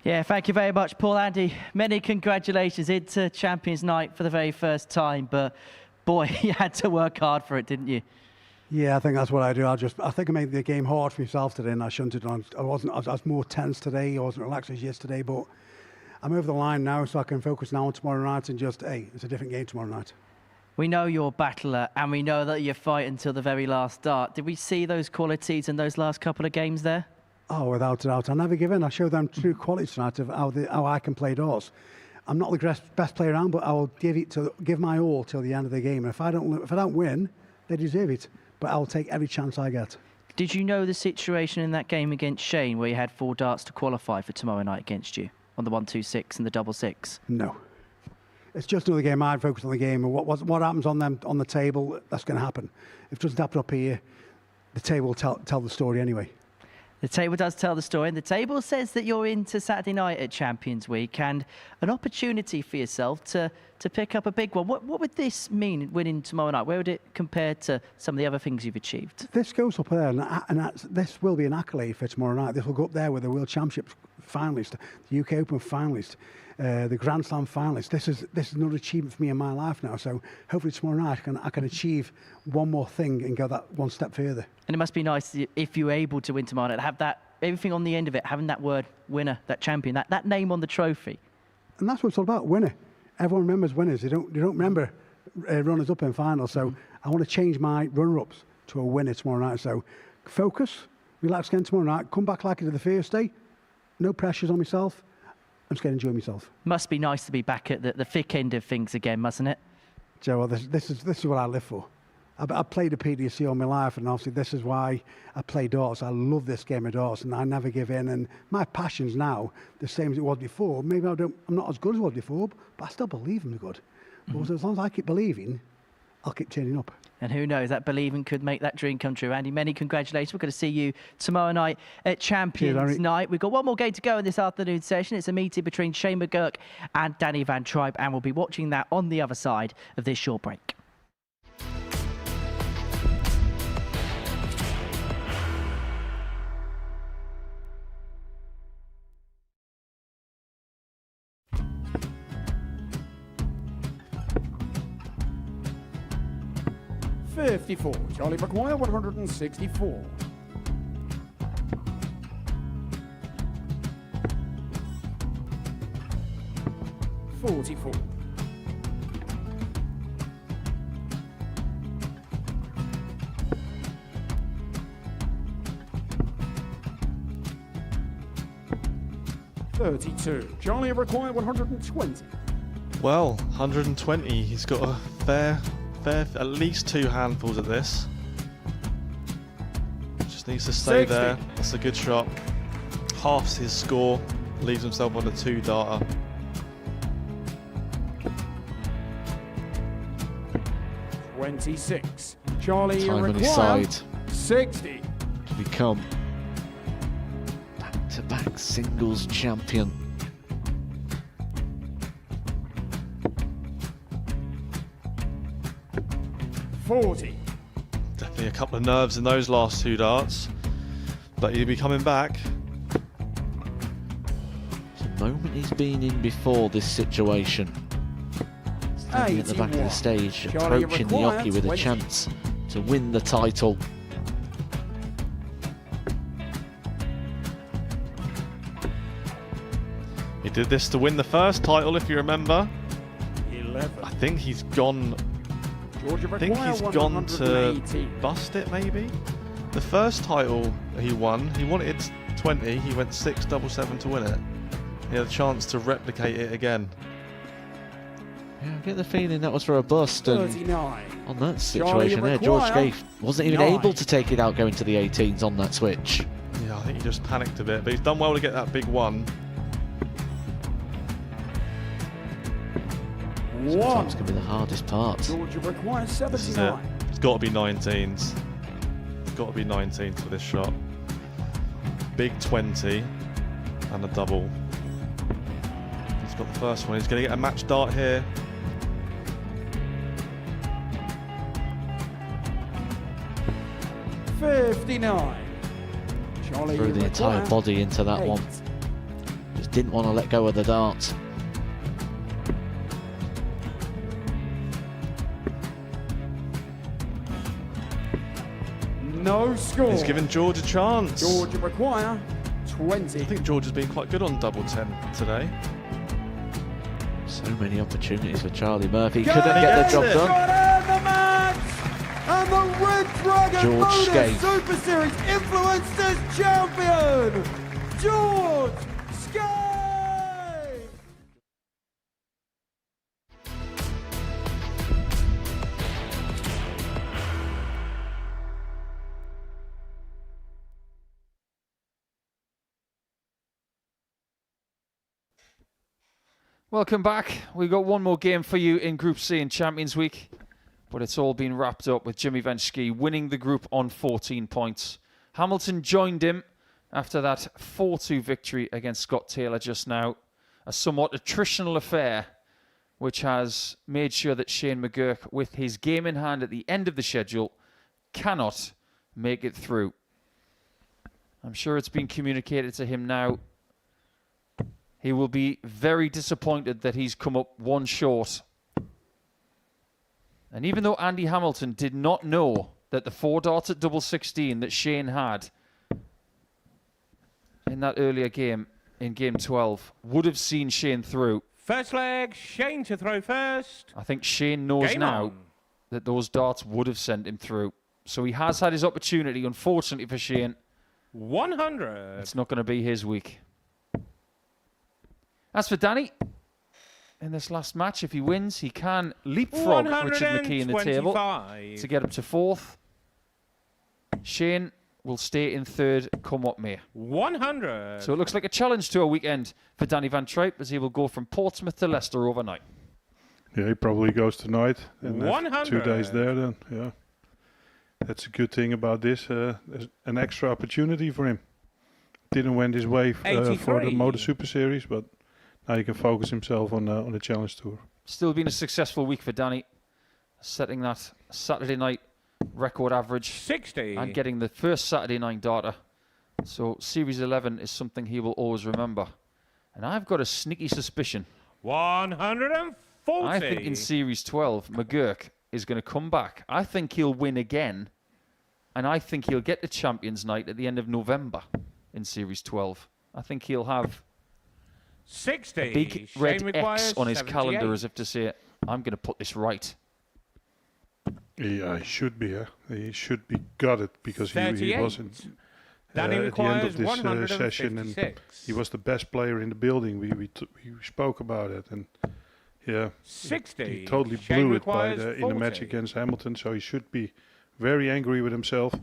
Yeah, thank you very much, Paul. Andy, many congratulations into Champions Night for the very first time, but boy, you had to work hard for it, didn't you? Yeah, I think that's what I do. I think I made the game hard for myself today, and I shouldn't have done. I was more tense today. I wasn't relaxed as yesterday, but I'm over the line now, so I can focus now on tomorrow night and just, hey, it's a different game tomorrow night. We know you're a battler, and we know that you fight until the very last dart. Did we see those qualities in those last couple of games there? Oh, without a doubt. I never give in. I show them true qualities tonight of how I can play darts. I'm not the best player around, but I will give my all till the end of the game. And if I don't win, they deserve it. But I'll take every chance I get. Did you know the situation in that game against Shane where you had 4 darts to qualify for tomorrow night against you on the 1-2-6 and the 6-6? No. It's just another game. I'd focus on the game, and what happens on the table, that's going to happen. If it doesn't happen up here, the table will tell the story anyway. The table does tell the story, and the table says that you're into Saturday night at Champions Week and an opportunity for yourself to pick up a big one. What would this mean, winning tomorrow night? Where would it compare to some of the other things you've achieved? This goes up there, and this will be an accolade for tomorrow night. This will go up there with the World Championship finalist, the UK Open finalist, the Grand Slam finalist. This is another achievement for me in my life now. So hopefully tomorrow night I can achieve one more thing and go that one step further. And it must be nice if you're able to win tomorrow night, have that everything on the end of it, having that word winner, that champion, that name on the trophy. And that's what it's all about, winner. Everyone remembers winners. They don't remember runners up in finals. So I want to change my runner-ups to a winner tomorrow night. So focus, relax again tomorrow night. Come back like I did the first day. No pressures on myself. I'm just going to enjoy myself. Must be nice to be back at the thick end of things again, mustn't it? Joe, well, this is what I live for. I've played a PDC all my life, and obviously this is why I play darts. I love this game of darts, and I never give in. And my passion's now the same as it was before. Maybe I'm not as good as I was before, but I still believe I'm good. But as long as I keep believing, I'll keep turning up. And who knows, that believing could make that dream come true. Andy, many congratulations. We're going to see you tomorrow night at Champions Night. We've got one more game to go in this afternoon session. It's a meeting between Shane McGuirk and Danny Van Trijp, and we'll be watching that on the other side of this short break. $54. Charlie McGuirk, 164. $44. $32. Charlie McGuirk, 120. Well, 120. He's got a fair, at least 2 handfuls of this. Just needs to stay 60. there. That's a good shot. Halves his score, leaves himself on a 2-darter. $26. Charlie Time on his McGuirk, side 60. to become back-to-back singles champion. $40. Definitely a couple of nerves in those last 2 darts, but he'll be coming back. It's a moment he's been in before this situation. Standing at the back of the stage, Charlie approaching the McGuirk, Oki with a 20. chance to win the title. He did this to win the first title, if you remember. 11. I think he's gone. Georgia I think he's McGuirk, gone to 118. bust it, maybe. The first title he won, he wanted 20. He went 6-7-7 to win it. He had a chance to replicate it again. Yeah, I get the feeling that was for a bust, and 39. on that situation there, George Scaife wasn't even able to take it out going to the 18s on that switch. Yeah, I think he just panicked a bit, but he's done well to get that big one. Sometimes can be the hardest part. Georgia McGuirk, This is it. 79. It's got to be 19s. It's got to be 19s for this shot. Big 20 and a double. He's got the first one. He's going to get a match dart here. $59. Charlie Threw the entire McGuirk, body into that 8. one. Just didn't want to let go of the dart. No score. He's given George a chance. Georgia McGuirk, 20. I think George has been quite good on double 10 today. So many opportunities for Charlie Murphy. Go! Couldn't get the job Got done. in the match! And the Red Dragon George Modus Scaife. Super Series Influencers Champion, George Scaife! Welcome back. We've got one more game for you in Group C in Champions Week, but it's all been wrapped up with Jimmy Vansky winning the group on 14 points. Hamilton joined him after that 4-2 victory against Scott Taylor just now. A somewhat attritional affair, which has made sure that Shane McGuirk, with his game in hand at the end of the schedule, cannot make it through. I'm sure it's been communicated to him now. He will be very disappointed that he's come up one short. And even though Andy Hamilton did not know that the 4 darts at double 16 that Shane had in that earlier game, in game 12, would have seen Shane through. First leg, Shane to throw first. I think Shane knows Game now on. that those darts would have sent him through. So he has had his opportunity, unfortunately for Shane. 100. It's not going to be his week. As for Danny, in this last match. If he wins, he can leapfrog Richard McKe in the table 125. to get up to 4th. Shane will stay in 3rd, come what may. 100. So it looks like a challenge to a weekend for Danny Van Trijp, as he will go from Portsmouth to Leicester overnight. Yeah, he probably goes tonight and 100. 2 days there then. Yeah, that's a good thing about this. There's an extra opportunity for him. Didn't went his way for the 83. Modus Super Series, but now he can focus himself on the Challenge Tour. Still been a successful week for Danny, setting that Saturday night record average 60. and getting the first Saturday night data. So Series 11 is something he will always remember. And I've got a sneaky suspicion. 140. I think in Series 12, McGuirk is going to come back. I think he'll win again. And I think he'll get to Champions Night at the end of November in Series 12. I think he'll have 60. a big Shane red requires X on his 78. calendar as if to say, I'm going to put this right. Yeah, he should be. He should be got it because he wasn't Danny at the end of requires this session, and 156. he was the best player in the building. We spoke about it, and yeah, 60. he totally Shane blew it by requires in the match 40. against Hamilton. So he should be very angry with himself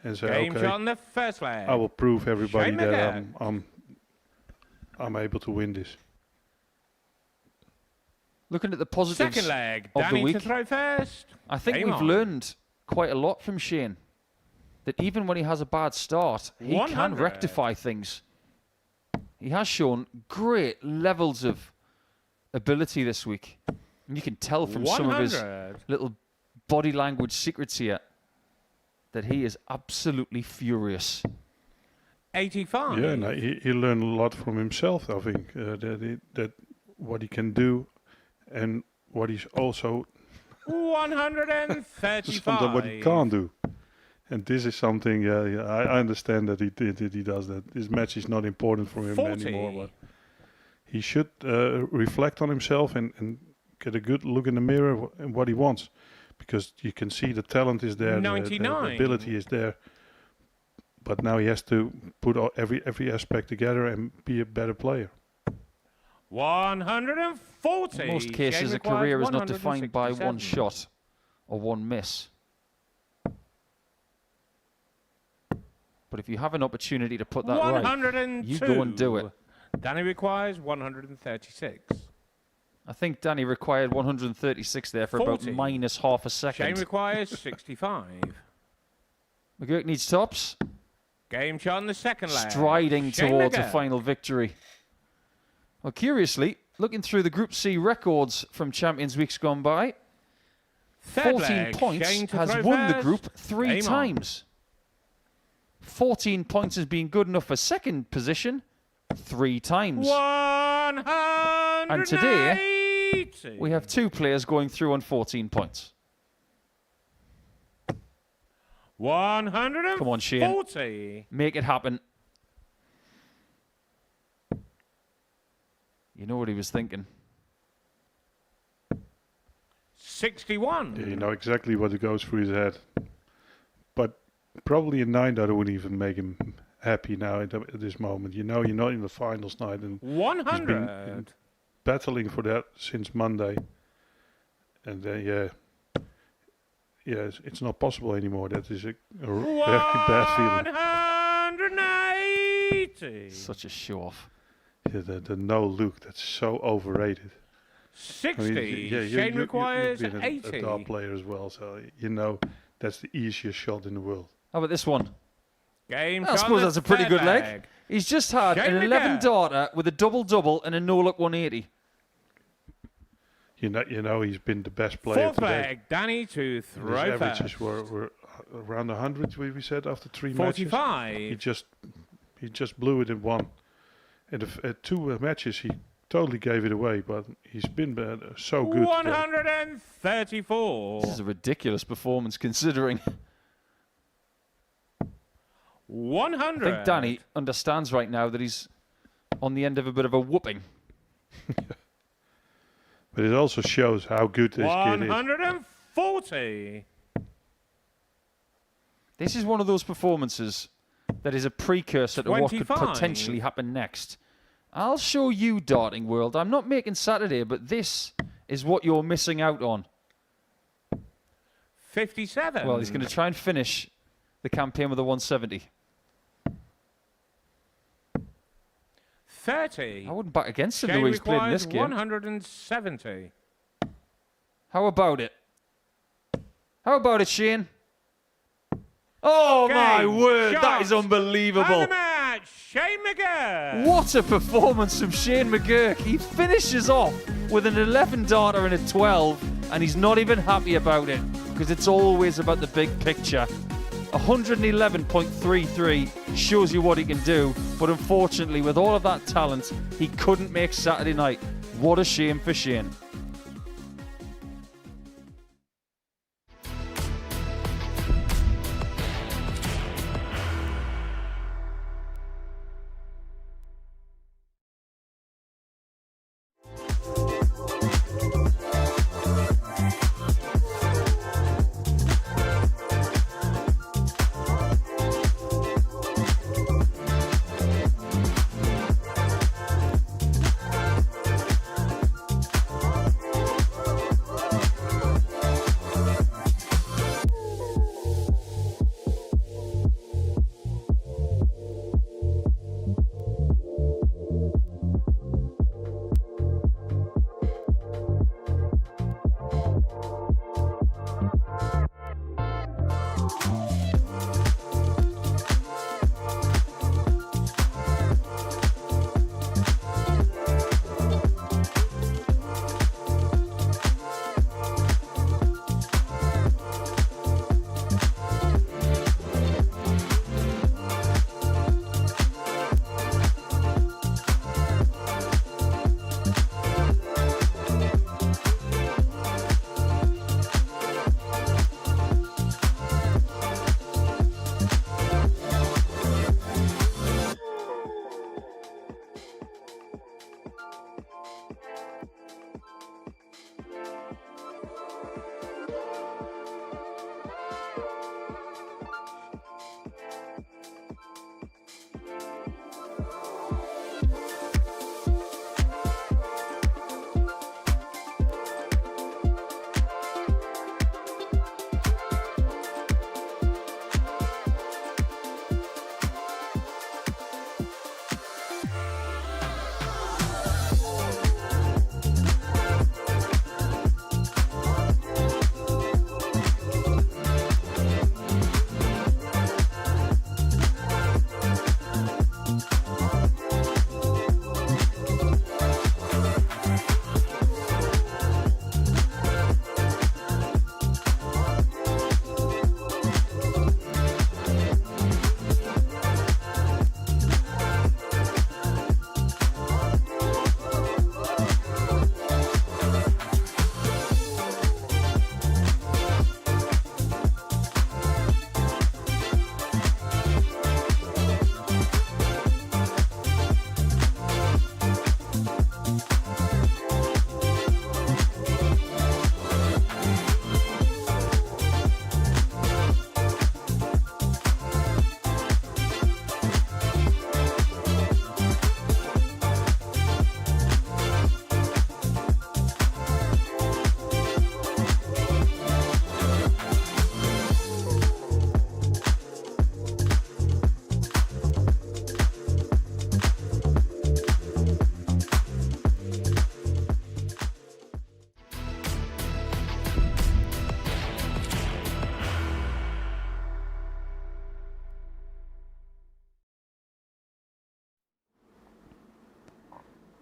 and say, Game's "Okay, on the first leg. I will prove everybody Shane that McGuirk. I'm able to win this." Looking at the positives Second leg. of Danny the week, to throw first. I think Game we've on. learned quite a lot from Shane. That even when he has a bad start, he can 100. rectify things. He has shown great levels of ability this week. And you can tell from some of his 100. little body language secrets here that he is absolutely furious. 85. Yeah, no, he learned a lot from himself. I think that what he can do, and what he's also 135. something what he can't do. And this is something. I understand that he does that. This match is not important for him 40. anymore. But he should reflect on himself and get a good look in the mirror and what he wants, because you can see the talent is there, the 99. ability is there. But now he has to put every aspect together and be a better player. 140. In most cases, Shane a career is not requires defined by one 167. shot or one miss. But if you have an opportunity to put that right, 102. you go and do it. Danny requires 136. I think Danny required 136 there for 40. about minus half a Shane second. requires 65. McGuirk needs tops, Game on the second leg. striding Shane towards a McGuirk. final victory. Well, curiously, looking through the Group C records from Champions Weeks gone by, Third 14 leg, points Shane to has throw won the first. group 3 Game on. times. 14 points has been good enough for second position 3 times. 180. And today, we have 2 players going through on 14 points. 140. Come on, Shane. Make it happen. You know what he was thinking. 61. Yeah, you know exactly what goes through his head. But probably a 9 that wouldn't even make him happy now at this moment. You know, you're not in the finals night, and he's 100. been battling for that since Monday. And it's not possible anymore. That is a very bad feeling. 180. Such a show off. Yeah, the no look, that's so overrated. 60. Shane Shane requires you've been 80. a dart player as well, so you know that's the easiest shot in the world. How about this one? Game I suppose that's a pretty good leg. He's just had Shane an 11 McGuirk. darter with a double-double and a no-look 180. You know he's been the best player Fourth today. leg, Danny to His throw averages first. were around 100. We said after 3 45. matches. He just blew it in one. And at 2 matches he totally gave it away, but he's been so good. 134. This is a ridiculous performance considering. 100. I think Danny understands right now that he's on the end of a bit of a whooping. But it also shows how good this kid is. 140. This is one of those performances that is a precursor to what could 25. potentially happen next. I'll show you, darting world. I'm not making Saturday, but this is what you're missing out on. 57. Well, he's going to try and finish the campaign with a 170. 30. I wouldn't back against him the Shane way he's played in requires this game. 170. How about it? How about it, Shane? Oh, my word. That is unbelievable. And the match, Shane McGuirk. What a performance from Shane McGuirk. He finishes off with an 11 darter and a 12, and he's not even happy about it because it's always about the big picture. 111.33 shows you what he can do, but unfortunately, with all of that talent, he couldn't make Saturday night. What a shame for Shane.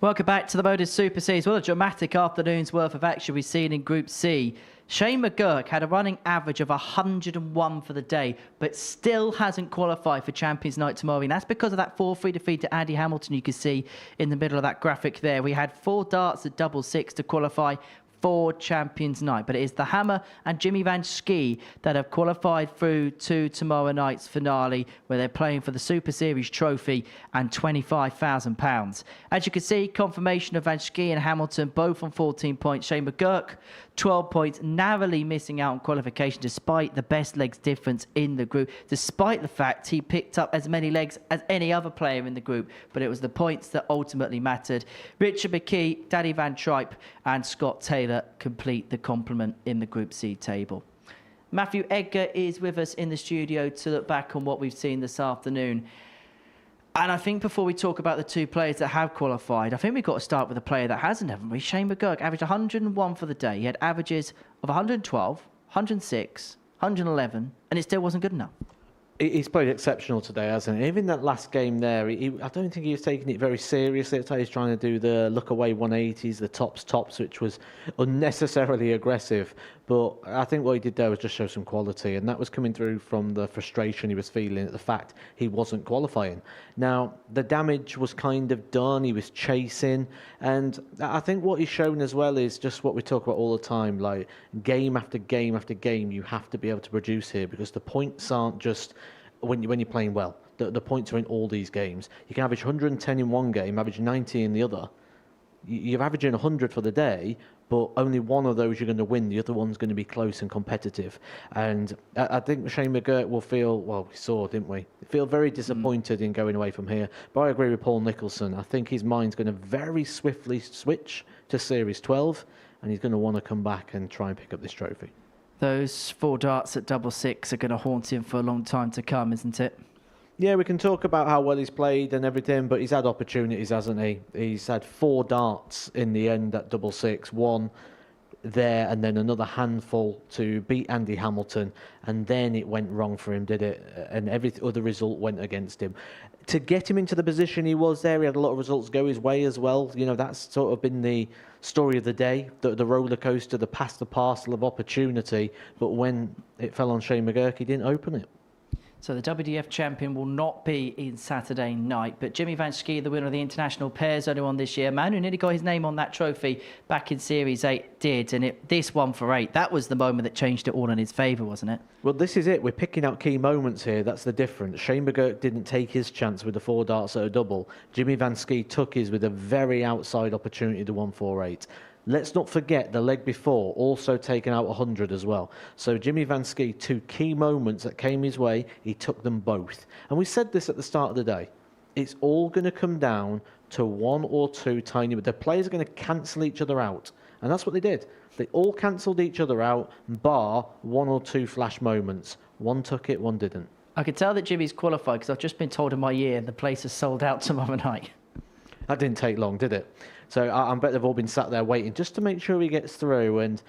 Welcome back to the Modus Super Series. What a dramatic afternoon's worth of action we've seen in Group C. Shane McGuirk had a running average of 101 for the day, but still hasn't qualified for Champions Night tomorrow. And that's because of that 4-3 defeat to Andy Hamilton you can see in the middle of that graphic there. We had 4 darts at double six to qualify, for Champions Night. But it is the Hammer and Jimmy Vansky that have qualified through to tomorrow night's finale, where they're playing for the Super Series trophy and £25,000. As you can see, confirmation of Vansky and Hamilton both on 14 points. Shane McGuirk, 12 points, narrowly missing out on qualification despite the best legs difference in the group, despite the fact he picked up as many legs as any other player in the group. But it was the points that ultimately mattered. Richard McKe, Danny Van Trijp and Scott Taylor complete the complement in the Group C table. Matthew Edgar is with us in the studio to look back on what we've seen this afternoon. And I think before we talk about the two players that have qualified, I think we've got to start with a player that hasn't, haven't we? Shane McGuirk averaged 101 for the day. He had averages of 112, 106, 111, and it still wasn't good enough. He's played exceptional today, hasn't he? Even that last game there, I don't think he was taking it very seriously. He was trying to do the look away 180s, the tops, which was unnecessarily aggressive. But I think what he did there was just show some quality, and that was coming through from the frustration he was feeling at the fact he wasn't qualifying. Now, the damage was kind of done. He was chasing, and I think what he's shown as well is just what we talk about all the time, like game after game after game, you have to be able to produce here, because the points aren't just when you're playing well. The points are in all these games. You can average 110 in one game, average 90 in the other. You're averaging 100 for the day, but only one of those you're going to win. The other one's going to be close and competitive. And I think Shane McGuirk will feel, well, we saw, didn't we? Feel very disappointed in going away from here. But I agree with Paul Nicholson. I think his mind's going to very swiftly switch to Series 12, and he's going to want to come back and try and pick up this trophy. Those 4 darts at 666 are going to haunt him for a long time to come, isn't it? Yeah, we can talk about how well he's played and everything, but he's had opportunities, hasn't he? He's had 4 darts in the end at 666, one there and then another handful to beat Andy Hamilton, and then it went wrong for him, did it? And every other result went against him. To get him into the position he was there, he had a lot of results go his way as well. You know, that's sort of been the story of the day, the roller coaster, the parcel of opportunity. But when it fell on Shane McGuirk, he didn't open it. So the WDF champion will not be in Saturday night, but Jimmy Vansky, the winner of the international pairs earlier on this year, man who nearly got his name on that trophy back in Series 8, did, and this 1 for 8, that was the moment that changed it all in his favour, wasn't it? Well, this is it. We're picking out key moments here. That's the difference. Shane McGuirk didn't take his chance with the 4 darts at a double. Jimmy Vansky took his with a very outside opportunity to 148. Let's not forget the leg before, also taken out 100 as well. So Jimmy Vansky, 2 key moments that came his way, he took them both. And we said this at the start of the day. It's all going to come down to 1 or 2 tiny... The players are going to cancel each other out. And that's what they did. They all cancelled each other out, bar 1 or 2 flash moments. One took it, one didn't. I can tell that Jimmy's qualified because I've just been told in my ear the place is sold out tomorrow night. That didn't take long, did it? So I bet they've all been sat there waiting just to make sure he gets through. And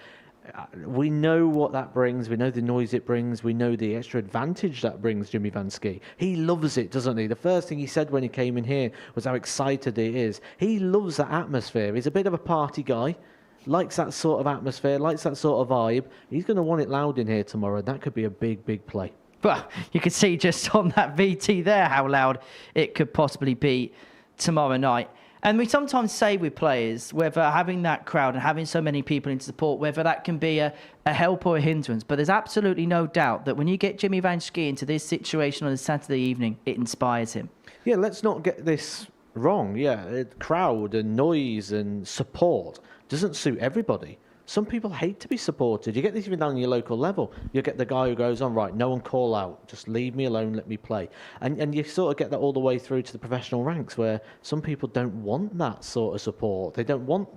we know what that brings. We know the noise it brings. We know the extra advantage that brings Jimmy Vansky. He loves it, doesn't he? The first thing he said when he came in here was how excited he is. He loves that atmosphere. He's a bit of a party guy. Likes that sort of atmosphere, likes that sort of vibe. He's going to want it loud in here tomorrow. That could be a big, big play. Well, you can see just on that VT there how loud it could possibly be tomorrow night. And we sometimes say with players, whether having that crowd and having so many people in support, whether that can be a help or a hindrance. But there's absolutely no doubt that when you get Jimmy Vansky into this situation on a Saturday evening, it inspires him. Yeah, let's not get this wrong. Yeah, crowd and noise and support doesn't suit everybody. Some people hate to be supported. You get this even down on your local level. You get the guy who goes on, right, no one call out. Just leave me alone, let me play. And you sort of get that all the way through to the professional ranks where some people don't want that sort of support. They don't want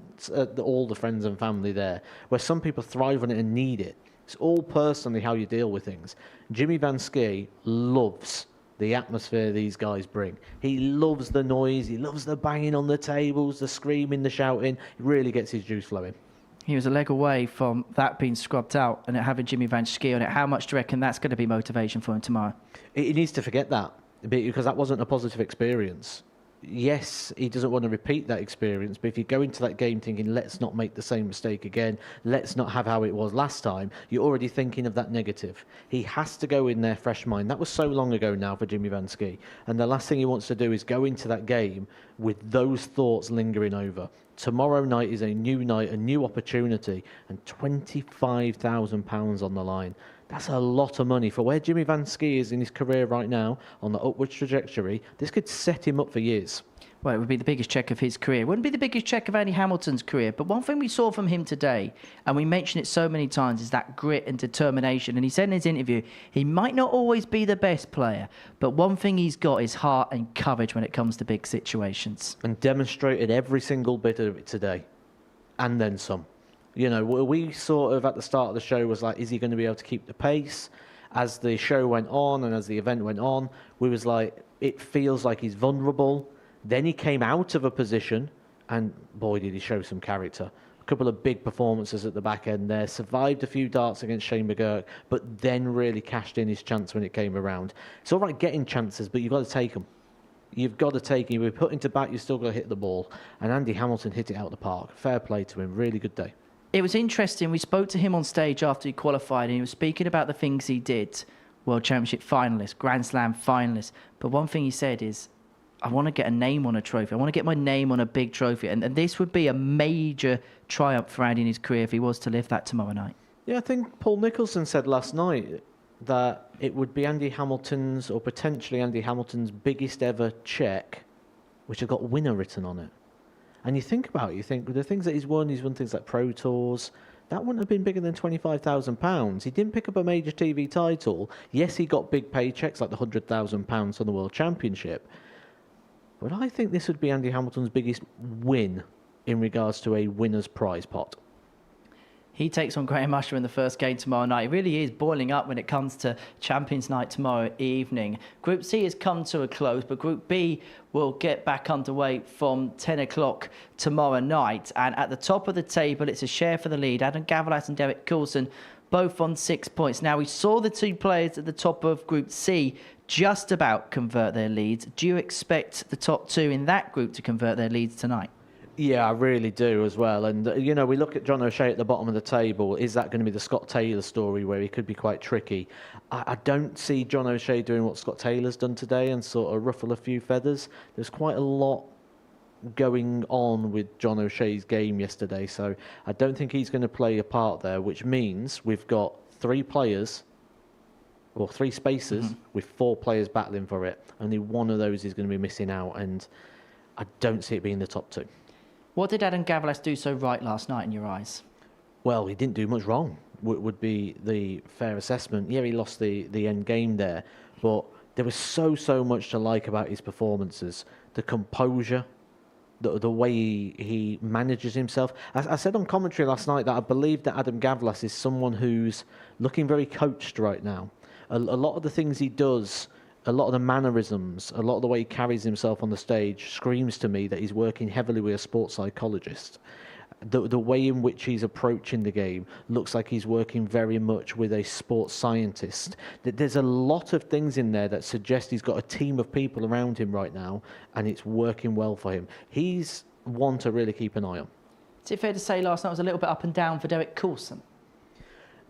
all the friends and family there, where some people thrive on it and need it. It's all personally how you deal with things. Jimmy Vansky loves the atmosphere these guys bring. He loves the noise. He loves the banging on the tables, the screaming, the shouting. It really gets his juice flowing. He was a leg away from that being scrubbed out and having Jimmy Vansky on it. How much do you reckon that's going to be motivation for him tomorrow? He needs to forget that because that wasn't a positive experience. yes, he doesn't want to repeat that experience, but if you go into that game thinking, let's not make the same mistake again, let's not have how it was last time, you're already thinking of that negative. He has to go in there fresh mind. That was so long ago now for Jimmy Vansky, and the last thing he wants to do is go into that game with those thoughts lingering over. Tomorrow night is a new night, a new opportunity, and £25,000 on the line. That's a lot of money. For where Jimmy Vansky is in his career right now, on the upward trajectory, this could set him up for years. Well, it would be the biggest check of his career. It wouldn't be the biggest check of Andy Hamilton's career. But one thing we saw from him today, and we mentioned it so many times, is that grit and determination. And he said in his interview, he might not always be the best player, but one thing he's got is heart and courage when it comes to big situations. And demonstrated every single bit of it today. And then some. You know, we sort of at the start of the show was like, is he going to be able to keep the pace? As the show went on and as the event went on, we was like, it feels like he's vulnerable. Then he came out of a position, and boy, did he show some character. A couple of big performances at the back end there, survived a few darts against McGuirk, but then really cashed in his chance when it came around. It's all right getting chances, but you've got to take them. You've got to take him. You're put into bat, you've still got to hit the ball. And Andy Hamilton hit it out of the park. Fair play to him. Really good day. It was interesting. We spoke to him on stage after he qualified, and he was speaking about the things he did. World Championship finalist, Grand Slam finalist. But one thing he said is, I want to get a name on a trophy. I want to get my name on a big trophy. And this would be a major triumph for Andy in his career if he was to lift that tomorrow night. Yeah, I think Paul Nicholson said last night that it would be Andy Hamilton's, or potentially Andy Hamilton's, biggest ever cheque, which had got winner written on it. And you think about it, you think the things that he's won things like Pro Tours. That wouldn't have been bigger than £25,000. He didn't pick up a major TV title. Yes, he got big paychecks like the £100,000 on the World Championship. But I think this would be Andy Hamilton's biggest win in regards to a winner's prize pot. He takes on Graham Usher in the first game tomorrow night. It really is boiling up when it comes to Champions Night tomorrow evening. Group C has come to a close, but Group B will get back underway from 10 o'clock tomorrow night. And at the top of the table, it's a share for the lead. Adam Gavalas and Derek Coulson both on 6 points. Now, we saw the two players at the top of Group C just about convert their leads. Do you expect the top two in that group to convert their leads tonight? Yeah, I really do as well. And, you know, we look at John O'Shea at the bottom of the table. Is that going to be the Scott Taylor story where he could be quite tricky? I don't see John O'Shea doing what Scott Taylor's done today and sort of ruffle a few feathers. There's quite a lot going on with John O'Shea's game yesterday, so I don't think he's going to play a part there, which means we've got three players, or three spaces, with four players battling for it. Only one of those is going to be missing out, and I don't see it being the top two. What did Adam Gavalas do so right last night in your eyes? Well, he didn't do much wrong, would be the fair assessment. Yeah, he lost the end game there, but there was so much to like about his performances. The composure, the way he manages himself. I said on commentary last night that I believe that Adam Gavalas is someone who's looking very coached right now. A lot of the things he does, a lot of the mannerisms, a lot of the way he carries himself on the stage screams to me that he's working heavily with a sports psychologist. The way in which he's approaching the game looks like he's working very much with a sports scientist. There's a lot of things in there that suggest he's got a team of people around him right now, and it's working well for him. He's one to really keep an eye on. Is it fair to say last night was a little bit up and down for Derek Coulson?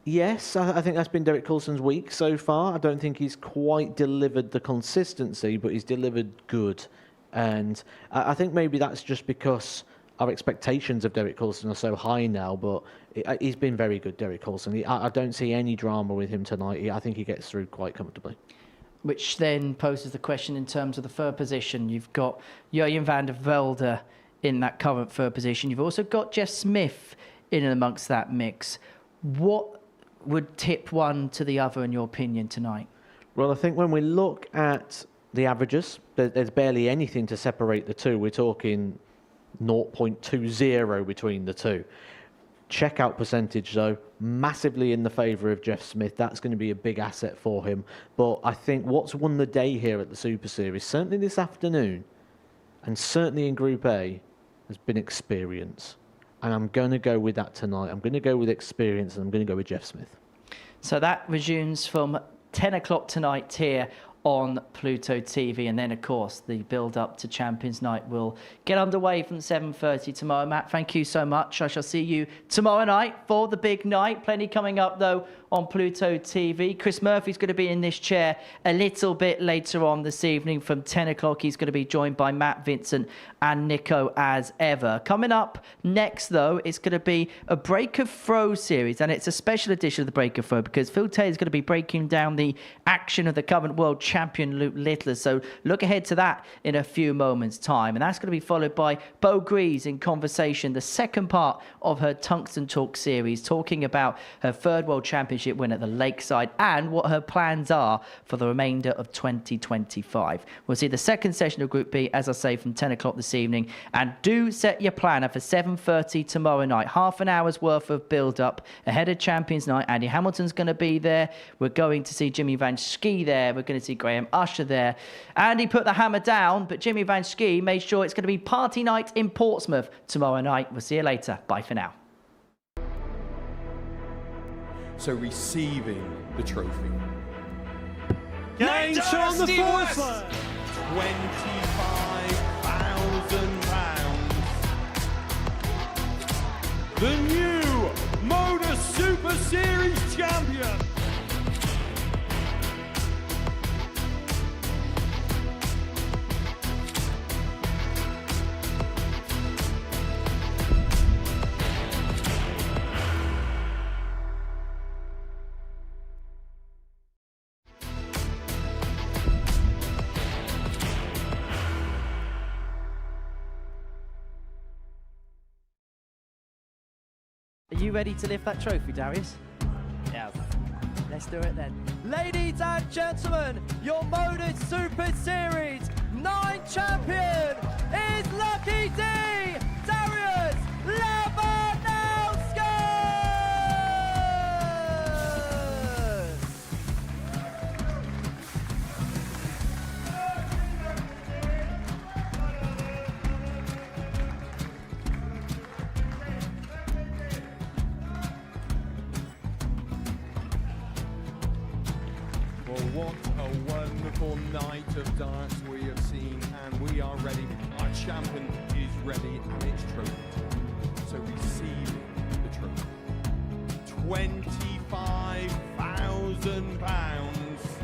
Yes, I think that's been Derek Coulson's week so far. I don't think he's quite delivered the consistency, but he's delivered good. And I think maybe that's just because our expectations of Derek Coulson are so high now, but he's been very good, Derek Coulson. I don't see any drama with him tonight. I think he gets through quite comfortably. Which then poses the question in terms of the third position. You've got Jurjen van der Velde in that current third position. You've also got Jeff Smith in and amongst that mix. What would tip one to the other, in your opinion, tonight? Well, I think when we look at the averages, there's barely anything to separate the two. We're talking 0.20 between the two. Checkout percentage, though, massively in the favour of Jeff Smith. That's going to be a big asset for him. But I think what's won the day here at the Super Series, certainly this afternoon, and certainly in Group A, has been experience. And I'm going to go with that tonight. I'm going to go with experience, and I'm going to go with Jeff Smith. So that resumes from 10 o'clock tonight here on Pluto TV. And then, of course, the build-up to Champions Night will get underway from 7:30 tomorrow. Matt, thank you so much. I shall see you tomorrow night for the big night. Plenty coming up, though, on Pluto TV. Chris Murphy's going to be in this chair a little bit later on this evening from 10 o'clock. He's going to be joined by Matt, Vincent and Nico as ever. Coming up next, though, it's going to be a Break of Throw series, and it's a special edition of the Break of Throw because Phil Taylor's going to be breaking down the action of the current world champion Luke Littler. So look ahead to that in a few moments' time. And that's going to be followed by Bo Grease in conversation, the second part of her Tungsten Talk series, talking about her third world championship win at the Lakeside and what her plans are for the remainder of 2025. We'll see the second session of Group B, as I say, from 10 o'clock this evening. And do set your planner for 7:30 tomorrow night. Half an hour's worth of build-up ahead of Champions Night. Andy Hamilton's going to be there. We're going to see Jimmy Vansky there. We're going to see Graham Usher there. Andy put the hammer down, but Jimmy Vansky made sure it's going to be party night in Portsmouth tomorrow night. We'll see you later. Bye for now. So receiving the trophy. Gains on the fourth line. £25,000. The new Modus Super Series champion. Are you ready to lift that trophy, Darius? Yes. Let's do it then. Ladies and gentlemen, your Modus Super Series 9 champion is Lucky D, Darius Labanowski! Well, what a wonderful night of darts we have seen, and we are ready. Our champion is ready, and it's trophy. So receiving the trophy. £25,000.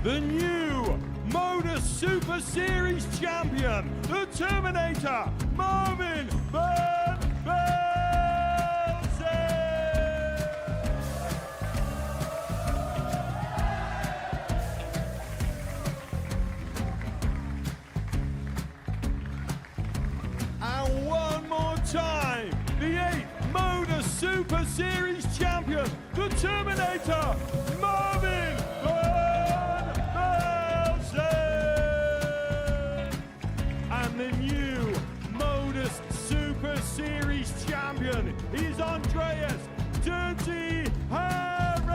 The new Modus Super Series champion, the Terminator, Marvin Van Velzen. And one more time, the 8th Modus Super Series champion, the Terminator, Marvin Van Velzen. And the new Modus Super Series champion is Andreas Dirty Harrison.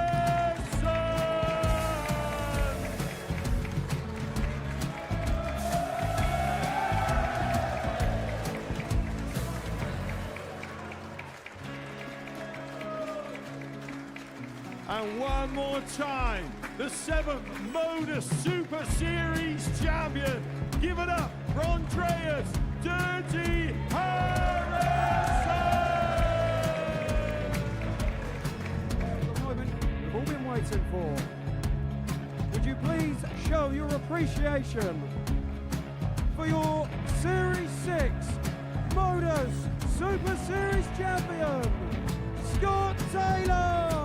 And one more time, the 7th Modus Super Series champion. Give it up for Andreas Dirty Harrison. The moment we've all been waiting for. Would you please show your appreciation for your Series 6 Modus Super Series champion, Scott Taylor?